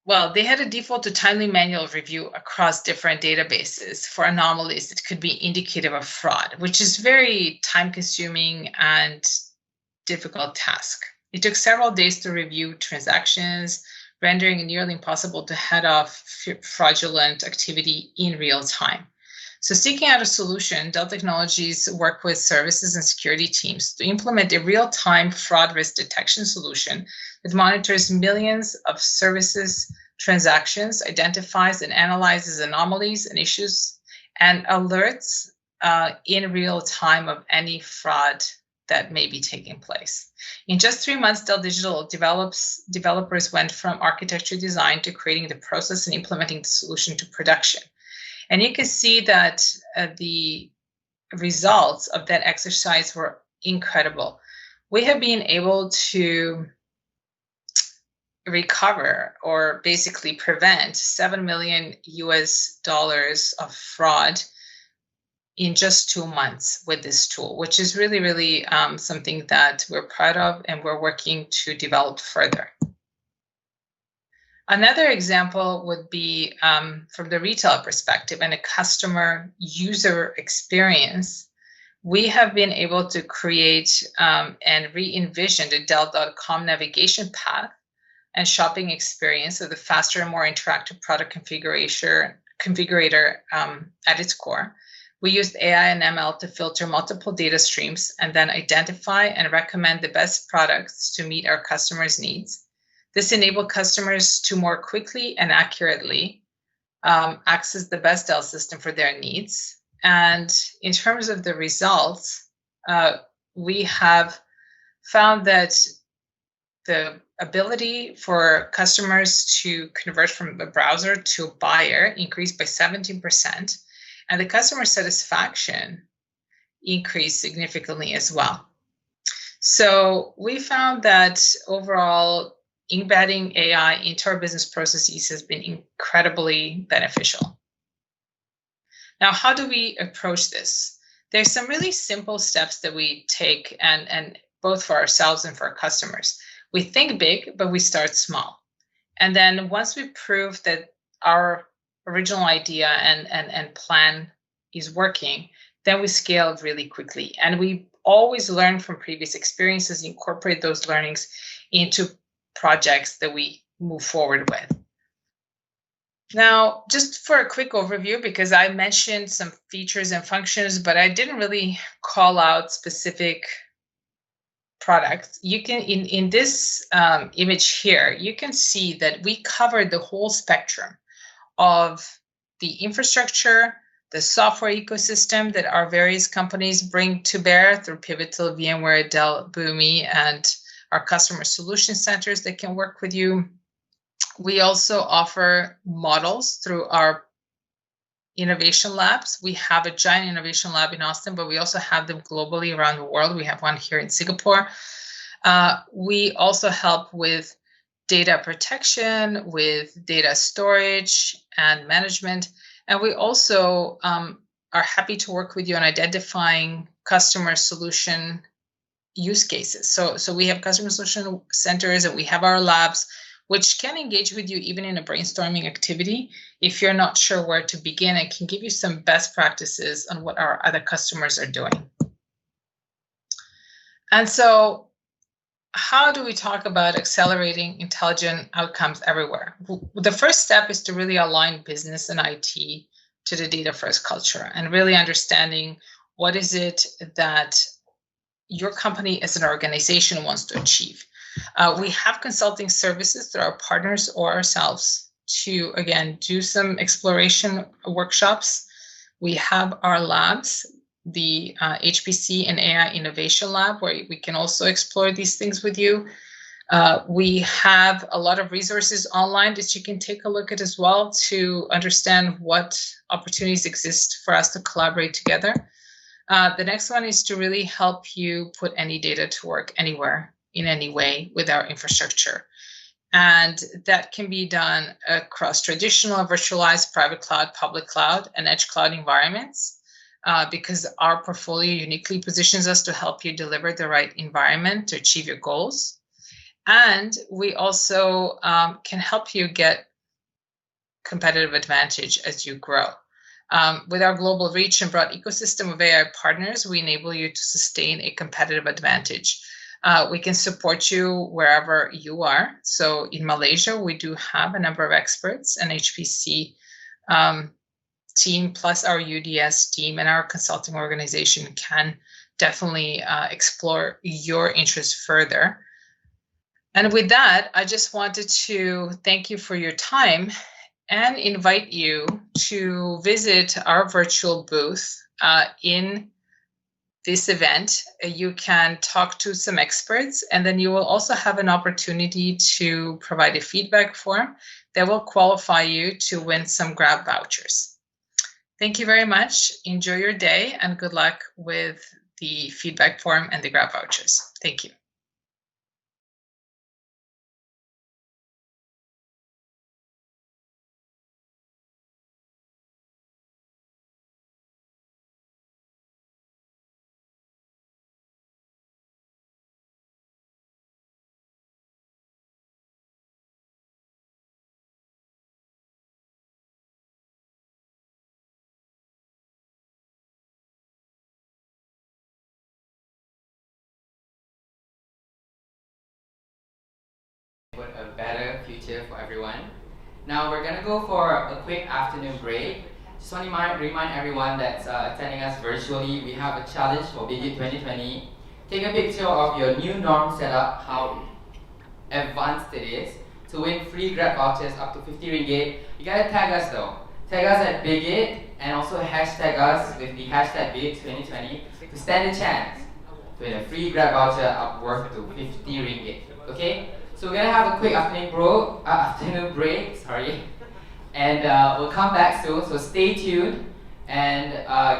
manual review across different databases for anomalies that could be indicative of fraud, which is very time-consuming and difficult task. It took several days to review transactions, rendering it nearly impossible to head off fraudulent activity in real time. So seeking out a solution, Dell Technologies worked with services and security teams to implement a real-time fraud risk detection solution that monitors millions of services transactions, identifies and analyzes anomalies and issues, and alerts in real time of any fraud that may be taking place. In just 3 months, Dell Digital developers went from architecture design to creating the process and implementing the solution to production. And you can see that the results of that exercise were incredible. We have been able to recover or basically prevent $7 million of fraud in just 2 months with this tool, which is really, really something that we're proud of and we're working to develop further. Another example would be from the retail perspective and a customer user experience. We have been able to create and re-envision the Dell.com navigation path and shopping experience of the faster and more interactive product configurator at its core. We used AI and ML to filter multiple data streams and then identify and recommend the best products to meet our customers' needs. This enabled customers to more quickly and accurately access the best Dell system for their needs. And in terms of the results, we have found that the ability for customers to convert from a browser to a buyer increased by 17%, and the customer satisfaction increased significantly as well. So we found that overall, embedding AI into our business processes has been incredibly beneficial. Now, how do we approach this? There's some really simple steps that we take, and both for ourselves and for our customers. We think big, but we start small. And then once we prove that our original idea and plan is working, then we scale really quickly. And we always learn from previous experiences, incorporate those learnings into projects that we move forward with. Now, just for a quick overview, because I mentioned some features and functions, but I didn't really call out specific products. You can, in this image here, you can see that we covered the whole spectrum of the infrastructure, the software ecosystem that our various companies bring to bear through Pivotal, VMware, Dell, Boomi, and our customer solution centers that can work with you. We also offer models through our innovation labs. We have a giant innovation lab in Austin, but we also have them globally around the world. We have one here in Singapore. We also help with data protection, with data storage and management. And we also are happy to work with you on identifying customer solution use cases. So we have customer solution centers and we have our labs, which can engage with you even in a brainstorming activity. If you're not sure where to begin, I can give you some best practices on what our other customers are doing. And so how do we talk about accelerating intelligent outcomes everywhere? The first step is to really align business and IT to the data first culture and really understanding what is it that your company as an organization wants to achieve. We have consulting services through our partners or ourselves to, again, do some exploration workshops. We have our labs, the HPC and AI Innovation Lab, where we can also explore these things with you. We have a lot of resources online that you can take a look at as well to understand what opportunities exist for us to collaborate together. The next one is to really help you put any data to work anywhere, in any way, with our infrastructure. And that can be done across traditional, virtualized, private cloud, public cloud, and edge cloud environments, because our portfolio uniquely positions us to help you deliver the right environment to achieve your goals. And we also can help you get competitive advantage as you grow. With our global reach and broad ecosystem of AI partners, we enable you to sustain a competitive advantage. We can support you wherever you are. So in Malaysia, we do have a number of experts, an HPC team, plus our UDS team and our consulting organization can definitely explore your interests further. And with that, I just wanted to thank you for your time and invite you to visit our virtual booth in this event. You can talk to some experts, and then you will also have an opportunity to provide a feedback form that will qualify you to win some grab vouchers. Thank you very much. Enjoy your day, and good luck with the feedback form and the grab vouchers. Thank you.
Put a better future for everyone. Now we're gonna go for a quick afternoon break. Just want to remind everyone that's attending us virtually, we have a challenge for Bigit 2020. Take a picture of your new norm setup, how advanced it is, to win free Grab vouchers up to 50 ringgit. You gotta tag us though. Tag us at Bigit and also hashtag us with the hashtag Bigit 2020 to stand a chance to win a free Grab voucher up worth to 50 ringgit. Okay? So we're gonna have a quick afternoon break, sorry. And we'll come back soon, so stay tuned and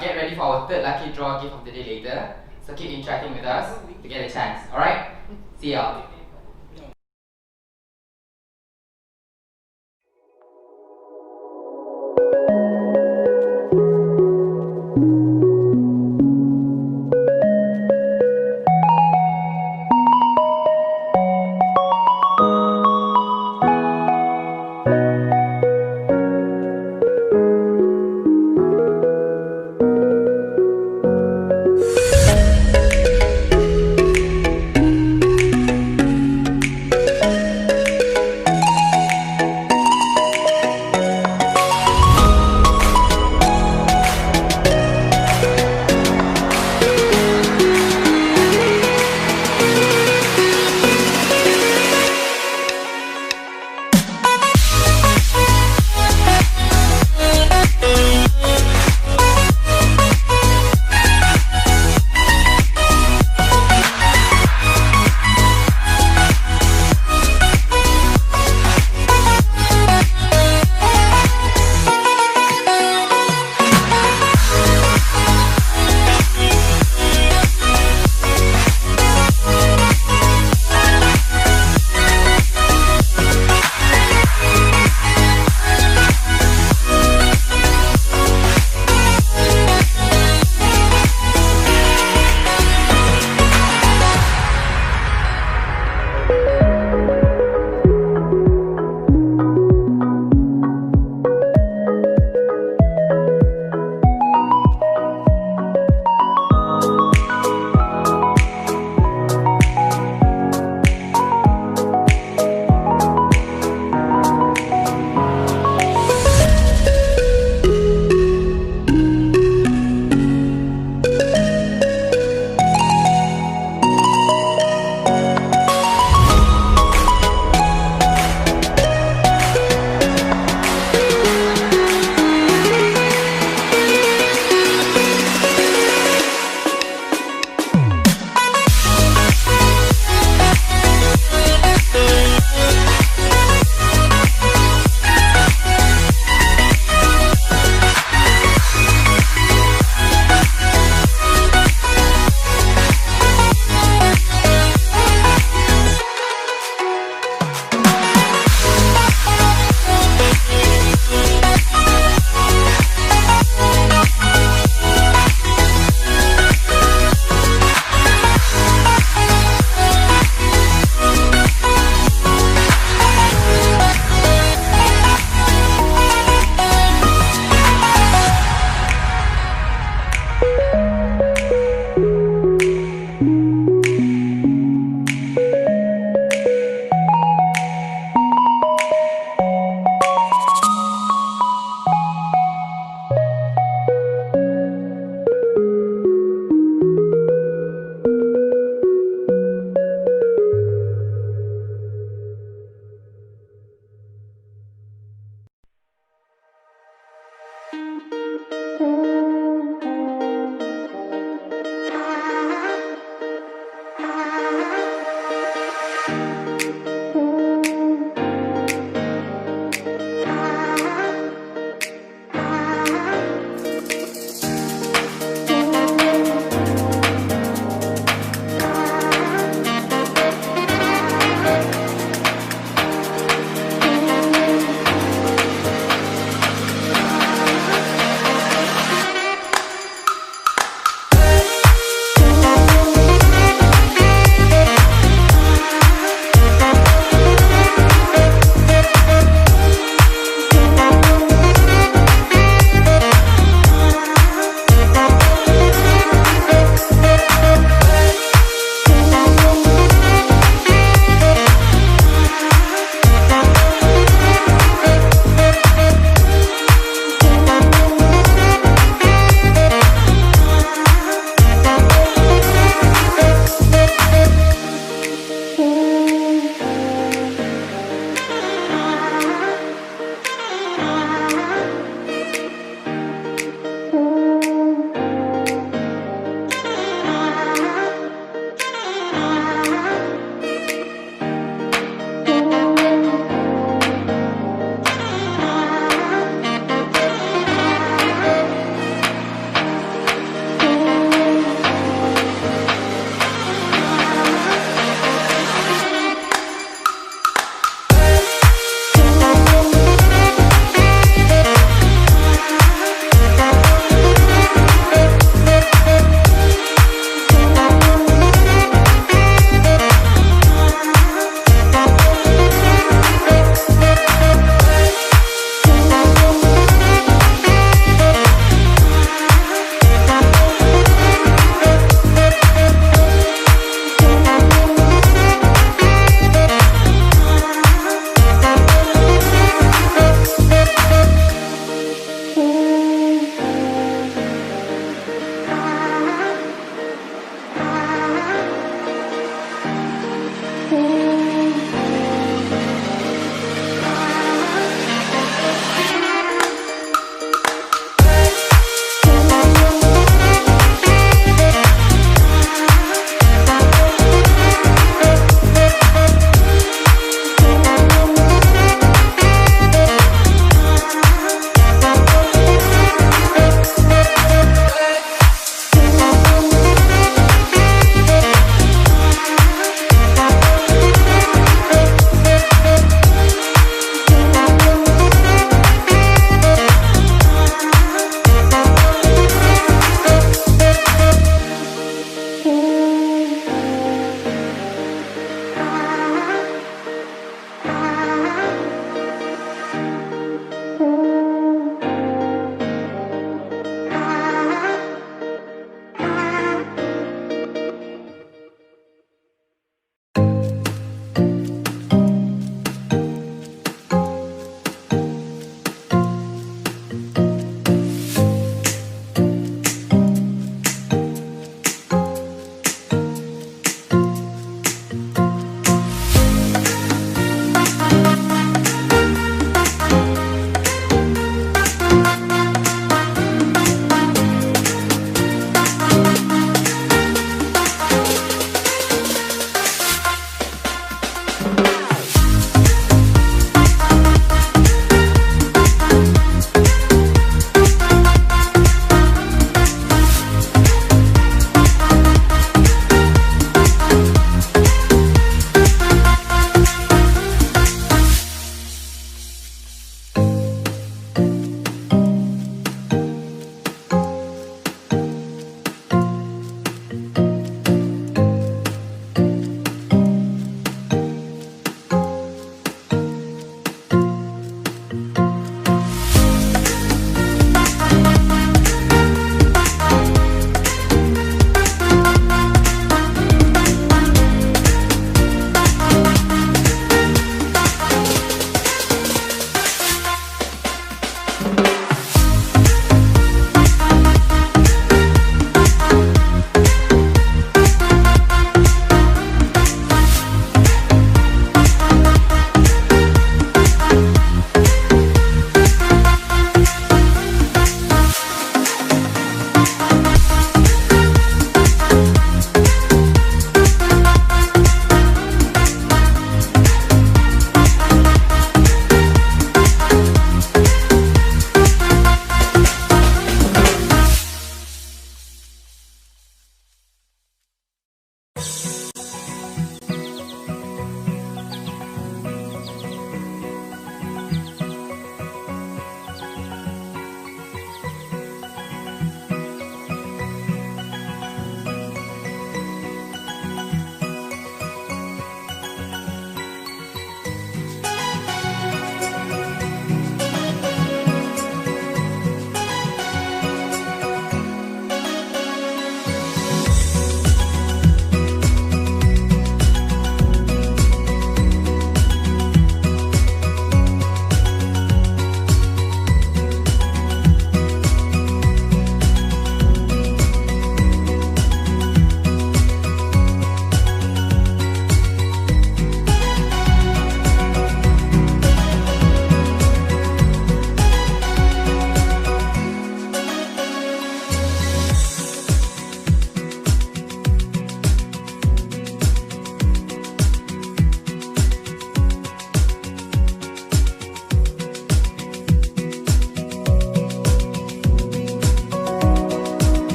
get ready for our third lucky draw gift of the day later. So keep interacting with us to get a chance, alright? See y'all.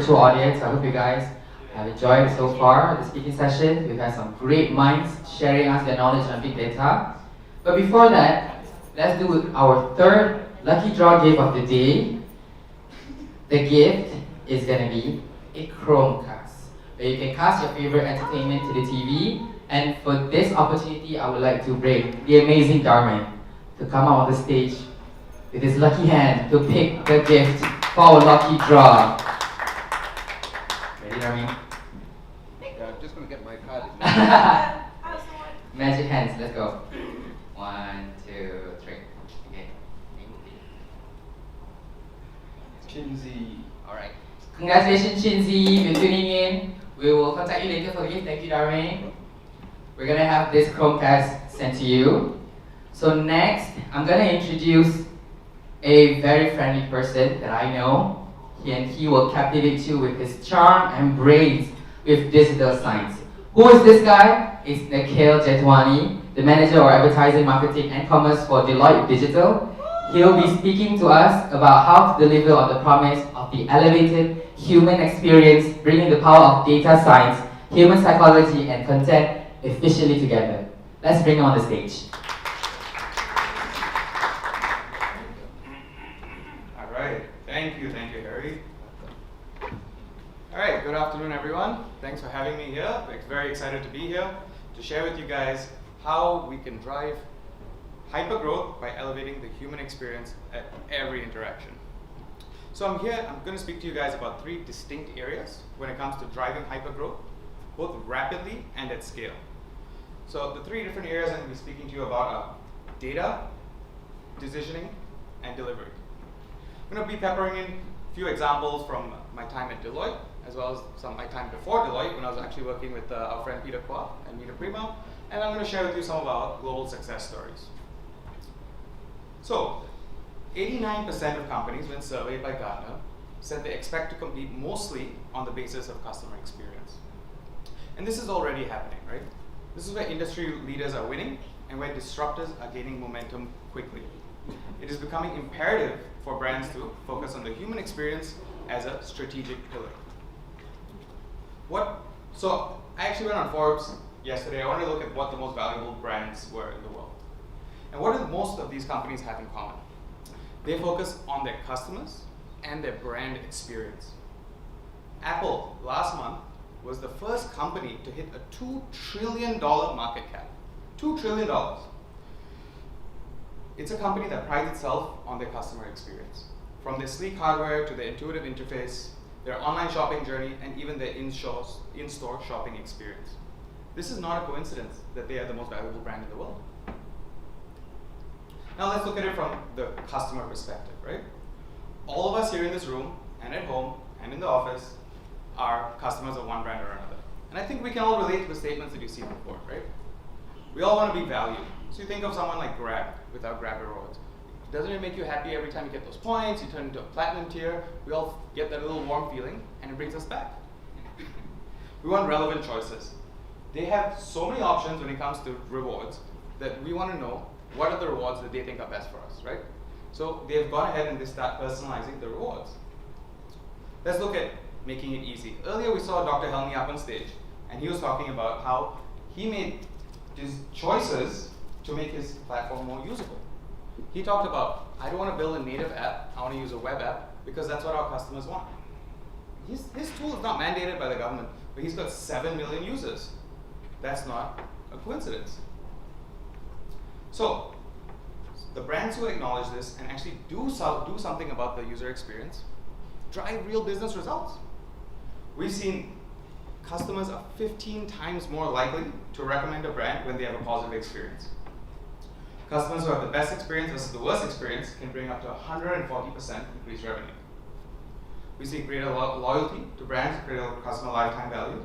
virtual audience. I hope you guys have enjoyed so far the speaking session. We've had some great minds sharing us their knowledge on big data. But before that, let's do our third lucky draw gift of the day. The gift is gonna be a Chromecast, where you can cast your favorite entertainment to the TV. And for this opportunity, I would like to bring the amazing Darman to come out on the stage with his lucky hand to pick the gift for our lucky draw. Ready, Darman?
Yeah, I'm just gonna get my card.
Magic hands, let's go. 1, 2, 3. Okay.
Chinzy.
Alright. Congratulations, Shinzi, for tuning in. We will contact you later for the gift. Thank you, Darren. We're gonna have this Chromecast sent to you. So next, I'm gonna introduce a very friendly person that I know. He will captivate you with his charm and braids with digital signs. Who is this guy? It's Nikhil Jetwani, the manager of advertising, marketing, and commerce for Deloitte Digital. He'll be speaking to us about how to deliver on the promise of the elevated human experience, bringing the power of data science, human psychology, and content efficiently together. Let's bring him on the stage.
All right, thank you, Harry. All right, good afternoon, everyone. Thanks for having me here. We're very excited to be here to share with you guys how we can drive hypergrowth by elevating the human experience at every interaction. So I'm going to speak to you guys about 3 distinct areas when it comes to driving hypergrowth, both rapidly and at scale. So the 3 different areas I'm going to be speaking to you about are data, decisioning, and delivery. I'm going to be peppering in a few examples from my time at Deloitte, as well as some of my time before Deloitte when I was actually working with our friend Peter Kwa and Mina Prima, and I'm going to share with you some of our global success stories. So, 89% of companies, when surveyed by Gartner, said they expect to compete mostly on the basis of customer experience. And this is already happening, right? This is where industry leaders are winning and where disruptors are gaining momentum quickly. It is becoming imperative for brands to focus on the human experience as a strategic pillar. So I actually went on Forbes yesterday. I wanted to look at what the most valuable brands were in the world. And what do most of these companies have in common? They focus on their customers and their brand experience. Apple, last month, was the first company to hit a $2 trillion market cap. $2 trillion. It's a company that prides itself on their customer experience. From their sleek hardware to their intuitive interface, their online shopping journey, and even their in-store shopping experience. This is not a coincidence that they are the most valuable brand in the world. Now let's look at it from the customer perspective, right? All of us here in this room, and at home, and in the office, are customers of one brand or another. And I think we can all relate to the statements that you've seen before, right? We all want to be valued. So you think of someone like Grab with our Grab rewards. Doesn't it make you happy every time you get those points? You turn into a platinum tier. We all get that little warm feeling, and it brings us back. We want relevant choices. They have so many options when it comes to rewards that we want to know what are the rewards that they think are best for us, right? So they've gone ahead and they start personalizing the rewards. Let's look at making it easy. Earlier we saw Dr. Helmi up on stage, and he was talking about how he made his choices to make his platform more usable. He talked about, I don't want to build a native app, I want to use a web app, because that's what our customers want. His tool is not mandated by the government, but he's got 7 million users. That's not a coincidence. So, the brands who acknowledge this and actually do something about the user experience drive real business results. We've seen customers are 15 times more likely to recommend a brand when they have a positive experience. Customers who have the best experience versus the worst experience can bring up to 140% increased revenue. We see greater loyalty to brands, greater customer lifetime value.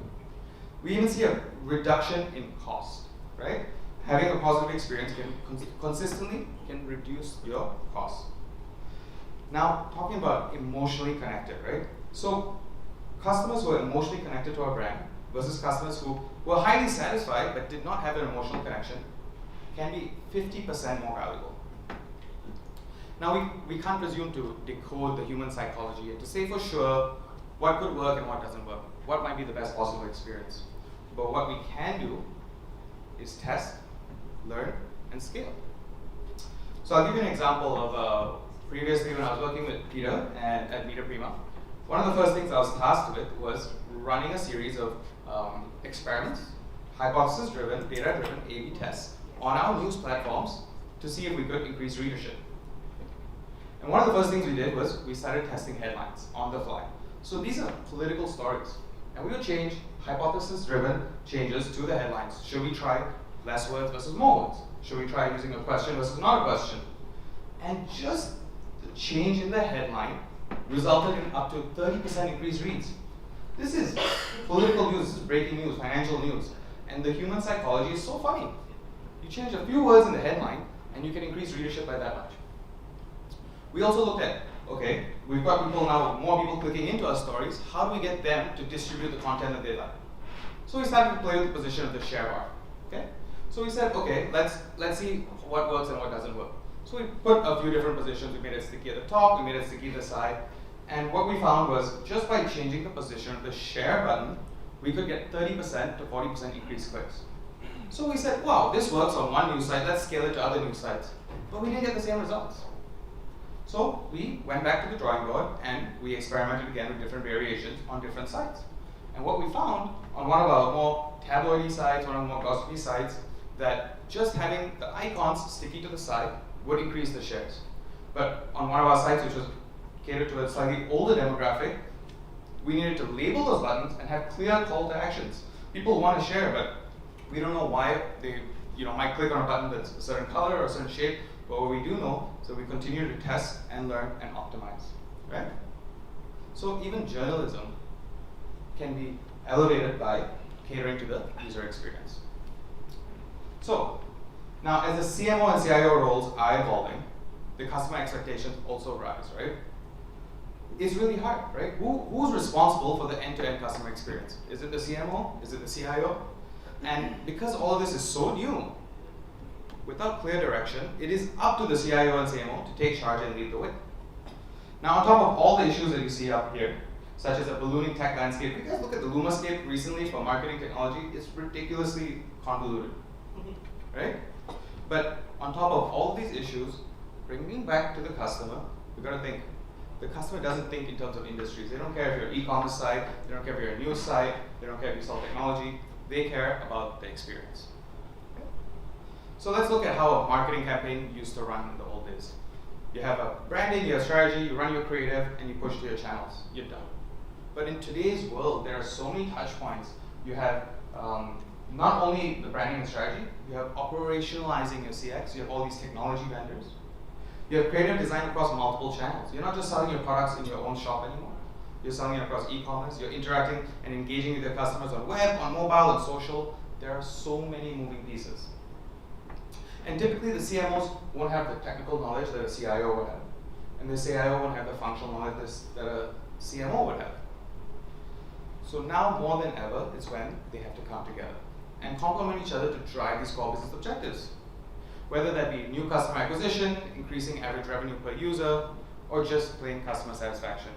We even see a reduction in cost, right? Having a positive experience consistently can reduce your costs. Now, talking about emotionally connected, right? So, customers who are emotionally connected to our brand versus customers who were highly satisfied but did not have an emotional connection can be 50% more valuable. Now, we can't presume to decode the human psychology and to say for sure what could work and what doesn't work, what might be the best possible experience. But what we can do is test, learn, and scale. So I'll give you an example of previously when I was working with Peter and at Meter Prima. One of the first things I was tasked with was running a series of experiments, hypothesis-driven, data-driven A/B tests on our news platforms to see if we could increase readership. And one of the first things we did was we started testing headlines on the fly. So these are political stories. And we would change hypothesis-driven changes to the headlines. Should we try less words versus more words? Should we try using a question versus not a question? And just the change in the headline resulted in up to 30% increased reads. This is political news, this is breaking news, financial news. And the human psychology is so funny. You change a few words in the headline and you can increase readership by that much. We also looked at, okay, we've got people now, more people clicking into our stories, how do we get them to distribute the content that they like? So we started to play with the position of the share bar, okay? So we said, okay, let's see what works and what doesn't work. So we put a few different positions. We made it sticky at the top, we made it sticky at the side. And what we found was just by changing the position of the share button, we could get 30% to 40% increased clicks. So we said, wow, this works on one news site, let's scale it to other news sites. But we didn't get the same results. So we went back to the drawing board and we experimented again with different variations on different sites. And what we found on one of our more tabloidy sites, one of the more gossipy sites, that just having the icons sticky to the side would increase the shares. But on one of our sites, which was catered to a slightly older demographic, we needed to label those buttons and have clear call to actions. People want to share, but we don't know why they might click on a button that's a certain color or a certain shape. But what we do know, so we continue to test and learn and optimize, right? So even journalism can be elevated by catering to the user experience. So now as the CMO and CIO roles are evolving, the customer expectations also rise, right? It's really hard, right? Who's responsible for the end-to-end customer experience? Is it the CMO? Is it the CIO? And because all of this is so new, without clear direction, it is up to the CIO and CMO to take charge and lead the way. Now, on top of all the issues that you see up here, such as a ballooning tech landscape, if you guys look at the Lumascape recently for marketing technology, it's ridiculously convoluted, right? But on top of all of these issues, bringing back to the customer, we've got to think. The customer doesn't think in terms of industries. They don't care if you're an e-commerce site, they don't care if you're a news site, they don't care if you sell technology, they care about the experience. So let's look at how a marketing campaign used to run in the old days. You have a branding, you have strategy, you run your creative, and you push to your channels. You're done. But in today's world, there are so many touch points. You have not only the branding and strategy, you have operationalizing your CX, you have all these technology vendors. You have creative design across multiple channels. You're not just selling your products in your own shop anymore. You're selling it across e-commerce, you're interacting and engaging with your customers on web, on mobile, on social. There are so many moving pieces. And typically the CMOs won't have the technical knowledge that a CIO would have. And the CIO won't have the functional knowledge that a CMO would have. So now more than ever, it's when they have to come together and complement each other to drive these core business objectives. Whether that be new customer acquisition, increasing average revenue per user, or just plain customer satisfaction.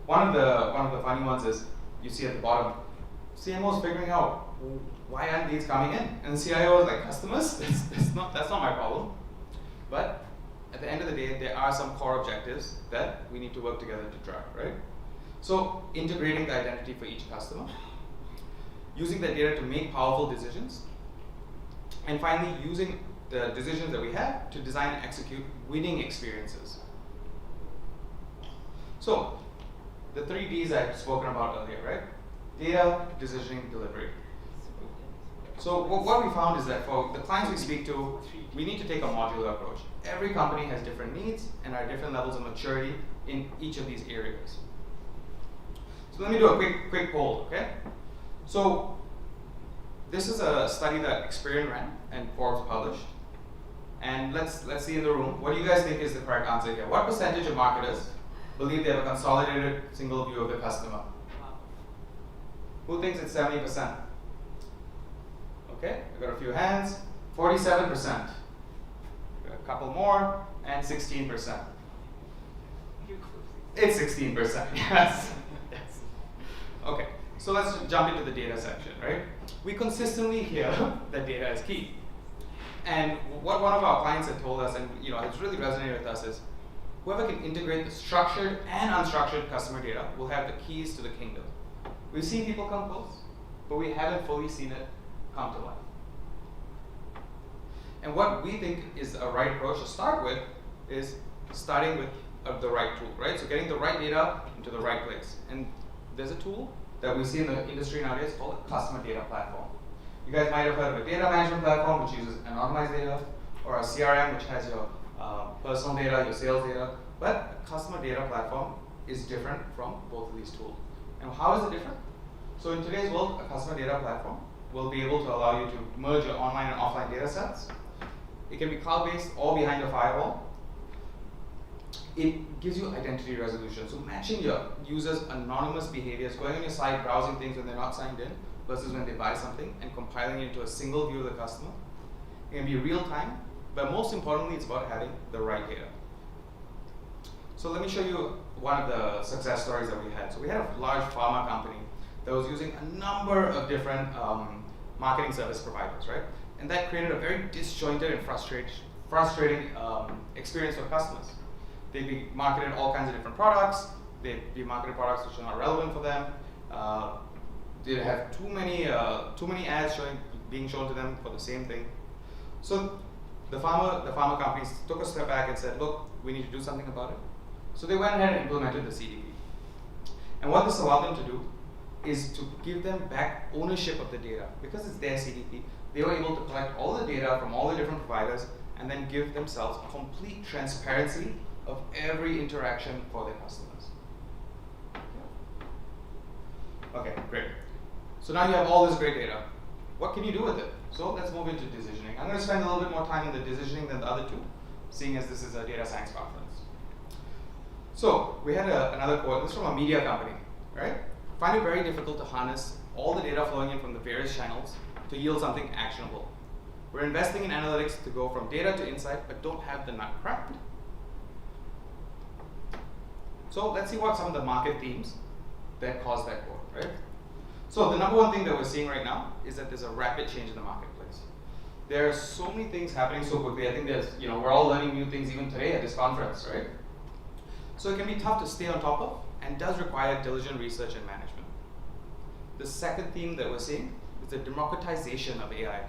One of the funny ones is, you see at the bottom, CMOs figuring out why aren't leads coming in? And the CIO is like, customers? That's not my problem. But at the end of the day, there are some core objectives that we need to work together to drive, right? So integrating the identity for each customer, using that data to make powerful decisions, and finally using the decisions that we have to design and execute winning experiences. So the 3 Ds I've spoken about earlier, right? Data, decisioning, delivery. So what we found is that for the clients we speak to, we need to take a modular approach. Every company has different needs and are different levels of maturity in each of these areas. So let me do a quick poll, okay? So this is a study that Experian ran and Forbes published. And let's see in the room, what do you guys think is the correct answer here? What percentage of marketers believe they have a consolidated single view of the customer? Who thinks it's 70%? Okay, I got a few hands. 47%. Got a couple more, and 16%. It's 16%, yes. So let's jump into the data section, right? We consistently hear that data is key. And what one of our clients had told us, and it's really resonated with us, is whoever can integrate the structured and unstructured customer data will have the keys to the kingdom. We've seen people come close, but we haven't fully seen it come to life. And what we think is a right approach to start with is starting with the right tool, right? So getting the right data into the right place. And there's a tool that we see in the industry nowadays called a customer data platform. You guys might have heard of a data management platform which uses anonymized data, or a CRM which has your personal data, your sales data. But a customer data platform is different from both of these tools. And how is it different? So in today's world, a customer data platform will be able to allow you to merge your online and offline data sets. It can be cloud-based or behind a firewall. It gives you identity resolution. So matching your users' anonymous behaviors, going on your site, browsing things when they're not signed in, versus when they buy something, and compiling it into a single view of the customer. It can be real time, but most importantly, it's about having the right data. So let me show you one of the success stories that we had. So we had a large pharma company that was using a number of different marketing service providers, right? And that created a very disjointed and frustrating experience for customers. They'd be marketed all kinds of different products. They'd be marketed products which are not relevant for them. They'd have too many ads being shown to them for the same thing. So the pharma companies took a step back and said, look, we need to do something about it. So they went ahead and implemented the CDP. And what this allowed them to do is to give them back ownership of the data. Because it's their CDP, they were able to collect all the data from all the different providers and then give themselves complete transparency of every interaction for their customers. Okay, great. So now you have all this great data. What can you do with it? So let's move into decisioning. I'm going to spend a little bit more time in the decisioning than the other two, seeing as this is a data science conference. So we had another quote. This is from a media company, right? Find it very difficult to harness all the data flowing in from the various channels to yield something actionable. We're investing in analytics to go from data to insight, but don't have the nut cracked. So let's see what some of the market themes that caused that quote, right? So the number one thing that we're seeing right now is that there's a rapid change in the marketplace. There are so many things happening so quickly. I think we're all learning new things even today at this conference, right? So it can be tough to stay on top of and does require diligent research and management. The second theme that we're seeing is the democratization of AI.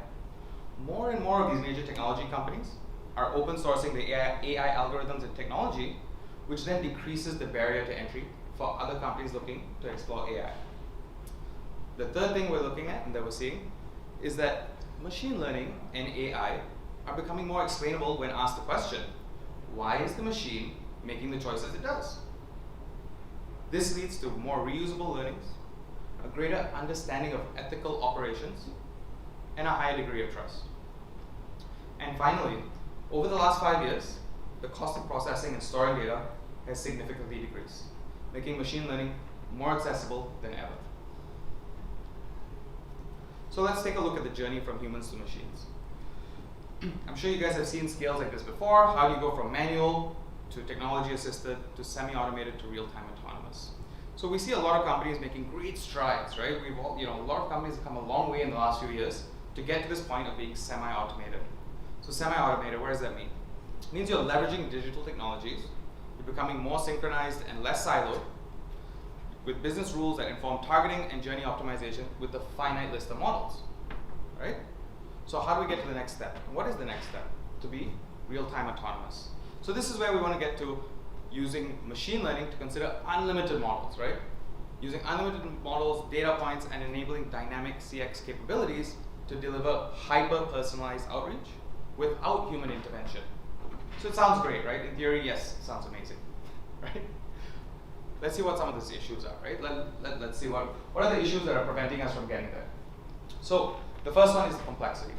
More and more of these major technology companies are open sourcing the AI algorithms and technology, which then decreases the barrier to entry for other companies looking to explore AI. The third thing we're looking at and that we're seeing is that machine learning and AI are becoming more explainable when asked the question, why is the machine making the choices it does? This leads to more reusable learnings, a greater understanding of ethical operations, and a higher degree of trust. And finally, over the last 5 years, the cost of processing and storing data has significantly decreased, making machine learning more accessible than ever. So let's take a look at the journey from humans to machines. I'm sure you guys have seen scales like this before. How do you go from manual to technology-assisted to semi-automated to real-time autonomous? So we see a lot of companies making great strides, right? A lot of companies have come a long way in the last few years to get to this point of being semi-automated. So semi-automated, what does that mean? It means you're leveraging digital technologies, you're becoming more synchronized and less siloed, with business rules that inform targeting and journey optimization with a finite list of models, right? So how do we get to the next step? And what is the next step? To be real-time autonomous. So this is where we want to get to using machine learning to consider unlimited models, right? Using unlimited models, data points, and enabling dynamic CX capabilities to deliver hyper-personalized outreach without human intervention. So it sounds great, right? In theory, yes, it sounds amazing, right? Let's see what some of these issues are, right? Let's see what are the issues that are preventing us from getting there. So the first one is complexity.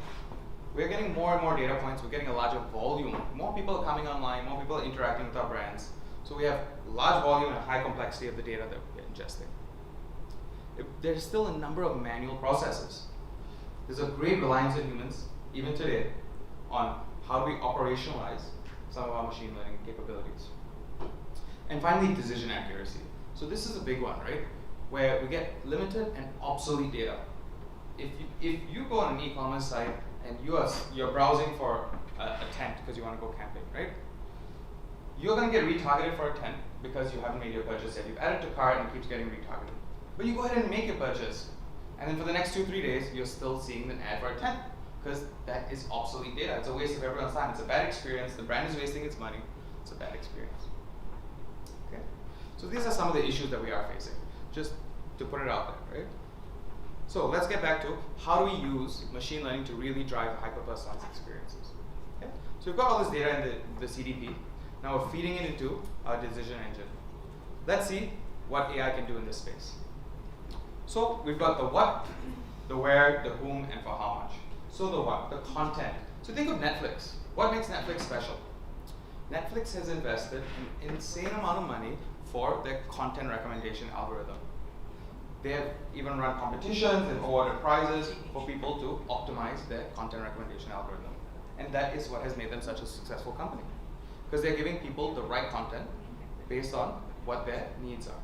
We're getting more and more data points. We're getting a larger volume. More people are coming online. More people are interacting with our brands. So we have large volume and high complexity of the data that we're ingesting. There's still a number of manual processes. There's a great reliance on humans, even today, on how do we operationalize some of our machine learning capabilities. And finally, decision accuracy. So this is a big one, right? where we get limited and obsolete data. If you go on an e-commerce site and you're browsing for a tent because you want to go camping, right? You're going to get retargeted for a tent because you haven't made your purchase yet. You've added to cart and it keeps getting retargeted. But you go ahead and make your purchase. And then for the next 2-3 days, you're still seeing an ad for a tent because that is obsolete data. It's a waste of everyone's time. It's a bad experience. The brand is wasting its money. It's a bad experience. Okay? So these are some of the issues that we are facing, just to put it out there, right? So let's get back to how do we use machine learning to really drive hyper-personalized experiences. Okay? So we've got all this data in the CDP. Now we're feeding it into our decision engine. Let's see what AI can do in this space. So we've got the what, the where, the whom, and for how much. So the what, the content. So think of Netflix. What makes Netflix special? Netflix has invested an insane amount of money for their content recommendation algorithm. They have even run competitions and awarded prizes for people to optimize their content recommendation algorithm. And that is what has made them such a successful company. Because they're giving people the right content based on what their needs are.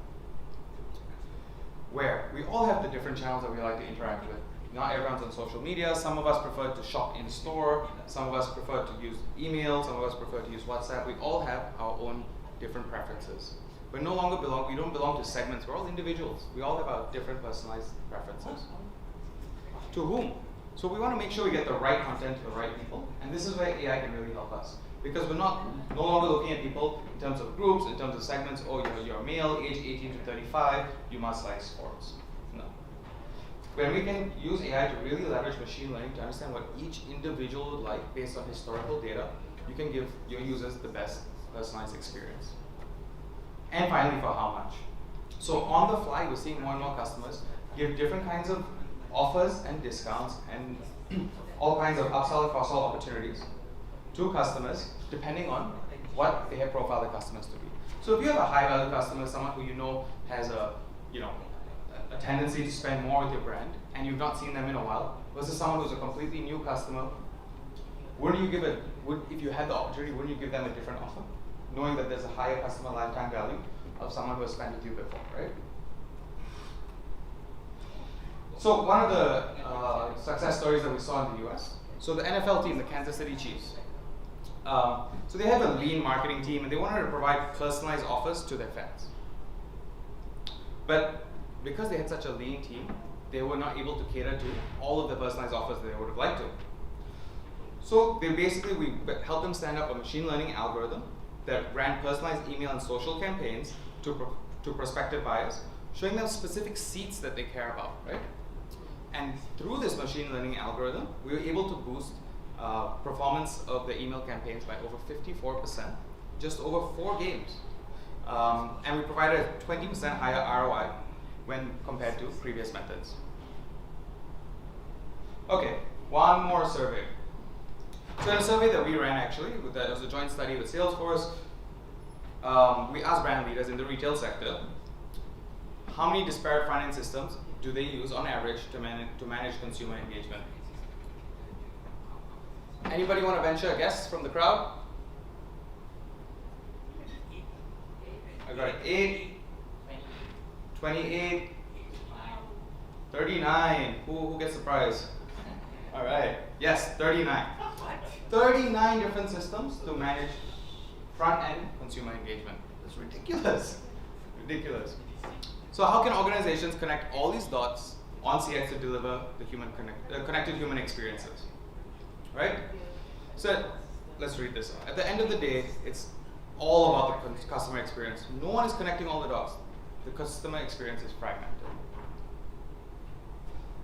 Where we all have the different channels that we like to interact with. Not everyone's on social media. Some of us prefer to shop in store. Some of us prefer to use email. Some of us prefer to use WhatsApp. We all have our own different preferences. We no longer we don't belong to segments. We're all individuals. We all have our different personalized preferences. To whom? So we want to make sure we get the right content to the right people. And this is where AI can really help us. Because we're no longer looking at people in terms of groups, in terms of segments. Oh, you're a male, age 18 to 35, you must like sports. No. When we can use AI to really leverage machine learning to understand what each individual would like based on historical data, you can give your users the best personalized experience. And finally, for how much. So on the fly, we're seeing more and more customers give different kinds of offers and discounts and all kinds of upsell and cross-sell opportunities to customers, depending on what they have profiled the customers to be. So if you have a high-value customer, someone who you know has a tendency to spend more with your brand, and you've not seen them in a while, versus someone who's a completely new customer, wouldn't you give if you had the opportunity, wouldn't you give them a different offer, knowing that there's a higher customer lifetime value of someone who has spent with you before, right? So one of the success stories that we saw in the US, so the NFL team, the Kansas City Chiefs, so they have a lean marketing team and they wanted to provide personalized offers to their fans. But because they had such a lean team, they were not able to cater to all of the personalized offers that they would have liked to. So we helped them stand up a machine learning algorithm that ran personalized email and social campaigns to prospective buyers, showing them specific seats that they care about, right? And through this machine learning algorithm, we were able to boost performance of the email campaigns by over 54%, just over 4 games. And we provided a 20% higher ROI when compared to previous methods. Okay, one more survey. So in a survey that we ran actually, it was a joint study with Salesforce, we asked brand leaders in the retail sector, how many disparate front-end systems do they use on average to manage consumer engagement? Anybody want to venture a guess from the crowd? I got 8, 28, 39. Who gets the prize? All right. Yes, 39. 39 different systems to manage front-end consumer engagement. That's ridiculous. Ridiculous. So how can organizations connect all these dots on CX to deliver the connected human experiences? Right? So let's read this. At the end of the day, it's all about the customer experience. No one is connecting all the dots. The customer experience is fragmented.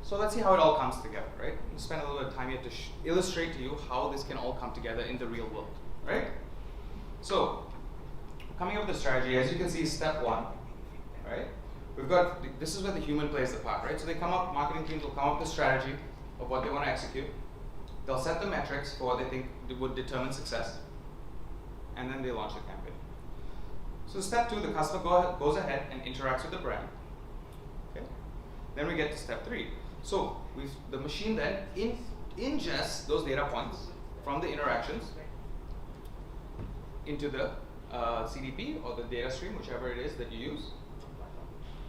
So let's see how it all comes together, right? We'll spend a little bit of time here to illustrate to you how this can all come together in the real world, right? So, coming up with the strategy, as you can see, step 1, right? This is where the human plays the part, right? So marketing teams will come up with a strategy of what they want to execute. They'll set the metrics for what they think would determine success, and then they launch the campaign. So step 2, the customer goes ahead and interacts with the brand. Okay. Then we get to step 3. So the machine then ingests those data points from the interactions into the CDP or the data stream, whichever it is that you use.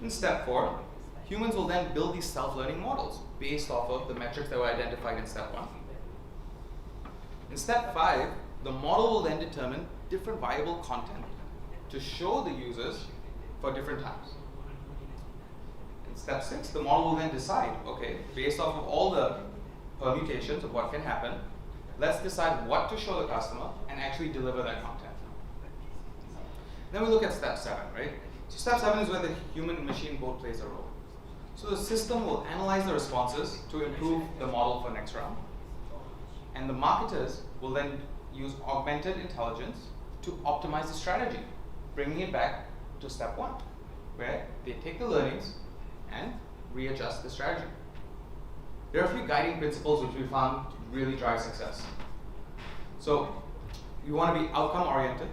In step 4, humans will then build these self-learning models based off of the metrics that were identified in step 1. In step 5, the model will then determine different viable content to show the users for different times. In step 6, the model will then decide, okay, based off of all the permutations of what can happen, let's decide what to show the customer and actually deliver that content. Then we look at step 7, right? So step 7 is where the human and machine both plays a role. So the system will analyze the responses to improve the model for next round. And the marketers will then use augmented intelligence to optimize the strategy, bringing it back to step 1, where they take the learnings and readjust the strategy. There are a few guiding principles which we found really drive success. So you want to be outcome oriented,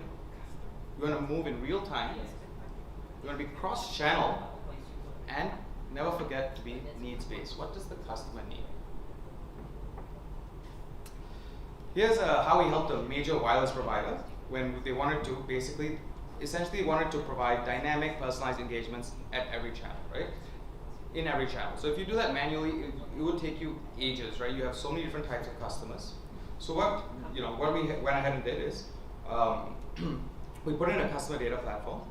you want to move in real time, you want to be cross-channel, and never forget to be needs-based. What does the customer need? Here's how we helped a major wireless provider when they wanted to essentially wanted to provide dynamic, personalized engagements at every channel, right? In every channel. So if you do that manually, it would take you ages, right? You have so many different types of customers. So what we went ahead and did is we put in a customer data platform,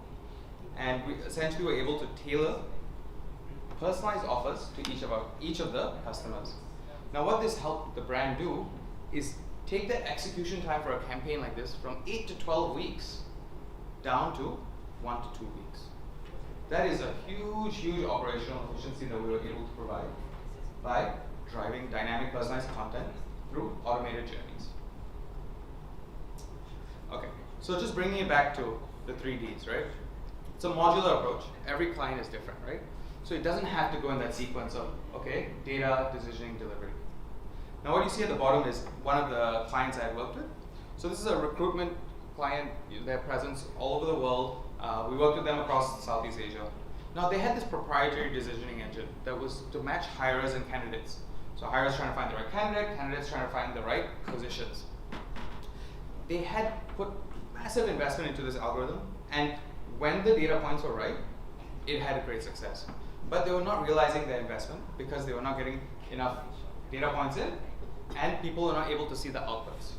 and we essentially were able to tailor personalized offers to each of the customers. Now, what this helped the brand do is take the execution time for a campaign like this from 8 to 12 weeks down to 1 to 2 weeks. That is a huge, huge operational efficiency that we were able to provide by driving dynamic personalized content through automated journeys. Okay, so just bringing it back to the 3 Ds, right? It's a modular approach. Every client is different, right? So it doesn't have to go in that sequence of, okay, data, decisioning, delivery. Now what you see at the bottom is one of the clients I had worked with. So this is a recruitment client, their presence all over the world. We worked with them across Southeast Asia. Now they had this proprietary decisioning engine that was to match hirers and candidates. So hirers trying to find the right candidate, candidates trying to find the right positions. They had put massive investment into this algorithm, and when the data points were right, it had a great success. But they were not realizing their investment because they were not getting enough data points in, and people were not able to see the outputs.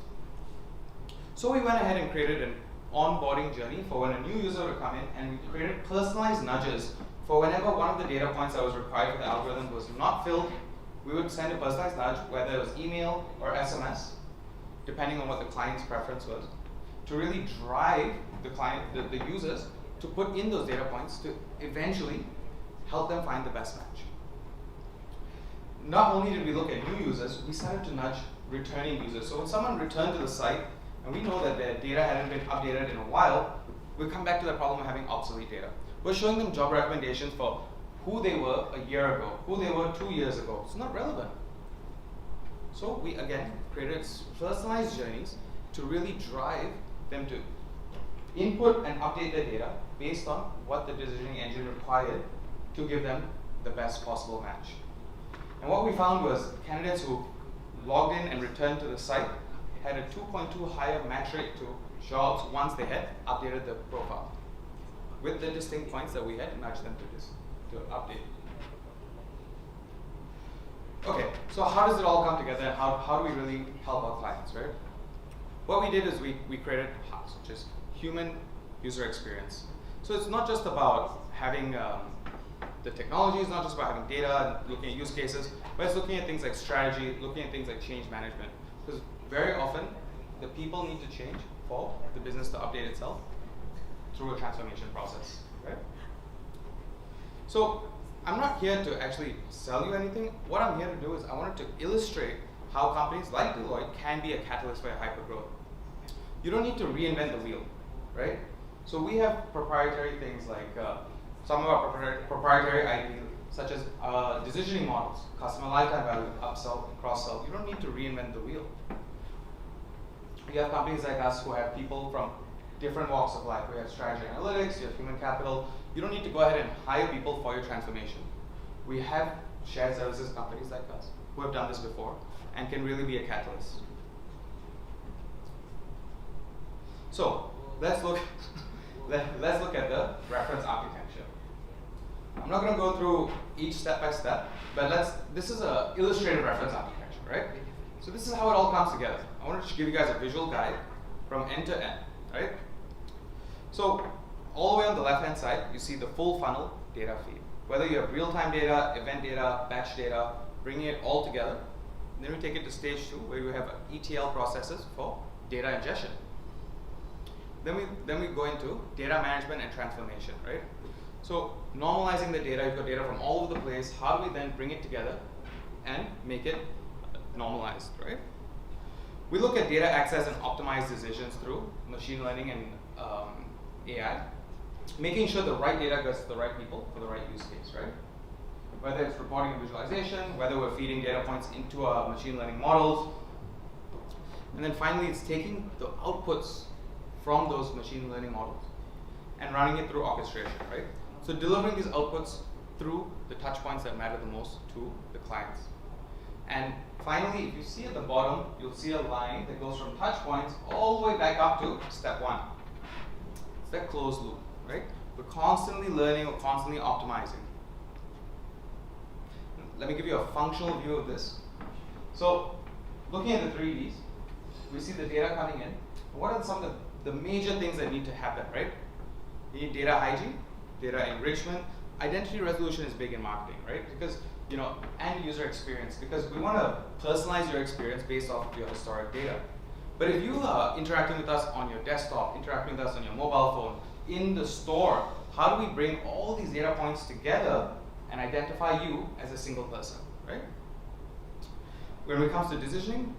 So we went ahead and created an onboarding journey for when a new user would come in, and we created personalized nudges for whenever one of the data points that was required for the algorithm was not filled. We would send a personalized nudge, whether it was email or SMS, depending on what the client's preference was, to really drive the users to put in those data points to eventually help them find the best match. Not only did we look at new users, we started to nudge returning users. So when someone returned to the site, and we know that their data hadn't been updated in a while, we come back to the problem of having obsolete data. We're showing them job recommendations for who they were a year ago, who they were 2 years ago. It's not relevant. So we, again, created personalized journeys to really drive them to input and update their data based on what the decisioning engine required to give them the best possible match. And what we found was candidates who logged in and returned to the site had a 2.2 higher match rate to jobs once they had updated the profile, with the distinct points that we had nudged them to update. Okay, so how does it all come together, and how do we really help our clients, right? What we did is we created HUBs, which is human user experience. So it's not just about having the technology, it's not just about having data and looking at use cases, but it's looking at things like strategy, looking at things like change management. Because very often, the people need to change for the business to update itself through a transformation process, right? So I'm not here to actually sell you anything. What I'm here to do is I wanted to illustrate how companies like Deloitte can be a catalyst for hypergrowth. You don't need to reinvent the wheel, right? So we have proprietary things like some of our proprietary IP, such as decisioning models, customer lifetime value, upsell, cross-sell. You don't need to reinvent the wheel. You have companies like us who have people from different walks of life. We have strategy analytics, you have human capital. You don't need to go ahead and hire people for your transformation. We have shared services companies like us who have done this before and can really be a catalyst. So let's look at the reference architecture. I'm not going to go through each step by step, but this is a illustrative reference architecture, right? So this is how it all comes together. I wanted to give you guys a visual guide from end to end, right? So all the way on the left-hand side, you see the full funnel data feed. Whether you have real-time data, event data, batch data, bringing it all together. Then we take it to stage 2, where you have ETL processes for data ingestion. Then we go into data management and transformation, right? So normalizing the data, you've got data from all over the place. How do we then bring it together and make it normalized, right? We look at data access and optimize decisions through machine learning and AI, making sure the right data goes to the right people for the right use case, right? Whether it's reporting and visualization, whether we're feeding data points into our machine learning models. And then finally, it's taking the outputs from those machine learning models and running it through orchestration, right? So delivering these outputs through the touch points that matter the most to the clients. And finally, if you see at the bottom, you'll see a line that goes from touch points all the way back up to step 1. It's that closed loop, right? We're constantly learning, we're constantly optimizing. Let me give you a functional view of this. So looking at the 3Ds, we see the data coming in. What are some of the major things that need to happen, right? You need data hygiene, data enrichment. Identity resolution is big in marketing, right? Because, and user experience, because we want to personalize your experience based off of your historic data. But if you are interacting with us on your desktop, interacting with us on your mobile phone, in the store, how do we bring all these data points together and identify you as a single person, right? When it comes to decisioning,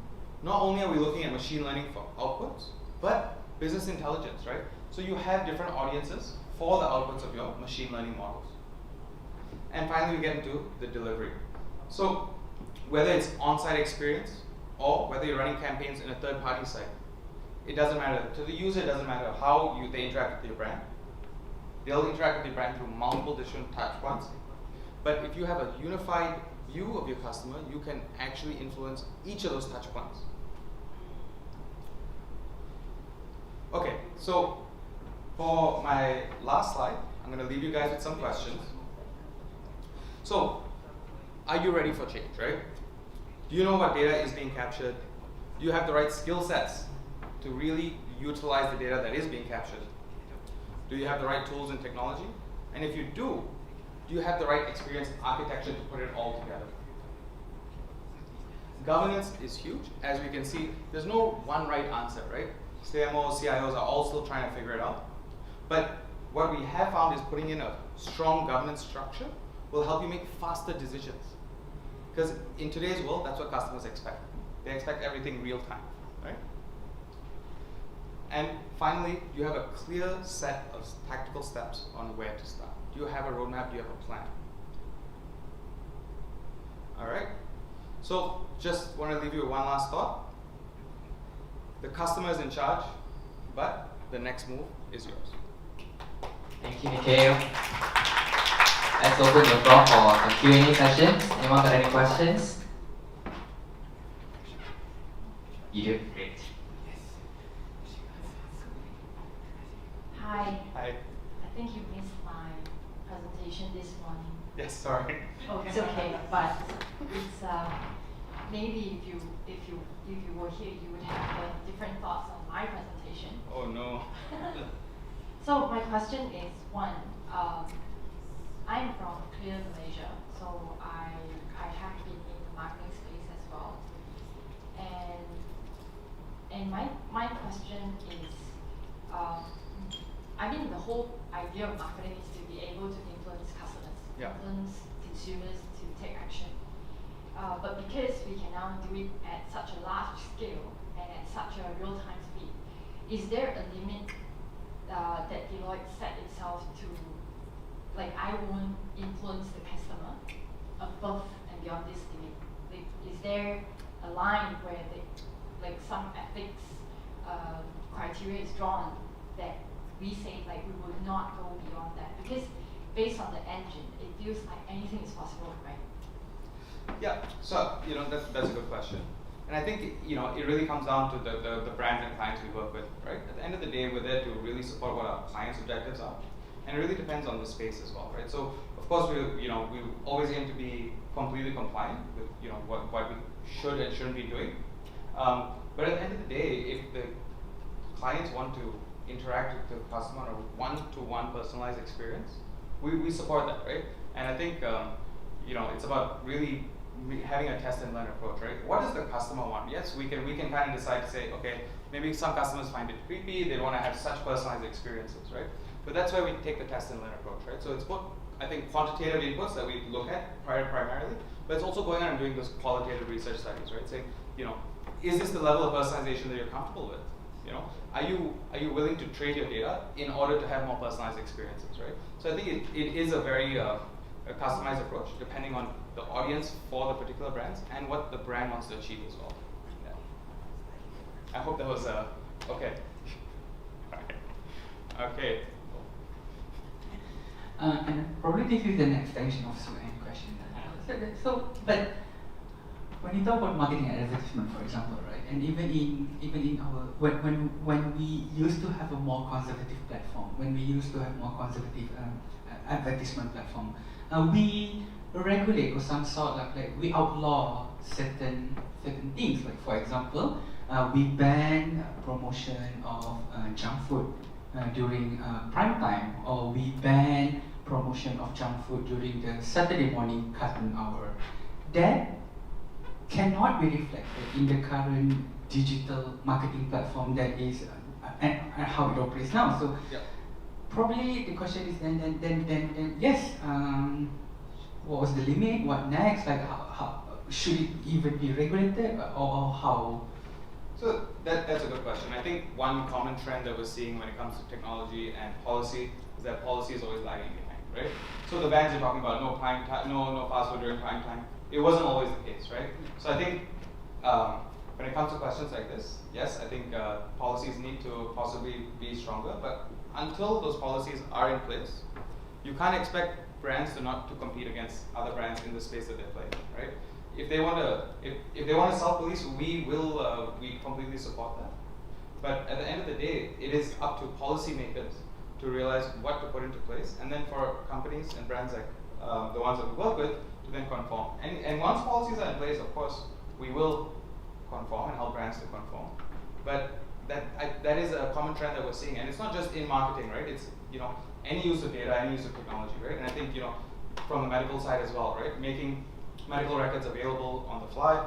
not only are we looking at machine learning for outputs, but business intelligence, right? So you have different audiences for the outputs of your machine learning models. And finally, we get into the delivery. So whether it's on-site experience or whether you're running campaigns in a third-party site, it doesn't matter. To the user, it doesn't matter how they interact with your brand. They'll interact with your brand through multiple different touch points. But if you have a unified view of your customer, you can actually influence each of those touch points. Okay, so for my last slide, I'm going to leave you guys with some questions. So, are you ready for change, right? Do you know what data is being captured? Do you have the right skill sets to really utilize the data that is being captured? Do you have the right tools and technology? And if you do you have the right experience architecture to put it all together? Governance is huge. As we can see, there's no one right answer, right? CMOs, CIOs are all still trying to figure it out. But what we have found is putting in a strong governance structure will help you make faster decisions. Because in today's world, that's what customers expect. They expect everything real time, right? And finally, you have a clear set of tactical steps on where to start. Do you have a roadmap? Do you have a plan? All right. So just want to leave you with one last thought. The customer is in charge, but the next move is yours.
Thank you, Nikhil. Let's open the floor for the Q&A session. Anyone got any questions? You do? Great.
Hi.
Hi.
I think you missed my presentation this morning.
Yes, sorry.
Oh, it's okay, but it's maybe if you were here, you would have different thoughts on my presentation.
Oh no.
So my question is one. I'm from Clear Malaysia, so I have been in the marketing space as well. And my question is, I mean, the whole idea of marketing is to be able to influence customers, influence consumers to take action. But because we can now do it at such a large scale and at such a real-time speed, is there a limit that Deloitte set itself to, like, I won't influence the customer above and beyond this limit? Like, is there a line where some ethics criteria is drawn that we say, like, we would not go beyond that? Because based on the engine, it feels like anything is possible, right?
Yeah, so that's a good question. And I think it really comes down to the brands and clients we work with, right? At the end of the day, we're there to really support what our clients' objectives are. and it really depends on the space as well, right? So of course we always aim to be completely compliant with what we should and shouldn't be doing. But at the end of the day, if the clients want to interact with the customer on a one-to-one personalized experience, we support that, right? And I think it's about really having a test and learn approach, right? What does the customer want? Yes, we can kind of decide to say, okay, maybe some customers find it creepy, they want to have such personalized experiences, right? But that's why we take the test and learn approach, right? So it's both, I think, quantitative inputs that we look at primarily, but it's also going out and doing those qualitative research studies, right? Saying, is this the level of personalization that you're comfortable with? Are you willing to trade your data in order to have more personalized experiences, right? So I think it is a very a customized approach depending on the audience for the particular brands and what the brand wants to achieve as well. Yeah. I hope that was okay. Okay.
And probably this is an extension of Suan's question. But when you talk about marketing and advertisement, for example, right, and even in our when we used to have a more conservative platform, when we used to have more conservative advertisement platform, we regulate or some sort of like we outlaw certain things. Like for example, we ban promotion of junk food during prime time, or we ban promotion of junk food during the Saturday morning cartoon hour. That cannot be reflected in the current digital marketing platform that is and how it operates now. So probably the question is then yes, what was the limit? What next? Like how should it even be regulated or how?
So that's a good question. I think one common trend that we're seeing when it comes to technology and policy is that policy is always lagging behind, right? So the bans you're talking about, no prime time, no fast food during prime time, it wasn't always the case, right? So I think when it comes to questions like this, yes, I think policies need to possibly be stronger, but until those policies are in place, you can't expect brands to compete against other brands in the space that they play, right? If they want to self-police, we completely support that. But at the end of the day, it is up to policymakers to realize what to put into place, and then for companies and brands like the ones that we work with to then conform. And once policies are in place, of course, we will conform and help brands to conform. But that is a common trend that we're seeing, and it's not just in marketing, right? It's any use of data, any use of technology, right? And I think from the medical side as well, right? Making medical records available on the fly.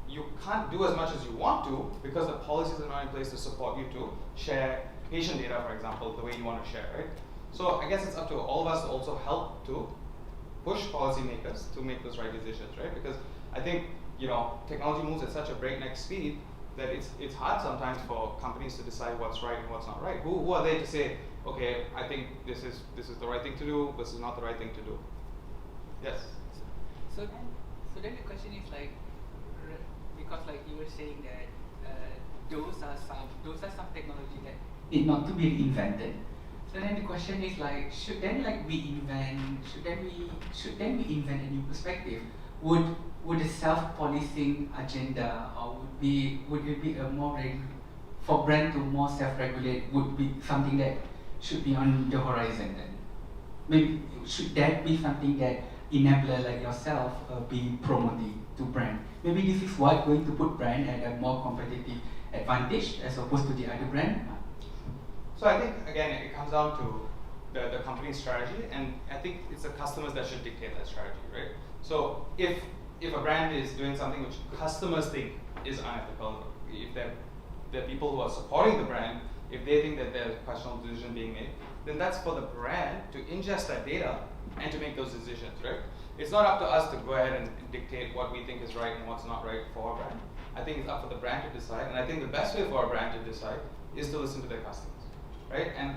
You can't do as much as you want to because the policies are not in place to support you to share patient data, for example, the way you want to share, right? So I guess it's up to all of us to also help to push policymakers to make those right decisions, right? Because I think technology moves at such a breakneck speed that it's hard sometimes for companies to decide what's right and what's not right. Who are they to say, okay, I think this is the right thing to do, this is not the right thing to do? Yes.
So then the question is like, because like you were saying that those are some technology that
need not to be invented. So then the question is like, should then we invent a new perspective? Would a self-policing agenda, or would it be a more for brand to more self-regulate would be something that should be on the horizon then? Maybe should that be something that enabler like yourself be promoting to brand? Maybe this is what going to put brand at a more competitive advantage as opposed to the other brand.
So I think again it comes down to the company's strategy, and I think it's the customers that should dictate that strategy, right? So if a brand is doing something which customers think is unethical, if the people who are supporting the brand, if they think that there's a questionable decision being made, then that's for the brand to ingest that data and to make those decisions, right? It's not up to us to go ahead and dictate what we think is right and what's not right for our brand. I think it's up for the brand to decide, and I think the best way for a brand to decide is to listen to their customers, right? And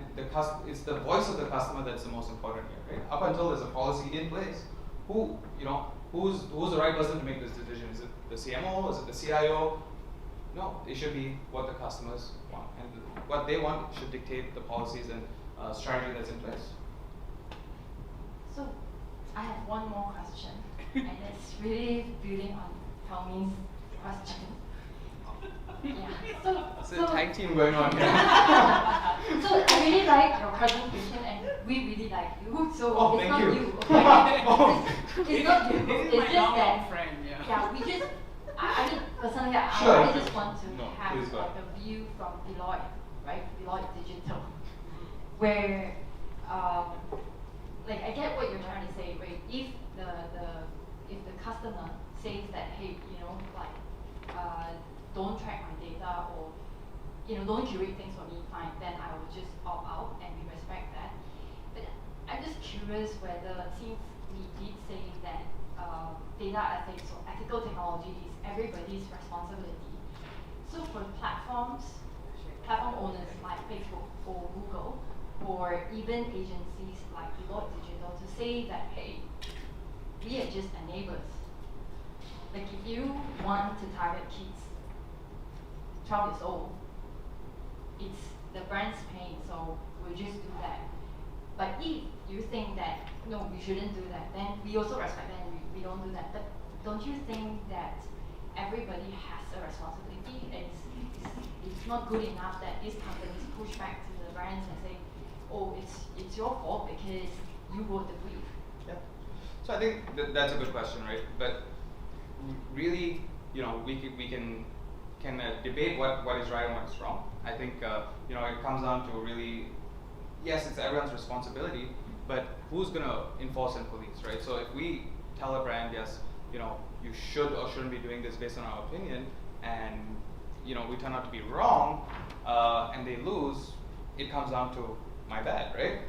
it's the voice of the customer that's the most important here, right? Up until there's a policy in place, who's the right person to make this decision? Is it the CMO? Is it the CIO? No, it should be what the customers want, and what they want should dictate the policies and strategy that's in place.
So I have one more question, and it's really building on Palmi's question. Yeah.
It's a tag team going on here.
So I really like your presentation, and we really like you, so
Oh,
it's
thank
not
you.
okay?
Oh.
It's not you.
This is
It's
my
just
long,
that
long friend, yeah.
yeah, we just I mean personally
Sure.
I just want to
No,
have
please go
like
ahead.
a view from Deloitte, right? Deloitte Digital, where like I get what you're trying to say, right? If the customer says that, hey, you know, like don't track my data, or you know, don't curate things for me, fine, then I will just opt out, and we respect that. But I'm just curious whether, since we did say that data ethics or ethical technology is everybody's responsibility, so for platform owners like Facebook or Google, or even agencies like Deloitte Digital, to say that, hey, we are just enablers. Like if you want to target kids, 12 years old, it's the brand's paying, so we'll just do that. But if you think that, no, we shouldn't do that, then we also respect that and we don't do that. But don't you think that everybody has a responsibility? It's not good enough that these companies push back to the brands and say, oh, it's your fault because you wrote the brief.
Yeah. So I think that's a good question, right? But really, you know, we can debate what is right and what is wrong. I think you know, it comes down to really, yes, it's everyone's responsibility, but who's gonna enforce and police, right? So if we tell a brand, yes, you know, you should or shouldn't be doing this based on our opinion, and you know, we turn out to be wrong, and they lose, it comes down to my bad, right?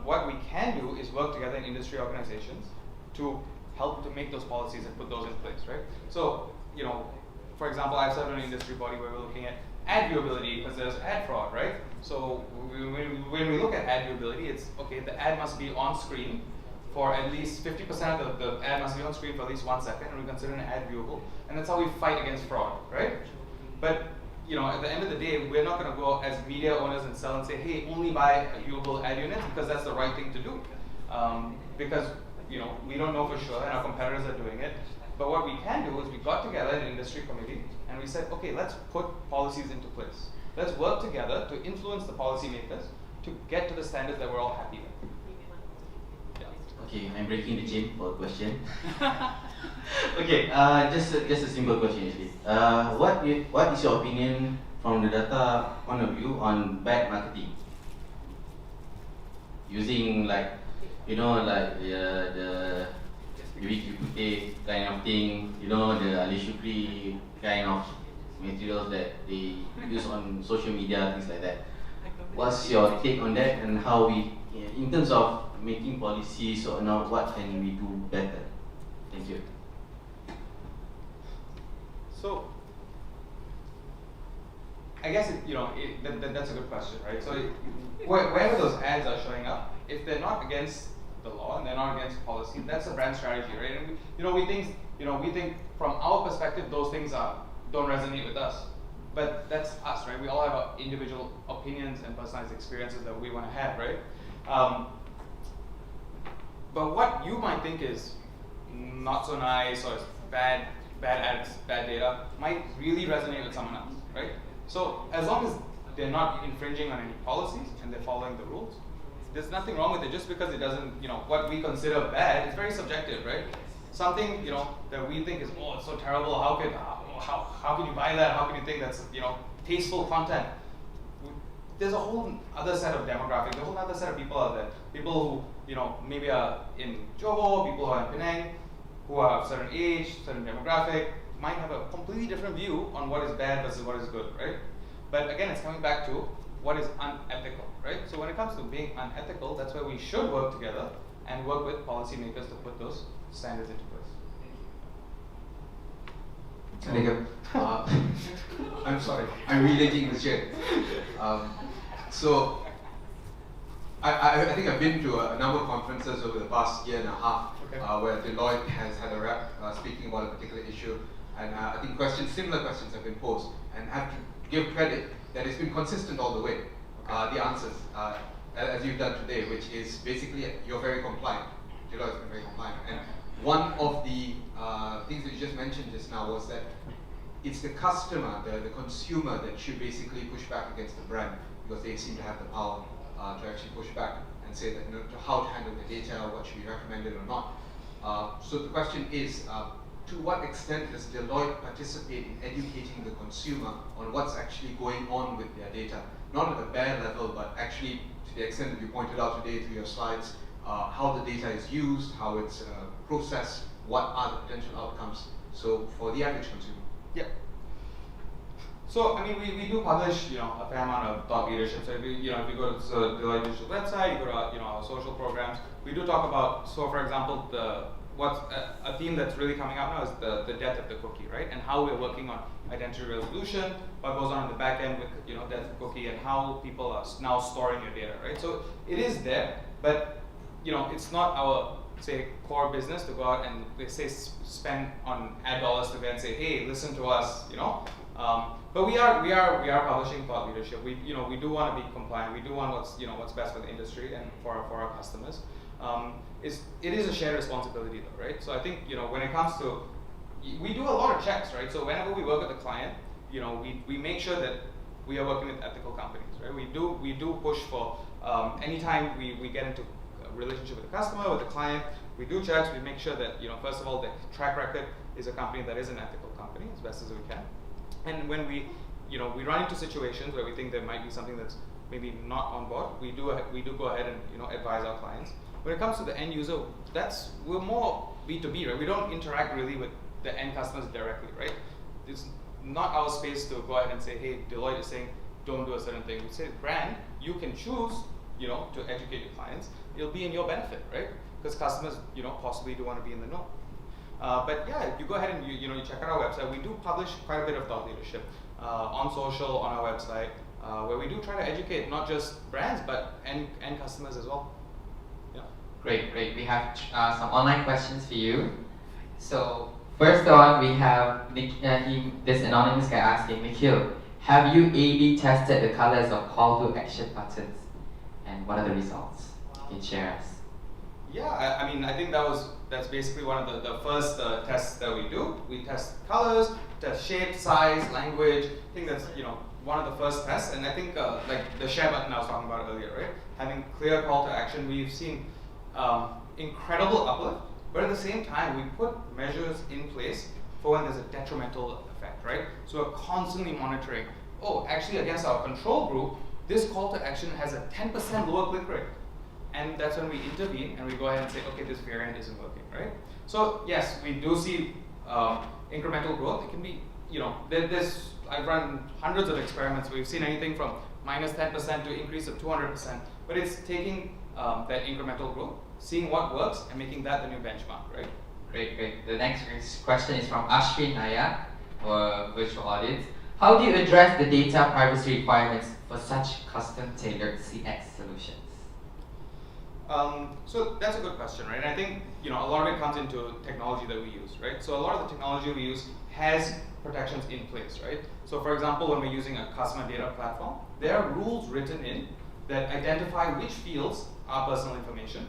What we can do is work together in industry organizations to help to make those policies and put those in place, right? So, you know, for example, I've served on an industry body where we're looking at ad viewability because there's ad fraud, right? So when we look at ad viewability, it's okay, the ad must be on screen for at least 50% of the ad must be on screen for at least 1 second, and we consider an ad viewable, and that's how we fight against fraud, right? But you know, at the end of the day, we're not going to go as media owners and sell and say, hey, only buy viewable ad units because that's the right thing to do. Because you know, we don't know for sure, and our competitors are doing it. But what we can do is we got together in an industry committee and we said, okay, let's put policies into place. Let's work together to influence the policymakers to get to the standards that we're all happy with.
Okay, I'm breaking the chain for a question. Okay, just a simple question actually. What is your opinion from the data point of view on bad marketing? Using like, you know, like the Bigit kind of thing, you know, the Ali Shukri kind of materials that they use on social media, things like that. What's your take on that, and how we, in terms of making policies or not, what can we do better? Thank you.
So, I guess that's a good question, right? So, wherever those ads are showing up, if they're not against the law and they're not against policy, that's a brand strategy, right? And we think from our perspective, those things don't resonate with us, but that's us, right? We all have our individual opinions and personalized experiences that we want to have, right? But what you might think is not so nice or is bad ads, bad data, might really resonate with someone else, right? So as long as they're not infringing on any policies and they're following the rules, there's nothing wrong with it. Just because it doesn't, what we consider bad, it's very subjective, right? Something, that we think is, oh, it's so terrible. How can you buy that? How can you think that's, tasteful content? There's a whole other set of demographics, a whole other set of people out there. People who, maybe are in Johor, people who are in Penang, who are of a certain age, certain demographic, might have a completely different view on what is bad versus what is good, right? But again, it's coming back to what is unethical, right? So when it comes to being unethical, that's where we should work together and work with policymakers to put those standards into place.
I'm sorry, I'm relating the chair. So, I think I've been to a number of conferences over the past year and a half, where Deloitte has had a rep speaking about a particular issue, and I think similar questions have been posed, and I have to give credit that it's been consistent all the way. The answers, as you've done today, which is basically you're very compliant. Deloitte's been very compliant, and one of the things that you just mentioned just now was that it's the customer, the consumer, that should basically push back against the brand, because they seem to have the power to actually push back and and say that how to handle the data, what should be recommended or not. So the question is, to what extent does Deloitte participate in educating the consumer on what's actually going on with their data? Not at a bare level, but actually to the extent that you pointed out today through your slides, how the data is used, how it's processed, what are the potential outcomes. So for the average consumer.
Yeah. So I mean, we do publish a fair amount of thought leadership. So if you go to the Deloitte Digital website, you go to our social programs. We do talk about, so for example, what's a theme that's really coming out now is the death of the cookie, right? And how we're working on identity resolution, what goes on in the back end with death of cookie, and how people are now storing your data, right? So it is there, but it's not our core business to go out and spend on ad dollars to go and say, hey, listen to us, But we are publishing thought leadership. We do want to be compliant. We do want what's best for the industry and for our customers. It is a shared responsibility though, right? So I think when it comes to, we do a lot of checks, right? So whenever we work with a client, we make sure that we are working with ethical companies, right? We do push for anytime we get into a relationship with the customer, with the client, we do checks. We make sure that first of all, the track record is a company that is an ethical company as best as we can. And when we run into situations where we think there might be something that's maybe not on board, we do go ahead and advise our clients. When it comes to the end user, we're more B2B, right? We don't interact really with the end customers directly, right? It's not our space to go ahead and say, hey, Deloitte is saying don't do a certain thing. We say, brand, you can choose, to educate your clients. It'll be in your benefit, right? Because customers, possibly do want to be in the know. But yeah, if you go ahead and you check out our website, we do publish quite a bit of thought leadership on social, on our website, where we do try to educate not just brands but end customers as well. Yeah.
Great. We have some online questions for you. So first one, we have this anonymous guy asking, Nikhil, have you A/B tested the colors of call to action buttons, and what are the results? You can share us.
Yeah, I mean, I think that's basically one of the first tests that we do. We test colors, test shape, size, language. I think that's one of the first tests. And I think like the share button I was talking about earlier, right? Having clear call to action, we've seen incredible uplift. But at the same time, we put measures in place for when there's a detrimental effect, right? So we're constantly monitoring. Oh, actually, against our control group, this call to action has a 10% lower click rate. And that's when we intervene and we go ahead and say, okay, this variant isn't working, right? So yes, we do see incremental growth. It can be, I've run hundreds of experiments. We've seen anything from minus 10% to increase of 200%. But it's taking that incremental growth, seeing what works, and making that the new benchmark, right?
Great. The next question is from Ashwin Nayak, or virtual audience. How do you address the data privacy requirements for such custom tailored CX solutions?
So that's a good question, right? And I think a lot of it comes into technology that we use, right? So a lot of the technology we use has protections in place, right? So for example, when we're using a customer data platform, there are rules written in that identify which fields are personal information,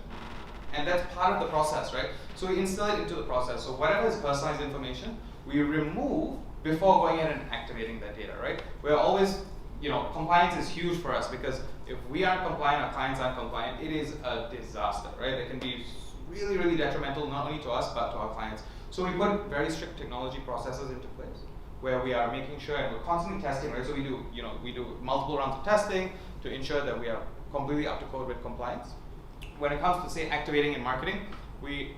and that's part of the process, right? So we instill it into the process. So whatever is personalized information, we remove before going in and activating that data, right? We're always, compliance is huge for us, because if we aren't compliant, our clients aren't compliant, it is a disaster, right? It can be really, really detrimental, not only to us, but to our clients. So we put very strict technology processes into place, where we are making sure, and we're constantly testing, right? So we do multiple rounds of testing to ensure that we are completely up to code with compliance. When it comes to, say, activating and marketing, we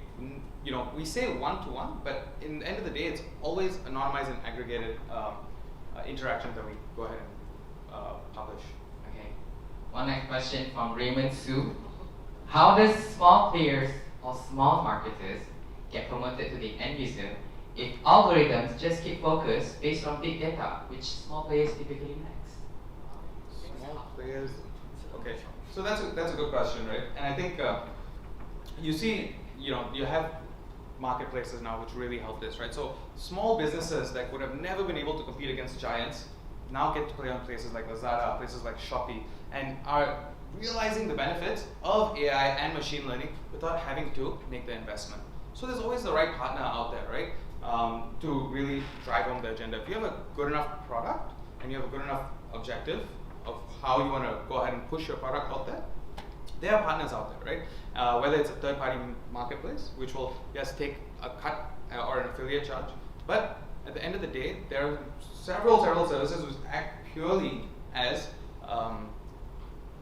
say one-to-one, but in the end of the day, it's always anonymized and aggregated interactions that we go ahead and publish.
Okay. One next question from Raymond Su. How does small players or small marketers get promoted to the end user if algorithms just keep focus based on big data, which small players typically lacks?
Small players. Okay. So that's a good question, right? And I think you see, you have marketplaces now which really help this, right? So small businesses that would have never been able to compete against giants now get to play on places like Lazada, places like Shopee, and are realizing the benefits of AI and machine learning without having to make the investment. So there's always the right partner out there, right? To really drive home the agenda. If you have a good enough product and you have a good enough objective of how you want to go ahead and push your product out there, there are partners out there, right? Whether it's a third-party marketplace, which will, yes, take a cut or an affiliate charge, but at the end of the day, there are several services which act purely as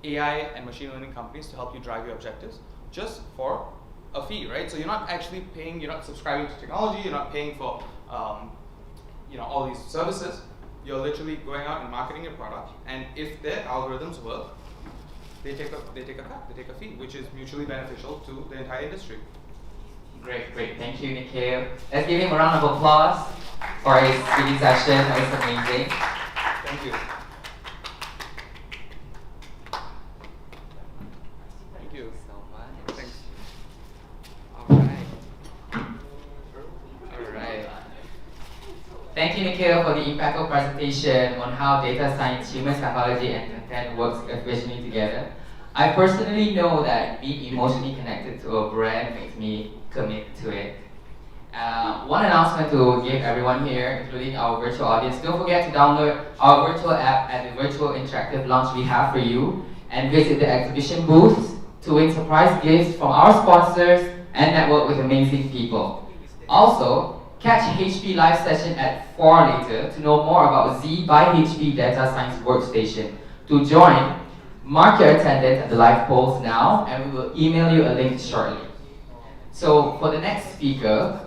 AI and machine learning companies to help you drive your objectives just for a fee, right? So you're not actually paying, you're not subscribing to technology, you're not paying for all these services. You're literally going out and marketing your product, and if their algorithms work, they take a cut, they take a fee, which is mutually beneficial to the entire industry.
Great. Thank you, Nikhil. Let's give him a round of applause for his speaking session. That was amazing.
Thank you. Thank you
so much.
Thanks.
All right. Thank you, Nikhil, for the impactful presentation on how data science, human psychology, and content works efficiently together. I personally know that being emotionally connected to a brand makes me commit to it. One announcement to give everyone here, including our virtual audience: don't forget to download our virtual app at the virtual interactive lounge we have for you, and visit the exhibition booths to win surprise gifts from our sponsors and network with amazing people. Also, catch HP live session at 4 later to know more about Z by HP Data Science Workstation. To join, mark your attendance at the live polls now, and we will email you a link shortly. So for the next speaker,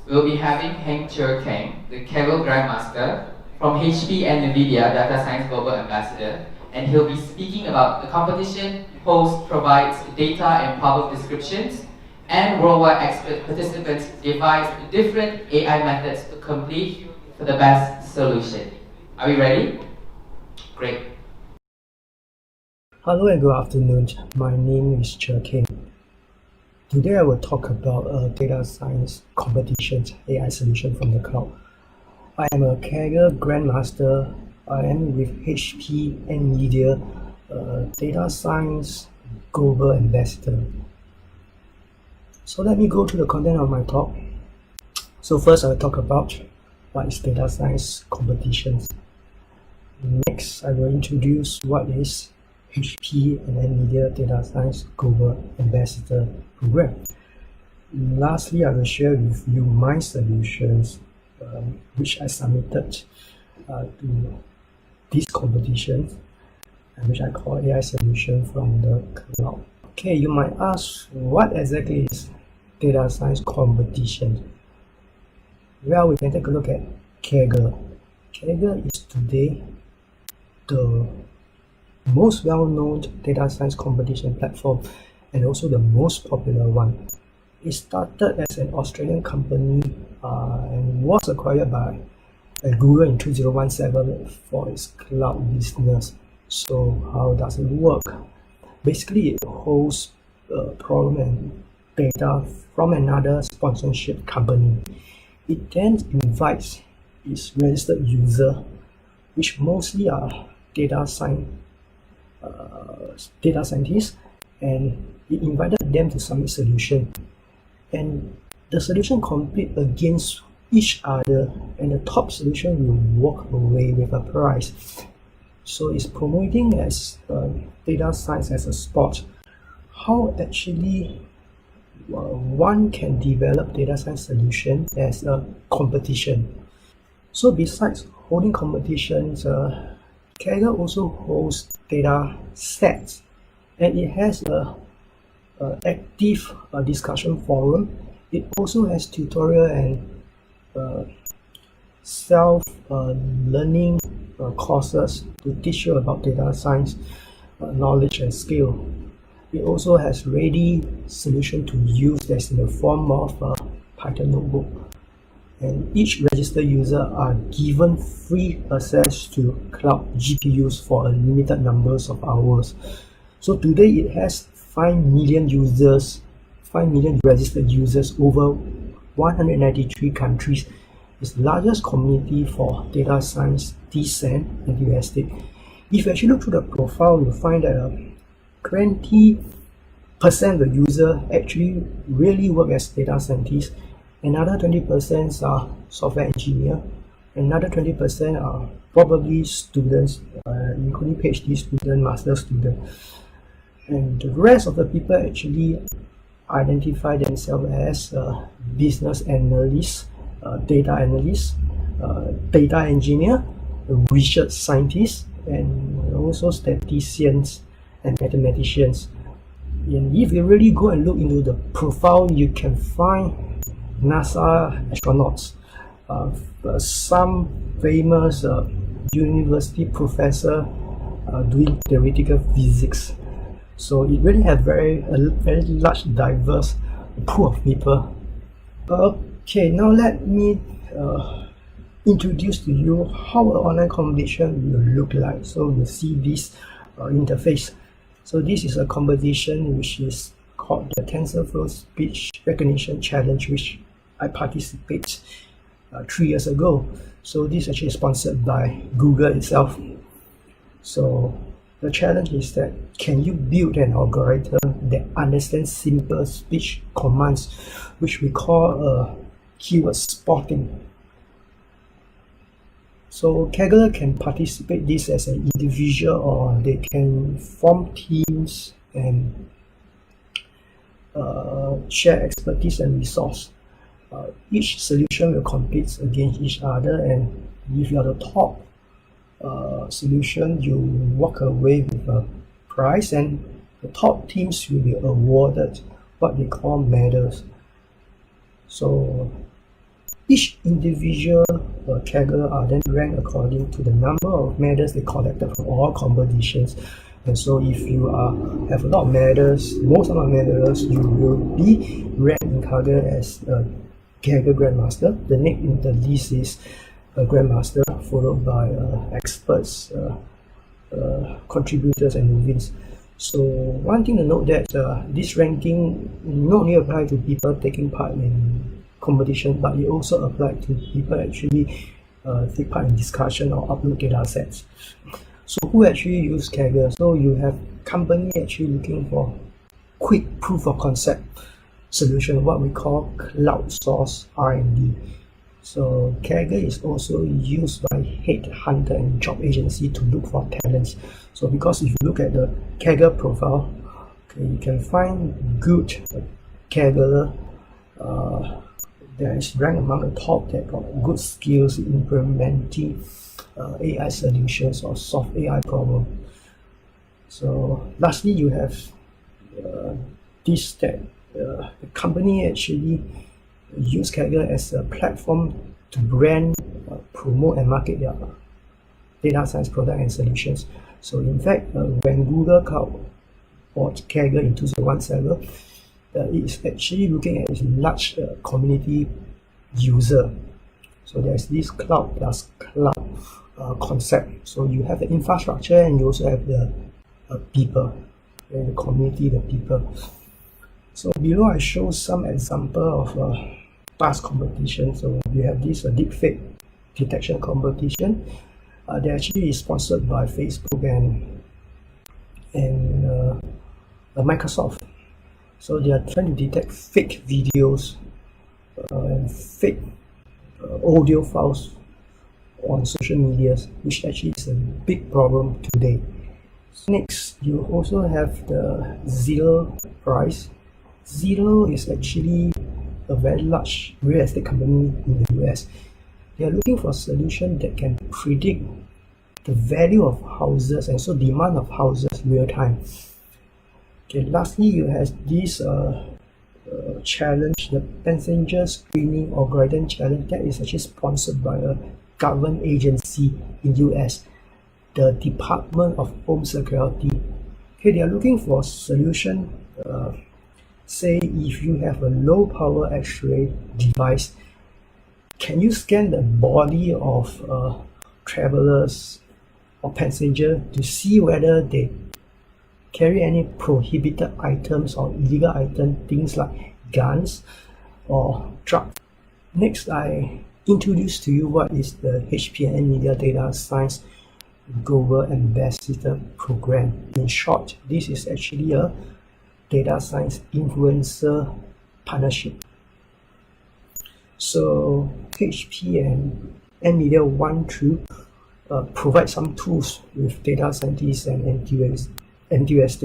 we'll be having Heng Cher Kang, the Kaggle Grandmaster from HP and NVIDIA Data Science Global Ambassador, and he'll be speaking about the competition host provides data and public descriptions, and worldwide expert participants devise different AI methods to complete for the best solution. Are we ready? Great.
Hello and good afternoon. My name is Cher Kang. Today I will talk about data science competitions AI solution from the cloud. I am a Kaggle Grandmaster. I am with HP NVIDIA Data Science Global Ambassador. So let me go to the content of my talk. So first I will talk about what is data science competitions. Next I will introduce what is HP and NVIDIA Data Science Global Ambassador Program. Lastly, I will share with you my solutions which I submitted to these competitions, which I call AI solution from the cloud. Okay, you might ask, what exactly is data science competition? Well, we can take a look at Kaggle. Kaggle is today the most well-known data science competition platform and also the most popular one. It started as an Australian company and was acquired by Google in 2017 for its cloud business. So how does it work? Basically, it holds program and data from another sponsorship company. It then invites its registered user, which mostly are data scientists, and it invited them to submit solution. And the solution compete against each other, and the top solution will walk away with a prize. So it's promoting as data science as a sport. How actually one can develop data science solution as a competition. So besides holding competitions, Kaggle also holds data sets, and it has a active discussion forum. It also has tutorial and self-learning courses to teach you about data science knowledge and skill. It also has ready solution to use that's in the form of a Python notebook. And each registered user are given free access to cloud GPUs for a limited numbers of hours. So today it has 5 million users, 5 million registered users over 193 countries. It's the largest community for data science, descent, and heuristic. If you actually look through the profile, you'll find that 20% of the user actually really work as data scientists. Another 20% are software engineer. Another 20% are probably students, including PhD student, master student. and the rest of the people actually identify themselves as business analysts, data analysts, data engineer, research scientists, and also statisticians and mathematicians. And if you really go and look into the profile, you can find NASA astronauts, some famous university professor doing theoretical physics. So it really has a very large, diverse pool of people. Okay, now let me introduce to you how an online competition will look like. So you see this interface. So this is a competition which is called the TensorFlow Speech Recognition Challenge, which I participated 3 years ago. So this is actually sponsored by Google itself. So the challenge is that can you build an algorithm that understands simple speech commands, which we call keyword spotting. So Kaggle can participate this as an individual, or they can form teams and share expertise and resource. Each solution will compete against each other, and if you are the top solution, you walk away with a prize, and the top teams will be awarded what they call medals. So each individual Kaggle are then ranked according to the number of medals they collected from all competitions. And so if you have a lot of medals, most of the medals, you will be ranked in Kaggle as a Kaggle Grandmaster. The next in the list is a Grandmaster, followed by experts, contributors, and novices. So one thing to note that this ranking not only apply to people taking part in competition, but it also apply to people actually take part in discussion or upload data sets. So who actually use Kaggle? So you have company actually looking for quick proof of concept solution, what we call cloud source R&D. So Kaggle is also used by headhunter and job agency to look for talents. So because if you look at the Kaggle profile, okay, you can find good Kaggle that is ranked among the top that got good skills in implementing AI solutions or solve AI problem. So lastly, you have this that the company actually use Kaggle as a platform to brand, promote, and market their data science product and solutions. So in fact, when Google Cloud bought Kaggle in 2017, it is actually looking at its large community user. So there's this cloud plus cloud concept. So you have the infrastructure, and you also have the people, and the community, the people. So below I show some example of past competition. So we have this deepfake detection competition. They actually is sponsored by Facebook and Microsoft. So they are trying to detect fake videos and fake audio files on social media, which actually is a big problem today. Next, you also have the Zillow price. Zillow is actually a very large real estate company in the US. They are looking for a solution that can predict the value of houses and so demand of houses real time. Okay, lastly, you have this challenge, the passenger screening algorithm challenge, that is actually sponsored by a government agency in US, the Department of Home Security. Okay, they are looking for a solution. Say if you have a low power X-ray device, can you scan the body of travelers or passenger to see whether they carry any prohibited items or illegal items, things like guns or drugs? Next, I introduce to you what is the HPN Media Data Science Global Ambassador Program. In short, this is actually a data science influencer partnership. So HP and NVIDIA want to provide some tools with data scientists and enthusiasts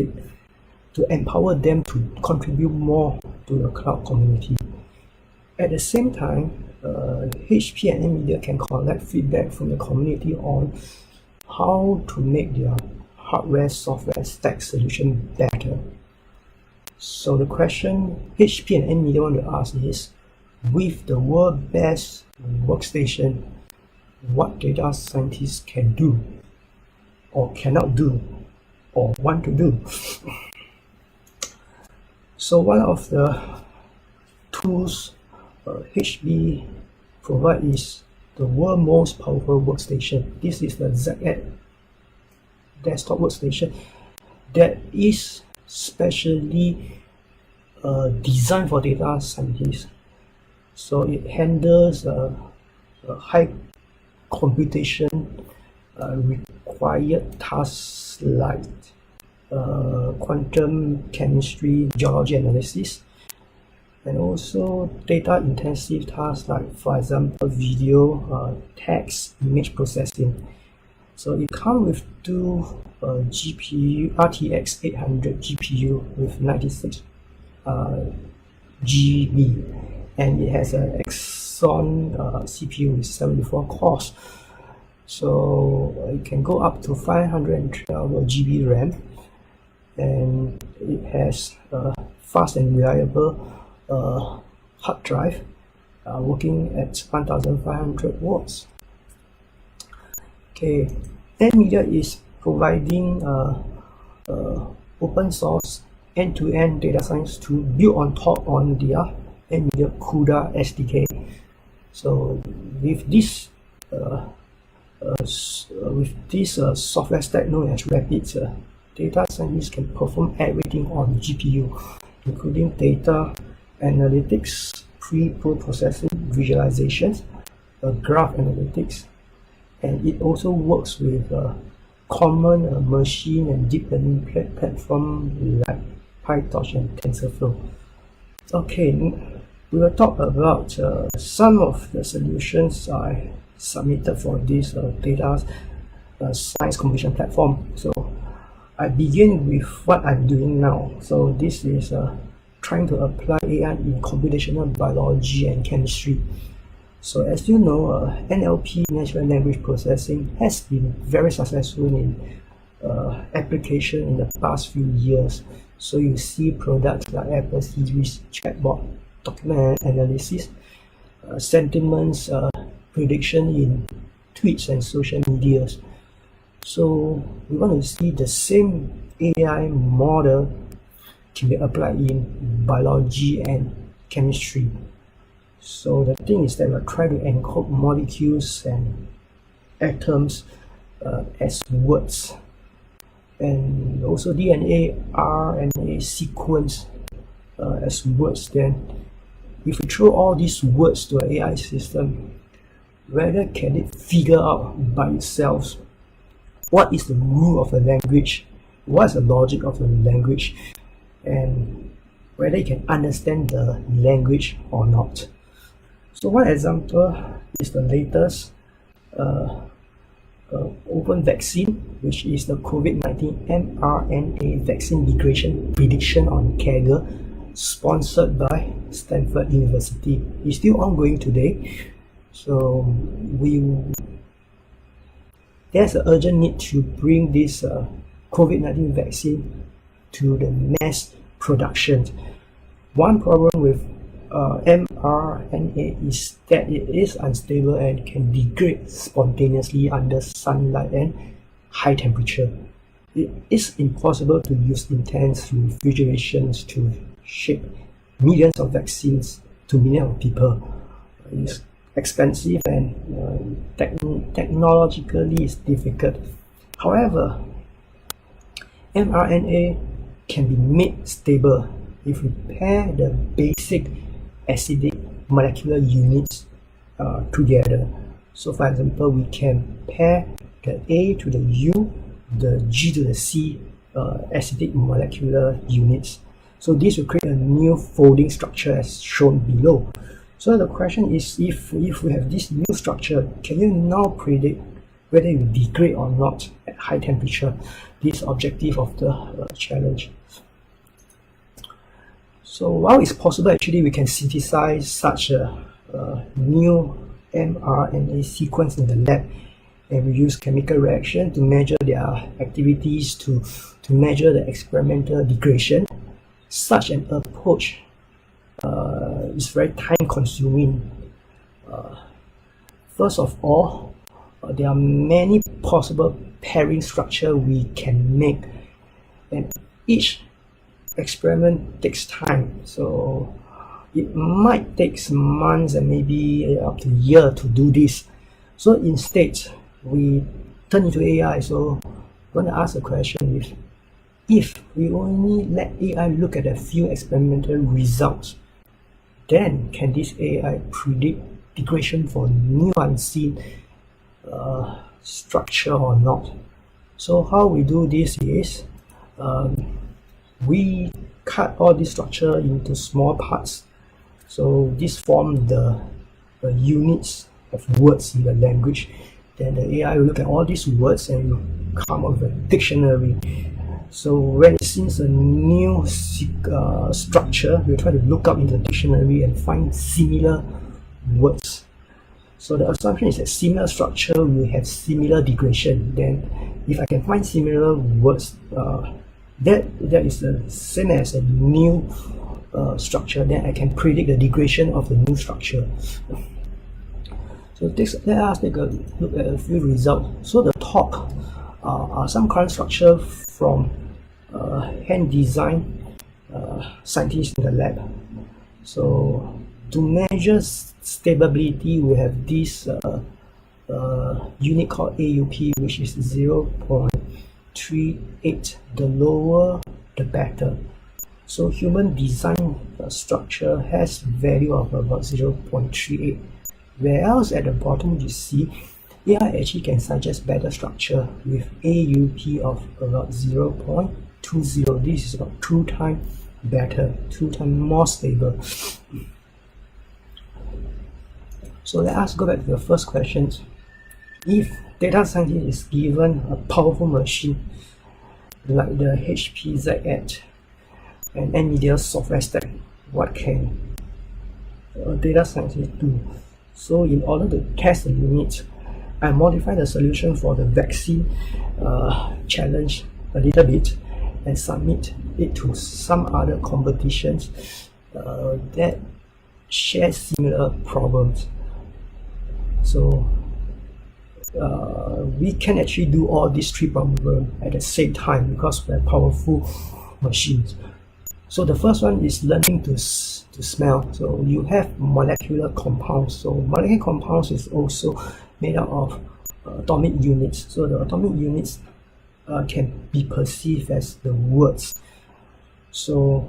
to empower them to contribute more to the cloud community. At the same time, HP and NVIDIA can collect feedback from the community on how to make their hardware software stack solution better. So the question HP and NVIDIA want to ask is, with the world's best workstation, what data scientists can do or cannot do or want to do. So one of the tools HP provide is the world's most powerful workstation. This is the Z8 desktop workstation that is specially designed for data scientists. So it handles high computation required tasks like quantum chemistry, geology analysis, and also data intensive tasks like, for example, video, text, image processing. So it comes with two GPU, RTX 800 GPU with 96 GB, and it has an Exxon CPU with 74 cores. So it can go up to 512 GB RAM, and it has a fast and reliable hard drive working at 1500 watts. Okay, NVIDIA is providing open source end-to-end data science tool built on top on their NVIDIA CUDA SDK. So with this software stack known as Rapids, data scientists can perform everything on GPU, including data analytics, pre-processing, visualizations, graph analytics, and it also works with common machine and deep learning platform like PyTorch and TensorFlow. Okay, we will talk about some of the solutions I submitted for this data science computation platform. So I begin with what I'm doing now. So this is trying to apply AI in computational biology and chemistry. So as you know, NLP, natural language processing, has been very successful in application in the past few years. So you see products like Apple Siri's chatbot, document analysis, sentiments prediction in tweets and social medias. So we want to see the same AI model can be applied in biology and chemistry. So the thing is that we're trying to encode molecules and atoms as words, and also DNA, RNA sequence as words. Then if we throw all these words to an AI system, whether can it figure out by itself what is the rule of the language, what is the logic of the language, and whether it can understand the language or not. So one example is the latest open vaccine, which is the COVID-19 mRNA vaccine degradation prediction on Kaggle, sponsored by Stanford University. It's still ongoing today. So there's an urgent need to bring this COVID-19 vaccine to the mass production. One problem with mRNA is that it is unstable and can degrade spontaneously under sunlight and high temperature. It is impossible to use intense refrigerations to ship millions of vaccines to millions of people. It's expensive and technologically it's difficult. However, mRNA can be made stable if we pair the basic acidic molecular units together. So for example, we can pair the A to the U, the G to the C acidic molecular units. So this will create a new folding structure as shown below. So the question is, if we have this new structure, can you now predict whether it will degrade or not at high temperature? This is the objective of the challenge. So while it's possible, actually, we can synthesize such a new mRNA sequence in the lab, and we use chemical reaction to measure their activities, to measure the experimental degradation. Such an approach is very time consuming. First of all, there are many possible pairing structure we can make, and each experiment takes time, so it might take months and maybe up to a year to do this. So instead, we turn into AI. So I'm going to ask a question: if we only let AI look at a few experimental results, then can this AI predict degradation for new unseen structure or not? So how we do this is we cut all this structure into small parts. So this form the units of words in the language. Then the AI will look at all these words and will come up with a dictionary. So when it sees a new structure, we'll try to look up in the dictionary and find similar words. So the assumption is that similar structure will have similar degradation. Then if I can find similar words, that is the same as a new structure, then I can predict the degradation of the new structure. So let us take a look at a few results. So the top are some current structure from hand design scientists in the lab. So to measure stability, we have this unit called AUP, which is 0.38. The lower, the better. So human design structure has value of about 0.38. Whereas at the bottom you see, AI actually can suggest better structure with AUP of about 0.20. This is about 2 times better, 2 times more stable. So let us go back to the first question. If data scientist is given a powerful machine like the HPZ8 and NVIDIA software stack, what can a data scientist do? So in order to test the limits, I modify the solution for the vaccine challenge a little bit and submit it to some other competitions that share similar problems. So we can actually do all these 3 problems at the same time because we're powerful machines. So the first one is learning to smell. So you have molecular compounds. So molecular compounds is also made up of atomic units. So the atomic units can be perceived as the words. So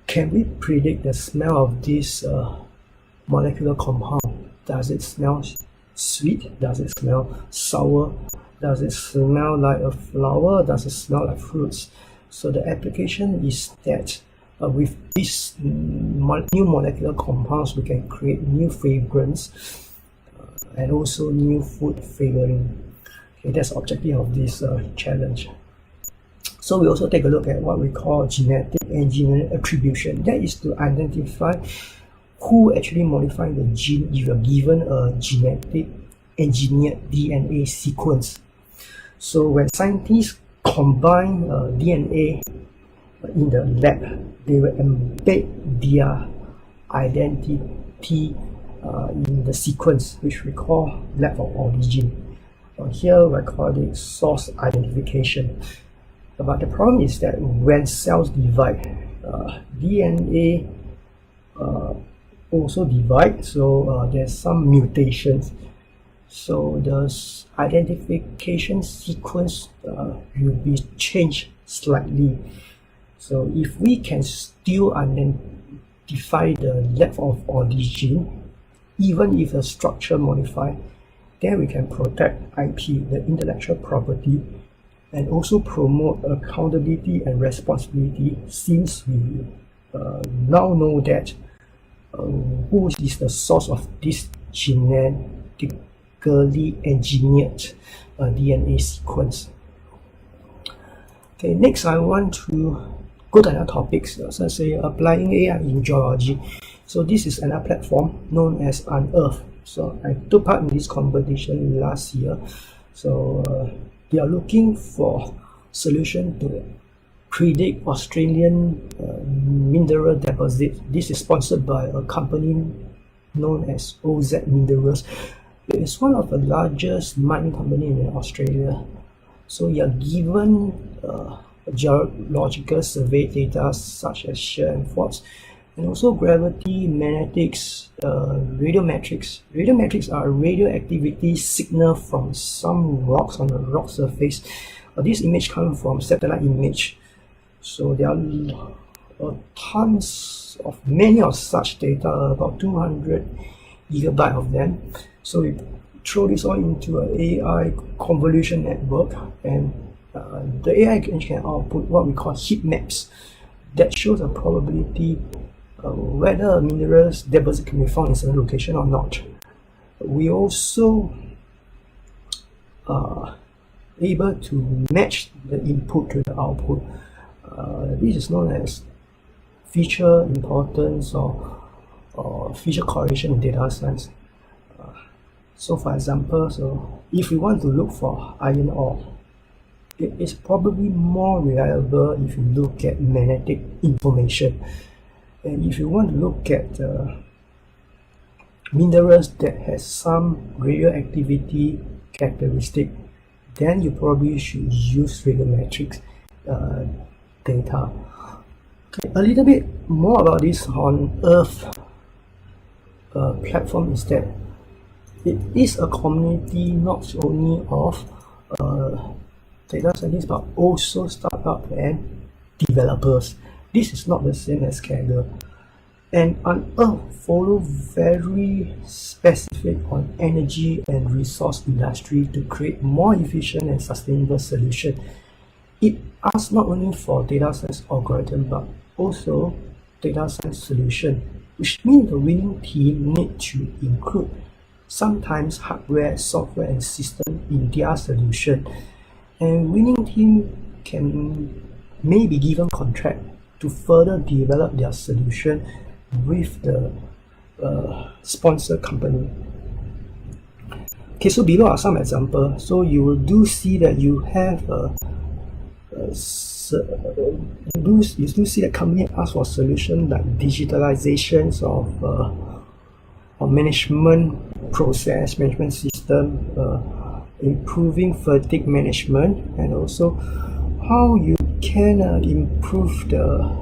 can we predict the smell of this molecular compound? Does it smell sweet? Does it smell sour? Does it smell like a flower? Does it smell like fruits? So the application is that with these new molecular compounds, we can create new fragrance and also new food flavoring. Okay, that's the objective of this challenge. So we also take a look at what we call genetic engineering attribution. That is to identify who actually modified the gene if you're given a genetic engineered DNA sequence. So when scientists combine DNA in the lab, they will embed their identity in the sequence, which we call lab of origin. Here we call it source identification. But the problem is that when cells divide, DNA also divide, so there's some mutations. So the identification sequence will be changed slightly. So if we can still identify the lab of origin, even if the structure modified, then we can protect IP, the intellectual property, and also promote accountability and responsibility, since we now know that who is the source of this genetically engineered DNA sequence. Okay, next I want to go to another topics, such as applying AI in geology. So this is another platform known as Unearth. So I took part in this competition last year. So they are looking for solution to predict Australian mineral deposit. This is sponsored by a company known as OZ Minerals. It is one of the largest mining company in Australia. So you are given geological survey data such as shear and faults, and also gravity, magnetics, radiometrics. Radiometrics are radioactivity signal from some rocks on the rock surface. This image comes from satellite image. So there are tons of many of such data, about 200 gigabyte of them. So we throw this all into an AI convolution network, and the AI can output what we call heat maps that shows a probability whether a mineral's deposit can be found in a certain location or not. We also able to match the input to the output. This is known as feature importance or feature correlation in data science. So for example, if we want to look for iron ore, it is probably more reliable if you look at magnetic information. And if you want to look at minerals that has some radioactivity characteristic, then you probably should use radiometrics data. Okay, a little bit more about this on Earth platform is that it is a community not only of data scientists but also startup and developers. This is not the same as Kaggle. And Unearth follow very specific on energy and resource industry to create more efficient and sustainable solution. It asks not only for data science algorithm but also data science solution, which means the winning team need to include sometimes hardware, software, and system in their solution. And winning team may be given contract to further develop their solution with the sponsor company. Okay, so below are some examples. So you will do see that you have you do see that company ask for solution like digitalizations of management process, management system, improving fatigue management, and also how you can improve the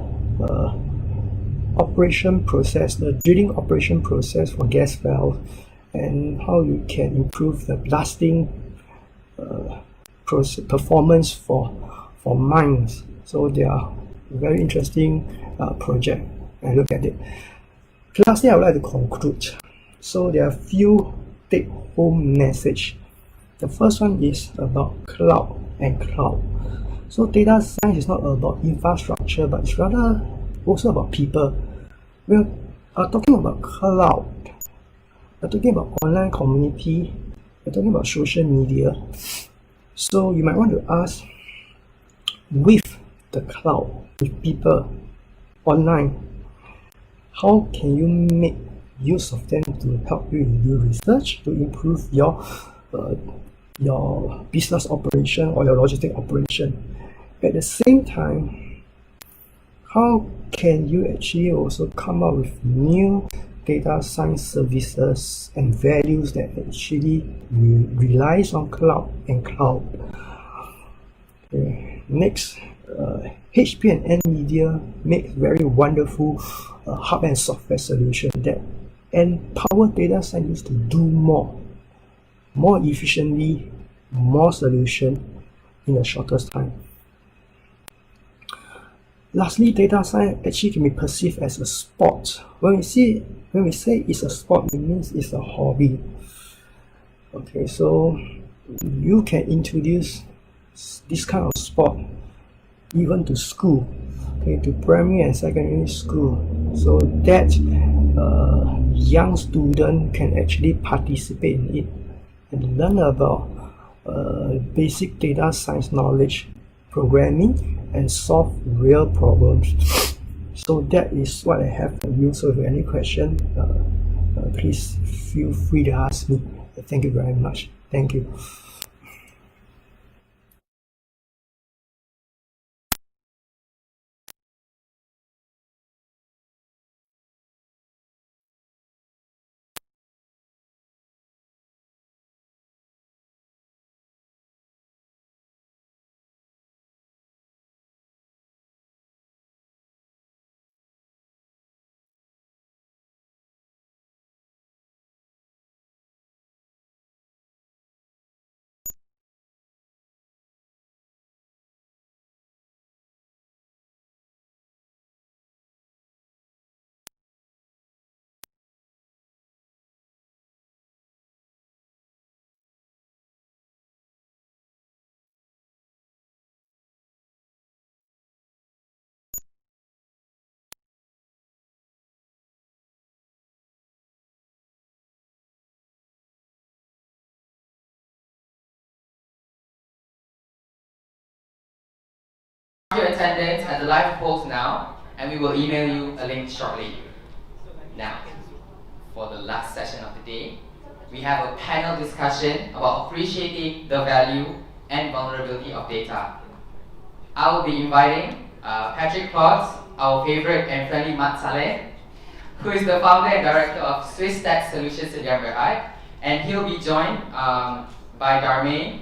operation process, the drilling operation process for gas valve, and how you can improve the blasting performance for mines. So they are very interesting project. I look at it. Lastly, I would like to conclude. So there are a few take-home message. The first one is about cloud and cloud. So data science is not about infrastructure, but it's rather also about people. We are talking about cloud. We're talking about online community. We're talking about social media. So you might want to ask, with the cloud, with people online, how can you make use of them to help you in your research, to improve your business operation or your logistic operation? At the same time, how can you actually also come up with new data science services and values that actually relies on cloud and cloud? Okay. Next, HP and NVIDIA make very wonderful hardware and software solution that empower data scientists to do more efficiently, more solution in the shortest time. Lastly, data science actually can be perceived as a sport. When we say it's a sport, it means it's a hobby. Okay, so you can introduce this kind of sport even to school, okay, to primary and secondary school, so that young student can actually participate in it and learn about basic data science knowledge, programming, and solve real problems. So that is what I have for you. So if you have any question, please feel free to ask me. Thank you very much. Thank you.
Your attendance at the live polls now, and we will email you a link shortly. Now, for the last session of the day, we have a panel discussion about appreciating the value and vulnerability of data. I will be inviting Patrick Klotz, our favorite and friendly Mat Saleh, who is the founder and director of Swiss Tax Solutions in Berhad, and he'll be joined by Darmain,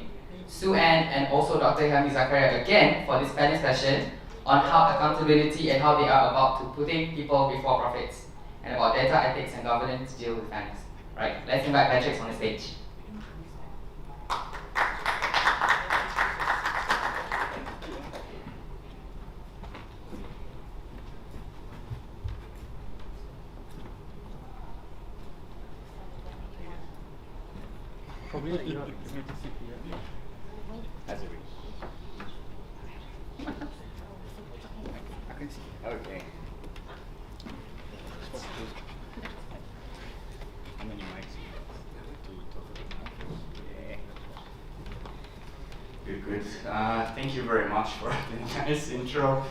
Sue Ann, and also Dr. Helmi Zakaria again for this panel session on how accountability and how they are about to putting people before profits, and about data ethics and governance deal with fairness. Right, let's invite Patrick on the stage.
Probably you know, you need to sit here. As a I can see. Okay. How many mics do we talk about? Yeah. Good, good. Thank you very much for the nice intro.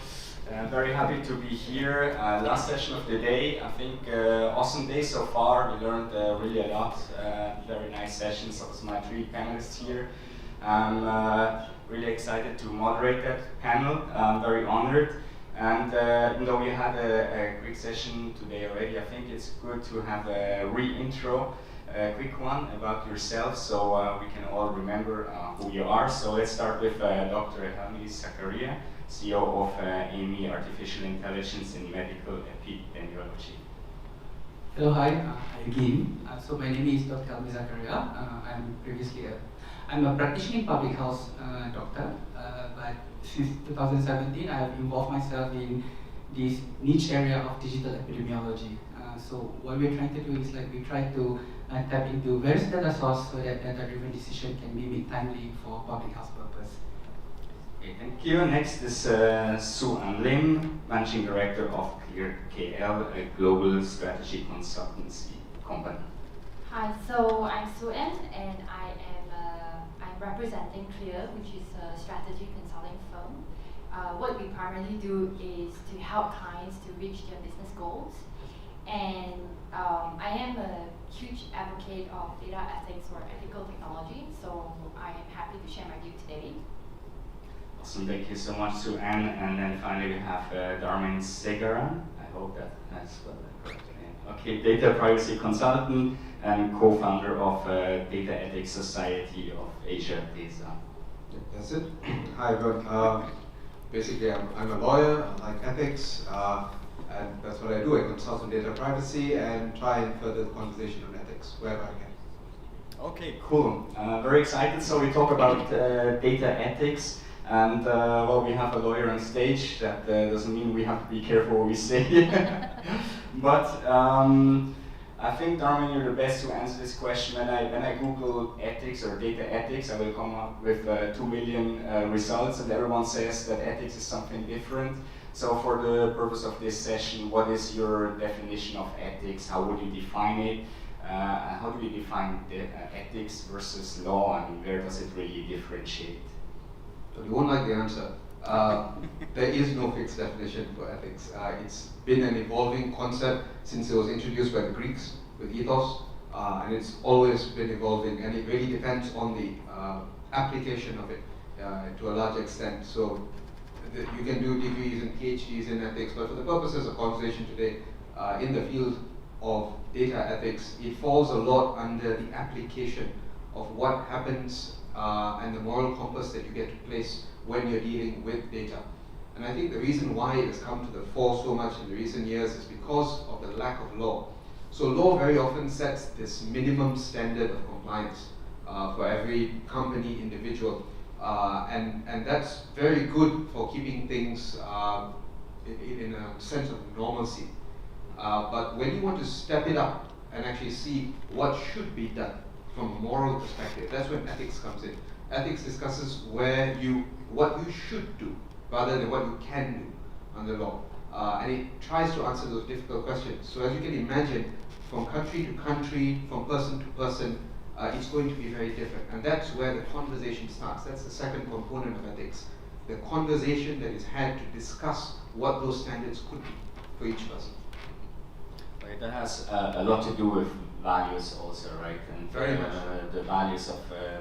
Very happy to be here. Last session of the day. I think awesome day so far. We learned really a lot. Very nice sessions. Also my three panelists here. I'm really excited to moderate that panel. I'm very honored. And even though we had a quick session today already, I think it's good to have a re-intro, a quick one about yourself, so we can all remember who you are. So let's start with Dr. Helmi Zakaria, CEO of AMI Artificial Intelligence in Medical Epidemiology.
Hello, hi again. So my name is Dr. Helmi Zakaria. I'm a practicing public health doctor, but since 2017 I have involved myself in this niche area of digital epidemiology. So what we're trying to do is we try to tap into various data sources so that data-driven decision can be made timely for public health purpose.
Okay, thank you. Next is Sue Ann Lim, Managing Director of Clear KL, a global strategy consultancy company.
Hi, so I'm Sue Ann, and I'm representing Clear, which is a strategy consulting firm. What we primarily do is to help clients to reach their business goals. And I am a huge advocate of data ethics or ethical technology, so I am happy to share my view today.
Awesome, thank you so much, Sue Ann. And then finally we have Darmain Segaran. I hope that's what I correct name. Okay, data privacy consultant and co-founder of Data Ethics Society of Asia, DESA.
That's it. Hi everyone. Basically, I'm a lawyer. I like ethics, and that's what I do. I consult on data privacy and try and further the conversation on ethics wherever I can.
Okay, cool. Very excited. So we talk about data ethics. And well, we have a lawyer on stage. That doesn't mean we have to be careful what we say. But I think, Darmain, you're the best to answer this question. When I Google ethics or data ethics, I will come up with 2 million results, and everyone says that ethics is something different. So for the purpose of this session, what is your definition of ethics? How would you define it? How do you define ethics versus law, and where does it really differentiate?
You won't like the answer. There is no fixed definition for ethics. It's been an evolving concept since it was introduced by the Greeks with ethos, and it's always been evolving, and it really depends on the application of it to a large extent. So you can do degrees and PhDs in ethics, but for the purposes of conversation today, in the field of data ethics, it falls a lot under the application of what happens and the moral compass that you get to place when you're dealing with data. And I think the reason why it has come to the fore so much in the recent years is because of the lack of law. So law very often sets this minimum standard of compliance for every company, individual, and that's very good for keeping things in a sense of normalcy. But when you want to step it up and actually see what should be done from a moral perspective, that's when ethics comes in. Ethics discusses what you should do rather than what you can do under law. And it tries to answer those difficult questions. So as you can imagine, from country to country, from person to person, it's going to be very different. And that's where the conversation starts. That's the second component of ethics. The conversation that is had to discuss what those standards could be for each person.
Right, that has a lot to do with values also, right? And
very much.
The values of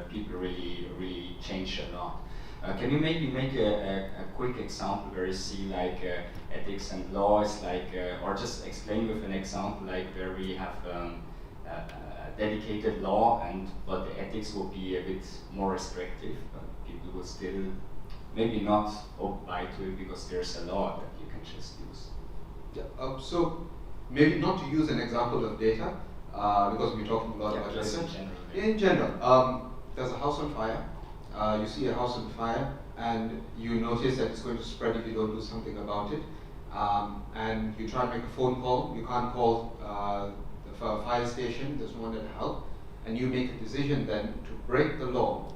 people really change a lot. Can you maybe make a quick example where you see like ethics and law is like, or just explain with an example like where we have a dedicated law but the ethics will be a bit more restrictive, but people will still maybe not apply to it because there's a law that you can just use.
Yeah, so maybe not to use an example of data, because we're talking a lot about
just
data.
in general.
In general, there's a house on fire. You see a house on fire, and you notice that it's going to spread if you don't do something about it. And you try and make a phone call. You can't call the fire station. There's no one there to help. And you make a decision then to break the law,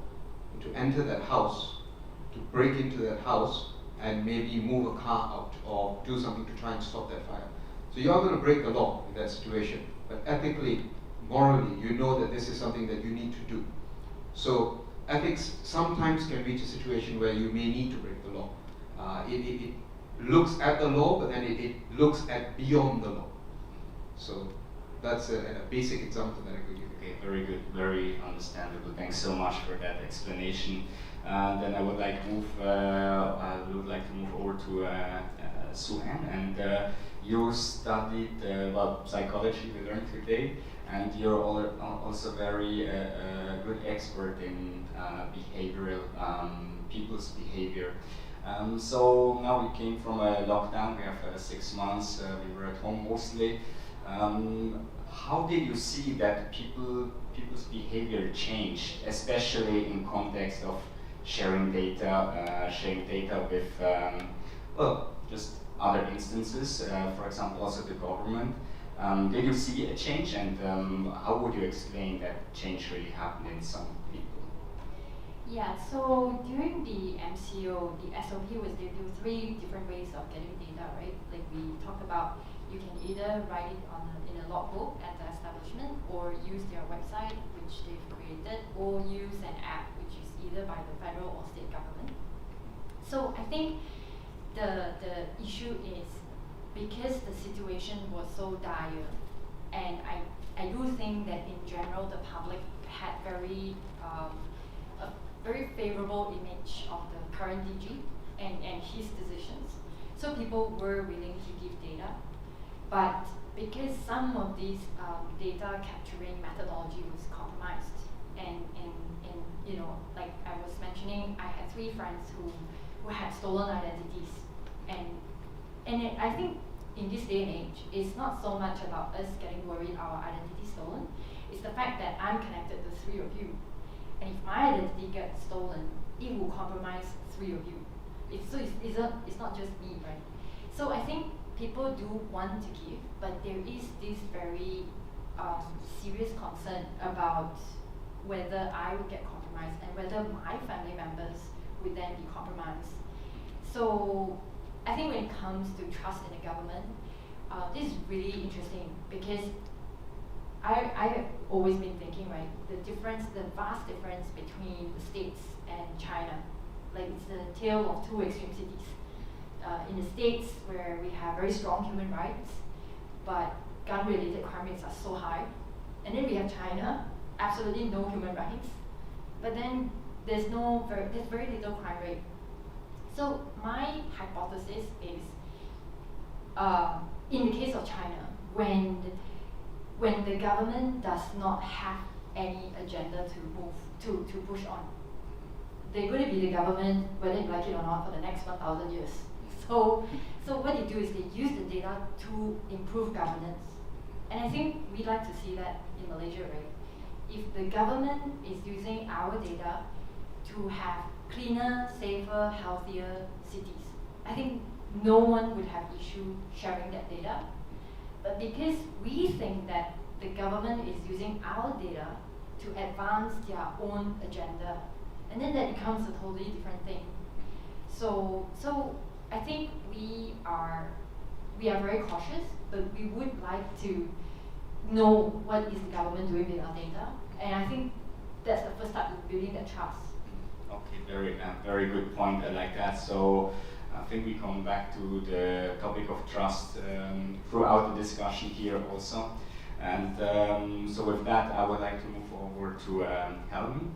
to enter that house, to break into that house, and maybe move a car out or do something to try and stop that fire. So you are going to break the law in that situation, but ethically, morally, you know that this is something that you need to do. So ethics sometimes can reach a situation where you may need to break the law. It looks at the law, but then it looks at beyond the law. So that's a basic example that I could give you.
Okay, very good, very understandable. Thanks so much for that explanation. Then I would like to move over to Sue-Ann, and you studied psychology, we learned today, and you're also very good expert in behavioral, people's behavior. So now we came from a lockdown, we have 6 months, we were at home mostly. How did you see that people's behavior changed, especially in context of sharing data with, just other instances, for example, also the government? Did you see a change, and how would you explain that change really happened in some people?
Yeah, so during the MCO, the SOP was there were 3 different ways of getting data, right? Like we talked about, you can either write it in a logbook at the establishment, or use their website, which they've created, or use an app, which is either by the federal or state government. So I think the issue is because the situation was so dire, and I do think that in general the public had a very favorable image of the current DG and his decisions. So people were willing to give data, but because some of these data capturing methodology was compromised, and you know, like I was mentioning, I had 3 friends who had stolen identities, and I think in this day and age, it's not so much about us getting worried our identity stolen. It's the fact that I'm connected to 3 of you, and if my identity gets stolen, it will compromise 3 of you. It's not just me, right? So I think people do want to give, but there is this very serious concern about whether I would get compromised and whether my family members would then be compromised. So I think when it comes to trust in the government, this is really interesting because I've always been thinking, right, the vast difference between the States and China. like it's the tale of two extreme cities. In the States, where we have very strong human rights, but gun-related crime rates are so high. And then we have China, absolutely no human rights, but then there's very little crime rate. So my hypothesis is, in the case of China, when the government does not have any agenda to push on, they're going to be the government whether you like it or not for the next 1,000 years. So what they do is they use the data to improve governance. And I think we'd like to see that in Malaysia, right? If the government is using our data to have cleaner, safer, healthier cities, I think no one would have issue sharing that data. But because we think that the government is using our data to advance their own agenda, and then that becomes a totally different thing. So I think we are very cautious, but we would like to know what is the government doing with our data, and I think that's the first step in building that trust.
Okay, very good point. I like that. So I think we come back to the topic of trust throughout the discussion here also. And so with that, I would like to move over to Helmi.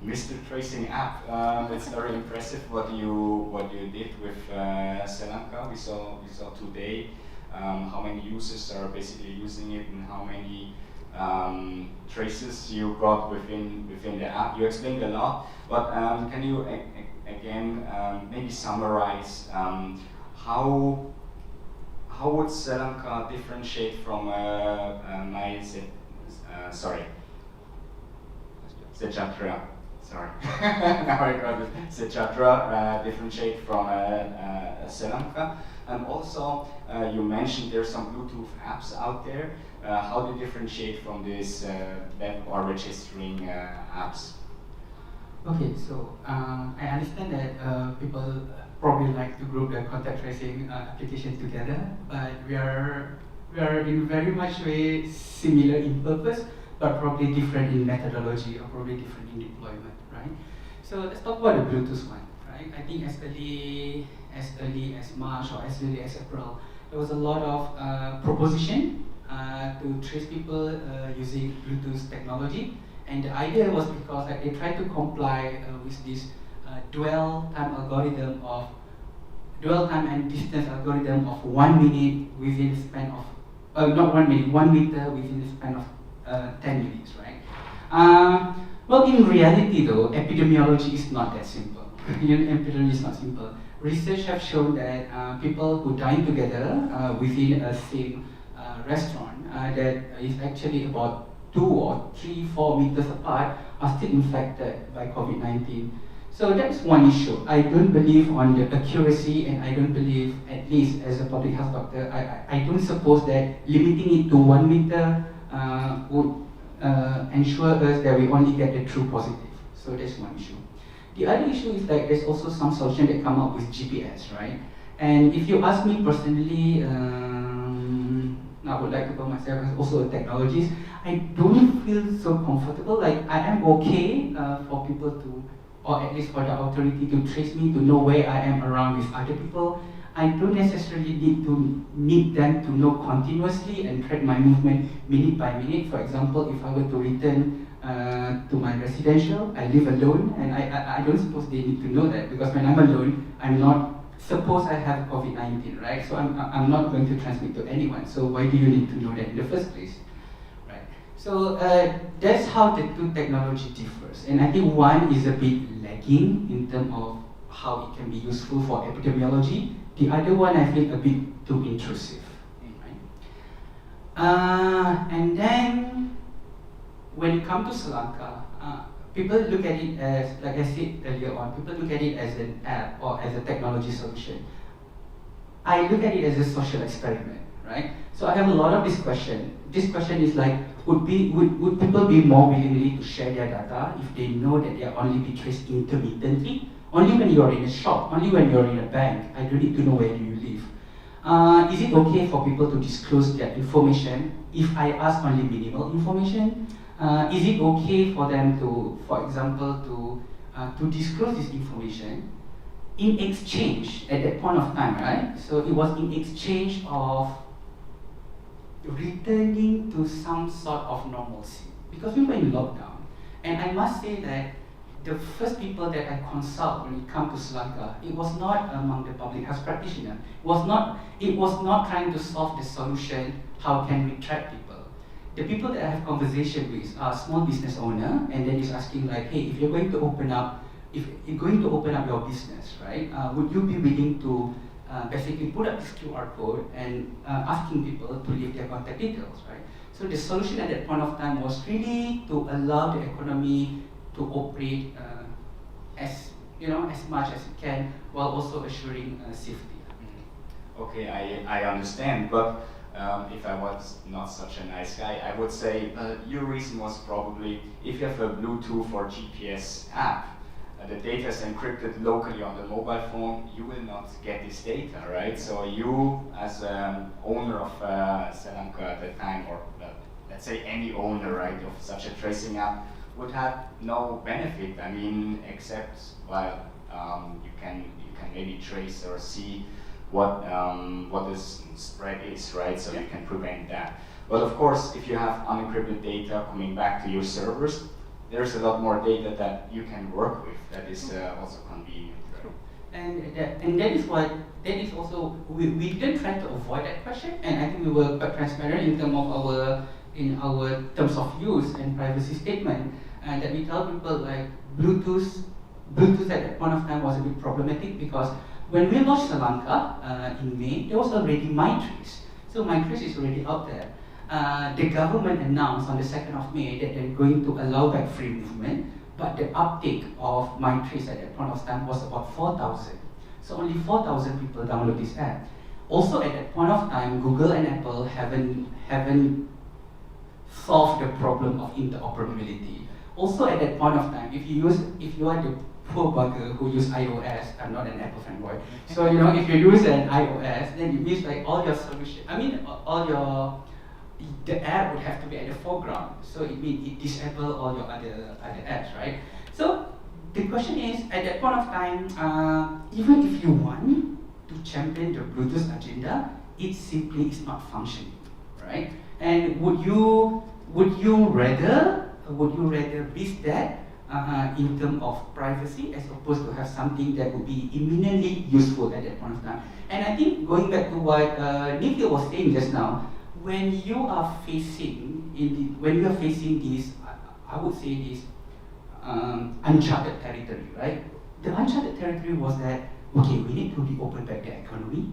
Mr. Tracing app, it's very impressive what you did with Sri Lanka. We saw today how many users are basically using it and how many traces you got within the app. You explained a lot, but can you again maybe summarize how would Sri Lanka differentiate from Sejatra? Sorry, now I got it. Sejatra differentiate from Sri Lanka, and also you mentioned there's some Bluetooth apps out there. How do you differentiate from these web or registering apps?
Okay, so I understand that people probably like to group the contact tracing applications together, but we are in very much way similar in purpose, but probably different in methodology or probably different in deployment, right? So let's talk about the Bluetooth one, right? I think as early as March or as early as April, there was a lot of proposition to trace people using Bluetooth technology, and the idea was because they tried to comply with this dwell time and distance algorithm of 1 minute within the span of not 1 minute, 1 meter within the span of 10 minutes, right? Well, in reality though, epidemiology is not that simple. Epidemiology is not simple. Research have shown that people who dine together within a same restaurant that is actually about 2 or 3, 4 meters apart are still infected by COVID-19. So that's one issue. I don't believe on the accuracy, and I don't believe, at least as a public health doctor, I don't suppose that limiting it to 1 meter would ensure us that we only get the true positive. So that's one issue. The other issue is that there's also some solution that come up with GPS, right? And if you ask me personally, I would like to call myself as also a technologist. I don't feel so comfortable. Like I am okay for people to, or at least for the authority to trace me, to know where I am around with other people. I don't necessarily need them to know continuously and track my movement minute by minute. For example, if I were to return to my residential, I live alone, and I don't suppose they need to know that, because when I'm alone, I'm not, suppose I have COVID-19, right? So I'm not going to transmit to anyone. So why do you need to know that in the first place? So that's how the two technology differs, and I think one is a bit lagging in terms of how it can be useful for epidemiology. The other one I feel a bit too intrusive. Right? And then when it comes to Sri Lanka, people look at it as, like I said earlier on, people look at it as an app or as a technology solution. I look at it as a social experiment, right? So I have a lot of this question. This question is like, would people be more willingly to share their data if they know that they are only be traced intermittently? Only when you're in a shop, only when you're in a bank, I don't need to know where do you live. Is it okay for people to disclose their information if I ask only minimal information? Is it okay for them to, for example, to to disclose this information in exchange at that point of time, right? So it was in exchange of returning to some sort of normalcy because we were in lockdown. And I must say that the first people that I consult when it comes to Sri Lanka, it was not among the public health practitioners. It was not trying to solve the solution, how can we track people. The people that I have conversation with are small business owner, and then is asking like, hey, if you're going to open up, your business, right? Would you be willing to basically put up this QR code and asking people to leave their contact details, right? So the solution at that point of time was really to allow the economy to operate as much as it can, while also assuring safety.
Okay, I understand, but if I was not such a nice guy, I would say your reason was probably if you have a Bluetooth or GPS app, the data is encrypted locally on the mobile phone, you will not get this data, right? So you, as owner of Sri Lanka at the time, or let's say any owner, right, of such a tracing app, would have no benefit. I mean, except you can maybe trace or see what this spread is, right? So you can prevent that. But of course, if you have unencrypted data coming back to your servers, there's a lot more data that you can work with that is also convenient. Right?
And that is also we didn't try to avoid that question, and I think we were quite transparent in our terms of use and privacy statement, and that we tell people like Bluetooth at that point of time was a bit problematic because when we launched Sri Lanka in May, there was already MyTrace. So MyTrace is already out there. The government announced on the 2nd of May that they're going to allow back free movement, but the uptake of MyTrace at that point of time was about 4,000. So only 4,000 people download this app. Also at that point of time, Google and Apple haven't solved the problem of interoperability. Also at that point of time, if you are the poor bugger who use iOS, I'm not an Apple fanboy. So if you use an iOS, then it means like all your solution, the app would have to be at the foreground. So it means it disable all your other apps, right? So the question is, at that point of time, even if you want to champion the Bluetooth agenda, it simply is not functioning, right? And would you rather risk that in terms of privacy as opposed to have something that would be imminently useful at that point of time? And I think going back to what Nikhil was saying just now, when you are facing this, I would say this uncharted territory, right? The uncharted territory was that okay, we need to reopen back the economy.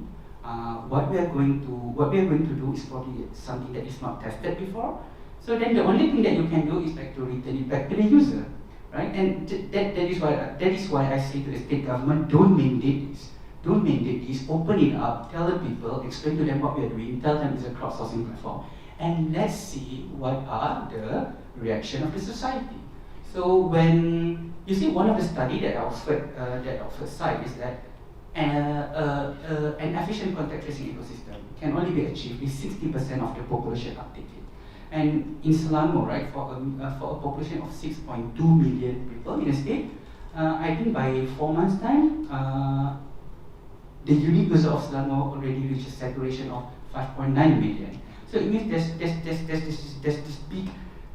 What we are going to do is probably something that is not tested before. So then the only thing that you can do is like to return it back to the user, right? And that is why I say to the state government, don't mandate this. Don't mandate this, open it up, tell the people, explain to them what we are doing, tell them it's a crowdsourcing platform, and let's see what are the reaction of the society. So when you see one of the study that Oxford cite is that an efficient contact tracing ecosystem can only be achieved if 60% of the population uptake it. And in Selangor, right, for a population of 6.2 million people in the state, I think by 4 months' time, the unique user of Selangor already reached a saturation of 5.9 million. So it means there's this big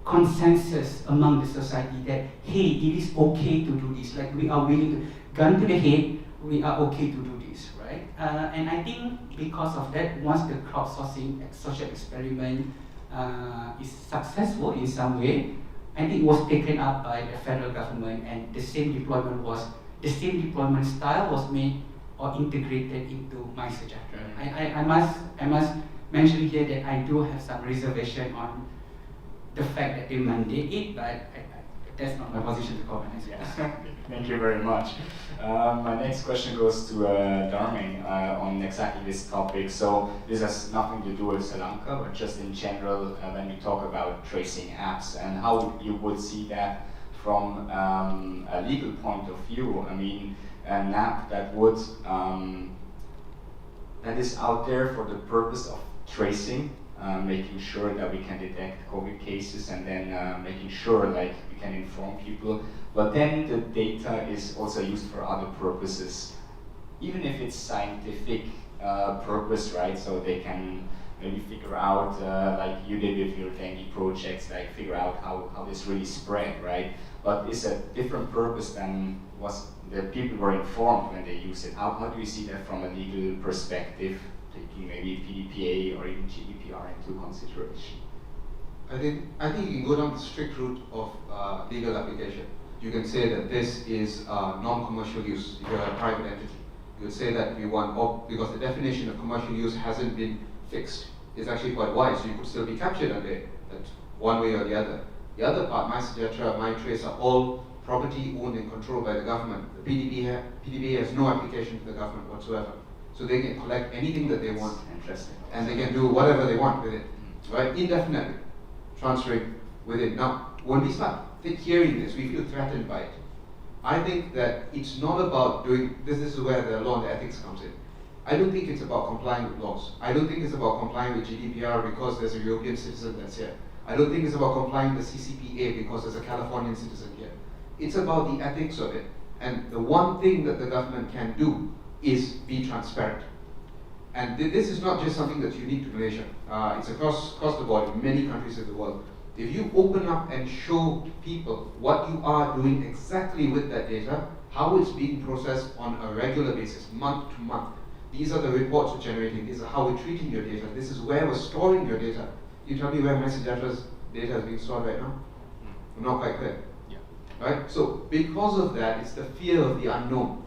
consensus among the society that, hey, it is okay to do this. Like we are willing to, gun to the head, we are okay to do this, right? And I think because of that, once the crowdsourcing social experiment is successful in some way, I think it was taken up by the federal government, and the same deployment style was made or integrated into my suggestion. I must mention here that I do have some reservation on the fact that they mandate it, but that's not my position to comment as well.
Thank you very much. My next question goes to Darming on exactly this topic. So this has nothing to do with Sri Lanka, but just in general when we talk about tracing apps and how you would see that from a legal point of view. I mean, an app that is out there for the purpose of tracing making sure that we can detect COVID cases, and then making sure like we can inform people. But then the data is also used for other purposes, even if it's scientific purpose, right? So they can maybe figure out, like you did with your dengue projects, like figure out how this really spread, right? But it's a different purpose than was the people were informed when they use it. How do you see that from a legal perspective, taking maybe PDPA or even GDPR into consideration?
I think you can go down the strict route of legal application. You can say that this is non-commercial use if you're a private entity. You would say that we want, because the definition of commercial use hasn't been fixed. It's actually quite wide, so you could still be captured under it, one way or the other. The other part, MySejahtera, MyTrace, are all property owned and controlled by the government. The PDPA has no application to the government whatsoever. So they can collect anything that they want.
Interesting.
And they can do whatever they want with it, right? Indefinitely, transferring with it. Now, when we start hearing this, we feel threatened by it. I think that it's not about doing, this is where the law and the ethics comes in. I don't think it's about complying with laws. I don't think it's about complying with GDPR because there's a European citizen that's here. I don't think it's about complying with the CCPA because there's a Californian citizen here. It's about the ethics of it. And the one thing that the government can do is be transparent. And this is not just something that's unique to Malaysia. It's across the board in many countries of the world. If you open up and show people what you are doing exactly with that data, how it's being processed on a regular basis, month to month. These are the reports we're generating. These are how we're treating your data. This is where we're storing your data. Can you tell me where MySejahtera's data is being stored right now? I'm not quite clear.
Yeah.
Right? So because of that, it's the fear of the unknown.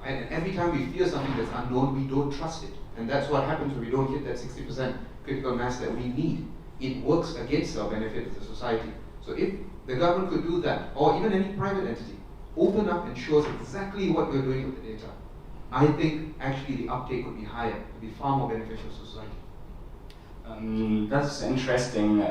Right? And every time we fear something that's unknown, we don't trust it. And that's what happens when we don't hit that 60% critical mass that we need. It works against our benefit as a society. So if the government could do that, or even any private entity, open up and show us exactly what we're doing with the data, I think actually the uptake would be higher, it would be far more beneficial to society.
That's an interesting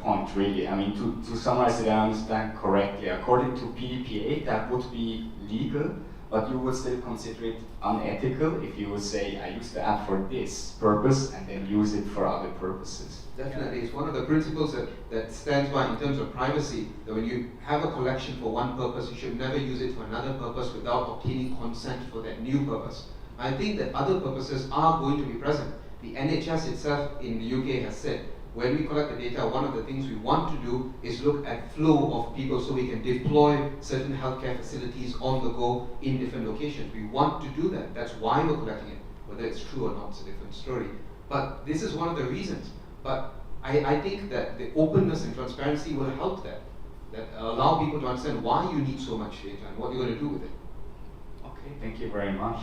point, really. I mean, to summarize it, I understand correctly. According to PDPA, that would be legal, but you would still consider it unethical if you would say, I use the app for this purpose and then use it for other purposes.
Definitely, it's one of the principles that stands by in terms of privacy, that when you have a collection for one purpose, you should never use it for another purpose without obtaining consent for that new purpose. I think that other purposes are going to be present. The NHS itself in the UK has said, when we collect the data, one of the things we want to do is look at flow of people so we can deploy certain healthcare facilities on the go in different locations. We want to do that. That's why we're collecting it. Whether it's true or not, it's a different story. But this is one of the reasons. But I think that the openness and transparency will help that allow people to understand why you need so much data and what you're going to do with it.
Okay, thank you very much.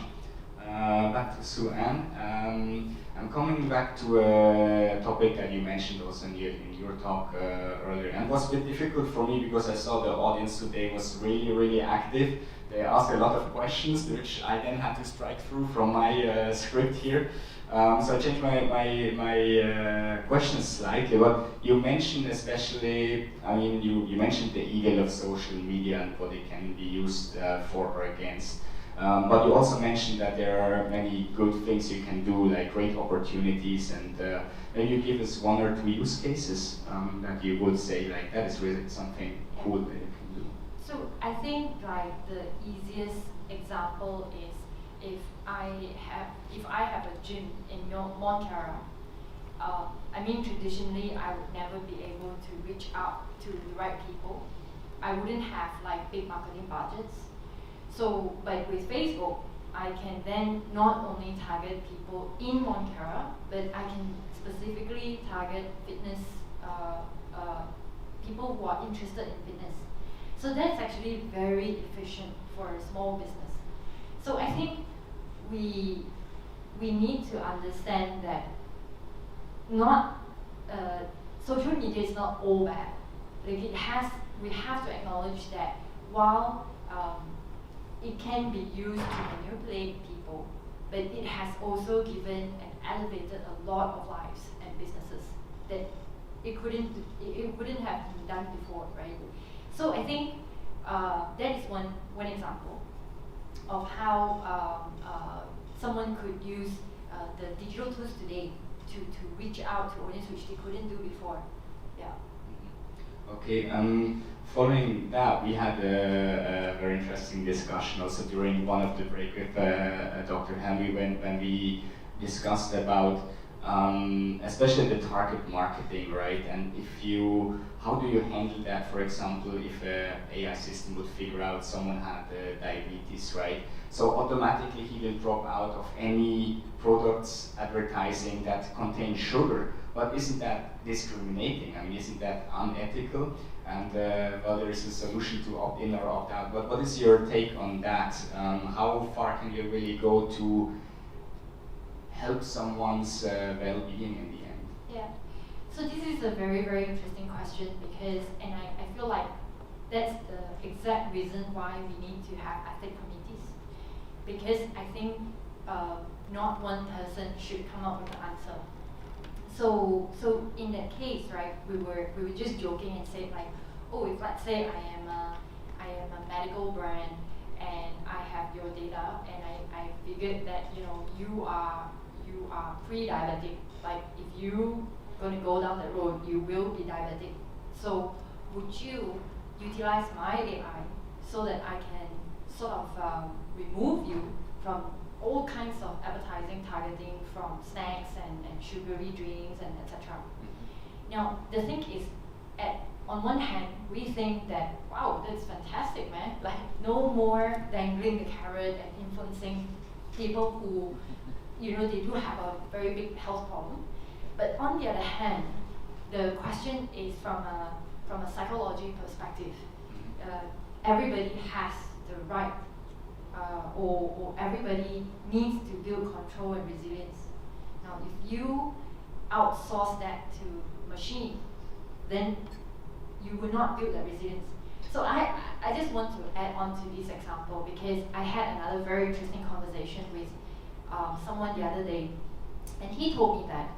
Back to Sue Ann. I'm coming back to a topic that you mentioned also in your talk earlier, and it was a bit difficult for me because I saw the audience today was really active. They asked a lot of questions, which I then had to strike through from my script here. So I changed my questions slightly. But you mentioned especially, I mean, you mentioned the evil of social media and what it can be used for or against. But you also mentioned that there are many good things you can do, like great opportunities, and maybe you give us one or two use cases that you would say, like, that is really something cool that you can do.
So I think like the easiest example is if I have a gym in Montclair. I mean, traditionally I would never be able to reach out to the right people. I wouldn't have like big marketing budgets. So, but with Facebook, I can then not only target people in Montclair, but I can specifically target fitness people who are interested in fitness. So that's actually very efficient for a small business. So I think we need to understand that social media is not all bad. Like we have to acknowledge that while it can be used to manipulate people, but it has also given and elevated a lot of lives and businesses that it wouldn't have been done before, right? So I think that is one example of how someone could use the digital tools today to reach out to audience which they couldn't do before. Yeah.
Okay, following that, we had a very interesting discussion also during one of the break with Dr. Henry when we discussed about especially the target marketing, right? And how do you handle that, for example, if an AI system would figure out someone had diabetes, right? So automatically he will drop out of any products advertising that contain sugar. But isn't that discriminating? I mean, isn't that unethical? And well, there is a solution to opt in or opt out. But what is your take on that? How far can you really go to help someone's well-being in the end?
Yeah. So this is a very, very interesting question because, and I feel like that's the exact reason why we need to have ethics committees. Because I think not one person should come up with the answer. So in that case, right, we were just joking and said like, oh, if let's say I am a medical brand and I have your data and I figured that you are pre-diabetic, like if you gonna go down that road, you will be diabetic. So would you utilize my AI so that I can sort of remove you from all kinds of advertising targeting from snacks and sugary drinks and etc. Now the thing is, on one hand, we think that wow, that's fantastic, man. Like no more dangling the carrot and influencing people who, they do have a very big health problem. But on the other hand, the question is from a psychology perspective. Everybody has the right. Or everybody needs to build control and resilience. Now, if you outsource that to machine, then you will not build that resilience. So I just want to add on to this example because I had another very interesting conversation with someone the other day, and he told me that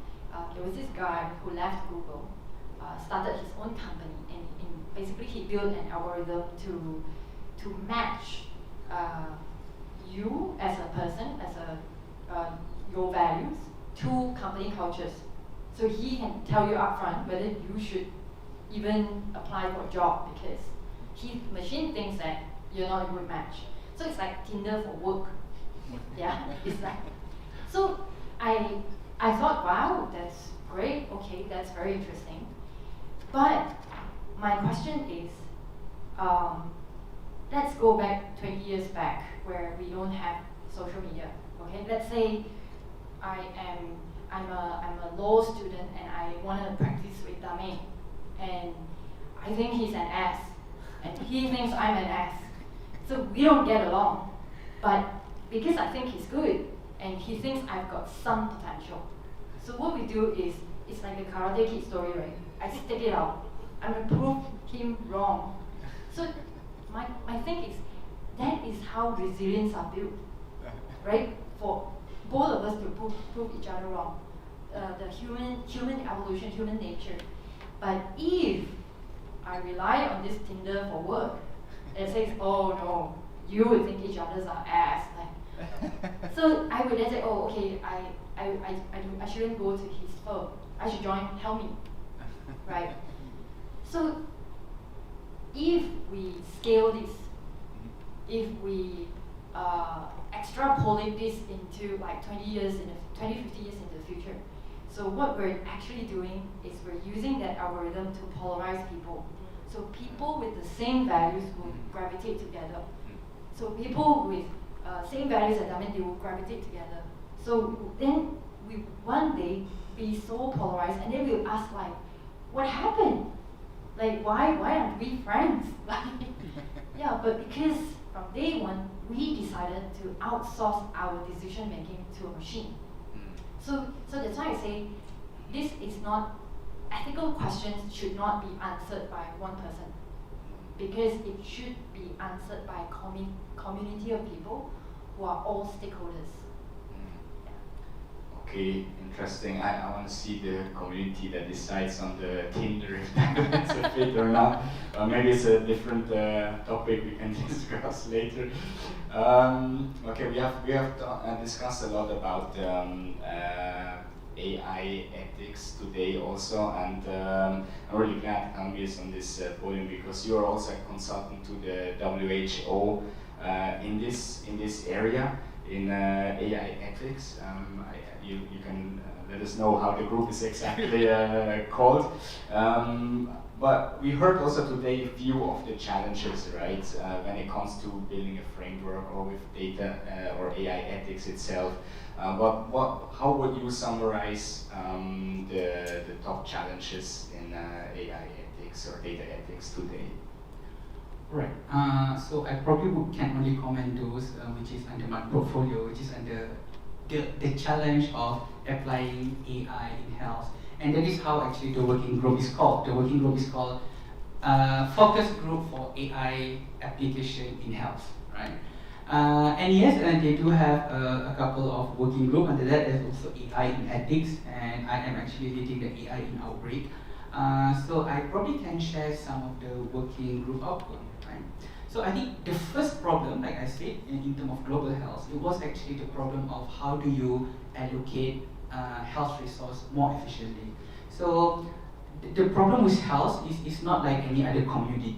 there was this guy who left Google, started his own company, and basically he built an algorithm to match you as a person, your values, to company cultures. So he can tell you upfront whether you should even apply for a job because machine thinks that you're not a good match. So it's like Tinder for work. Yeah, it's like. So I thought, wow, that's great. Okay, that's very interesting. But my question is, let's go back 20 years back where we don't have social media. Okay, let's say I'm a law student and I want to practice with Dame, and I think he's an ass, and he thinks I'm an ass. So we don't get along, but because I think he's good and he thinks I've got some potential. So what we do is, it's like a Karate Kid story, right? I stick it out. I'm gonna prove him wrong. So my thing is, that is how resilience are built, right? For both of us to prove each other wrong. The human evolution, human nature. But if I rely on this Tinder for work, it says, oh no, you would think each other's are ass. Like, so I would then say, oh okay, I shouldn't go to his firm. I should help me, right? So if we scale this, if we extrapolate this into like 20, 50 years in the future, so what we're actually doing is we're using that algorithm to polarize people. So people with the same values will gravitate together. So people with same values as they will gravitate together. So then we one day be so polarized, and then we'll ask like, what happened? Like why aren't we friends? Yeah, but because from day one we decided to outsource our decision making to a machine. So that's why I say this is not, ethical questions should not be answered by one person, because it should be answered by a community of people who are all stakeholders.
Okay, interesting. I want to see the community that decides on the Tinder if that's a fit or not. Maybe it's a different topic we can discuss later. Okay, we have discussed a lot about AI ethics today also, and I'm really glad Kambi is on this podium because you are also a consultant to the WHO in this area in AI ethics. You can let us know how the group is exactly called. But we heard also today a few of the challenges, right, when it comes to building a framework or with data or AI ethics itself. How would you summarize the top challenges in AI ethics or data ethics today?
Right. So I probably can only comment those which is under my portfolio, which is under the challenge of applying AI in health. And that is how actually the working group is called. The working group is called Focus Group for AI Application in Health, right? And yes, they do have a couple of working groups. Under that, there's also AI in ethics, and I am actually leading the AI in outbreak. So I probably can share some of the working group outcome, right? So I think the first problem, like I said, in terms of global health, it was actually the problem of how do you allocate health resource more efficiently. So the problem with health is not like any other commodity.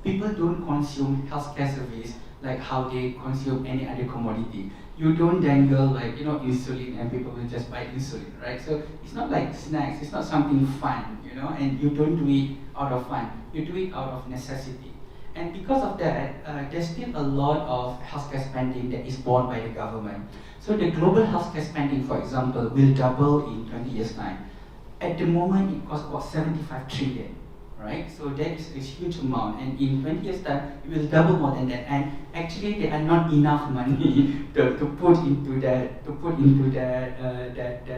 People don't consume healthcare service like how they consume any other commodity. You don't dangle like insulin and people will just buy insulin, right? So it's not like snacks. It's not something fun, and you don't do it out of fun. You do it out of necessity. And because of that, there's still a lot of healthcare spending that is borne by the government. So the global healthcare spending, for example, will double in 20 years' time. At the moment, it costs about 75 trillion, right? So that is a huge amount, and in 20 years' time, it will double more than that. And actually, there are not enough money to put into that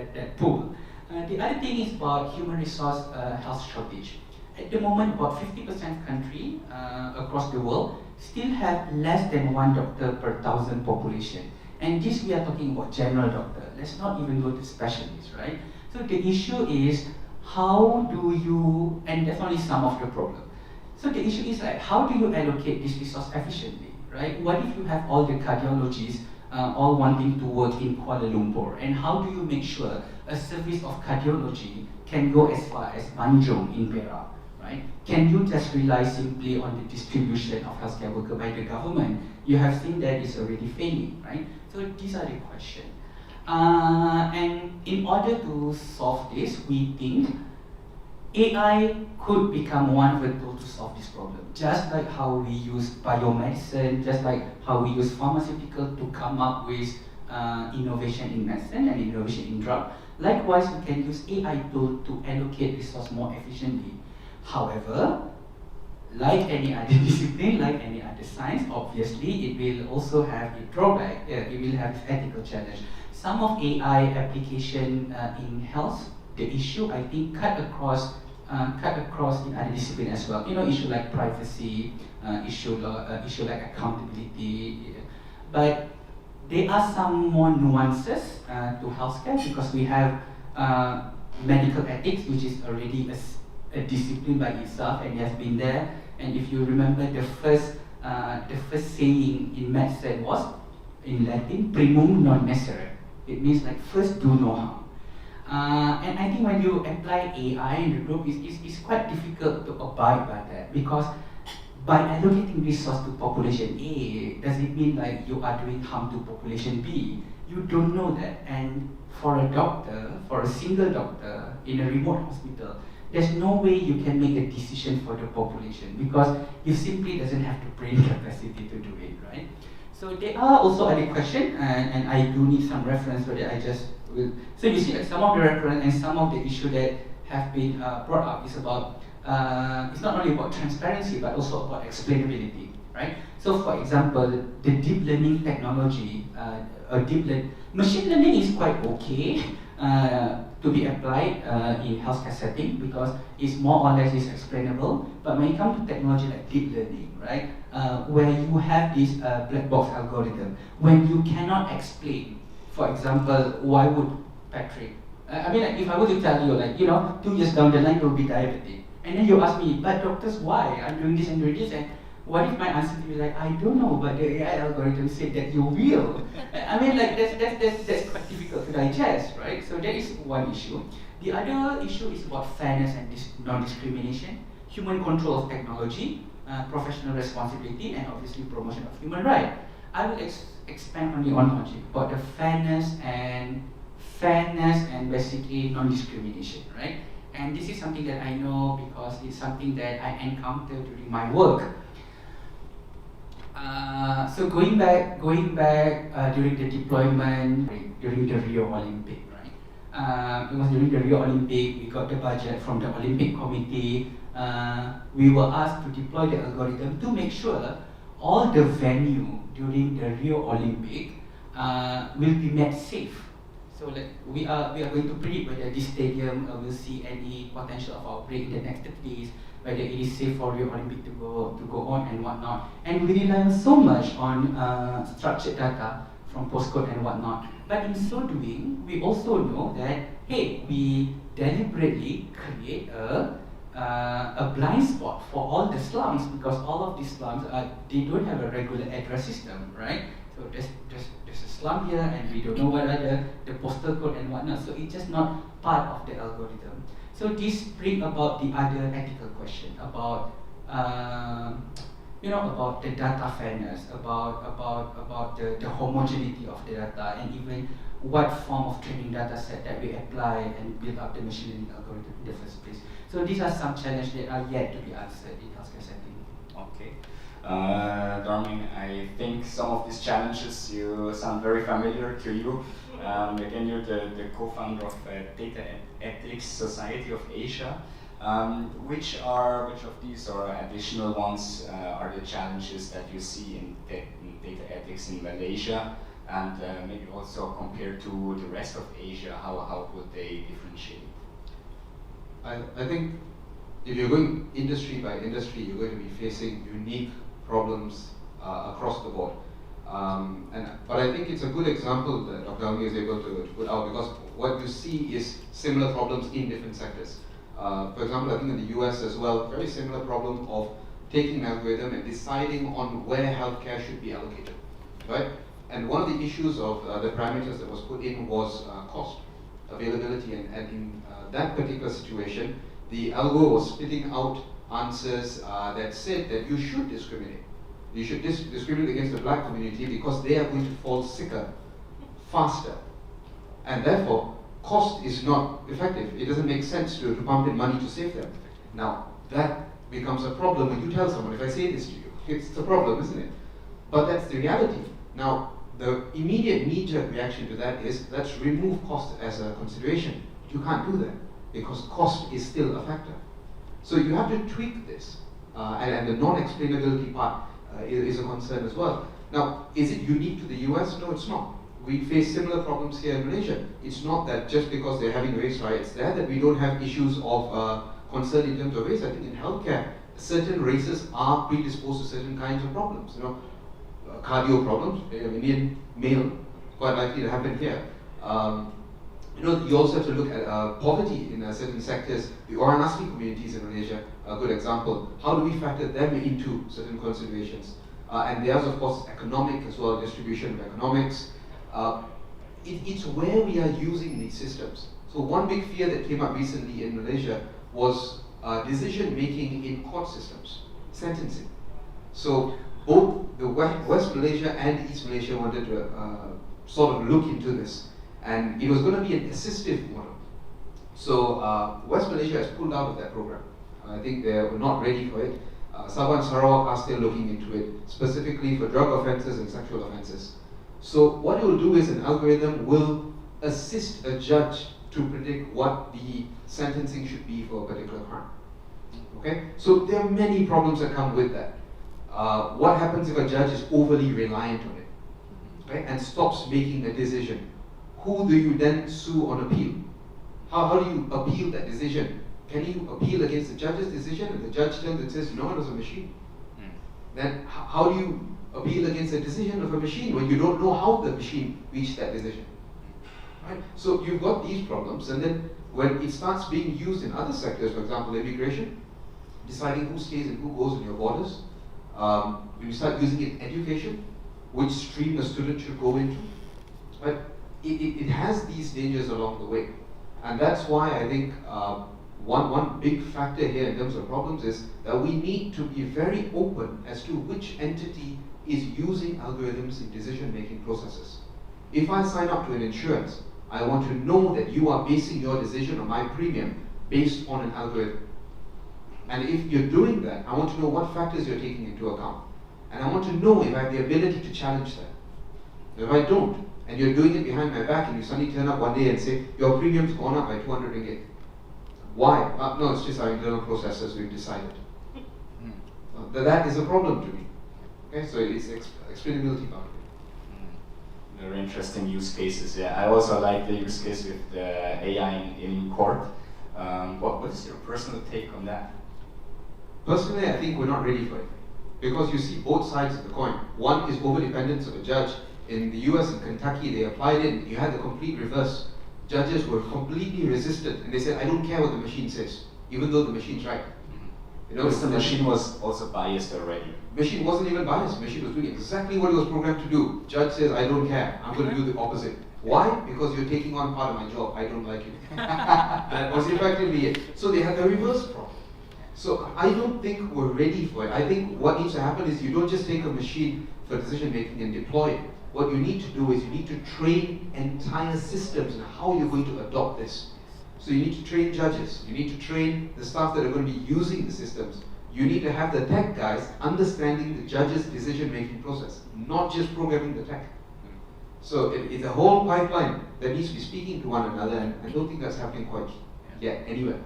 that pool. The other thing is about human resource health shortage. At the moment, about 50% of country across the world still have less than one doctor per 1,000 population. And this we are talking about general doctor. Let's not even go to specialists, right? So the issue is how do you, and that's only some of the problem. So the issue is like how do you allocate this resource efficiently, right? What if you have all the cardiologists all wanting to work in Kuala Lumpur, and how do you make sure a service of cardiology can go as far as Banjong in Perak? Right? Can you just rely simply on the distribution of healthcare worker by the government? You have seen that it's already failing, right? So these are the questions. And in order to solve this, we think AI could become one of the tools to solve this problem. Just like how we use biomedicine, just like how we use pharmaceutical to come up with innovation in medicine and innovation in drug. Likewise, we can use AI tool to allocate resource more efficiently. However, like any other discipline, like any other science, obviously it will also have a drawback. It will have ethical challenge. Some of AI application in health, the issue I think cut across in other discipline as well. Issue like privacy, issue like accountability, but there are some more nuances to healthcare because we have medical ethics, which is already a discipline by itself and it has been there. And if you remember, the first saying in medicine was in Latin, primum non nocere. It means like first do no harm. And I think when you apply AI in the group, it's quite difficult to abide by that because by allocating resource to population A, does it mean like you are doing harm to population B? You don't know that. And for a doctor, for a single doctor in a remote hospital, there's no way you can make a decision for the population because you simply doesn't have the brain capacity to do it, right? So there are also other questions, and I do need some reference for that. I just will. So you see, like some of the reference and some of the issue that have been brought up is about. It's not only about transparency but also about explainability, right? So, for example, the deep learning technology, machine learning is quite okay to be applied in healthcare setting because it's more or less is explainable. But when it comes to technology like deep learning, right, where you have this black box algorithm, when you cannot explain, for example, why would Patrick, I mean, like, if I were to tell you, like, 2 years down the line, you'll be diabetic. And then you ask me, but doctors, why? I'm doing this and doing this, and what if my answer to be like, I don't know, but the AI algorithm said that you will? I mean, like, that's quite difficult to digest, right? So that is one issue. The other issue is about fairness and non-discrimination, human control of technology, professional responsibility, and obviously promotion of human rights. I will expand on the ontology about the fairness and basically non-discrimination, right? And this is something that I know because it's something that I encountered during my work. So going back during the deployment, during the Rio Olympic, right? It was during the Rio Olympic, we got the budget from the Olympic Committee. We were asked to deploy the algorithm to make sure all the venue during the Rio Olympic will be made safe. So like we are going to predict whether this stadium will see any potential of outbreak in the next 30 days, whether it is safe for Rio Olympic to go on and whatnot. And we rely so much on structured data from postcode and whatnot. But in so doing, we also know that hey, we deliberately create a blind spot for all the slums because all of these slums they don't have a regular address system, right? So there's a slum here and we don't know what are the postal code and whatnot. So it's just not part of the algorithm. So this brings about the other ethical question about about the data fairness, about the homogeneity of the data, and even what form of training data set that we apply and build up the machine learning algorithm in the first place. So these are some challenges that are yet to be answered in healthcare setting.
Okay. Darmin, I think some of these challenges you sound very familiar to you. Again, you're the co-founder of Data Ethics Society of Asia. Which of these or additional ones are the challenges that you see in data ethics in Malaysia, and maybe also compared to the rest of Asia, how would they differentiate?
I think if you're going industry by industry, you're going to be facing unique problems across the board. But I think it's a good example that Dr. Almi is able to put out, because what you see is similar problems in different sectors. For example, I think in the US as well, very similar problem of taking an algorithm and deciding on where healthcare should be allocated, right? And one of the issues of the parameters that was put in was cost, availability, and in that particular situation, the algo was spitting out answers that said that you should discriminate. You should discriminate against the black community because they are going to fall sicker faster. And therefore, cost is not effective. It doesn't make sense to pump in money to save them. Now, that becomes a problem when you tell someone, if I say this to you, it's a problem, isn't it? But that's the reality. Now, the immediate knee-jerk reaction to that is, let's remove cost as a consideration. You can't do that, because cost is still a factor. So you have to tweak this, and the non-explainability part is a concern as well. Now, is it unique to the US? No, it's not. We face similar problems here in Malaysia. It's not that just because they're having race riots there that we don't have issues of concern in terms of race. I think in healthcare, certain races are predisposed to certain kinds of problems. Cardio problems, Indian male, quite likely to happen here. You also have to look at poverty in certain sectors. The orang asli communities in Malaysia, a good example. How do we factor them into certain considerations? And there's of course economic as well, distribution of economics. It's where we are using these systems. So one big fear that came up recently in Malaysia was decision making in court systems, sentencing. So both the West Malaysia and East Malaysia wanted to sort of look into this. And it was going to be an assistive model. So West Malaysia has pulled out of that program. I think they were not ready for it. Sabah and Sarawak are still looking into it, specifically for drug offences and sexual offences. So what it will do is an algorithm will assist a judge to predict what the sentencing should be for a particular crime. Okay? So there are many problems that come with that. What happens if a judge is overly reliant on it, right, and stops making a decision? Who do you then sue on appeal? How do you appeal that decision? Can you appeal against the judge's decision and the judge turns and says, no, it was a machine? Then how do you appeal against the decision of a machine when you don't know how the machine reached that decision? Right? So you've got these problems, and then when it starts being used in other sectors, for example, immigration, deciding who stays and who goes in your borders, when you start using it in education, which stream a student should go into, but it has these dangers along the way. And that's why I think one big factor here in terms of problems is that we need to be very open as to which entity is using algorithms in decision-making processes. If I sign up to an insurance, I want to know that you are basing your decision on my premium based on an algorithm. And if you're doing that, I want to know what factors you're taking into account. And I want to know if I have the ability to challenge that. If I don't, and you're doing it behind my back and you suddenly turn up one day and say, your premium's gone up by 200 ringgit. Why? No, it's just our internal processes, we've decided. That is a problem to me. Okay, so it's explainability part of it.
Very interesting use cases. Yeah, I also like the use case with the AI in court. What is your personal take on that?
Personally, I think we're not ready for it. Because you see both sides of the coin. One is over-dependence of a judge. In the US and Kentucky, they applied it, and you had the complete reverse. Judges were completely resistant, and they said, I don't care what the machine says, even though the machine's right. You know,
Because the machine was also biased already.
Machine wasn't even biased. The machine was doing exactly what it was programmed to do. Judge says, I don't care. I'm going to do the opposite. Why? Because you're taking on part of my job. I don't like it. That was effectively it. So they had the reverse problem. So I don't think we're ready for it. I think what needs to happen is you don't just take a machine for decision making and deploy it. What you need to do is you need to train entire systems on how you're going to adopt this. So you need to train judges. You need to train the staff that are going to be using the systems. You need to have the tech guys understanding the judge's decision-making process, not just programming the tech. So it's a whole pipeline that needs to be speaking to one another, and I don't think that's happening quite yet anywhere.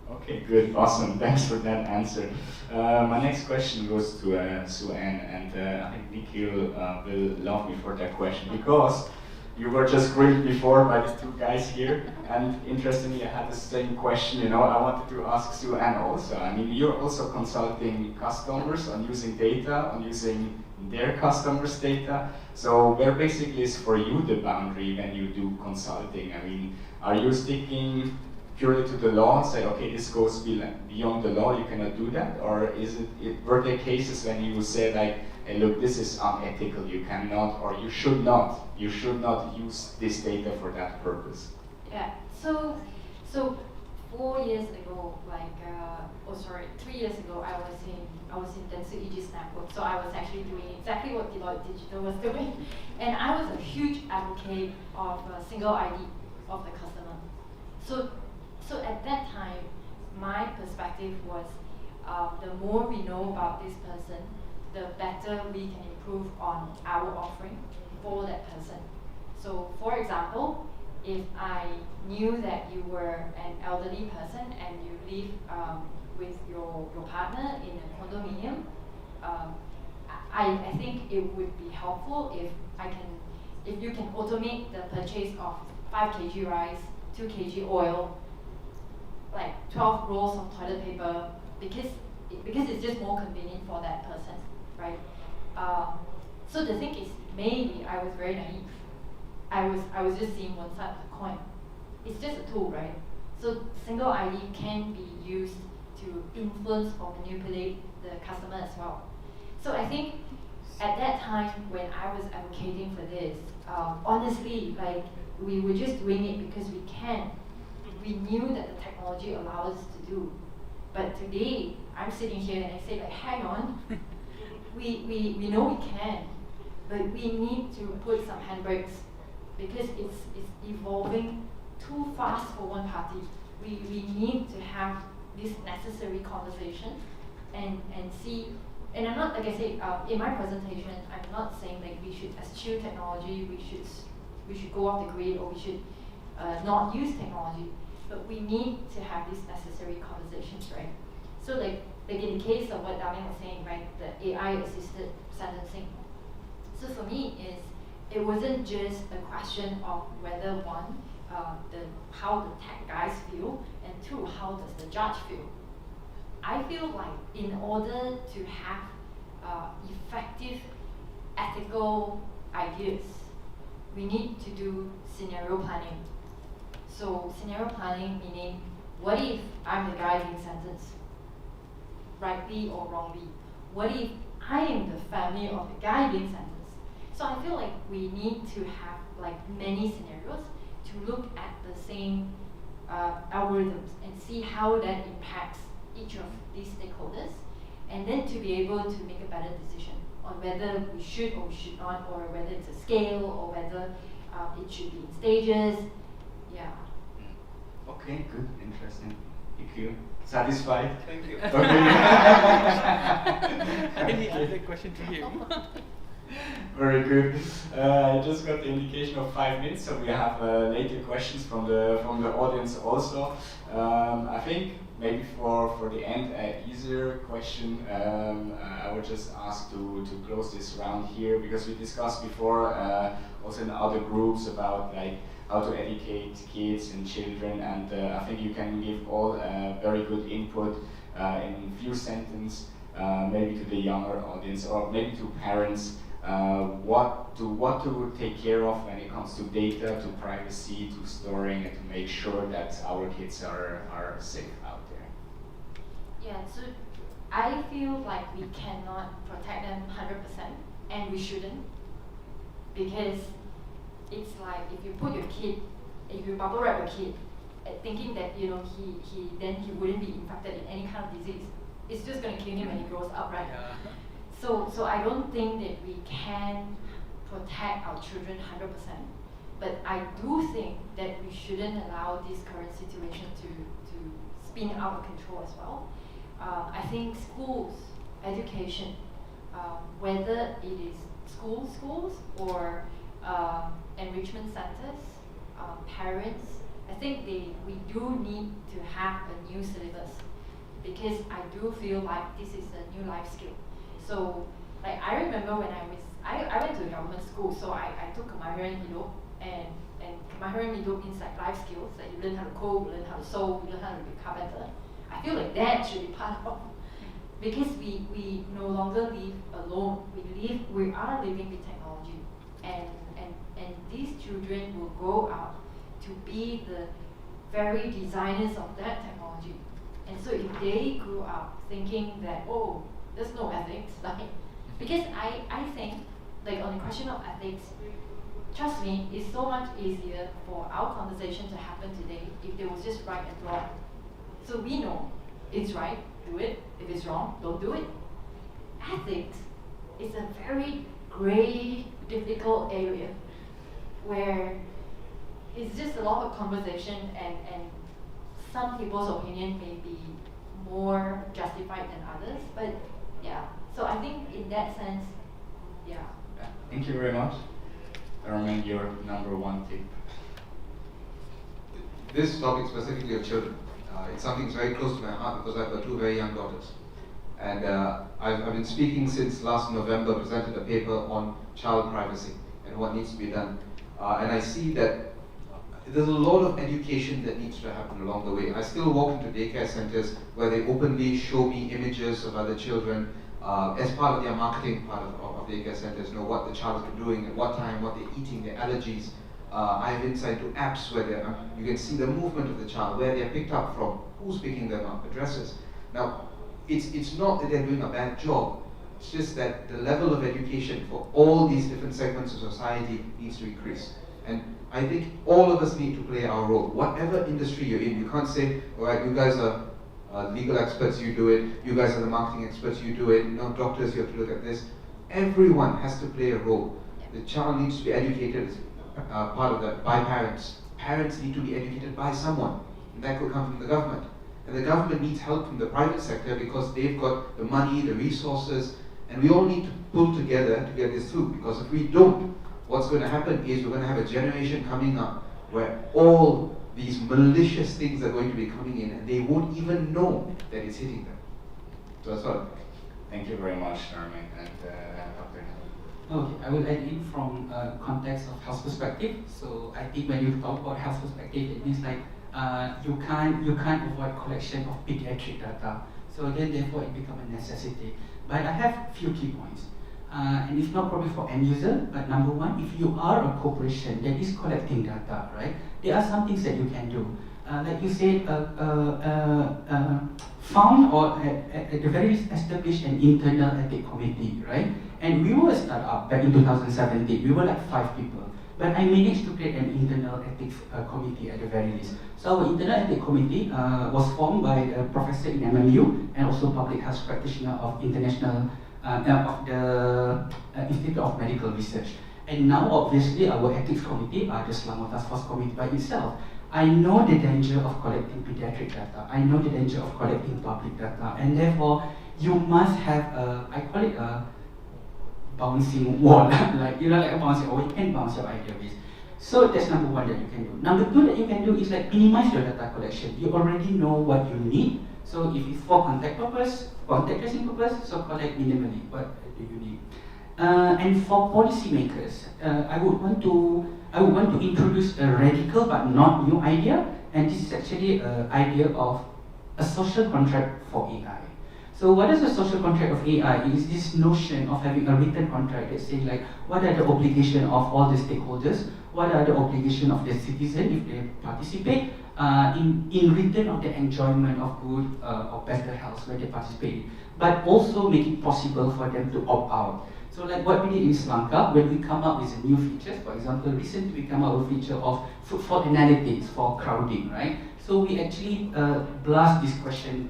Okay, good, awesome. Thanks for that answer. My next question goes to Sue Ann, and I think Nikhil will love me for that question because you were just grilled before by these two guys here, and interestingly, I had the same question. You know, I wanted to ask Sue Ann also. I mean, you're also consulting customers on using data, on using their customers' data. So where basically is for you the boundary when you do consulting? I mean, are you sticking purely to the law and say, okay, this goes beyond the law, you cannot do that? Or were there cases when you say like, hey, look, this is unethical, you cannot, or you should not use this data for that purpose?
Yeah, so 4 years ago, 3 years ago, I was in Dentsu Aegis Network, so I was actually doing exactly what Deloitte Digital was doing, and I was a huge advocate of a single ID of the customer. So at that time, my perspective was the more we know about this person, the better we can improve on our offering for that person. So for example, if I knew that you were an elderly person and you live with your partner in a condominium, I think it would be helpful if you can automate the purchase of 5 kg rice, 2 kg oil, like 12 rolls of toilet paper, because it's just more convenient for that person, right? So the thing is, maybe I was very naive. I was just seeing one side of the coin. It's just a tool, right? So single ID can be used to influence or manipulate the customer as well. So I think at that time when I was advocating for this, honestly, like we were just doing it because we can. We knew that the technology allowed us to do. But today, I'm sitting here and I say, like, hang on, we know we can, but we need to put some handbrakes because it's evolving too fast for one party. We need to have this necessary conversation and see. And I'm not, like I said, in my presentation, I'm not saying like we should eschew technology, we should go off the grid, or we should not use technology. But we need to have these necessary conversations, right? So like in the case of what Darling was saying, right, the AI-assisted sentencing. So for me, it wasn't just a question of whether one, how the tech guys feel, and two, how does the judge feel. I feel like in order to have effective ethical ideas, we need to do scenario planning. So scenario planning meaning, what if I'm the guy being sentenced, rightly or wrongly? What if I am the family of the guy being sentenced. So I feel like we need to have like many scenarios to look at the same algorithms and see how that impacts each of these stakeholders, and then to be able to make a better decision on whether we should or we should not, or whether it's a scale, or whether it should be in stages. Yeah.
Okay, good, interesting. Thank you. Satisfied?
Thank you.
Okay.
I need to ask a question to him.
Very good. I just got the indication of 5 minutes, so we have later questions from the audience also. I think maybe for the end, easier question. I would just ask to close this round here, because we discussed before also in other groups about like how to educate kids and children, and I think you can give all very good input in few sentences, maybe to the younger audience or maybe to parents. What to take care of when it comes to data, to privacy, to storing, and to make sure that our kids are safe out there.
Yeah, so I feel like we cannot protect them 100%, and we shouldn't, because it's like if you put your kid, if you bubble wrap a kid, thinking that he wouldn't be infected in any kind of disease, it's just going to kill him when he grows up, right?
Yeah.
So I don't think that we can protect our children 100%, but I do think that we shouldn't allow this current situation to spin out of control as well. I think schools, education, whether it is schools or enrichment centers, parents, I think we do need to have a new syllabus, because I do feel like this is a new life skill. So, like, I remember when I went to a government school, so I took Kemahiran Hidup, and Kemahiran Hidup inside life skills, like you learn how to cook, you learn how to sew, you learn how to be a carpenter. I feel like that should be part of, because we no longer live alone. We are living with technology, and these children will grow up to be the very designers of that technology. And so if they grew up thinking that, oh, there's no ethics, like, because I think, like, on the question of ethics, trust me, it's so much easier for our conversation to happen today if there was just right and wrong. So we know it's right, do it. If it's wrong, don't do it. Ethics is a very gray, difficult area where it's just a lot of conversation, and some people's opinion may be more justified than others, but yeah. So I think in that sense, yeah.
Thank you very much. Armin, your number one tip.
This topic specifically of children, it's something that's very close to my heart because I've got two very young daughters. And I've been speaking since last November, presented a paper on child privacy and what needs to be done. And I see that there's a lot of education that needs to happen along the way. I still walk into daycare centers where they openly show me images of other children as part of their marketing part of daycare centers, what the child is doing, at what time, what they're eating, their allergies. I have insight to apps where you can see the movement of the child, where they're picked up from, who's picking them up, addresses. Now, it's not that they're doing a bad job, it's just that the level of education for all these different segments of society needs to increase. And I think all of us need to play our role. Whatever industry you're in, you can't say, all right, you guys are legal experts, you do it. You guys are the marketing experts, you do it. Doctors, you have to look at this. Everyone has to play a role. The child needs to be educated as part of that by parents. Parents need to be educated by someone. And that could come from the government. And the government needs help from the private sector because they've got the money, the resources, and we all need to pull together to get this through. Because if we don't, what's going to happen is we're going to have a generation coming up where all these malicious things are going to be coming in and they won't even know that it's hitting them. So that's all.
Thank you very much, Armin, and Dr.
Okay, I will add in from context of health perspective. So I think when you talk about health perspective, it means like you can't avoid collection of pediatric data. So then therefore it becomes a necessity. But I have few key points. And it's not probably for end user, but number one, if you are a corporation that is collecting data, right, there are some things that you can do. like you said, found or at the very least established an internal ethic committee, right? And we were a startup back in 2017. We were like 5 people. But I managed to create an internal ethics committee at the very least. So our internal ethics committee was formed by a professor in MMU and also public health practitioner of international of the Institute of Medical Research. And now, obviously, our ethics committee, the Selangor Task Force Committee by itself. I know the danger of collecting pediatric data. I know the danger of collecting public data, and therefore, you must have a, I call it a bouncing wall, like like a bouncing wall. You can bounce your idea with. So that's number one that you can do. Number two that you can do is like minimize your data collection. You already know what you need. So if it's for contact tracing purpose, so collect minimally. What do you need? And for policymakers, I would want to introduce a radical but not new idea, and this is actually an idea of a social contract for AI. So what is the social contract of AI? It is this notion of having a written contract that says like, what are the obligations of all the stakeholders? What are the obligations of the citizen if they participate in return of the enjoyment of good or better health when they participate, but also make it possible for them to opt out. So like what we did in Sri Lanka, when we come up with new features, for example, recently we come up with a feature of footfall analytics for crowding, right? So we actually blast this question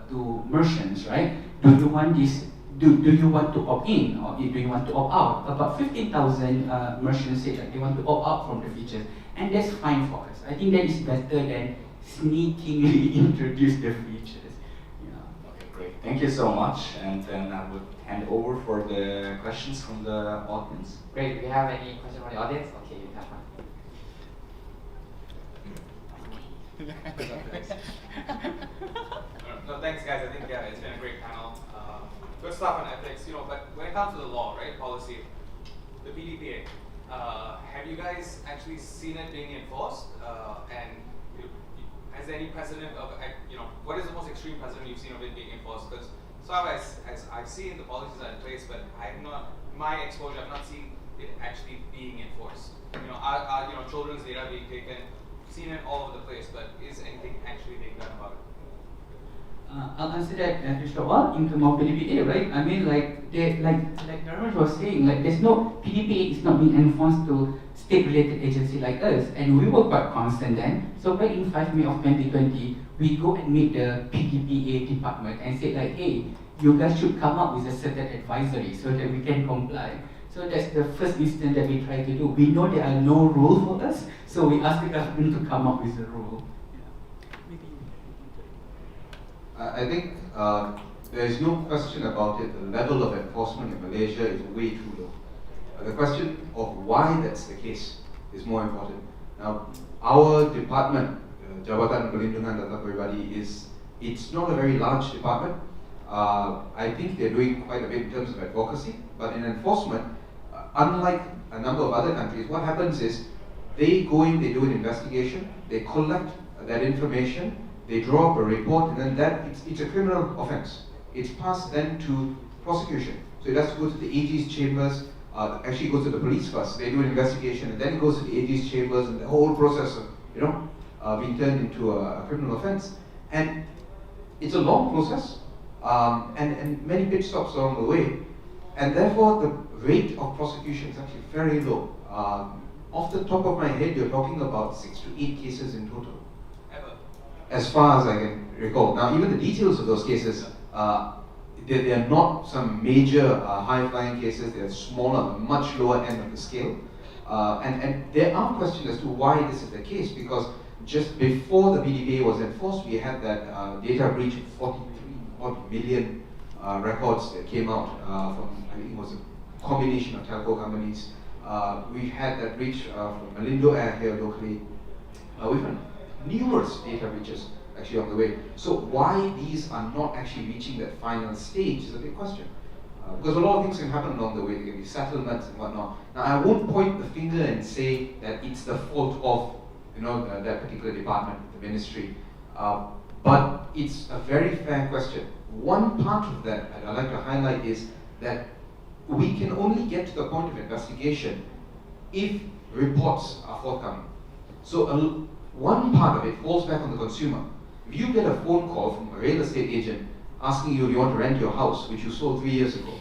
to merchants, right? Do you want this? Do you want to opt in or do you want to opt out? About 15,000 merchants said that they want to opt out from the features, and that's fine for us. I think that is better than sneakingly introduce the features.
Okay, great. Thank you so much. And then I would hand over for the questions from the audience.
Great. Do we have any questions from the audience? Okay, you have one.
No, thanks guys. I think it's been a great panel. Good stuff on ethics, but when it comes to the law, right, policy, the PDPA, have you guys actually seen it being enforced? And has there any precedent of, what is the most extreme precedent you've seen of it being enforced? Because so as I've seen the policies are in place, but my exposure, I've not seen it actually being enforced. Are children's data being taken? Seen it all over the place, but is anything actually being done about it?
I'll answer that first of all in terms of PDPA, right? I mean, like Dharmesh was saying, like there's no PDPA is not being enforced to state-related agency like us, and we were quite constant then. So back in 5 May of 2020, we go and meet the PDPA department and say like, hey, you guys should come up with a certain advisory so that we can comply. So that's the first instance that we try to do. We know there are no rules for us, so we ask the government to come up with a rule.
I think there is no question about it. The level of enforcement in Malaysia is way too low. The question of why that's the case is more important. Now, our department, Jabatan Perlindungan Data Pribadi, it's not a very large department. I think they're doing quite a bit in terms of advocacy, but in enforcement, unlike a number of other countries, what happens is they go in, they do an investigation, they collect that information, they draw up a report, and then it's a criminal offense. It's passed then to prosecution. So it has to go to the AG's chambers, actually goes to the police first. They do an investigation, and then it goes to the AG's chambers, and the whole process of, being turned into a criminal offense. And it's a long process, and many pit stops along the way. And therefore, the rate of prosecution is actually very low. Off the top of my head, you're talking about 6 to 8 cases in total. As far as I can recall. Now, even the details of those cases, they are not some major high-flying cases. They are smaller, much lower end of the scale. And there are questions as to why this is the case, because just before the PDPA was enforced, we had that data breach of 43 million records that came out from, I think it was a combination of telco companies. We had that breach from Malindo Air here locally. We've had numerous data breaches actually on the way. So why these are not actually reaching that final stage is a big question. Because a lot of things can happen along the way. There can be settlements and whatnot. Now, I won't point the finger and say that it's the fault of that particular department, the ministry. But it's a very fair question. One part of that I'd like to highlight is that we can only get to the point of investigation if reports are forthcoming. So one part of it falls back on the consumer. If you get a phone call from a real estate agent asking you if you want to rent your house, which you sold 3 years ago,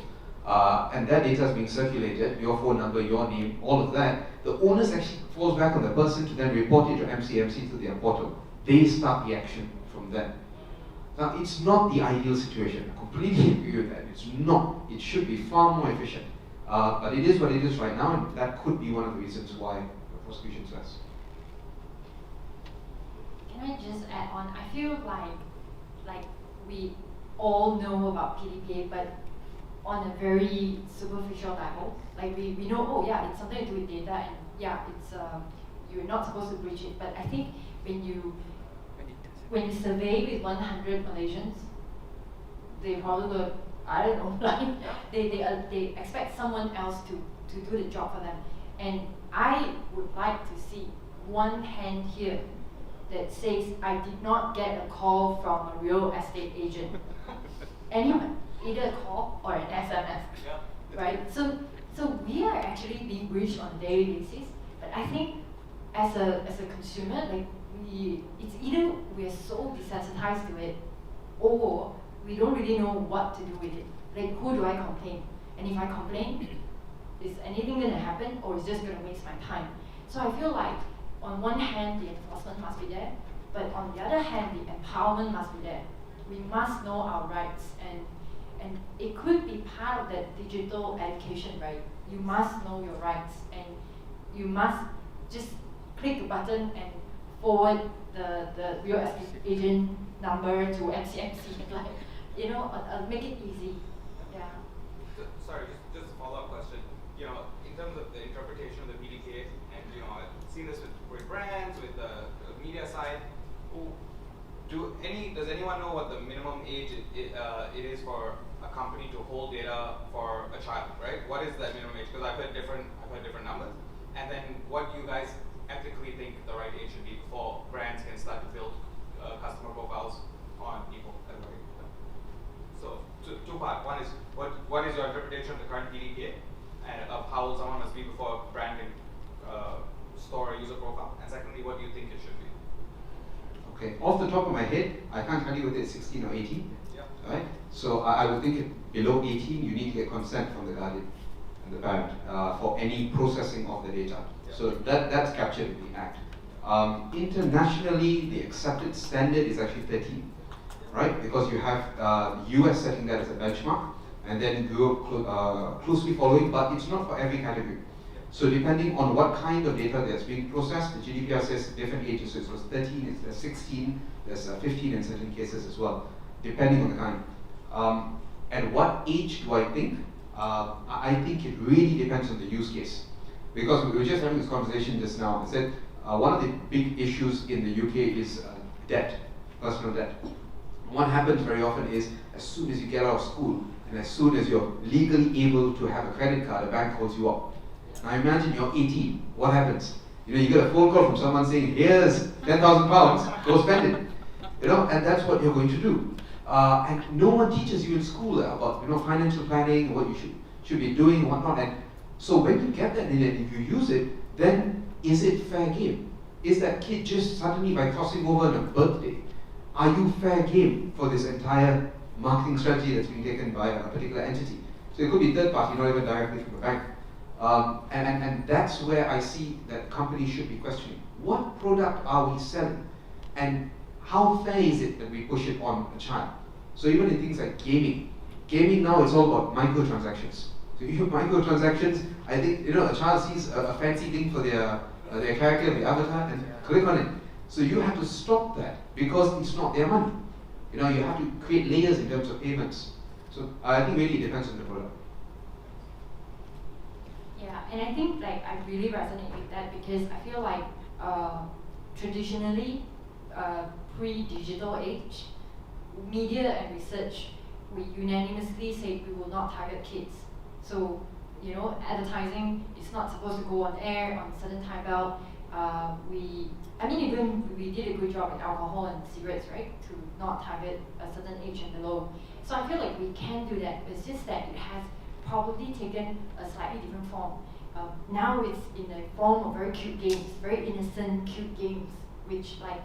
and that data is being circulated, your phone number, your name, all of that, the onus actually falls back on the person to then report it to MCMC to their portal. They start the action from there. Now, it's not the ideal situation. I completely agree with that. It's not. It should be far more efficient. But it is what it is right now, and that could be one of the reasons why the prosecution is less.
Can I just add on? I feel like we all know about PDPA, but on a very superficial level. Like we know, oh yeah, it's something to do with data, and yeah, it's you're not supposed to breach it. But I think when you survey with 100 Malaysians, they probably go, I don't know, like they expect someone else to do the job for them. And I would like to see one hand here that says I did not get a call from a real estate agent. Anyone, either a call or an SMS, right? So we are actually being breached on a daily basis. But I think as a consumer, like it's either we're so desensitized to it, or we don't really know what to do with it. Like, who do I complain? And if I complain, is anything going to happen, or is just going to waste my time? So I feel like on one hand, the enforcement must be there, but on the other hand, the empowerment must be there. We must know our rights, and it could be part of that digital education, right? You must know your rights, and you must just click the button and forward the real estate agent number to MCMC, like, you know, make it easy. Yeah.
Sorry, just a follow-up question. You know, in terms of the interpretation of the PDK, and you know, I've seen this with brands, with the media side. Does anyone know what the minimum age it is for a company to hold data for a child, right? What is that minimum age? Because I've heard different numbers. And then what do you guys ethically think the right age should be before brands can start to build customer profiles on people? So two parts. One is what is your interpretation of the current PDPA and of how old someone must be before a brand can store a user profile? And secondly, what do you think it should be?
Okay, off the top of my head, I can't tell you whether it's 16 or 18.
Yeah.
Right? So I would think below 18, you need to get consent from the guardian and the parent for any processing of the data. Yeah. So that's captured in the Act. Internationally, the accepted standard is actually 13, right? Because you have US setting that as a benchmark, and then Europe closely following, but it's not for every category. So depending on what kind of data that's being processed, the GDPR says different ages. So it was 13, there's 16, there's 15 in certain cases as well, depending on the kind. And what age do I think? I think it really depends on the use case. Because we were just having this conversation just now. I said one of the big issues in the UK is debt, personal debt. What happens very often is as soon as you get out of school and as soon as you're legally able to have a credit card, a bank calls you up. Now imagine you're 18, what happens? You know, you get a phone call from someone saying, here's 10,000 pounds, go spend it. You know, and that's what you're going to do. And no one teaches you in school about, you know, financial planning, what you should be doing and whatnot. And so when you get that and if you use it, then is it fair game? Is that kid just suddenly by crossing over on a birthday, are you fair game for this entire marketing strategy that's being taken by a particular entity? So it could be third party, not even directly from a bank. And that's where I see that companies should be questioning. What product are we selling? And how fair is it that we push it on a child? So even in things like gaming now it's all about microtransactions. So you have microtransactions, I think, you know, a child sees a fancy thing for their character, their avatar, and click on it. So you have to stop that because it's not their money. You know, you have to create layers in terms of payments. So I think really it depends on the product.
Yeah, and I think like I really resonate with that because I feel like traditionally, pre-digital age, media and research, we unanimously say we will not target kids. So, you know, advertising is not supposed to go on air on a certain time belt. Even we did a good job in alcohol and cigarettes, right? To not target a certain age and below. So I feel like we can do that. It's just that it has probably taken a slightly different form. Now it's in the form of very cute games, very innocent, cute games. which like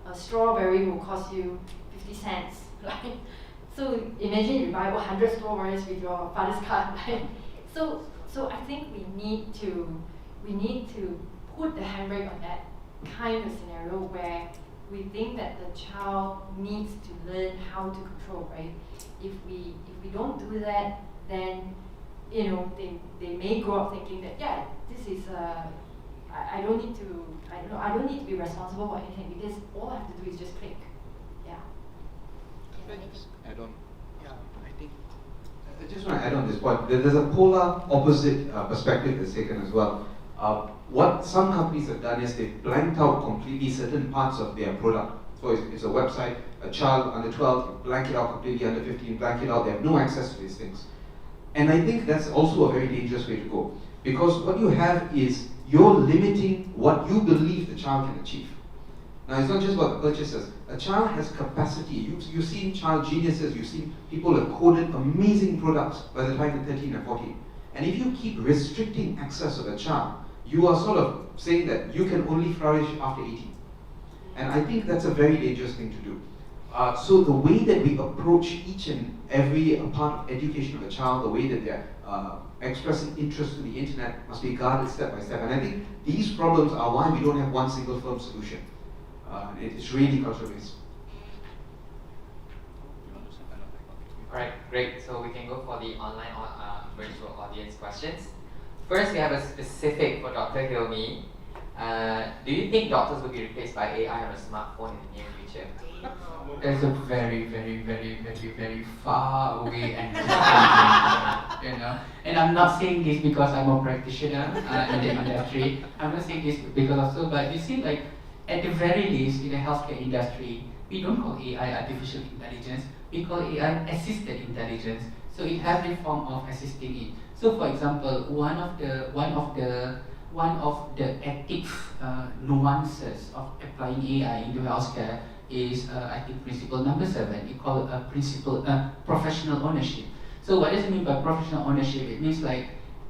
a strawberry will cost you 50 cents, right? So imagine you buy 100 strawberries with your father's card, right? So I think we need to put the handbrake on that kind of scenario where we think that the child needs to learn how to control, right? If we don't do that, then they may grow up thinking that this is I don't need to be responsible for anything because all I have to do is just click. Yeah.
Add on.
Yeah, I think.
I just want to add on this point. There's a polar opposite perspective that's taken as well. What some companies have done is they've blanked out completely certain parts of their product. So it's a website, a child under 12, you blank it out completely, under 15, blank it out, they have no access to these things. And I think that's also a very dangerous way to go. Because what you have is, you're limiting what you believe the child can achieve. Now it's not just about the purchases. A child has capacity. You've seen child geniuses, you've seen people have coded amazing products by the time they're 13 and 14. And if you keep restricting access of a child, you are sort of saying that you can only flourish after 18. And I think that's a very dangerous thing to do. So the way that we approach each and every part of education of a child, the way that they're expressing interest in the internet must be guarded step by step. And I think these problems are why we don't have one single firm solution. It's really culture-based.
Alright, great. So we can go for the online virtual audience questions. First, we have a specific for Dr. Hilmi. Do you think doctors will be replaced by AI on a smartphone in the near future?
That's a very, very, very, very, very far away and And I'm not saying this because I'm a practitioner in the industry. I'm not saying this because of so, but you see, like at the very least in the healthcare industry, we don't call AI artificial intelligence. We call AI assisted intelligence. So it has the form of assisting it. So, for example, one of the ethics nuances of applying AI into healthcare is, I think, principle number 7. We call it professional ownership. So, what does it mean by professional ownership? It means like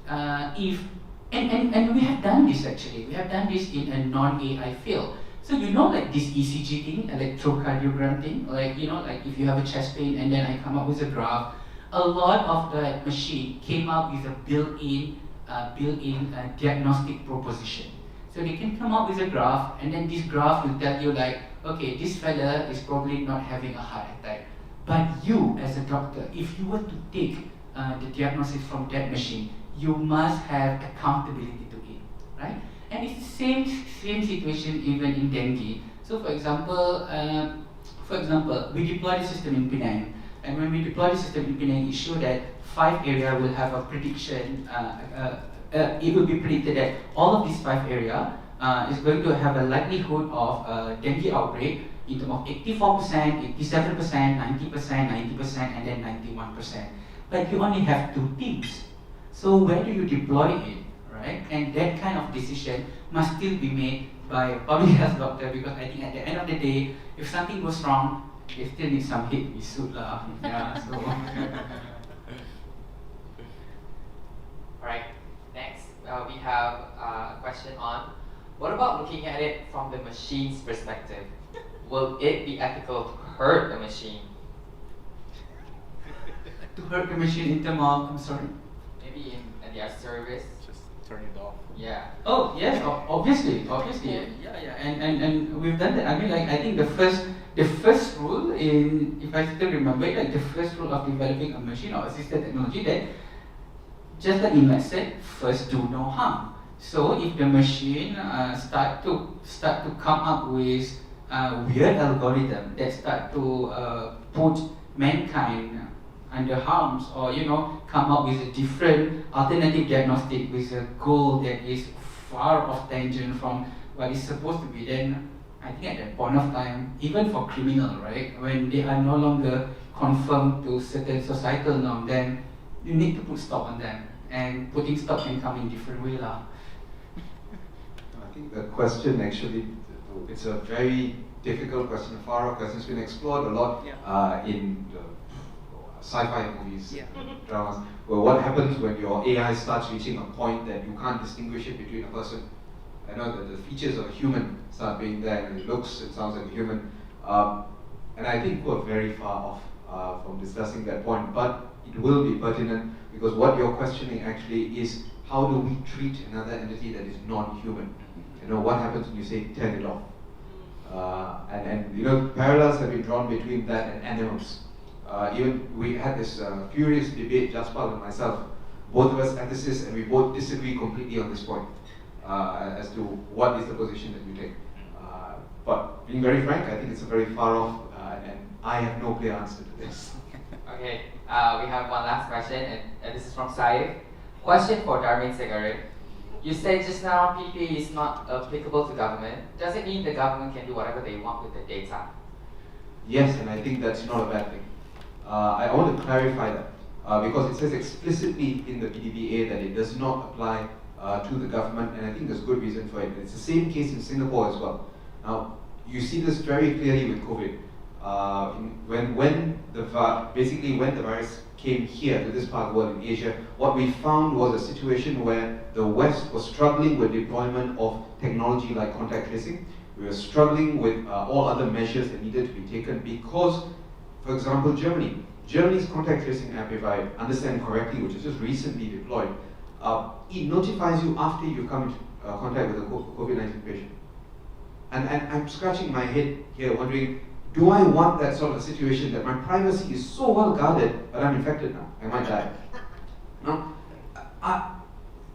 and we have done this actually. We have done this in a non-AI field. So like this ECG thing, electrocardiogram thing, like like if you have a chest pain and then I come up with a graph. A lot of the machine came up with a built-in diagnostic proposition. So they can come up with a graph, and then this graph will tell you like, okay, this fella is probably not having a heart attack. But you, as a doctor, if you were to take the diagnosis from that machine, you must have accountability to it, right? And it's the same situation even in dengue. So for example, we deploy the system in Penang. And when we deploy the system in Penang, it showed that 5 areas will have a prediction. It will be predicted that all of these 5 areas is going to have a likelihood of dengue outbreak in terms of 84%, 87%, 90%, 90%, and then 91%. But you only have 2 teams. So where do you deploy it, right? And that kind of decision must still be made by a public health doctor, because I think at the end of the day, if something goes wrong, they still need some hit with suit lah. Yeah, so.
Alright, next we have a question on, what about looking at it from the machine's perspective? Will it be ethical to hurt the machine?
To hurt the machine in terms of, I'm sorry?
Maybe in their service?
Just turn it off.
Yeah.
Oh, yes, obviously. Yeah. And we've done that. I mean, like, I think the first rule in, if I still remember it, like the first rule of developing a machine or assisted technology, that just like Imat said, first do no harm. So if the machine start to come up with weird algorithm that start to put mankind under harms, or come up with a different alternative diagnostic with a goal that is far off tangent from what is supposed to be, then I think at that point of time, even for criminal, right, when they are no longer conformed to certain societal norm, then you need to put stop on them. And putting stop can come in different way lah.
I think the question actually, it's a very difficult question, far off question. It's been explored a lot in sci-fi movies, dramas, where what happens when your AI starts reaching a point that you can't distinguish it between a person I know that the features of a human start being there, and it looks, it sounds like a human. And I think we're very far off from discussing that point, but it will be pertinent because what you're questioning actually is how do we treat another entity that is non-human? You know, what happens when you say turn it off? And you know, parallels have been drawn between that and animals. Even we had this furious debate, Jaspal and myself, both of us ethicists, and we both disagree completely on this point as to what is the position that you take. But being very frank, I think it's a very far off, and I have no clear answer to this.
Okay, we have one last question, and this is from Saif. Question for Darwin Segare. You said just now PPA is not applicable to government. Does it mean the government can do whatever they want with the data?
Yes, and I think that's not a bad thing. I want to clarify that because it says explicitly in the PDPA that it does not apply to the government, and I think there's good reason for it. It's the same case in Singapore as well. Now, you see this very clearly with COVID. When the virus came here to this part of the world in Asia, what we found was a situation where the West was struggling with deployment of technology like contact tracing. We were struggling with all other measures that needed to be taken because, for example, Germany's contact tracing app, if I understand correctly, which is just recently deployed, it notifies you after you come into contact with a COVID-19 patient. And I'm scratching my head here wondering, do I want that sort of a situation that my privacy is so well guarded, but I'm infected now, I might die? No?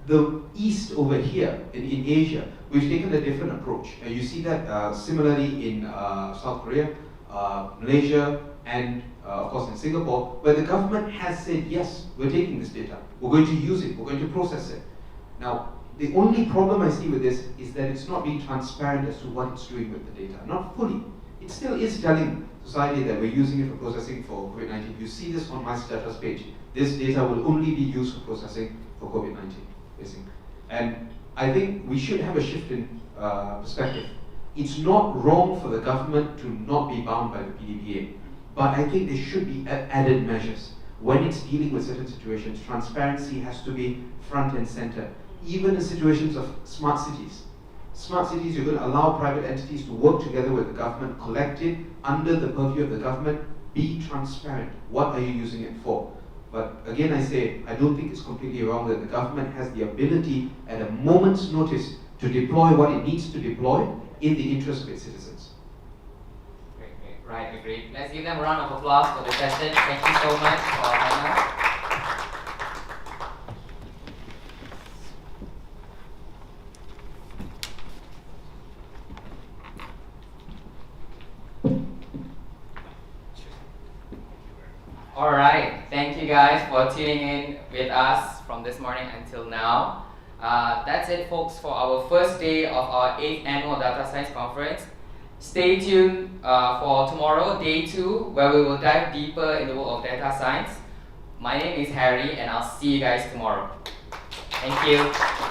The East over here, in Asia, we've taken a different approach. And you see that similarly in South Korea, Malaysia, and of course in Singapore, where the government has said, yes, we're taking this data, we're going to use it, we're going to process it. Now, the only problem I see with this is that it's not being transparent as to what it's doing with the data, not fully. It still is telling society that we're using it for processing for COVID-19. You see this on MyStata's page. This data will only be used for processing for COVID-19, basically. And I think we should have a shift in perspective. It's not wrong for the government to not be bound by the PDPA, but I think there should be added measures. When it's dealing with certain situations, transparency has to be front and center. Even in situations of smart cities. Smart cities, you're going to allow private entities to work together with the government, collect it under the purview of the government, be transparent. What are you using it for? But again, I say, I don't think it's completely wrong that the government has the ability at a moment's notice to deploy what it needs to deploy in the interest of its citizens.
Great. Right, agreed. Let's give them a round of applause for the session. Thank you so much for Hannah. Alright, thank you guys for tuning in with us from this morning until now. That's it folks for our first day of our 8th Annual Data Science Conference. Stay tuned for tomorrow, day 2, where we will dive deeper in the world of data science. My name is Harry and I'll see you guys tomorrow. Thank you.